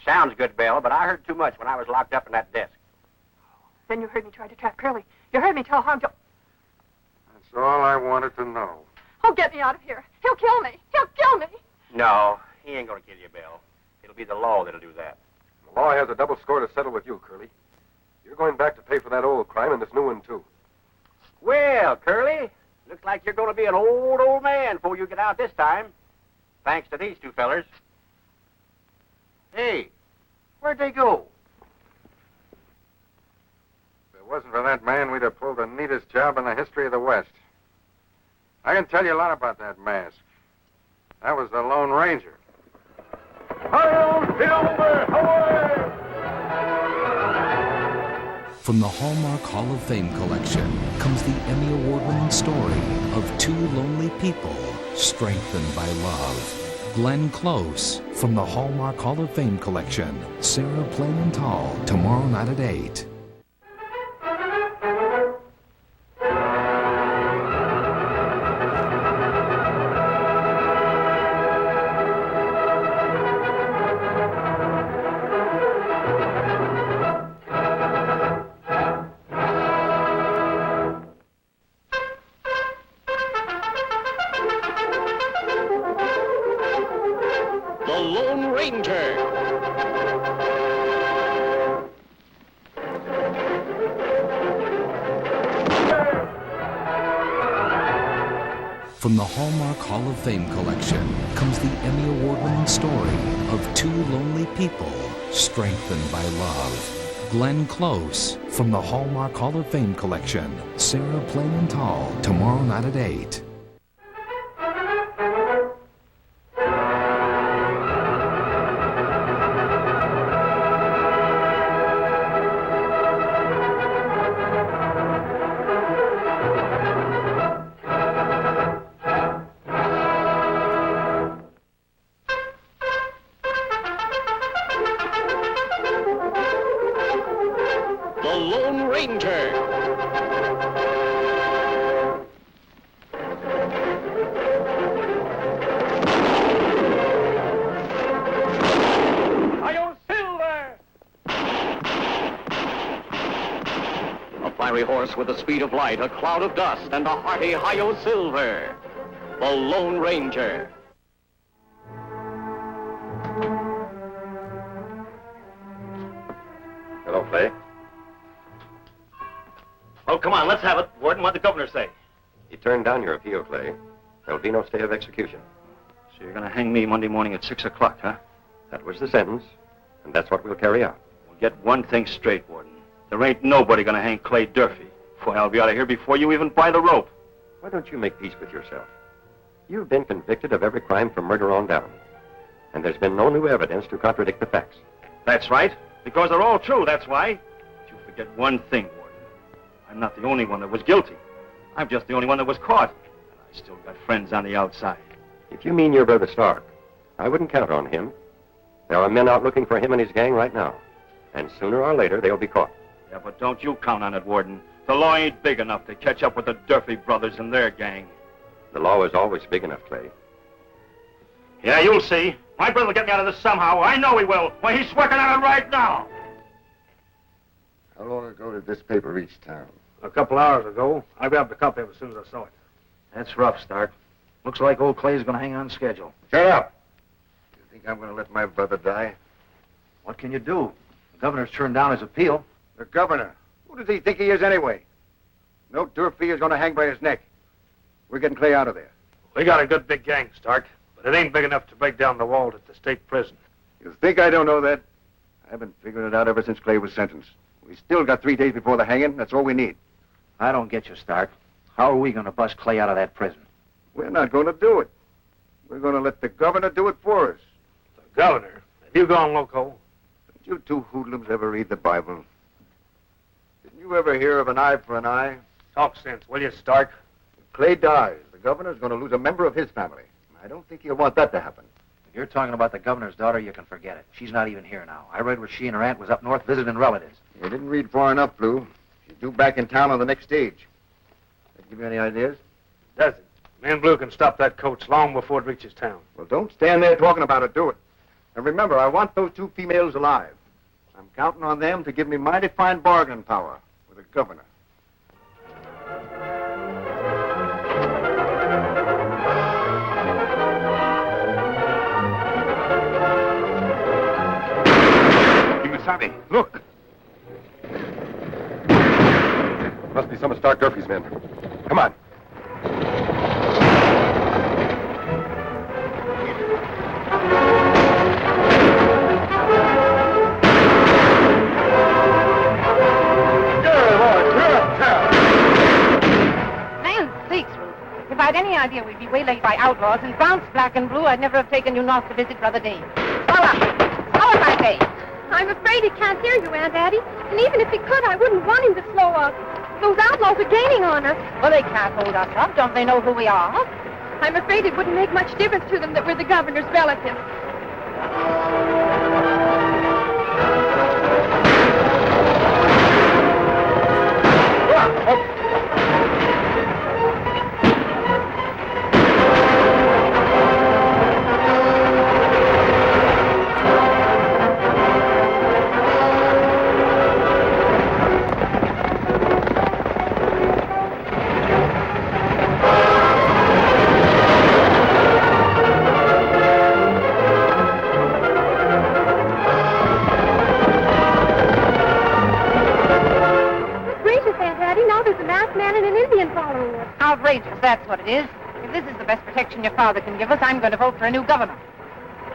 S4: Sounds good, Bill, but I heard too much when I was locked up in that desk.
S34: Then you heard me try to trap Curly. You heard me tell Hogjaw...
S7: That's all I wanted to know.
S34: Oh, get me out of here. He'll kill me. He'll kill me.
S4: No, he ain't gonna kill you, Bill. It'll be the law that'll do that.
S2: The law has a double score to settle with you, Curly. You're going back to pay for that old crime and this new one, too.
S4: Well, Curly, looks like you're gonna be an old man before you get out this time. Thanks to these two fellers. Hey, where'd they go?
S7: If it wasn't for that man, we'd have pulled the neatest job in the history of the West. I can tell you a lot about that mask. That was the Lone Ranger.
S3: From the Hallmark Hall of Fame collection comes the Emmy Award-winning story of two lonely people strengthened by love. Glenn Close from the Hallmark Hall of Fame collection. Sarah Plain and Tall, tomorrow night at 8.
S4: The Lone Ranger.
S3: From the Hallmark Hall of Fame collection comes the Emmy Award-winning story of two lonely people strengthened by love. Glenn Close from the Hallmark Hall of Fame collection. Sarah Plain and Tall, tomorrow night at 8.
S4: The Lone Ranger.
S30: Hi-yo, Silver!
S4: A fiery horse with the speed of light, a cloud of dust, and a hearty Hi-yo Silver. The Lone Ranger.
S2: Hello, Clay.
S12: Oh, come on, let's have it. Warden, what'd the governor say?
S2: He turned down your appeal, Clay. There'll be no stay of execution.
S12: So you're gonna hang me Monday morning at 6 o'clock, huh?
S2: That was the sentence, and that's what we'll carry out.
S12: Well, get one thing straight, Warden. There ain't nobody gonna hang Clay Durfee. Boy, I'll be out of here before you even buy the rope.
S2: Why don't you make peace with yourself? You've been convicted of every crime from murder on down, and there's been no new evidence to contradict the facts.
S12: That's right, because they're all true, that's why. But you forget one thing, Warden. I'm not the only one that was guilty. I'm just the only one that was caught. And I still got friends on the outside.
S2: If you mean your brother Stark, I wouldn't count on him. There are men out looking for him and his gang right now, and sooner or later they'll be caught.
S12: Yeah, but don't you count on it, Warden. The law ain't big enough to catch up with the Durfee brothers and their gang.
S2: The law is always big enough, Clay.
S12: Yeah, you'll see. My brother will get me out of this somehow. I know he will. Why, he's working on it right now.
S7: How long ago did this paper reach town?
S12: A couple hours ago. I grabbed a copy of it as soon as I saw it. That's rough, Stark. Looks like old Clay's gonna hang on schedule.
S7: Shut up! You think I'm gonna let my brother die?
S12: What can you do? The governor's turned down his appeal.
S7: The governor? Who does he think he is anyway? No Durfee is gonna hang by his neck. We're getting Clay out of there.
S12: We got a good big gang, Stark, but it ain't big enough to break down the walls at the state prison.
S7: You think I don't know that? I've been figuring it out ever since Clay was sentenced. We still got 3 days before the hanging. That's all we need.
S12: I don't get you, Stark. How are we gonna bust Clay out of that prison?
S7: We're not going to do it. We're going to let the governor do it for us.
S12: The governor? Have you gone loco?
S7: Did you two hoodlums ever read the Bible? Didn't you ever hear of an eye for an eye?
S12: Talk sense, will you, Stark?
S7: If Clay dies, the governor's going to lose a member of his family. I don't think he'll want that to happen.
S12: If you're talking about the governor's daughter, you can forget it. She's not even here now. I read where she and her aunt was up north visiting relatives.
S7: You didn't read far enough, Blue. She's due back in town on the next stage. That give you any ideas?
S12: Does it? Me and Blue can stop that coach long before it reaches town.
S7: Well, don't stand there talking about it. Do it. And remember, I want those 2 females alive. I'm counting on them to give me mighty fine bargaining power with the governor.
S2: Kimasabi, look! Must be some of Stark Durfee's men. Come on.
S34: Man sakes, Ruth. If I'd any
S8: idea we'd be waylaid by outlaws and bounced black and blue, I'd never have taken you north to visit Brother Dave. Slow up! Slow up, I say!
S34: I'm afraid he can't hear you, Aunt Addie. And even if he could, I wouldn't want him to slow up. Those outlaws are gaining on us.
S8: Well, they can't hold us up. Don't they know who we are?
S34: I'm afraid it wouldn't make much difference to them that we're the governor's relatives.
S8: Outrageous, that's what it is. If this is the best protection your father can give us, I'm going to vote for a new governor.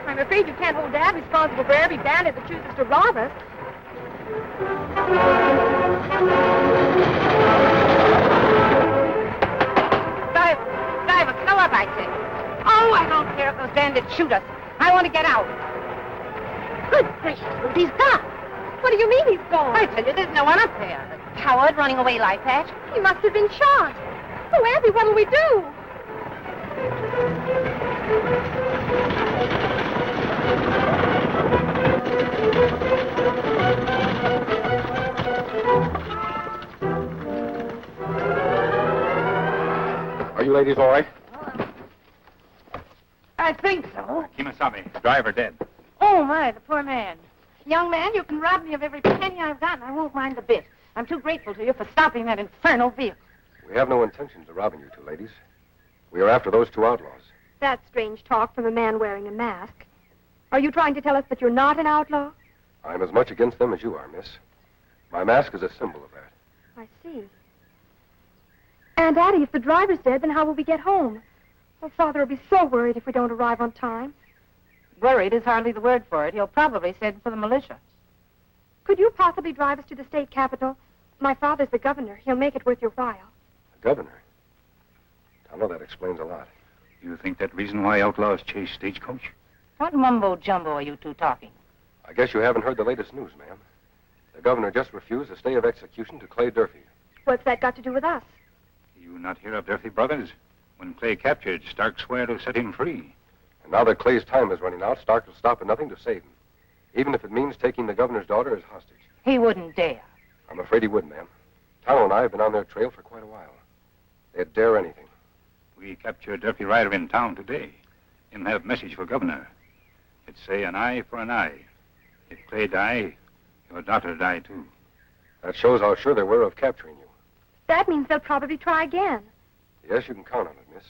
S34: I'm afraid you can't hold Dad responsible for every bandit that chooses to rob us.
S8: Driver, slow up, I say. Oh, I don't care if those bandits shoot us. I want to get out. Good gracious, he's gone.
S34: What do you mean he's gone?
S8: I tell you, there's no one up there. The coward running away like that.
S34: He must have been shot. Oh, Auntie, what'll we do?
S2: Are you ladies all right?
S8: I think so.
S1: Kimasabi, driver dead.
S8: Oh, my, the poor man. Young man, you can rob me of every penny I've got, and I won't mind a bit. I'm too grateful to you for stopping that infernal vehicle.
S2: We have no intentions of robbing you two ladies. We are after those two outlaws.
S34: That's strange talk from a man wearing a mask. Are you trying to tell us that you're not an outlaw?
S2: I'm as much against them as you are, miss. My mask is a symbol of that.
S34: I see. Aunt Addie, if the driver's dead, then how will we get home? Oh, Father will be so worried if we don't arrive on time.
S8: Worried is hardly the word for it. He'll probably send for the militia.
S34: Could you possibly drive us to the state capitol? My father's the governor. He'll make it worth your while.
S2: The governor? I know that explains a lot.
S1: You think that reason why outlaws chase Stagecoach?
S8: What mumbo-jumbo are you two talking?
S2: I guess you haven't heard the latest news, ma'am. The governor just refused a stay of execution to Clay Durfee.
S34: What's that got to do with us?
S1: You not hear of Durfee brothers? When Clay captured, Stark swore to set him free.
S2: And now that Clay's time is running out, Stark will stop at nothing to save him. Even if it means taking the governor's daughter as hostage.
S8: He wouldn't dare.
S2: I'm afraid he would, ma'am. Tonto and I have been on their trail for quite a while. They'd dare anything.
S1: We captured Durfee Ryder in town today. Him have message for governor. It say an eye for an eye. If Clay die, your daughter die too.
S2: That shows how sure they were of capturing you.
S34: That means they'll probably try again.
S2: Yes, you can count on it, miss.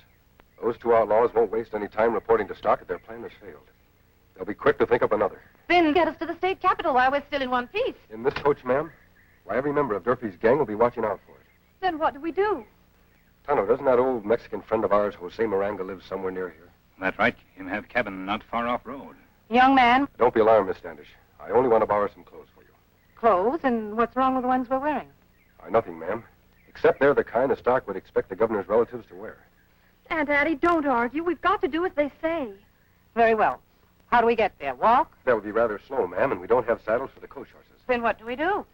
S2: Those two outlaws won't waste any time reporting to Stark that their plan has failed. They'll be quick to think up another.
S8: Then get us to the state capitol while we're still in one piece.
S2: In this coach, ma'am? Why, every member of Durfee's gang will be watching out for it.
S34: Then what do we do?
S2: Tonto, doesn't that old Mexican friend of ours, Jose Miranga, live somewhere near here?
S1: That's right. Him have cabin not far off road.
S8: Young man.
S2: Don't be alarmed, Miss Standish. I only want to borrow some clothes for you.
S8: Clothes? And what's wrong with the ones we're wearing?
S2: Nothing, ma'am. Except they're the kind that Stark would expect the governor's relatives to wear.
S34: Aunt Addie, don't argue. We've got to do as they say.
S8: Very well. How do we get there? Walk?
S2: That would be rather slow, ma'am, and we don't have saddles for the coach horses.
S8: Then what do we do?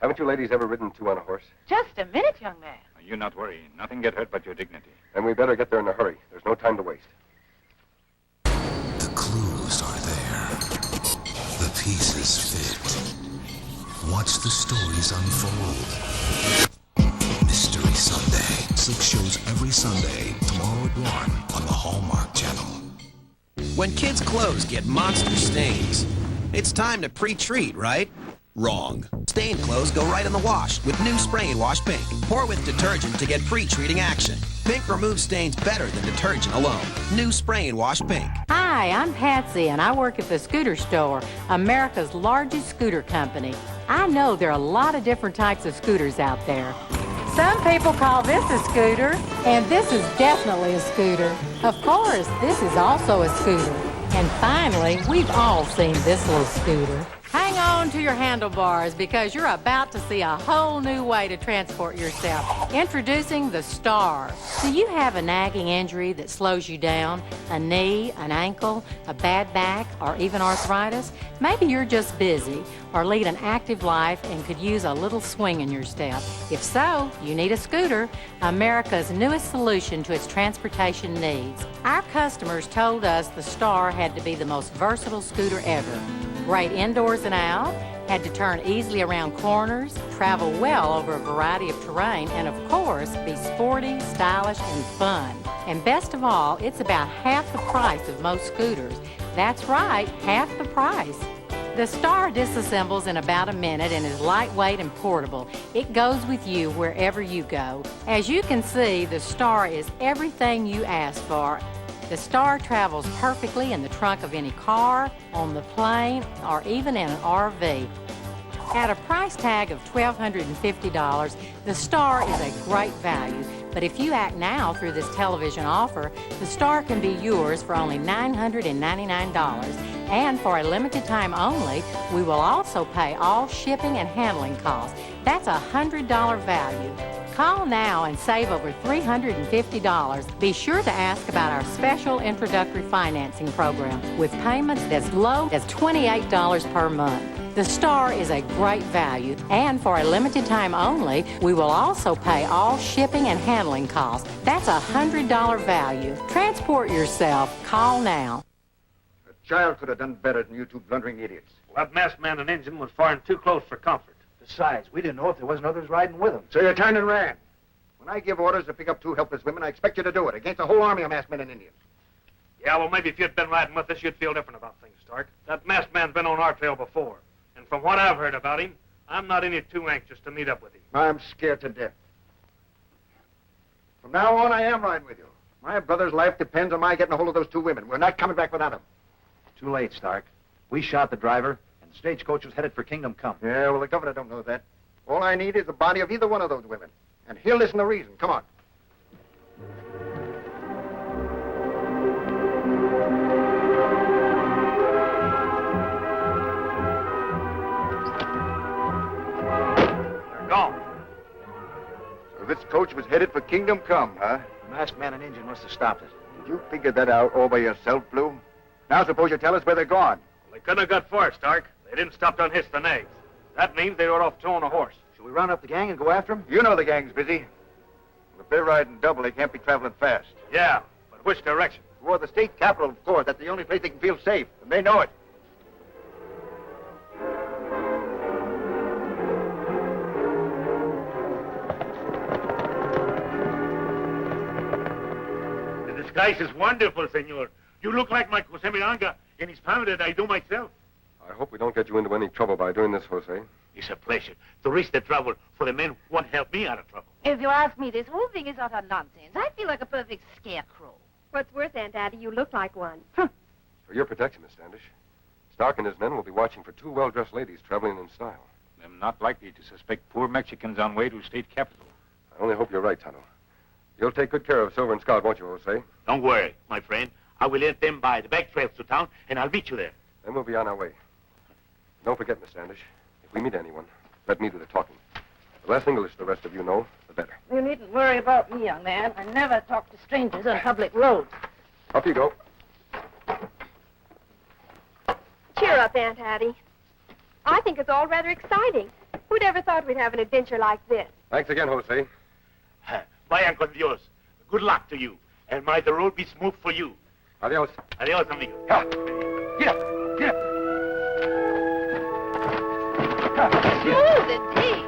S2: Haven't you ladies ever ridden two on a horse?
S8: Just a minute, young man.
S1: You not worry. Nothing get hurt but your dignity.
S2: Then we better get there in a hurry. There's no time to waste.
S3: The clues are there. The pieces fit. Watch the stories unfold. Mystery Sunday. 6 shows every Sunday. Tomorrow at 1 on the Hallmark Channel.
S9: When kids' clothes get monster stains, it's time to pre-treat, right? Wrong. Stained clothes go right in the wash with new Spray and Wash Pink. Pour with detergent to get pre-treating action. Pink removes stains better than detergent alone. New Spray and Wash Pink.
S11: Hi, I'm Patsy, and I work at the Scooter Store, America's largest scooter company. I know there are a lot of different types of scooters out there. Some people call this a scooter, and this is definitely a scooter. Of course, this is also a scooter. And finally, we've all seen this little scooter. Hang on to your handlebars because you're about to see a whole new way to transport yourself. Introducing the Star. Do you have a nagging injury that slows you down? A knee, an ankle, a bad back, or even arthritis? Maybe you're just busy or lead an active life and could use a little swing in your step. If so, you need a scooter, America's newest solution to its transportation needs. Our customers told us the Star had to be the most versatile scooter ever. Great indoors and out, had to turn easily around corners, travel well over a variety of terrain, and of course, be sporty, stylish, and fun. And best of all, it's about half the price of most scooters. That's right, half the price. The Star disassembles in about a minute and is lightweight and portable. It goes with you wherever you go. As you can see, the Star is everything you ask for. The Star travels perfectly in the trunk of any car, on the plane, or even in an RV. At a price tag of $1,250, the Star is a great value. But if you act now through this television offer, the Star can be yours for only $999. And for a limited time only, we will also pay all shipping and handling costs. That's a $100 value. Call now and save over $350. Be sure to ask about our special introductory financing program with payments as low as $28 per month. The Star is a great value, and for a limited time only, we will also pay all shipping and handling costs. That's a $100 value. Transport yourself. Call now.
S4: A child could have done better than you two blundering idiots.
S12: Well, that masked man and engine was firing too close for comfort.
S4: Besides, we didn't know if there wasn't others riding with them. So you turned and ran. When I give orders to pick up two helpless women, I expect you to do it against a whole army of masked men and Indians.
S12: Yeah, well, maybe if you'd been riding with us, you'd feel different about things, Stark. That masked man's been on our trail before. And from what I've heard about him, I'm not any too anxious to meet up with him.
S4: I'm scared to death. From now on, I am riding with you. My brother's life depends on my getting a hold of those two women. We're not coming back without them.
S13: Too late, Stark. We shot the driver, and the stagecoach was headed for Kingdom Come.
S4: Yeah, well, the governor don't know that. All I need is the body of either one of those women. And he'll listen to reason. Come on.
S12: They're gone.
S4: So this coach was headed for Kingdom Come, huh?
S13: The masked man and engine must have stopped it.
S4: Did you figure that out all by yourself, Blue? Now suppose you tell us where they're gone.
S12: Well, they couldn't have got far, Stark. They didn't stop to unhitch the nags. That means they were off towing a horse.
S13: Should we round up the gang and go after them?
S4: You know the gang's busy. If they're riding double, they can't be traveling fast.
S12: Yeah, but which direction?
S4: Toward the state capitol, of course. That's the only place they can feel safe, and they know it.
S12: The disguise is wonderful, senor. You look like my Cosemiranga, and it's found that I do myself.
S2: I hope we don't get you into any trouble by doing this, Jose.
S12: It's a pleasure to risk the trouble for the men who won't help me out of trouble.
S8: If you ask me, this whole thing is utter nonsense. I feel like a perfect scarecrow.
S33: What's worse, Aunt Addie, you look like one.
S2: For your protection, Miss Standish, Stark and his men will be watching for two well-dressed ladies traveling in style.
S1: I'm not likely to suspect poor Mexicans on way to state capital.
S2: I only hope you're right, Tonto. You'll take good care of Silver and Scout, won't you, Jose?
S12: Don't worry, my friend. I will let them by the back trails to town, and I'll meet you there.
S2: Then we'll be on our way. Don't forget, Miss Standish, if we meet anyone, let me do the talking. The less English the rest of you know, the better.
S8: You needn't worry about me, young man. I never talk to strangers on public roads.
S2: Up you go.
S33: Cheer up, Aunt Addie. I think it's all rather exciting. Who'd ever thought we'd have an adventure like this?
S2: Thanks again, Jose.
S12: Vayan con Dios. Good luck to you, and may the road be smooth for you.
S2: Adios.
S12: Adios, amigo.
S4: Get up! Get up!
S8: Smooth indeed.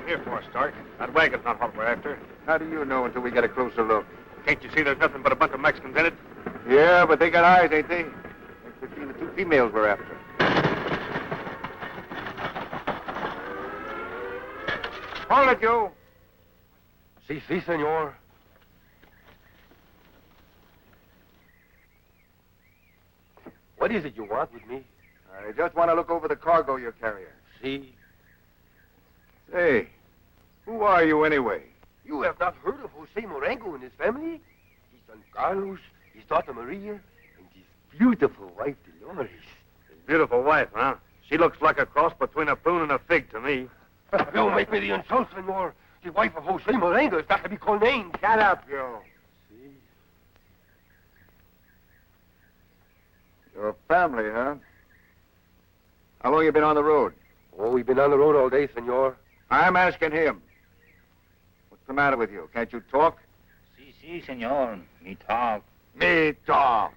S12: Here for us, Stark. That wagon's not what we're after.
S4: How do you know until we get a closer look?
S12: Can't you see there's nothing but a bunch of Mexicans in it?
S4: Yeah, but they got eyes, ain't they? Like they've seen the two females we're after.
S2: Followed you. Si, senor. What is it you want with me?
S14: I just want to look over the cargo you're carrying.
S2: Si.
S14: Say, who are you anyway?
S2: You have not heard of Jose Morango and his family? His son Carlos, his daughter Maria, and his beautiful wife Dolores.
S7: His beautiful wife, huh? She looks like a cross between a prune and a fig to me.
S2: Don't make me the insult, senor. The wife of Jose Morango has got to be called named.
S14: Shut up, you. Your family, huh? How long you been on the road?
S2: Oh, we've been on the road all day, senor.
S14: I'm asking him. What's the matter with you? Can't you talk?
S15: Si, senor. Me talk.
S14: Me talk.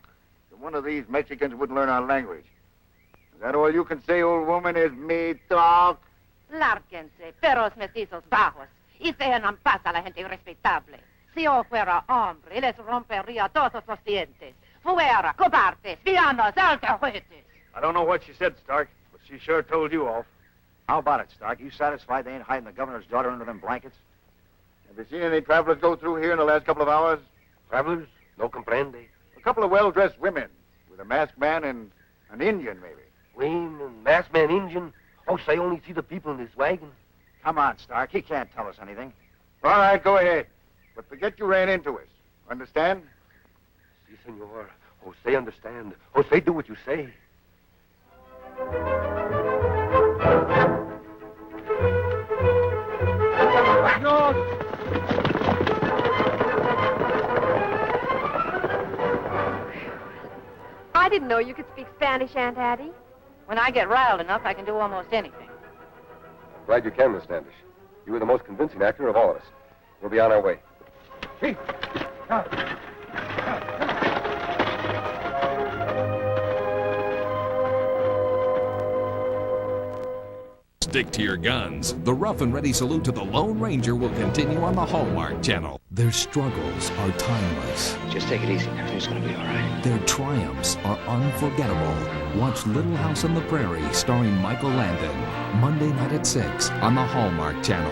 S14: So one of these Mexicans wouldn't learn our language. Is that all you can say, old woman, is me talk?
S8: Lárguense, perros mestizos bajos, y dejen paz a la gente irrespetable. Si yo fuera hombre, les rompería todos los dientes. Fuera, cobardes, villanos, alcahuetes.
S13: I don't know what she said, Stark, but she sure told you off. How about it, Stark? You satisfied they ain't hiding the governor's daughter under them blankets?
S14: Have you seen any travelers go through here in the last couple of hours?
S2: Travelers? No comprende.
S14: A couple of well-dressed women, with a masked man and an Indian, maybe.
S2: Wayne and masked man Indian. Oh, say, only see the people in this wagon.
S13: Come on, Stark. He can't tell us anything.
S14: All right, go ahead. But forget you ran into us. Understand?
S2: Si, senor. Jose, understand. Jose, do what you say.
S33: I didn't know you could speak Spanish, Aunt Addie.
S8: When I get riled enough, I can do almost anything.
S2: Glad you can, Miss Standish. You were the most convincing actor of all of us. We'll be on our way. Hey.
S3: Stick to your guns. The rough and ready salute to the Lone Ranger will continue on the Hallmark Channel. Their struggles are timeless.
S15: Just take it easy. Everything's gonna be all right.
S3: Their triumphs are unforgettable. Watch Little House on the Prairie starring Michael Landon, Monday night at 6 on the Hallmark Channel,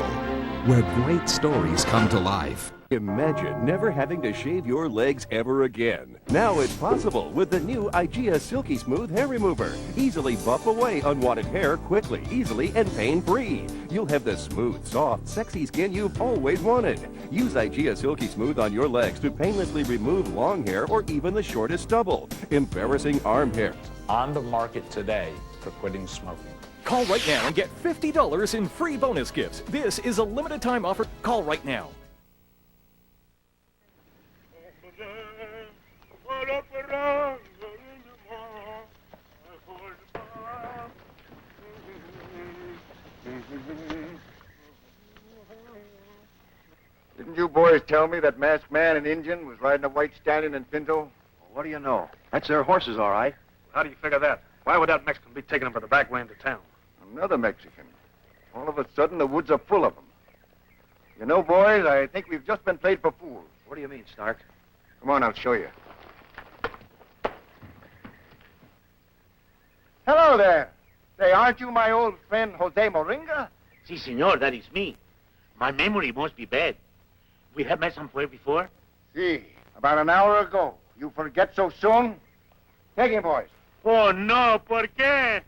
S3: where great stories come to life.
S6: Imagine never having to shave your legs ever again. Now it's possible with the new IGEA Silky Smooth Hair Remover. Easily buff away unwanted hair quickly, easily, and pain-free. You'll have the smooth, soft, sexy skin you've always wanted. Use IGEA Silky Smooth on your legs to painlessly remove long hair or even the shortest stubble. Embarrassing arm hairs.
S16: On the market today for quitting smoking. Call right now and get $50 in free bonus gifts. This is a limited time offer. Call right now.
S14: Didn't you boys tell me that masked man and Indian was riding a white stallion in Pinto?
S13: What do you know? That's their horses, all right.
S7: How do you figure that? Why would that Mexican be taking them for the back way into town?
S14: Another Mexican. All of a sudden, the woods are full of them. You know, boys, I think we've just been played for fools.
S13: What do you mean, Stark?
S14: Come on, I'll show you.
S5: Hello there. Say, aren't you my old friend Jose Moringa?
S15: Si, senor, that is me. My memory must be bad. We have met somewhere before?
S5: Si, about an hour ago. You forget so soon? Take him, boys.
S15: Oh, no, ¿por qué?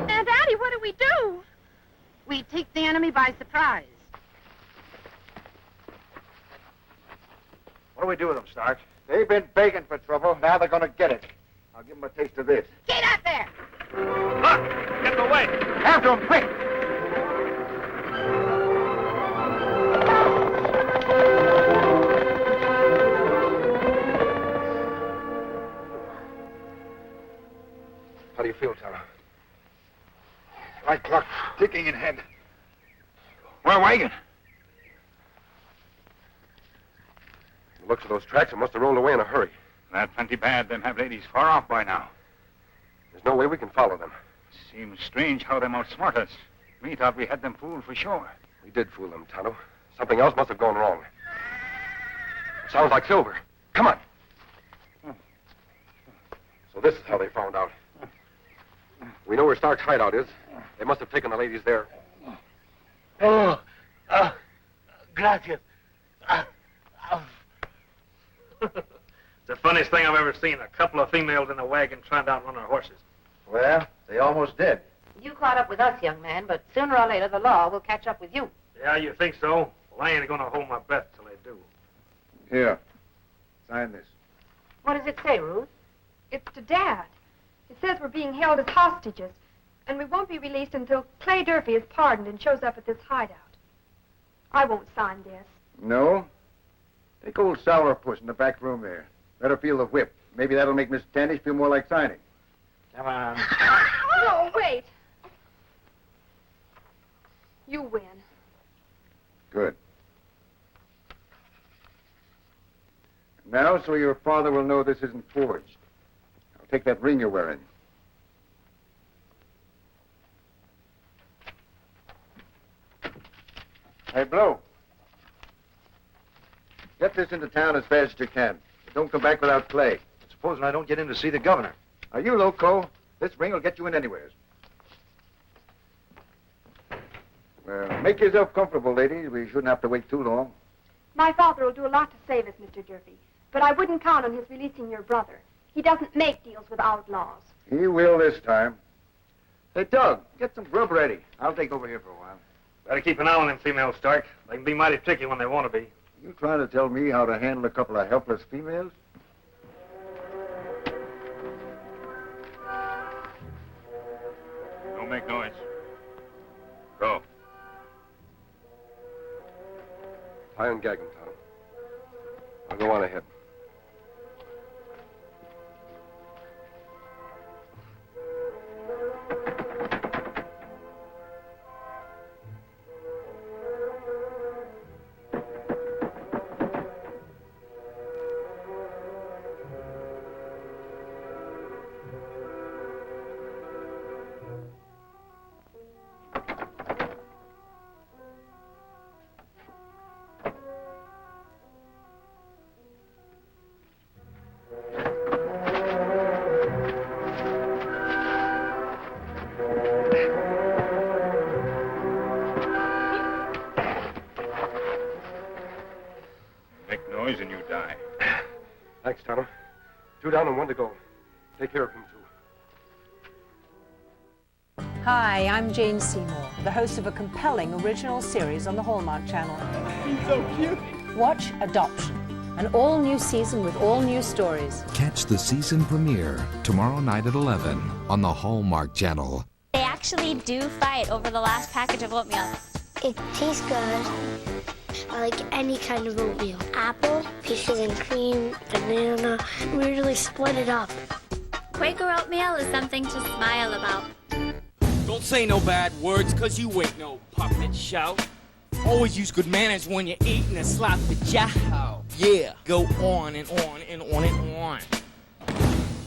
S8: Aunt Addie, what do we do? We take the enemy by surprise.
S13: What do we do with them, Stark?
S14: They've been begging for trouble. Now they're going to get it. I'll give them a taste of this.
S8: Get out there!
S7: Look! Get away!
S14: After them, quick!
S2: How do you feel, Tara?
S14: Right clock ticking in head. We're wagon.
S2: The looks of those tracks, it must have rolled away in a hurry.
S1: That's plenty bad. Them have ladies far off by now.
S2: There's no way we can follow them.
S1: Seems strange how them outsmart us. Me thought we had them fooled for sure.
S2: We did fool them, Tonto. Something else must have gone wrong. Sounds like Silver. Come on. So this is how they found out. We know where Stark's hideout is. They must have taken the ladies there.
S15: Oh, gracias.
S12: The funniest thing I've ever seen, a couple of females in a wagon trying to outrun our horses.
S13: Well, they almost did.
S8: You caught up with us, young man, but sooner or later the law will catch up with you.
S12: Yeah, you think so? Well, I ain't gonna hold my breath till they do.
S14: Here. Sign this.
S8: What does it say, Ruth?
S34: It's to Dad. It says we're being held as hostages, and we won't be released until Clay Durfee is pardoned and shows up at this hideout. I won't sign this.
S14: No? Take old Sourpuss in the back room there. Let her feel the whip. Maybe that'll make Miss Standish feel more like signing.
S12: Come on.
S34: No, wait. You win.
S14: Good. Now, so your father will know this isn't forged. I'll take that ring you're wearing. Hey, Blue. Get this into town as fast as you can. Don't come back without Clay.
S13: Supposing I don't get in to see the governor.
S14: Are you loco? This ring will get you in anywheres. Well, make yourself comfortable, ladies. We shouldn't have to wait too long.
S34: My father will do a lot to save us, Mr. Durfee, but I wouldn't count on his releasing your brother. He doesn't make deals with outlaws.
S14: He will this time. Hey, Doug, get some grub ready. I'll take over here for a while.
S12: Better keep an eye on them females, Stark. They can be mighty tricky when they want to be.
S14: You trying to tell me how to handle a couple of helpless females?
S1: Don't make noise. Go.
S2: Tie and gag him, Tonto. I'll go on ahead.
S1: And you die.
S2: Thanks, Tonto. 2 down and 1 to go. Take care of him, too.
S17: Hi, I'm Jane Seymour, the host of a compelling original series on the Hallmark Channel.
S18: He's so cute.
S17: Watch Adoption, an all-new season with all new stories.
S3: Catch the season premiere tomorrow night at 11 on the Hallmark Channel.
S19: They actually do fight over the last package of oatmeal.
S20: It tastes good. I like any kind of oatmeal. Apple, peaches and cream, banana. We really split it up.
S19: Quaker oatmeal is something to smile about.
S18: Don't say no bad words, cause you ain't no puppet show. Always use good manners when you're eating a sloppy jow. Yeah, go on and on and on and on.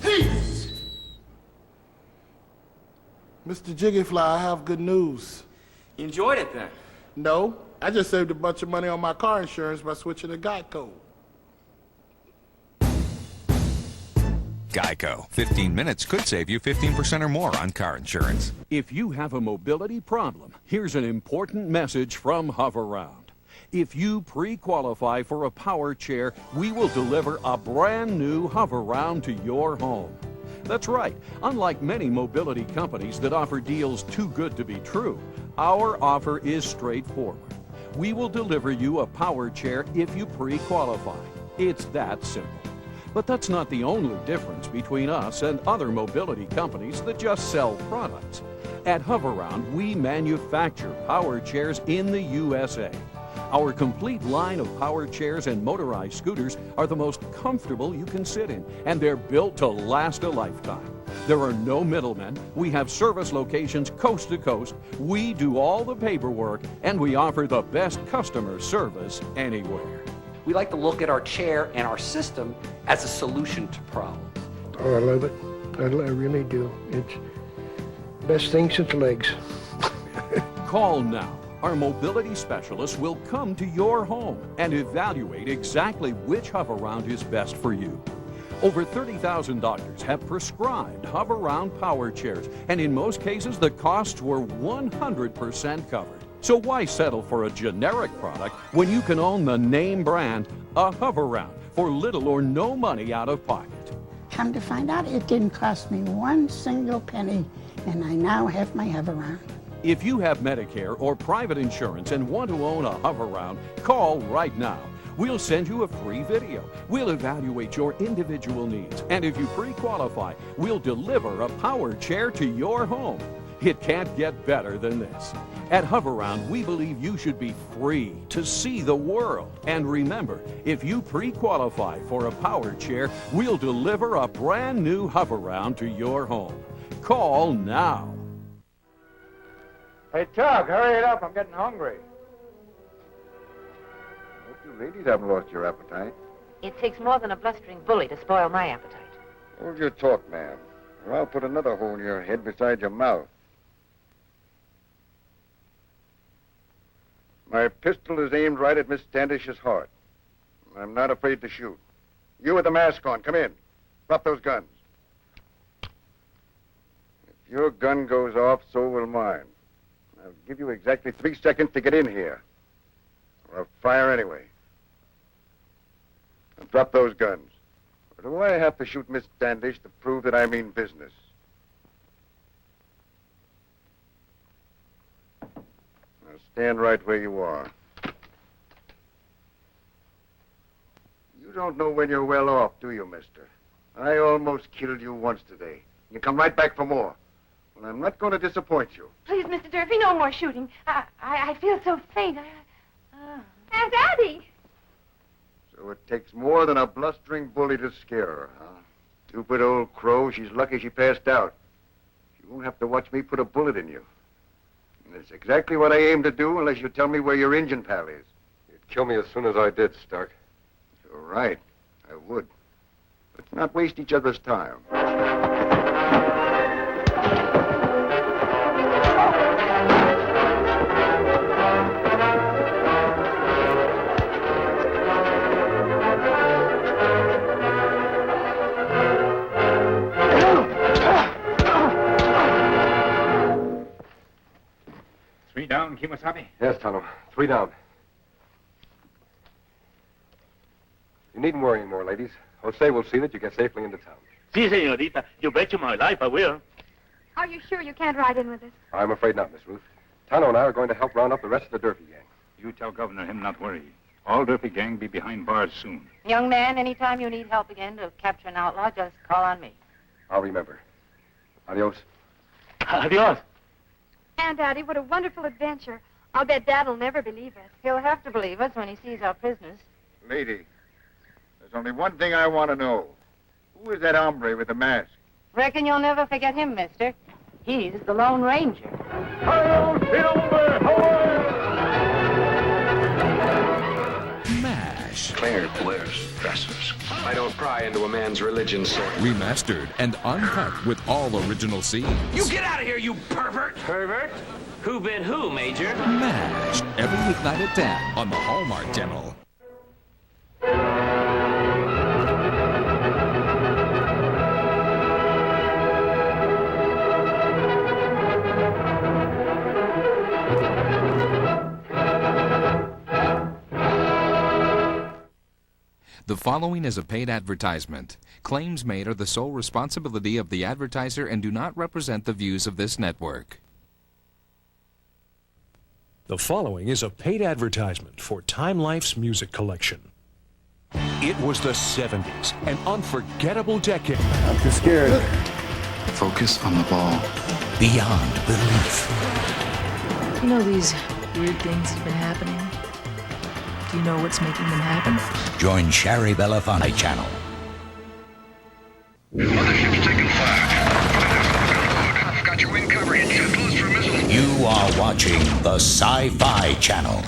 S21: Peace! Mr. Jiggyfly, I have good news.
S18: You enjoyed it then?
S21: No, I just saved a bunch of money on my car insurance by switching to Geico.
S22: Geico. 15 minutes could save you 15% or more on car insurance.
S6: If you have a mobility problem, here's an important message from Hoveround. If you pre-qualify for a power chair, we will deliver a brand new Hoveround to your home. That's right. Unlike many mobility companies that offer deals too good to be true, our offer is straightforward. We will deliver you a power chair if you pre-qualify. It's that simple. But that's not the only difference between us and other mobility companies that just sell products. At Hoveround, we manufacture power chairs in the USA. Our complete line of power chairs and motorized scooters are the most comfortable you can sit in, and they're built to last a lifetime. There are no middlemen. We have service locations coast to coast. We do all the paperwork, and we offer the best customer service anywhere.
S23: We like to look at our chair and our system as a solution to problems.
S21: Oh, I love it.
S4: I really do. It's the best thing since legs.
S6: Call now. Our mobility specialist will come to your home and evaluate exactly which Hover-Round is best for you. Over 30,000 doctors have prescribed Hover-Round power chairs, and in most cases, the costs were 100% covered. So why settle for a generic product when you can own the name brand, a Hover-Round, for little or no money out of pocket?
S9: Come to find out, it didn't cost me one single penny, and I now have my Hover-Round.
S6: If you have Medicare or private insurance and want to own a Hover-Round, call right now. We'll send you a free video. We'll evaluate your individual needs. And if you pre-qualify, we'll deliver a power chair to your home. It can't get better than this. At Hover-Round, we believe you should be free to see the world. And remember, if you pre-qualify for a power chair, we'll deliver a brand new Hover-Round to your home. Call now.
S5: Hey, Tug, hurry it up. I'm getting hungry.
S14: Hope you ladies haven't lost your appetite.
S8: It takes more than a blustering bully to spoil my appetite.
S14: Hold your talk, ma'am, or I'll put another hole in your head beside your mouth. My pistol is aimed right at Miss Standish's heart. I'm not afraid to shoot. You with the mask on, come in. Drop those guns. If your gun goes off, so will mine. I'll give you exactly 3 seconds to get in here. Or I'll fire anyway. Now drop those guns. Or do I have to shoot Miss Standish to prove that I mean business? Now stand right where you are. You don't know when you're well off, do you, mister? I almost killed you once today. You come right back for more. Well, I'm not going to disappoint you.
S34: Please, Mr. Durfee, no more shooting. I feel so faint. Aunt Addie!
S14: So it takes more than a blustering bully to scare her, huh? Stupid old crow, she's lucky she passed out. She won't have to watch me put a bullet in you. And that's exactly what I aim to do unless you tell me where your Injun pal is.
S2: You'd kill me as soon as I did, Stark.
S14: You're right. I would. Let's not waste each other's time.
S1: 3 down, Kimasabi?
S2: Yes, Tano. 3 down. You needn't worry anymore, ladies. Jose will see that you get safely into town.
S15: Si, señorita. You betcha my life I will.
S34: Are you sure you can't ride in with us?
S2: I'm afraid not, Miss Ruth. Tano and I are going to help round up the rest of the Durfee gang.
S1: You tell Governor him not worry. All Durfee gang be behind bars soon.
S8: Young man, anytime you need help again to capture an outlaw, just call on me.
S2: I'll remember. Adios.
S15: Adios.
S34: Aunt Addie, what a wonderful adventure. I'll bet Dad'll never believe us.
S8: He'll have to believe us when he sees our prisoners.
S14: Lady, there's only one thing I want to know. Who is that hombre with the mask?
S8: Reckon you'll never forget him, mister. He's the Lone Ranger.
S3: MASH.
S10: Claire Blair's dresses. I don't pry into a man's religion, sir.
S3: Remastered and uncut with all original scenes.
S18: You get out of here, you pervert! Pervert? Who bit who, Major?
S3: MASH. Every weeknight at 10 on the Hallmark Channel. The following is a paid advertisement. Claims made are the sole responsibility of the advertiser and do not represent the views of this network.
S11: The following is a paid advertisement for Time Life's music collection. It was the 70s, an unforgettable decade.
S2: I'm too scared.
S10: Focus on the ball.
S3: Beyond belief.
S23: You know these weird things have been happening? Do you know what's making them happen?
S3: Join Shari Belafonte channel.
S10: I've got your wing covered. Close for missile.
S3: You are watching the Sci-Fi Channel.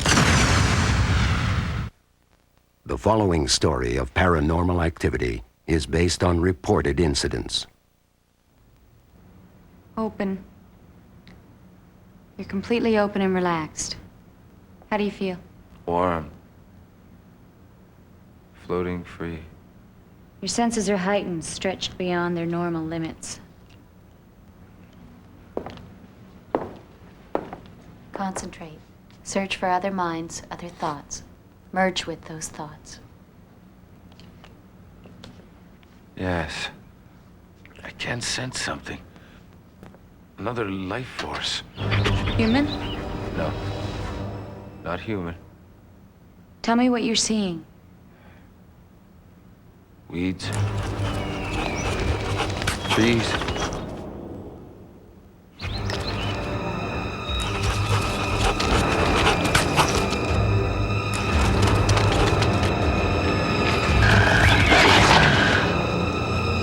S24: The following story of paranormal activity is based on reported incidents.
S7: Open. You're completely open and relaxed. How do you feel?
S12: Warm. Floating free.
S7: Your senses are heightened, stretched beyond their normal limits. Concentrate. Search for other minds, other thoughts. Merge with those thoughts.
S12: Yes. I can sense something. Another life force.
S7: Human?
S12: No. Not human.
S7: Tell me what you're seeing.
S12: Weeds. Trees.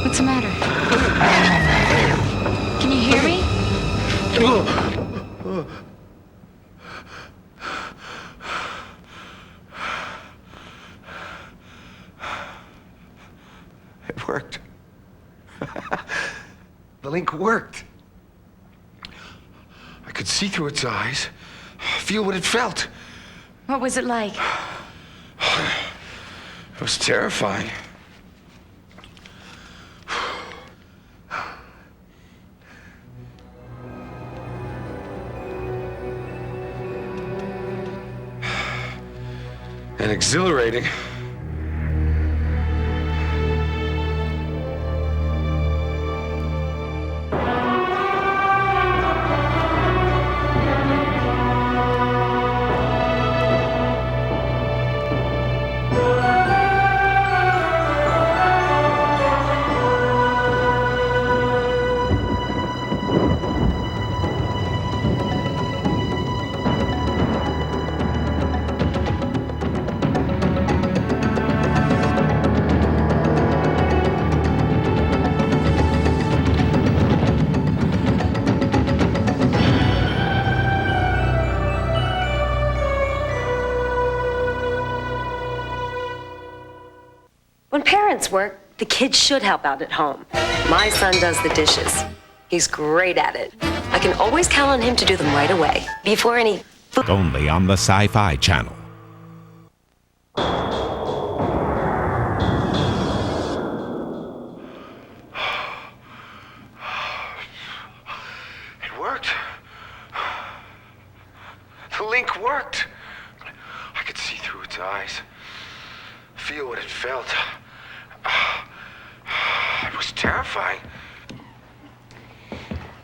S7: What's the matter? Can you hear me?
S12: It worked. The link worked. I could see through its eyes, feel what it felt.
S7: What was it like?
S12: It was terrifying. And exhilarating.
S13: When parents work, the kids should help out at home. My son does the dishes. He's great at it. I can always count on him to do them right away, before any food.
S16: Only on the Sci-Fi Channel.
S12: It worked. The link worked. I could see through its eyes, feel what it felt. It was terrifying.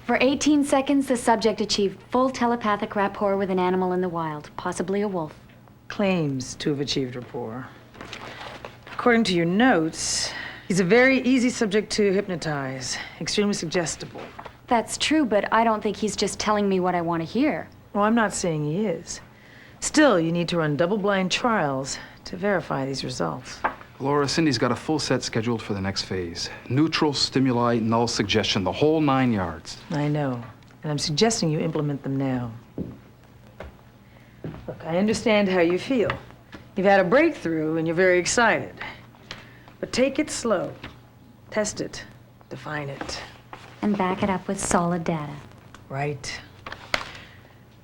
S7: For 18 seconds, the subject achieved full telepathic rapport with an animal in the wild, possibly a wolf.
S23: Claims to have achieved rapport. According to your notes, he's a very easy subject to hypnotize, extremely suggestible.
S7: That's true, but I don't think he's just telling me what I want to hear.
S23: Well, I'm not saying he is. Still, you need to run double-blind trials to verify these results.
S24: Laura, Cindy's got a full set scheduled for the next phase. Neutral, stimuli, null suggestion, the whole 9 yards.
S23: I know, and I'm suggesting you implement them now. Look, I understand how you feel. You've had a breakthrough and you're very excited. But take it slow. Test it. Define it.
S7: And back it up with solid data.
S23: Right.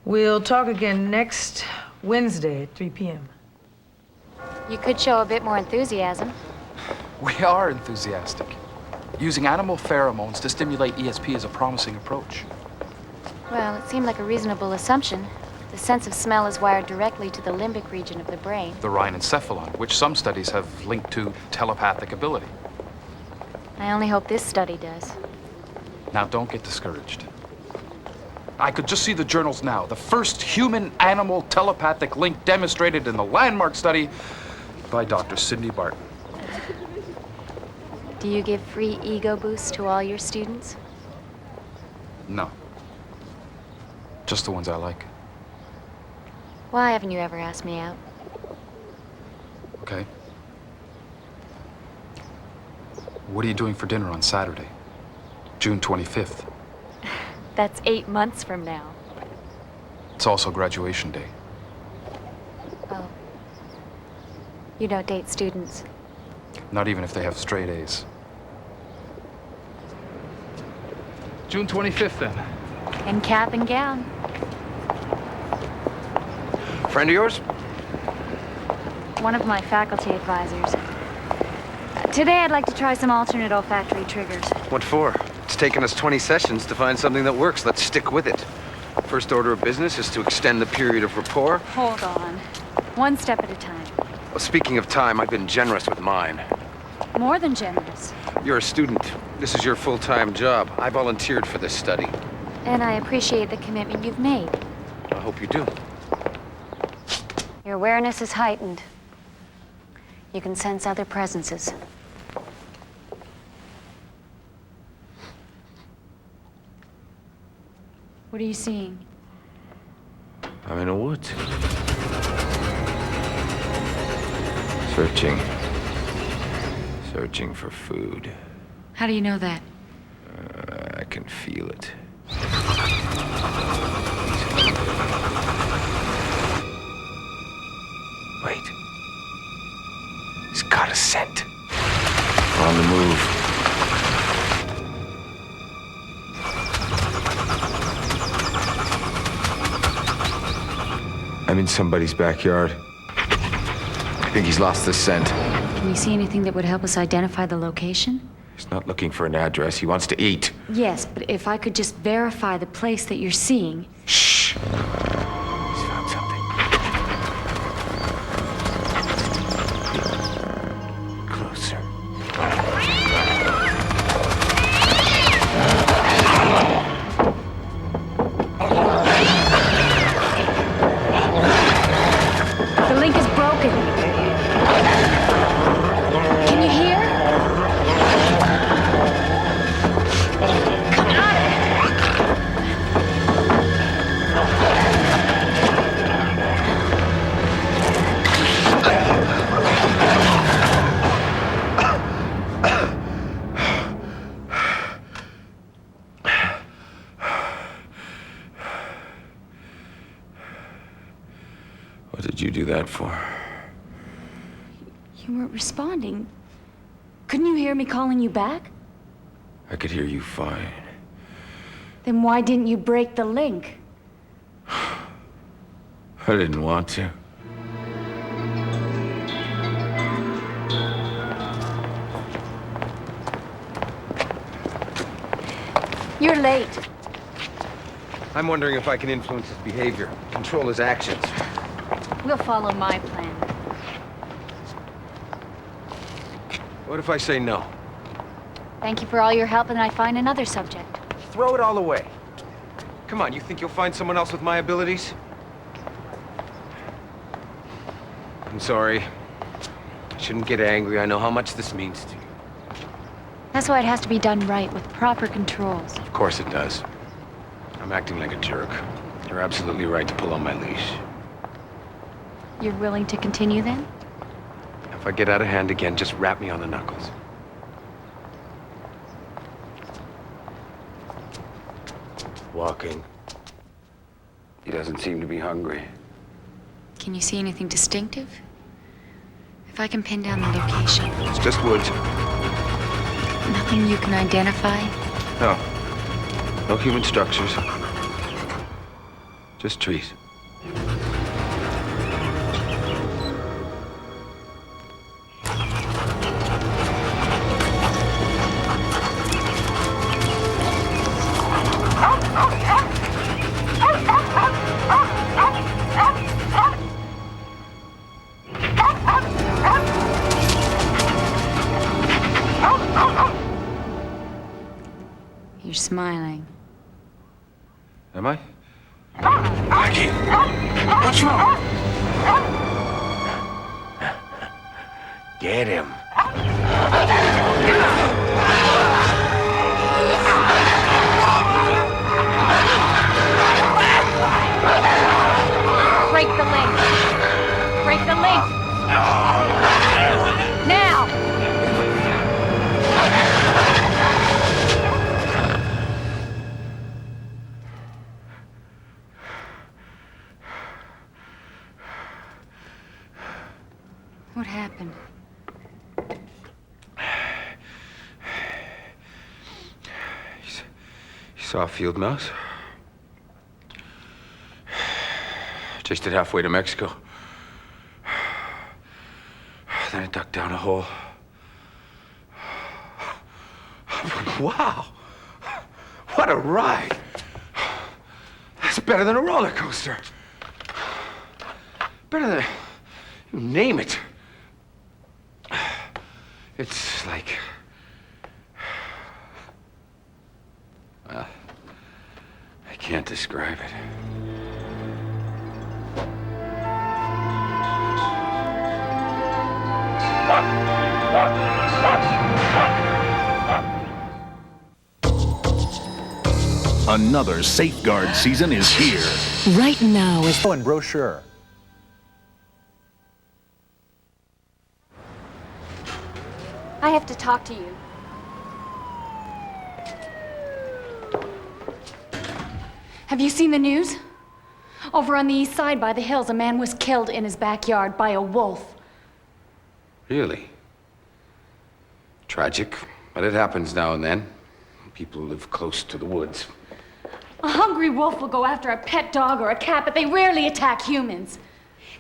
S23: We'll talk again next Wednesday at 3 p.m.
S7: You could show a bit more enthusiasm.
S24: We are enthusiastic. Using animal pheromones to stimulate ESP is a promising approach.
S7: Well, it seemed like a reasonable assumption. The sense of smell is wired directly to the limbic region of the brain.
S24: The rhinencephalon, which some studies have linked to telepathic ability.
S7: I only hope this study does.
S24: Now, don't get discouraged. I could just see the journals now. The first human-animal telepathic link demonstrated in the landmark study by Dr. Cindy Barton.
S7: Do you give free ego boosts to all your students?
S24: No. Just the ones I like.
S7: Why haven't you ever asked me out?
S24: Okay. What are you doing for dinner on Saturday, June 25th?
S7: That's 8 months from now.
S24: It's also graduation day.
S7: Oh. You don't date students.
S24: Not even if they have straight A's. June 25th, then.
S7: In cap and gown.
S10: Friend of yours?
S7: One of my faculty advisors. Today I'd like to try some alternate olfactory triggers.
S10: What for? It's taken us 20 sessions to find something that works. Let's stick with it. First order of business is to extend the period of rapport.
S7: Hold on. One step at a time.
S10: Well, speaking of time, I've been generous with mine.
S7: More than generous.
S10: You're a student. This is your full-time job. I volunteered for this study.
S7: And I appreciate the commitment you've made.
S10: I hope you do.
S7: Your awareness is heightened. You can sense other presences. What are you seeing?
S10: I'm in a woods. Searching for food.
S7: How do you know that?
S10: I can feel it. Wait. He's got a scent. We're on the move. I'm in somebody's backyard. I think he's lost the scent.
S7: Can you see anything that would help us identify the location?
S10: He's not looking for an address. He wants to eat.
S7: Yes, but if I could just verify the place that you're seeing.
S10: Shh. He's found something. Closer.
S7: The link is broken. Can you hear? Come on!
S10: What did you do that for?
S7: You weren't responding. Couldn't you hear me calling you back?
S10: I could hear you fine.
S7: Then why didn't you break the link?
S10: I didn't want to.
S7: You're late.
S10: I'm wondering if I can influence his behavior, control his actions.
S7: We'll follow my plan.
S10: What if I say no?
S7: Thank you for all your help, and I find another subject.
S10: Throw it all away. Come on, you think you'll find someone else with my abilities? I'm sorry. I shouldn't get angry. I know how much this means to you.
S7: That's why it has to be done right, with proper controls.
S10: Of course it does. I'm acting like a jerk. You're absolutely right to pull on my leash.
S7: You're willing to continue, then?
S10: If I get out of hand again, just wrap me on the knuckles. Walking. He doesn't seem to be hungry.
S7: Can you see anything distinctive? If I can pin down the location.
S10: It's just woods.
S7: Nothing you can identify?
S10: No. No human structures. Just trees.
S7: You're smiling.
S10: Am I?
S18: Maggie! What's wrong?
S10: Get him.
S7: Break the link! Break the link! Now! What happened?
S10: He's Saw a field mouse. Chased it halfway to Mexico. Then it ducked down a hole. Wow! What a ride! That's better than a roller coaster. Better than... you name it. It's like... well, I can't describe it.
S17: Another Safeguard season is here.
S3: Right now is
S17: and brochure.
S7: I have to talk to you. Have you seen the news? Over on the east side by the hills, a man was killed in his backyard by a wolf.
S10: Really? Tragic, but it happens now and then. People who live close to the woods.
S7: A hungry wolf will go after a pet dog or a cat, but they rarely attack humans.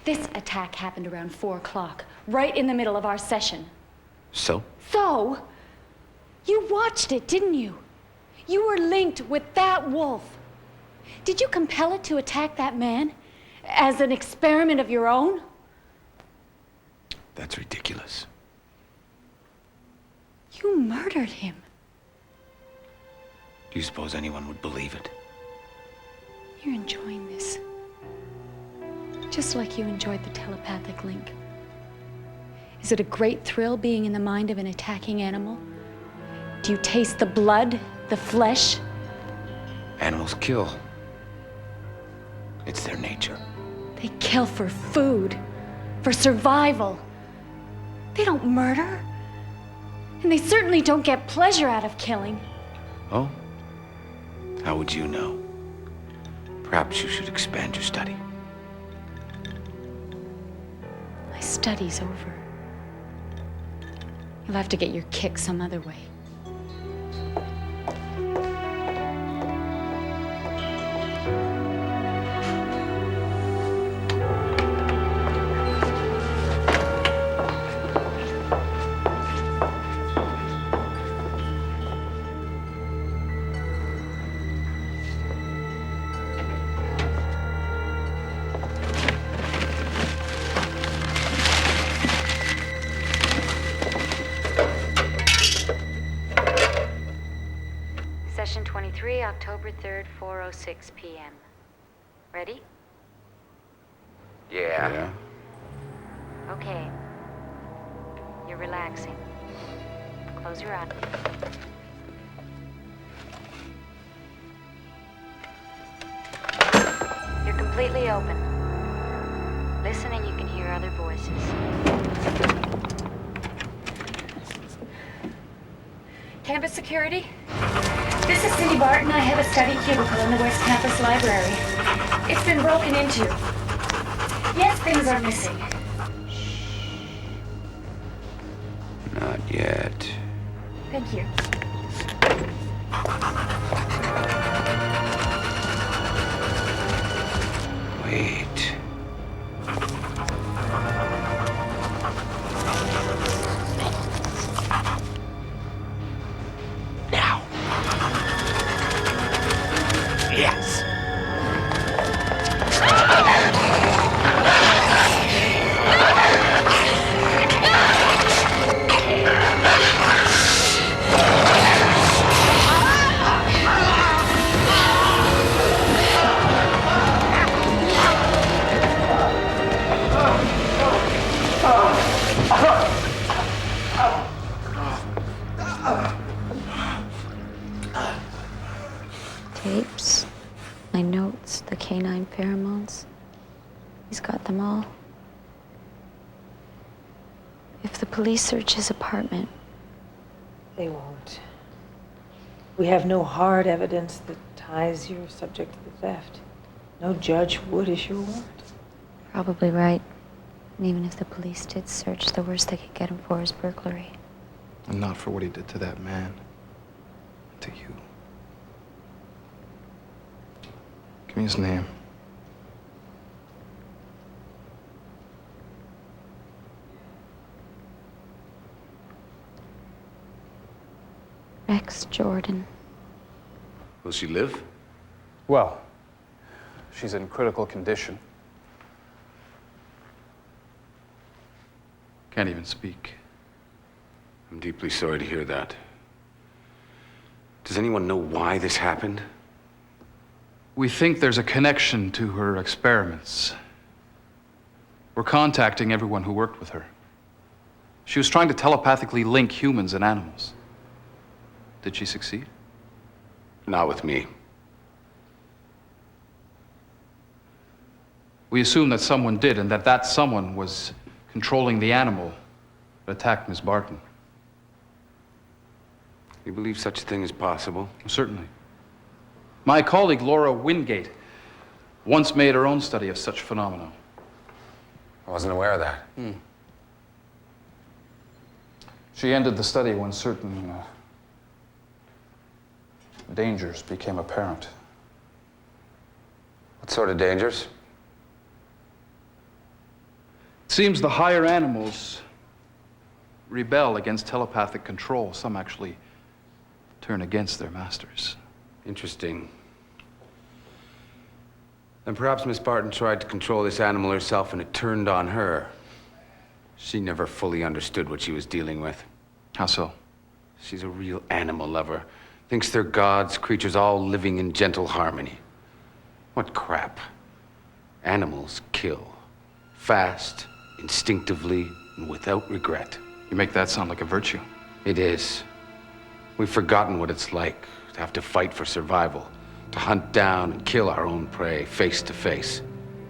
S7: This attack happened around 4 o'clock, right in the middle of our session.
S10: So?
S7: So, you watched it, didn't you? You were linked with that wolf. Did you compel it to attack that man as an experiment of your own?
S10: That's ridiculous.
S7: You murdered him.
S10: Do you suppose anyone would believe it?
S7: You're enjoying this. Just like you enjoyed the telepathic link. Is it a great thrill being in the mind of an attacking animal? Do you taste the blood, the flesh?
S10: Animals kill. It's their nature.
S7: They kill for food, for survival. They don't murder. And they certainly don't get pleasure out of killing.
S10: Oh? How would you know? Perhaps you should expand your study.
S7: My study's over. You'll have to get your kick some other way. Session 23, October 3rd, 4:06 p.m. Ready?
S10: Yeah.
S7: Okay. You're relaxing. Close your eyes. You're completely open. Listen and you can hear other voices. Campus security? This is Cindy Barton. I have a study cubicle in the West Campus Library. It's been broken into. Yes, things are missing.
S10: Not yet.
S7: Thank you.
S10: Wait. Now. Yes.
S7: Tapes, my notes, the canine pheromones. He's got them all. If the police search his apartment,
S23: They won't. We have no hard evidence that ties your subject to the theft. No judge would issue a warrant.
S7: probably right. And even if the police did search, the worst they could get him for is burglary.
S19: And not for what he did to that man. To you.
S24: me his name.
S7: Rex Jordan.
S10: Will she live?
S24: Well, she's in critical condition. Can't even speak.
S10: I'm deeply sorry to hear that. Does anyone know why this happened?
S24: We think there's a connection to her experiments. We're contacting everyone who worked with her. She was trying to telepathically link humans and animals. Did she succeed?
S10: Not with me.
S24: We assume that someone did, and that someone was controlling the animal that attacked Miss Barton.
S10: You believe such a thing is possible?
S24: Certainly. My colleague, Laura Wingate, once made her own study of such phenomena.
S10: I wasn't aware of that.
S24: She ended the study when certain dangers became apparent.
S10: What sort of dangers?
S24: It seems the higher animals rebel against telepathic control. Some actually turn against their masters.
S10: Interesting. Then perhaps Miss Barton tried to control this animal herself and it turned on her. She never fully understood what she was dealing with.
S24: How so?
S10: She's a real animal lover. Thinks they're gods, creatures all living in gentle harmony. What crap. Animals kill. Fast, instinctively, and without regret.
S24: You make that sound like a virtue.
S10: It is. We've forgotten what it's like to have to fight for survival, to hunt down and kill our own prey face to face.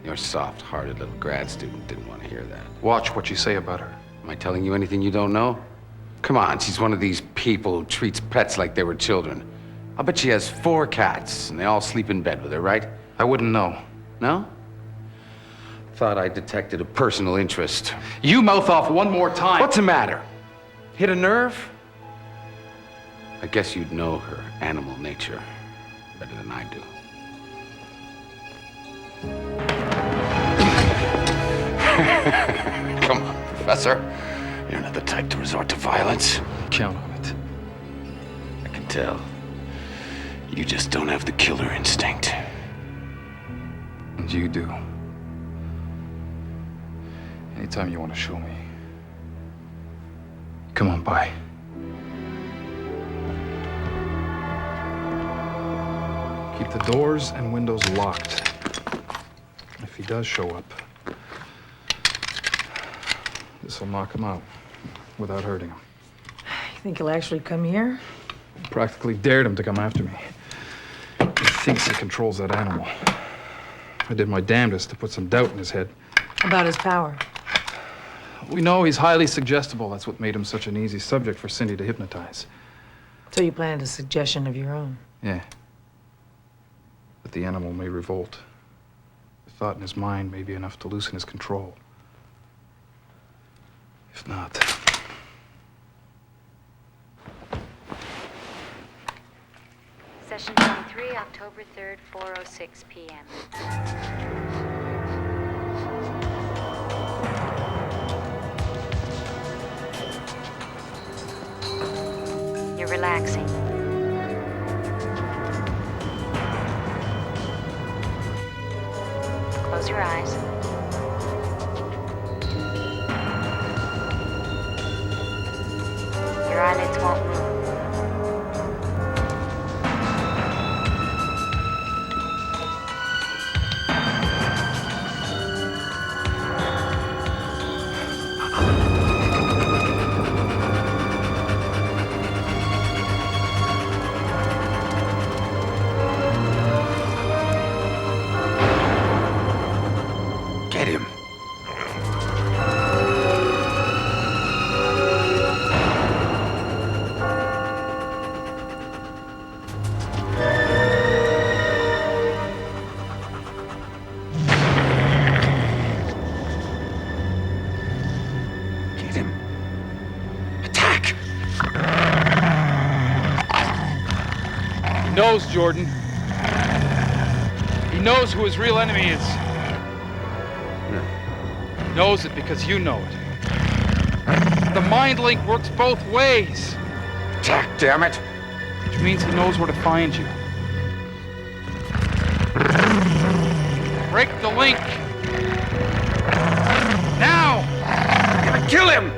S10: Your soft-hearted little grad student didn't want to hear that.
S24: Watch what you say about her.
S10: Am I telling you anything you don't know? Come on, she's one of these people who treats pets like they were children. I'll bet she has 4 cats, and they all sleep in bed with her, right?
S24: I wouldn't know.
S10: No? Thought I detected a personal interest.
S24: You mouth off one more time.
S10: What's the matter? Hit a nerve? I guess you'd know her animal nature better than I do. Come on, Professor. You're not the type to resort to violence.
S24: Count on it.
S10: I can tell. You just don't have the killer instinct.
S24: And you do. Anytime you want to show me. Come on by. Keep the doors and windows locked. If he does show up, this will knock him out without hurting him.
S23: You think he'll actually come here?
S24: Practically dared him to come after me. He thinks he controls that animal. I did my damnedest to put some doubt in his head.
S23: About his power.
S24: We know he's highly suggestible. That's what made him such an easy subject for Cindy to hypnotize.
S23: So you planned a suggestion of your own?
S24: Yeah. But the animal may revolt. The thought in his mind may be enough to loosen his control. If not...
S7: Session 23, October 3rd, 4:06 p.m. You're relaxing. Close your eyes. Your eyelids won't move.
S10: Get him. Get him. Attack!
S24: He knows, Jordan. He knows who his real enemy is. He knows it because you know it. The mind link works both ways.
S10: Jack, damn it.
S24: Which means he knows where to find you. Break the link. Now!
S10: I'm gonna kill him!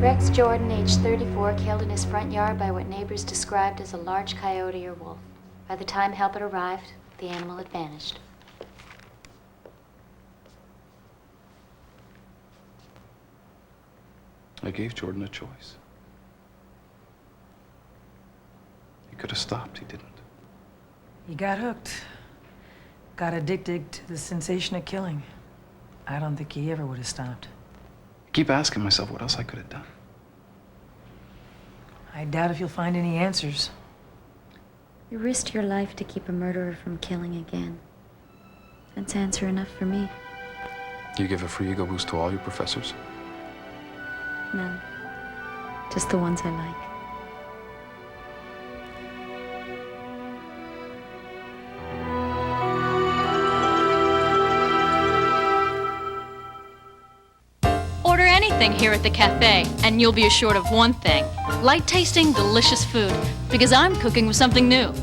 S7: Rex Jordan, age 34, killed in his front yard by what neighbors described as a large coyote or wolf. By the time help had arrived, the animal had vanished.
S24: I gave Jordan a choice. He could have stopped, he didn't.
S23: He got hooked. Got addicted to the sensation of killing. I don't think he ever would have stopped.
S24: I keep asking myself what else I could have done.
S23: I doubt if you'll find any answers.
S7: You risked your life to keep a murderer from killing again. That's answer enough for me.
S24: You give a free ego boost to all your professors?
S7: None. Just the ones I like.
S4: Order anything here at the cafe, and you'll be assured of one thing. Light-tasting, delicious food. Because I'm cooking with something new.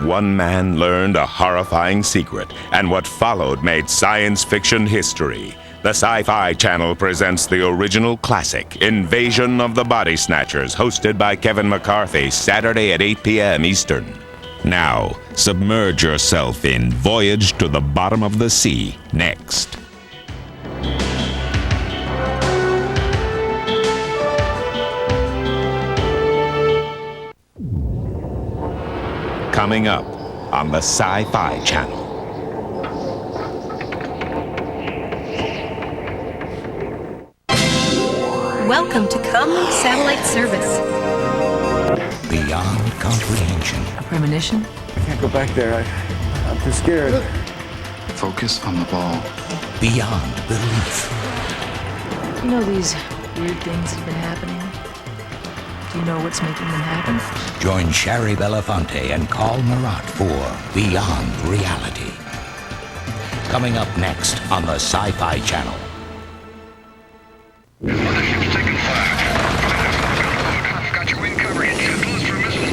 S16: One man learned a horrifying secret, and what followed made science fiction history. The Sci-Fi Channel presents the original classic, Invasion of the Body Snatchers, hosted by Kevin McCarthy, Saturday at 8 p.m. Eastern. Now, submerge yourself in Voyage to the Bottom of the Sea, next. Coming up on the Sci-Fi Channel.
S13: Welcome to Comlink Satellite Service.
S3: Beyond comprehension.
S23: A premonition?
S14: I can't go back there. I'm too scared.
S24: Focus on the ball.
S3: Beyond belief.
S23: You know these weird things that have been happening? Do you know what's making them happen?
S3: Join Shari Belafonte and Carl Marat for Beyond Reality. Coming up next on the Sci-Fi Channel.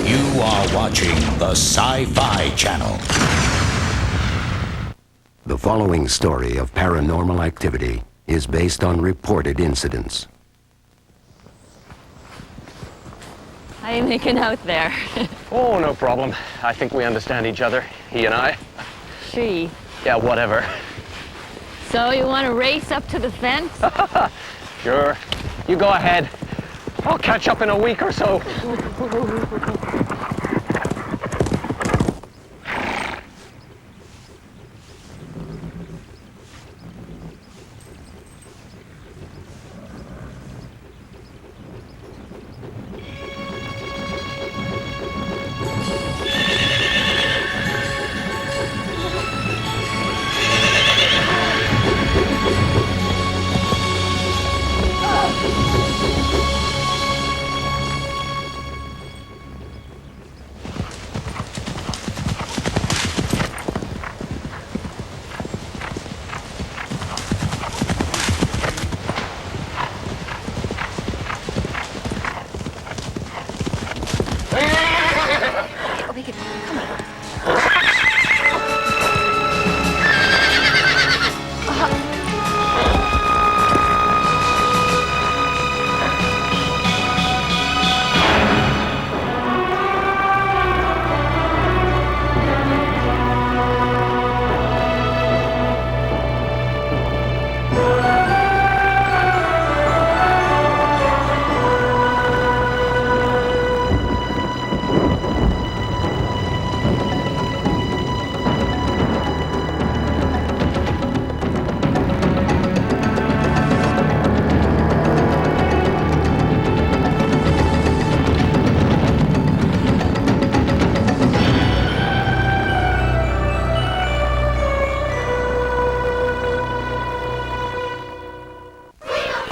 S3: You are watching the Sci-Fi Channel.
S19: The following story of paranormal activity is based on reported incidents.
S4: How are you making out there?
S20: Oh, no problem. I think we understand each other, he and I.
S4: She.
S20: Yeah, whatever.
S4: So you want to race up to the fence?
S20: Sure. You go ahead. I'll catch up in a week or so.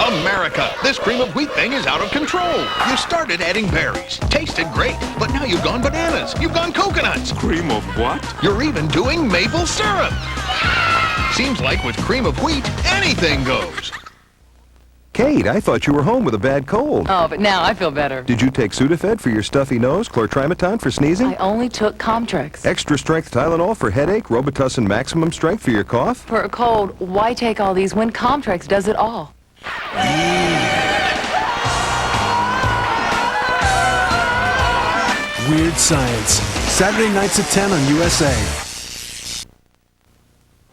S17: America, this cream of wheat thing is out of control. You started adding berries. Tasted great, but now you've gone bananas. You've gone coconuts.
S16: Cream of what?
S17: You're even doing maple syrup. Seems like with cream of wheat, anything goes.
S2: Kate, I thought you were home with a bad cold.
S5: Oh, but now I feel better.
S2: Did you take Sudafed for your stuffy nose, chlortrimeton for sneezing?
S5: I only took Comtrex.
S2: Extra strength Tylenol for headache, Robitussin maximum strength for your cough?
S5: For a cold, why take all these when Comtrex does it all?
S6: Weird Science. Saturday nights at 10 on USA.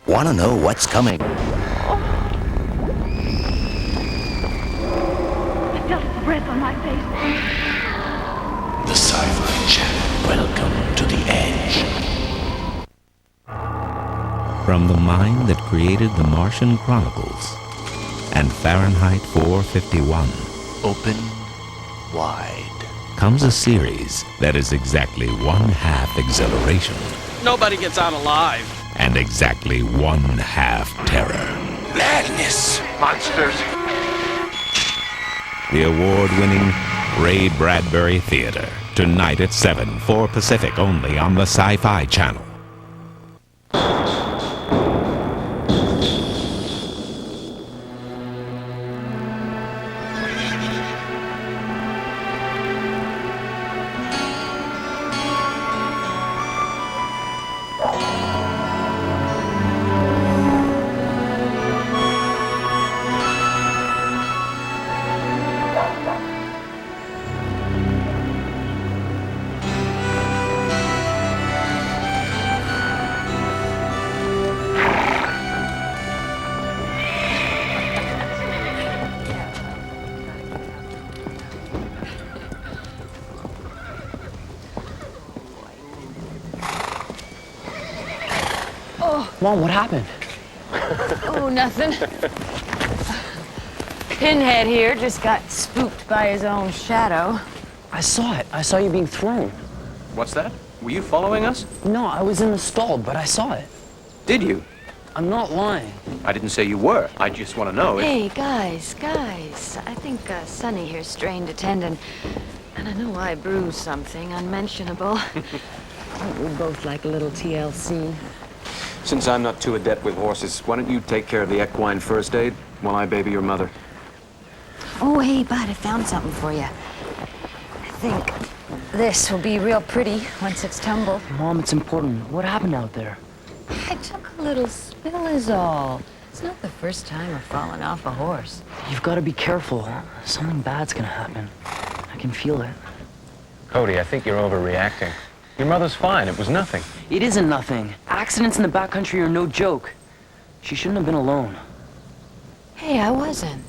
S9: Want to know what's coming?
S34: I felt his breath on my face.
S9: The Sci-Fi Channel. Welcome to the Edge.
S21: From the mind that created the Martian Chronicles and Fahrenheit 451.
S9: Open wide.
S21: Comes a series that is exactly one-half exhilaration.
S18: Nobody gets out alive.
S21: And exactly one-half terror.
S9: Madness. Monsters.
S21: The award-winning Ray Bradbury Theater. Tonight at 7, 4 Pacific, only on the Sci-Fi Channel.
S20: Mom, what happened?
S7: Oh, nothing. Pinhead here just got spooked by his own shadow.
S20: I saw it. I saw you being thrown.
S24: What's that? Were you following us?
S20: No, I was in the stall, but I saw it.
S24: Did you?
S20: I'm not lying.
S24: I didn't say you were. I just want to know if...
S7: Hey, guys. I think Sonny here strained a tendon. And I know I bruised something unmentionable. We both like a little TLC.
S22: Since I'm not too adept with horses, why don't you take care of the equine first aid while I baby your mother?
S7: Oh, hey, bud, I found something for you. I think this will be real pretty once it's tumbled.
S20: Mom, it's important. What happened out there?
S7: I took a little spill is all. It's not the first time I've fallen off a horse.
S20: You've got to be careful. Something bad's gonna happen. I can feel it.
S22: Cody, I think you're overreacting. Your mother's fine. It was nothing.
S20: It isn't nothing. Accidents in the backcountry are no joke. She shouldn't have been alone.
S7: Hey, I wasn't.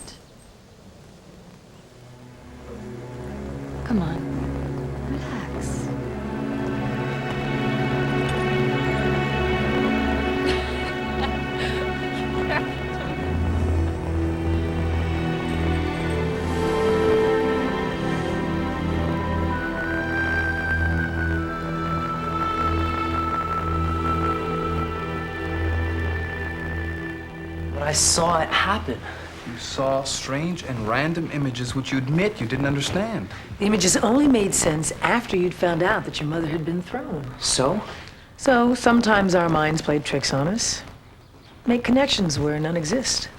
S7: Come on. Relax.
S20: But I saw it happen.
S24: You saw strange and random images which you admit you didn't understand.
S23: The images only made sense after you'd found out that your mother had been thrown.
S20: So?
S23: So, sometimes our minds play tricks on us. Make connections where none exist.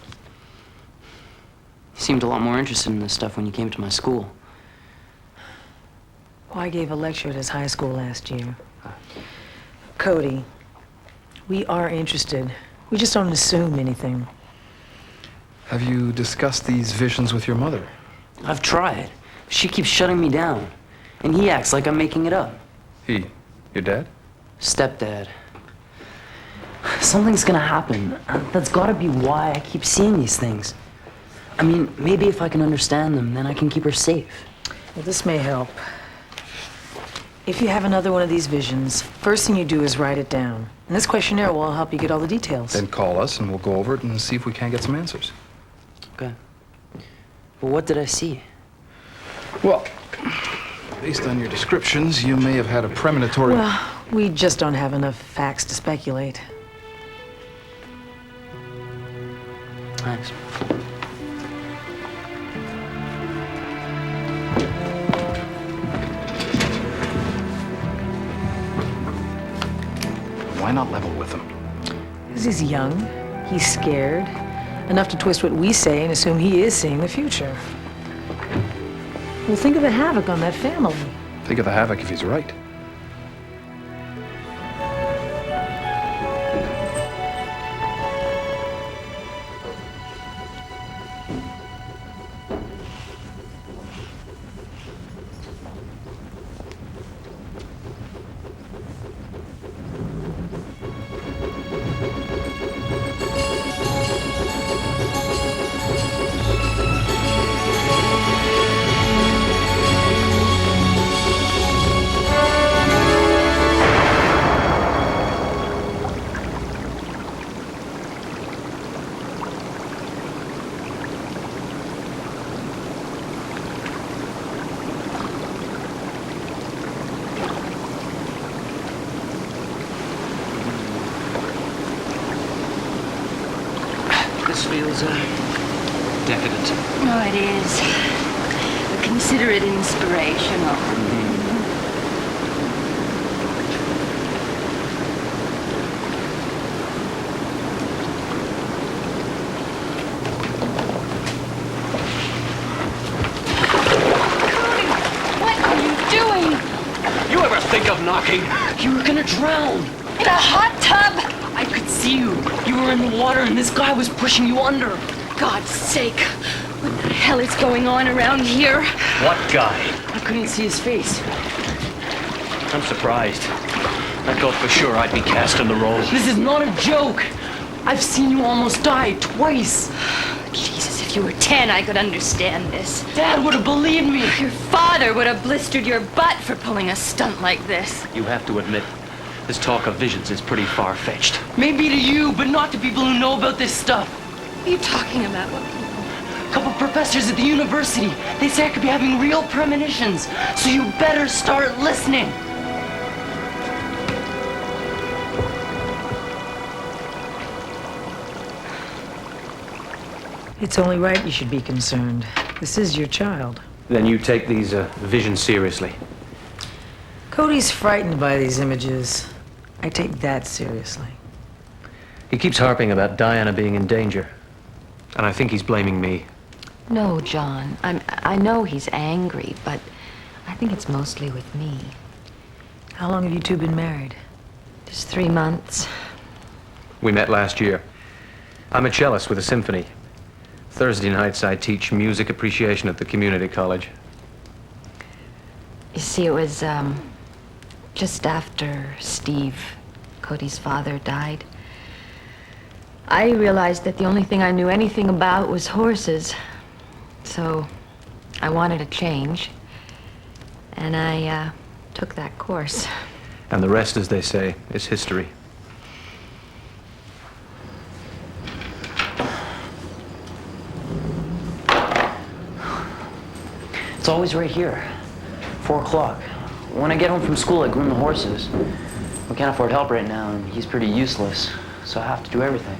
S20: You seemed a lot more interested in this stuff when you came to my school.
S23: Well, I gave a lecture at his high school last year. Cody, we are interested. We just don't assume anything.
S24: Have you discussed these visions with your mother?
S20: I've tried. She keeps shutting me down. And he acts like I'm making it up.
S24: He? Your dad?
S20: Stepdad. Something's gonna happen. That's gotta be why I keep seeing these things. I mean, maybe if I can understand them, then I can keep her safe.
S23: Well, this may help. If you have another one of these visions, first thing you do is write it down. And this questionnaire will help you get all the details.
S24: Then call us and we'll go over it and see if we can't get some answers.
S20: Okay. But what did I see?
S24: Well, based on your descriptions, you may have had a premonitory...
S23: Well, we just don't have enough facts to speculate.
S20: Thanks.
S24: Why not level with him?
S23: Because he's young, he's scared, enough to twist what we say and assume he is seeing the future. Well, think of the havoc on that family.
S24: Think of the havoc if he's right.
S20: This feels, decadent.
S1: Oh, it is. But consider it inspirational.
S4: Cody, what are you doing?
S20: You ever think of knocking? You were gonna drown.
S1: In a hot tub?
S20: I could see you. You were in the water and this guy was pushing you under.
S1: God's sake. What the hell is going on around here?
S20: What guy? I couldn't see his face.
S8: I'm surprised. I thought for sure I'd be cast in the role.
S20: This is not a joke. I've seen you almost die twice.
S1: Jesus, if you were 10, I could understand this.
S20: Dad would have believed me.
S1: Your father would have blistered your butt for pulling a stunt like this.
S8: You have to admit, this talk of visions is pretty far-fetched.
S20: Maybe to you, but not to people who know about this stuff.
S1: What are you talking about? What people?
S20: A couple professors at the university. They say I could be having real premonitions. So you better start listening.
S23: It's only right you should be concerned. This is your child.
S8: Then you take these visions seriously.
S23: Cody's frightened by these images. I take that seriously.
S8: He keeps harping about Diana being in danger. And I think he's blaming me.
S5: No, John. I know he's angry, but I think it's mostly with me.
S23: How long have you two been married?
S5: Just 3 months.
S8: We met last year. I'm a cellist with a symphony. Thursday nights I teach music appreciation at the community college.
S5: You see, it was just after Steve, Cody's father, died. I realized that the only thing I knew anything about was horses. So I wanted a change. And I took that course.
S8: And the rest, as they say, is history.
S20: It's always right here. 4 o'clock. When I get home from school, I groom the horses. We can't afford help right now, and he's pretty useless, so I have to do everything.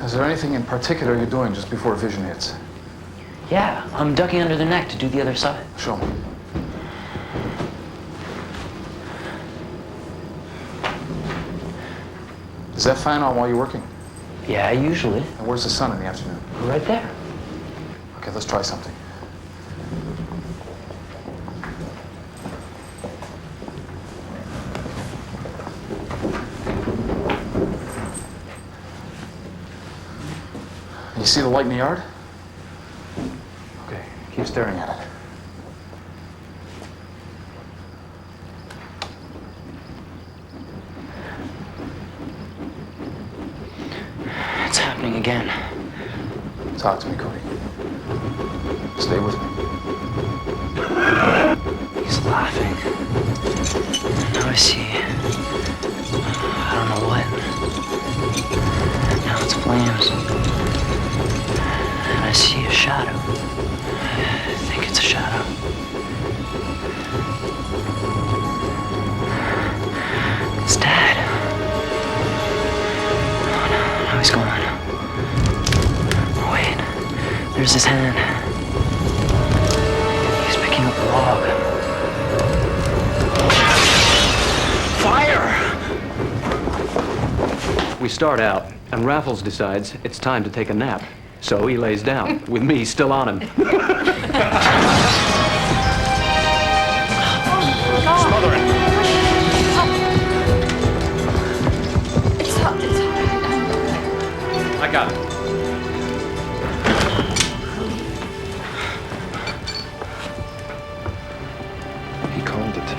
S24: Is there anything in particular you're doing just before vision hits?
S20: Yeah, I'm ducking under the neck to do the other side.
S24: Show me. Is that fan on while you're working?
S20: Yeah, usually.
S24: And where's the sun in the afternoon?
S20: Right there.
S24: Okay, let's try something. You see the light in the yard? Okay, keep staring at it.
S20: It's happening again.
S24: Talk to me, Cody. Stay with me.
S20: He's laughing. Now I see. I don't know what. Now it's flames. And I see a shadow. I think it's a shadow. It's Dad. Oh no, now he's gone. Wait, there's his hand. He's picking up the log. Fire!
S8: We start out, and Raffles decides it's time to take a nap. So he lays down, with me still on him.
S1: Smothering. It's hot.
S8: I got it.
S24: He called it.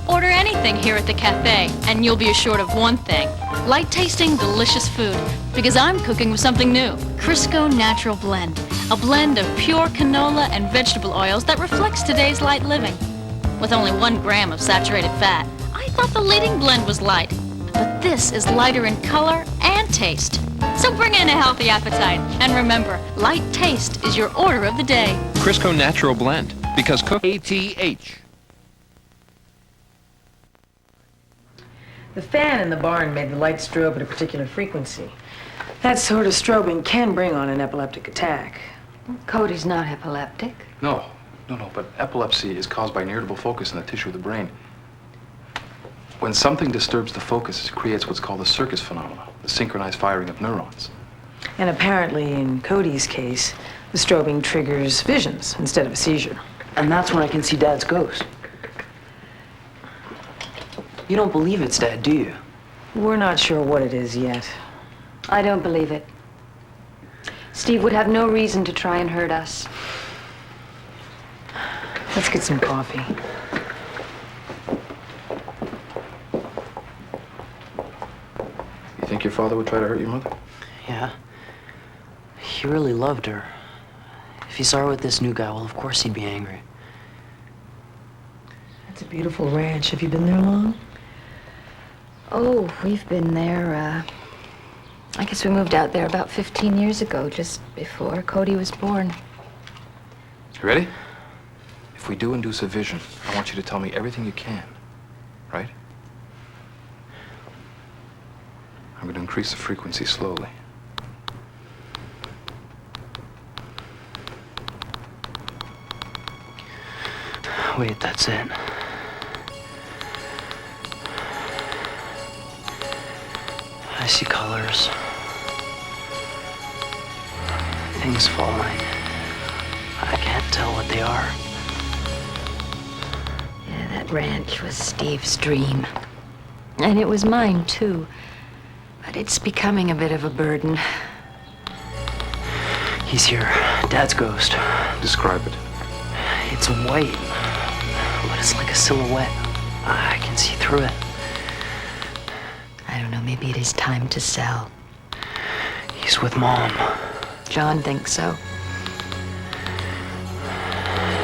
S4: Order anything here at the cafe, and you'll be assured of one thing. Light-tasting, delicious food. Because I'm cooking with something new. Crisco Natural Blend. A blend of pure canola and vegetable oils that reflects today's light living. With only 1 gram of saturated fat. I thought the leading blend was light. But this is lighter in color and taste. So bring in a healthy appetite. And remember, light taste is your order of the day.
S17: Crisco Natural Blend. Because cook ATH.
S23: The fan in the barn made the light strobe at a particular frequency. That sort of strobing can bring on an epileptic attack.
S5: Cody's not epileptic.
S24: No, but epilepsy is caused by an irritable focus in the tissue of the brain. When something disturbs the focus, it creates what's called the circus phenomena, the synchronized firing of neurons.
S23: And apparently, in Cody's case, the strobing triggers visions instead of a seizure.
S20: And that's when I can see Dad's ghost. You don't believe it's Dad, do you?
S23: We're not sure what it is yet.
S5: I don't believe it. Steve would have no reason to try and hurt us.
S23: Let's get some coffee.
S24: You think your father would try to hurt your mother?
S20: Yeah. He really loved her. If he saw her with this new guy, well, of course he'd be angry.
S23: That's a beautiful ranch. Have you been there long?
S5: Oh, we've been there, I guess we moved out there about 15 years ago, just before Cody was born.
S24: You ready? If we do induce a vision, I want you to tell me everything you can, right? I'm going to increase the frequency slowly.
S20: Wait, that's it. I see colors. Things falling. I can't tell what they are.
S5: Yeah, that ranch was Steve's dream. And it was mine, too. But it's becoming a bit of a burden.
S20: He's here. Dad's ghost.
S24: Describe it.
S20: It's white, but it's like a silhouette. I can see through it.
S5: I don't know, maybe it is time to sell.
S20: He's with Mom.
S5: John thinks so.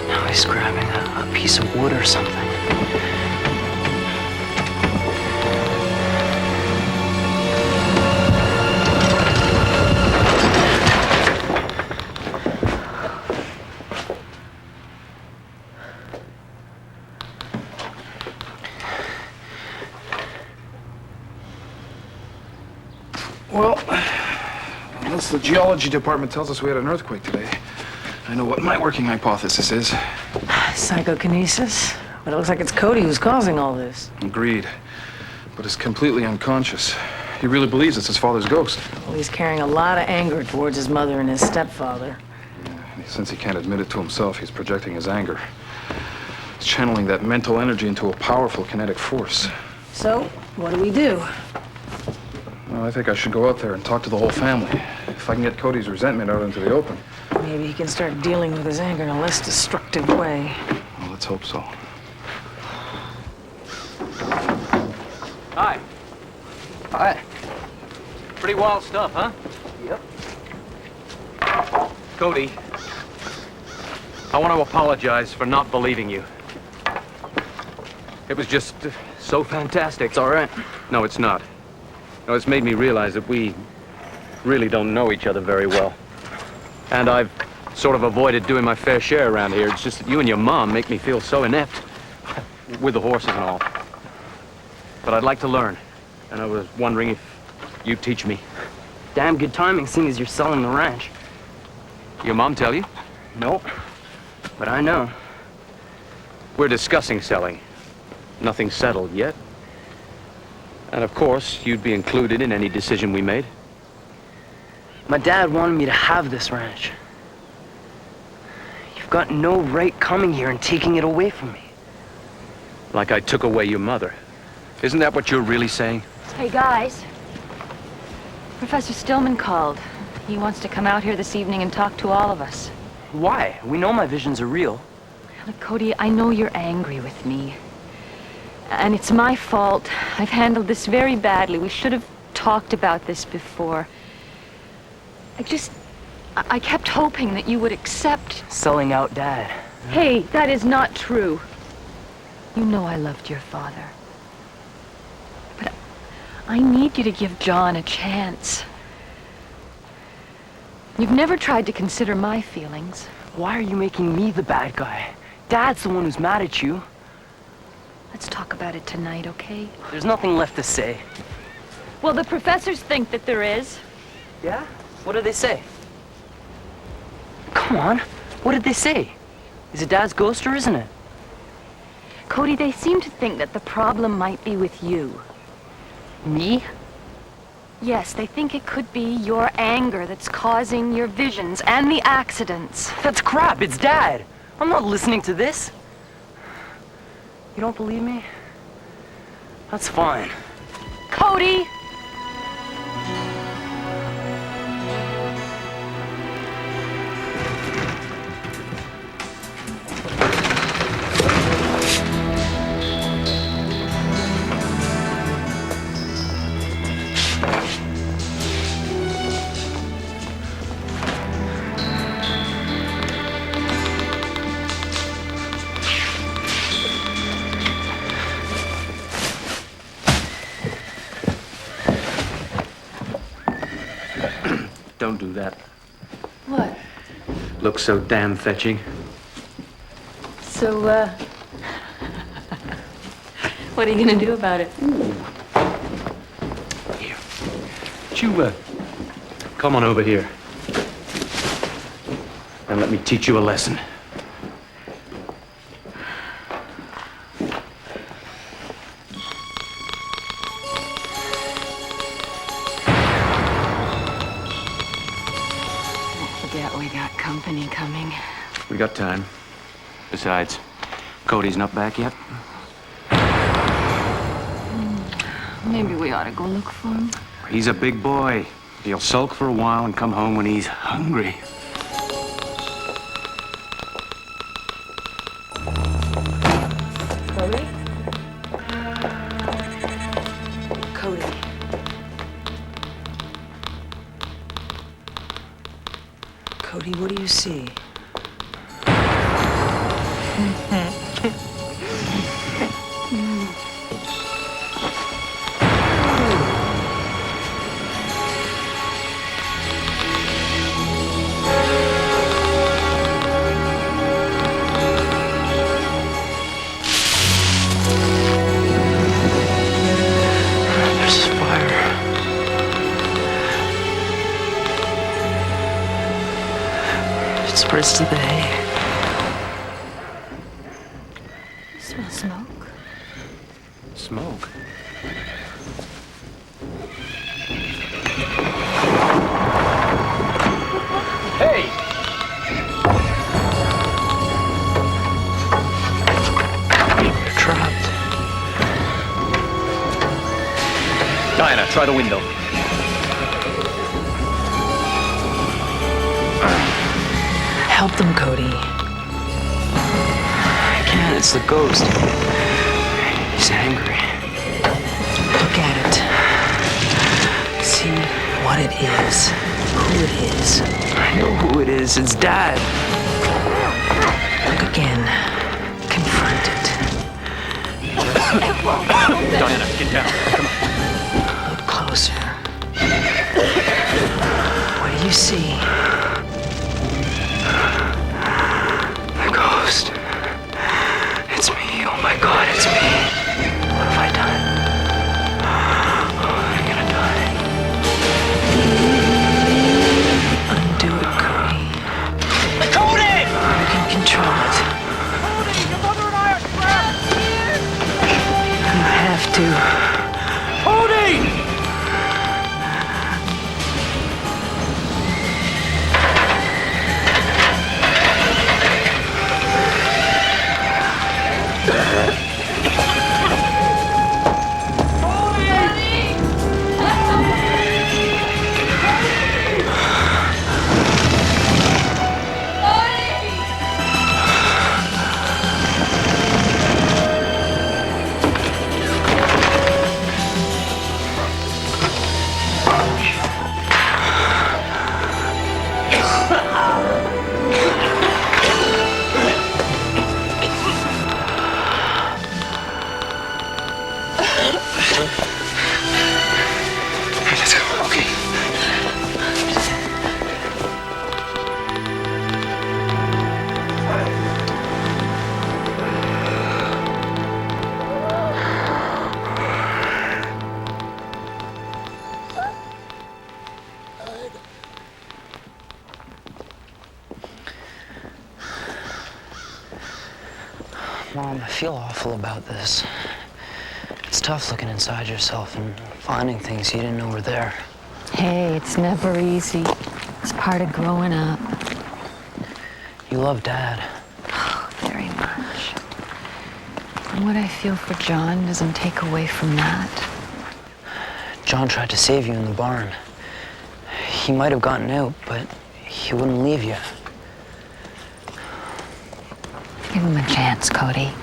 S20: Now he's grabbing a piece of wood or something.
S24: Well, unless the geology department tells us we had an earthquake today, I know what my working hypothesis is.
S23: Psychokinesis? But it looks like it's Cody who's causing all this.
S24: Agreed. But he's completely unconscious. He really believes it's his father's ghost.
S23: Well, he's carrying a lot of anger towards his mother and his stepfather.
S24: Since he can't admit it to himself, he's projecting his anger. He's channeling that mental energy into a powerful kinetic force.
S23: So, what do we do?
S24: Well, I think I should go out there and talk to the whole family. If I can get Cody's resentment out into the open.
S23: Maybe he can start dealing with his anger in a less destructive way.
S24: Well, let's hope so.
S8: Hi.
S20: Hi.
S8: Pretty wild stuff, huh?
S20: Yep.
S8: Cody, I want to apologize for not believing you. It was just so fantastic.
S20: It's all right.
S8: No, it's not. No, it's made me realize that we really don't know each other very well. And I've sort of avoided doing my fair share around here. It's just that you and your mom make me feel so inept with the horses and all. But I'd like to learn, and I was wondering if you'd teach me.
S20: Damn good timing, seeing as you're selling the ranch.
S8: Your mom tell you?
S20: Nope. But I know.
S8: We're discussing selling. Nothing settled yet. And of course, you'd be included in any decision we made.
S20: My dad wanted me to have this ranch. You've got no right coming here and taking it away from me.
S8: Like I took away your mother. Isn't that what you're really saying?
S5: Hey, guys. Professor Stillman called. He wants to come out here this evening and talk to all of us.
S20: Why? We know my visions are real.
S5: Look, Cody, I know you're angry with me. And it's my fault. I've handled this very badly. We should have talked about this before. I kept hoping that you would accept...
S20: Selling out Dad.
S5: Hey, that is not true. You know I loved your father. But I need you to give John a chance. You've never tried to consider my feelings.
S20: Why are you making me the bad guy? Dad's the one who's mad at you.
S5: Let's talk about it tonight, okay?
S20: There's nothing left to say.
S5: Well, the professors think that there is.
S20: Yeah? What did they say? Come on. What did they say? Is it Dad's ghost or isn't it?
S5: Cody, they seem to think that the problem might be with you.
S20: Me?
S5: Yes, they think it could be your anger that's causing your visions and the accidents.
S20: That's crap. It's Dad. I'm not listening to this. You don't believe me? That's fine.
S5: Cody!
S8: Don't do that.
S5: What?
S8: Looks so damn fetching.
S5: So, what are you gonna do about it?
S8: Here. Would you, come on over here. And let me teach you a lesson.
S5: We got company coming.
S8: We got time. Besides, Cody's not back yet.
S5: Maybe we ought to go look for him.
S8: He's a big boy. He'll sulk for a while and come home when he's hungry.
S23: Cody? Cody. Cody, what do you see?
S20: There's fire. It spreads to the hay.
S5: Smell smoke.
S8: Smoke? Hey!
S20: You're trapped.
S8: Diana, try the window.
S23: Help them, Cody.
S20: I can't, it's the ghost. He's angry.
S23: Look at it. See what it is. Who it is.
S20: I know who it is. It's Dad.
S23: Look again. Confront it.
S8: Diana, get down. Come on.
S23: Look closer. What do you see?
S20: The ghost. It's me. Oh my God, it's me. What have I done? I'm gonna die.
S23: Undo it, Cody.
S18: Cody!
S23: You can control it.
S18: Cody, your mother and I are trapped!
S23: You have to.
S18: Cody!
S20: Mom, I feel awful about this. It's tough looking inside yourself and finding things you didn't know were there.
S5: Hey, it's never easy. It's part of growing up.
S20: You love Dad.
S5: Oh, very much. And what I feel for John doesn't take away from that.
S20: John tried to save you in the barn. He might have gotten out, but he wouldn't leave you.
S5: Give him a chance, Cody.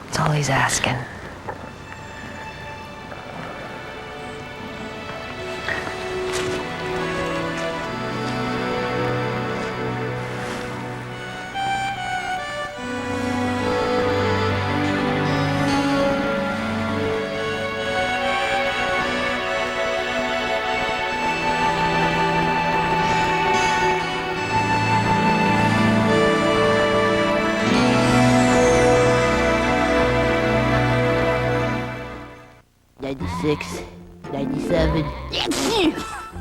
S5: That's all he's asking.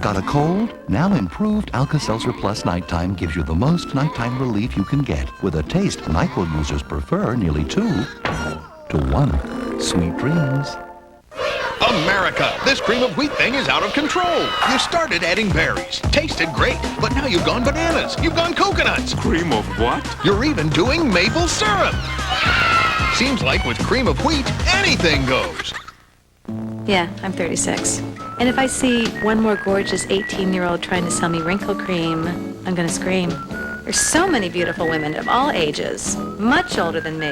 S10: Got a cold? Now improved Alka-Seltzer Plus Nighttime gives you the most nighttime relief you can get with a taste NyQuil users prefer nearly 2 to 1. Sweet dreams.
S17: America, this cream of wheat thing is out of control. You started adding berries. Tasted great, but now you've gone bananas. You've gone coconuts.
S16: Cream of what?
S17: You're even doing maple syrup. Seems like with cream of wheat, anything goes.
S11: Yeah, I'm 36. And if I see one more gorgeous 18-year-old trying to sell me wrinkle cream, I'm gonna scream. There's so many beautiful women of all ages, much older than me.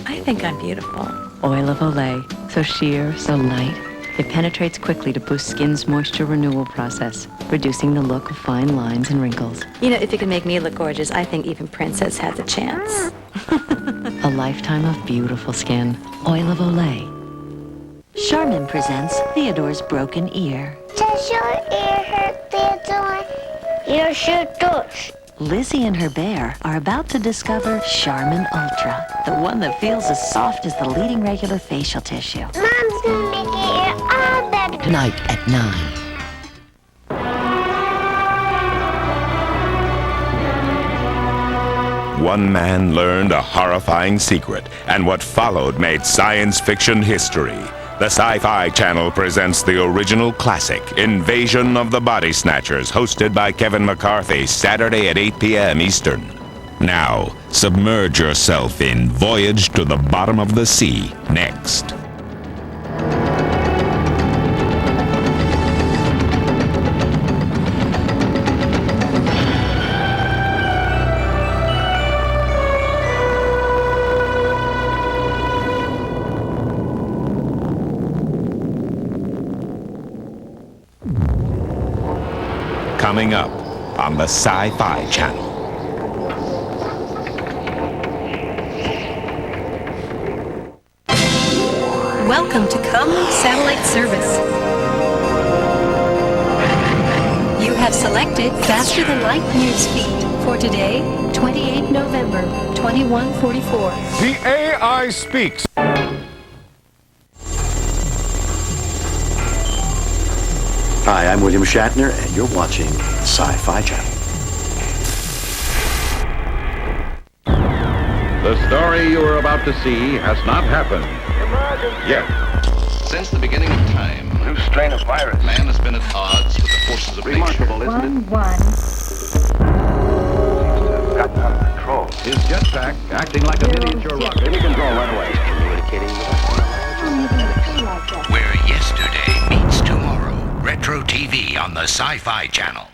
S11: I think I'm beautiful.
S1: Oil of Olay, so sheer, so light,
S11: It penetrates quickly to boost skin's moisture renewal process, reducing the look of fine lines and wrinkles. You know, if it can make me look gorgeous, I think even Princess has a chance. A lifetime of beautiful skin. Oil of Olay.
S3: Charmin presents Theodore's Broken Ear.
S12: Does your ear hurt, Theodore? Your sure does.
S3: Lizzie and her bear are about to discover Charmin Ultra, the one that feels as soft as the leading regular facial tissue.
S12: Mom's gonna make your ear all better.
S3: Tonight at 9.
S16: One man learned a horrifying secret, and what followed made science fiction history. The Sci-Fi Channel presents the original classic, Invasion of the Body Snatchers, hosted by Kevin McCarthy, Saturday at 8 p.m. Eastern. Now, submerge yourself in Voyage to the Bottom of the Sea, next. Coming up on the Sci-Fi Channel.
S13: Welcome to Comlink Satellite Service. You have selected faster than light news feed for today, 28 November, 2144.
S14: The AI speaks.
S15: Hi, I'm William Shatner, and you're watching Sci-Fi Channel.
S25: The story you are about to see has not happened yet.
S26: Since the beginning of time,
S2: new strain of virus.
S26: Man has been at odds with the forces of
S2: Remarkable,
S26: nature.
S2: isn't it?
S26: Gotten out of control.
S25: His jetpack acting like a miniature rocket.
S2: Any control right away.
S26: Communicating with us.
S9: Where yesterday meets tomorrow. Retro TV on the Sci-Fi Channel.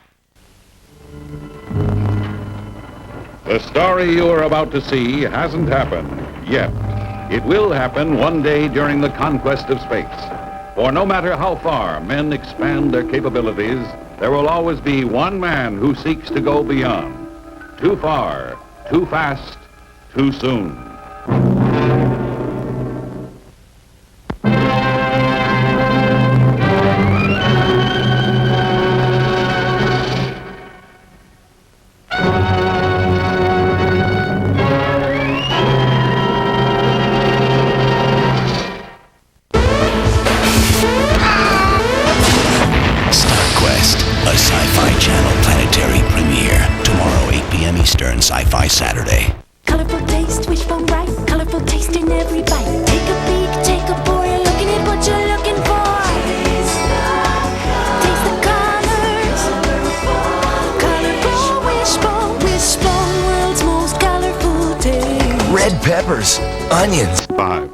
S25: The story you are about to see hasn't happened yet. It will happen one day during the conquest of space. For no matter how far men expand their capabilities, there will always be one man who seeks to go beyond. Too far, too fast, too soon.
S9: Sci-Fi Saturday.
S12: Colorful taste, wishbone bright. Colorful taste in every bite. Take a peek, take a pour. You're looking at what you're looking for. Taste the colors. Colorful wishbone. Wishbone, world's most colorful taste.
S27: Red peppers, onions.
S25: 5.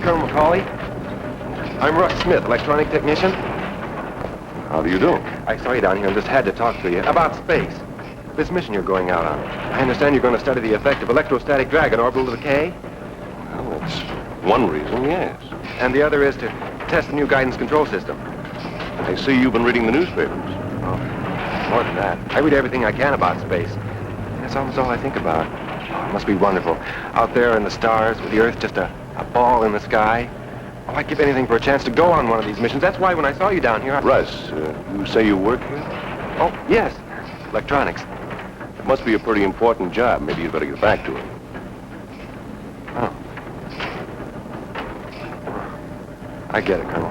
S2: Colonel McCauley. I'm Russ Smith, electronic technician. How do you do? I saw you down here and just had to talk to you about space. This mission you're going out on. I understand you're going to study the effect of electrostatic drag on orbital decay.
S28: Well, that's one reason, yes.
S2: And the other is to test the new guidance control system.
S28: I see you've been reading the newspapers.
S2: Oh, more than that. I read everything I can about space. That's almost all I think about. Oh, it must be wonderful. Out there in the stars with the Earth just a ball in the sky. Oh, I'd give anything for a chance to go on one of these missions. That's why when I saw you down here,
S28: Russ, you say you work here?
S2: Oh, yes. Electronics.
S28: It must be a pretty important job. Maybe you'd better get back to it.
S2: Oh. I get it, Colonel.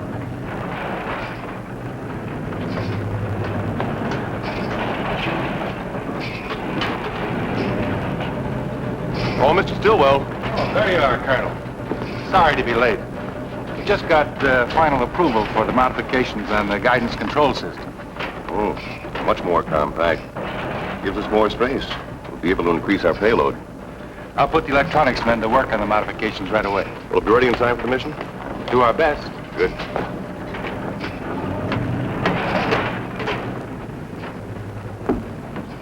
S28: Oh, Mr. Stillwell.
S4: Oh, there you are, Colonel. Sorry to be late. We just got final approval for the modifications on the guidance control system.
S28: Oh, much more compact. Gives us more space. We'll be able to increase our payload.
S4: I'll put the electronics men to work on the modifications right away.
S28: We'll be ready in time for the mission?
S4: Do our best.
S28: Good.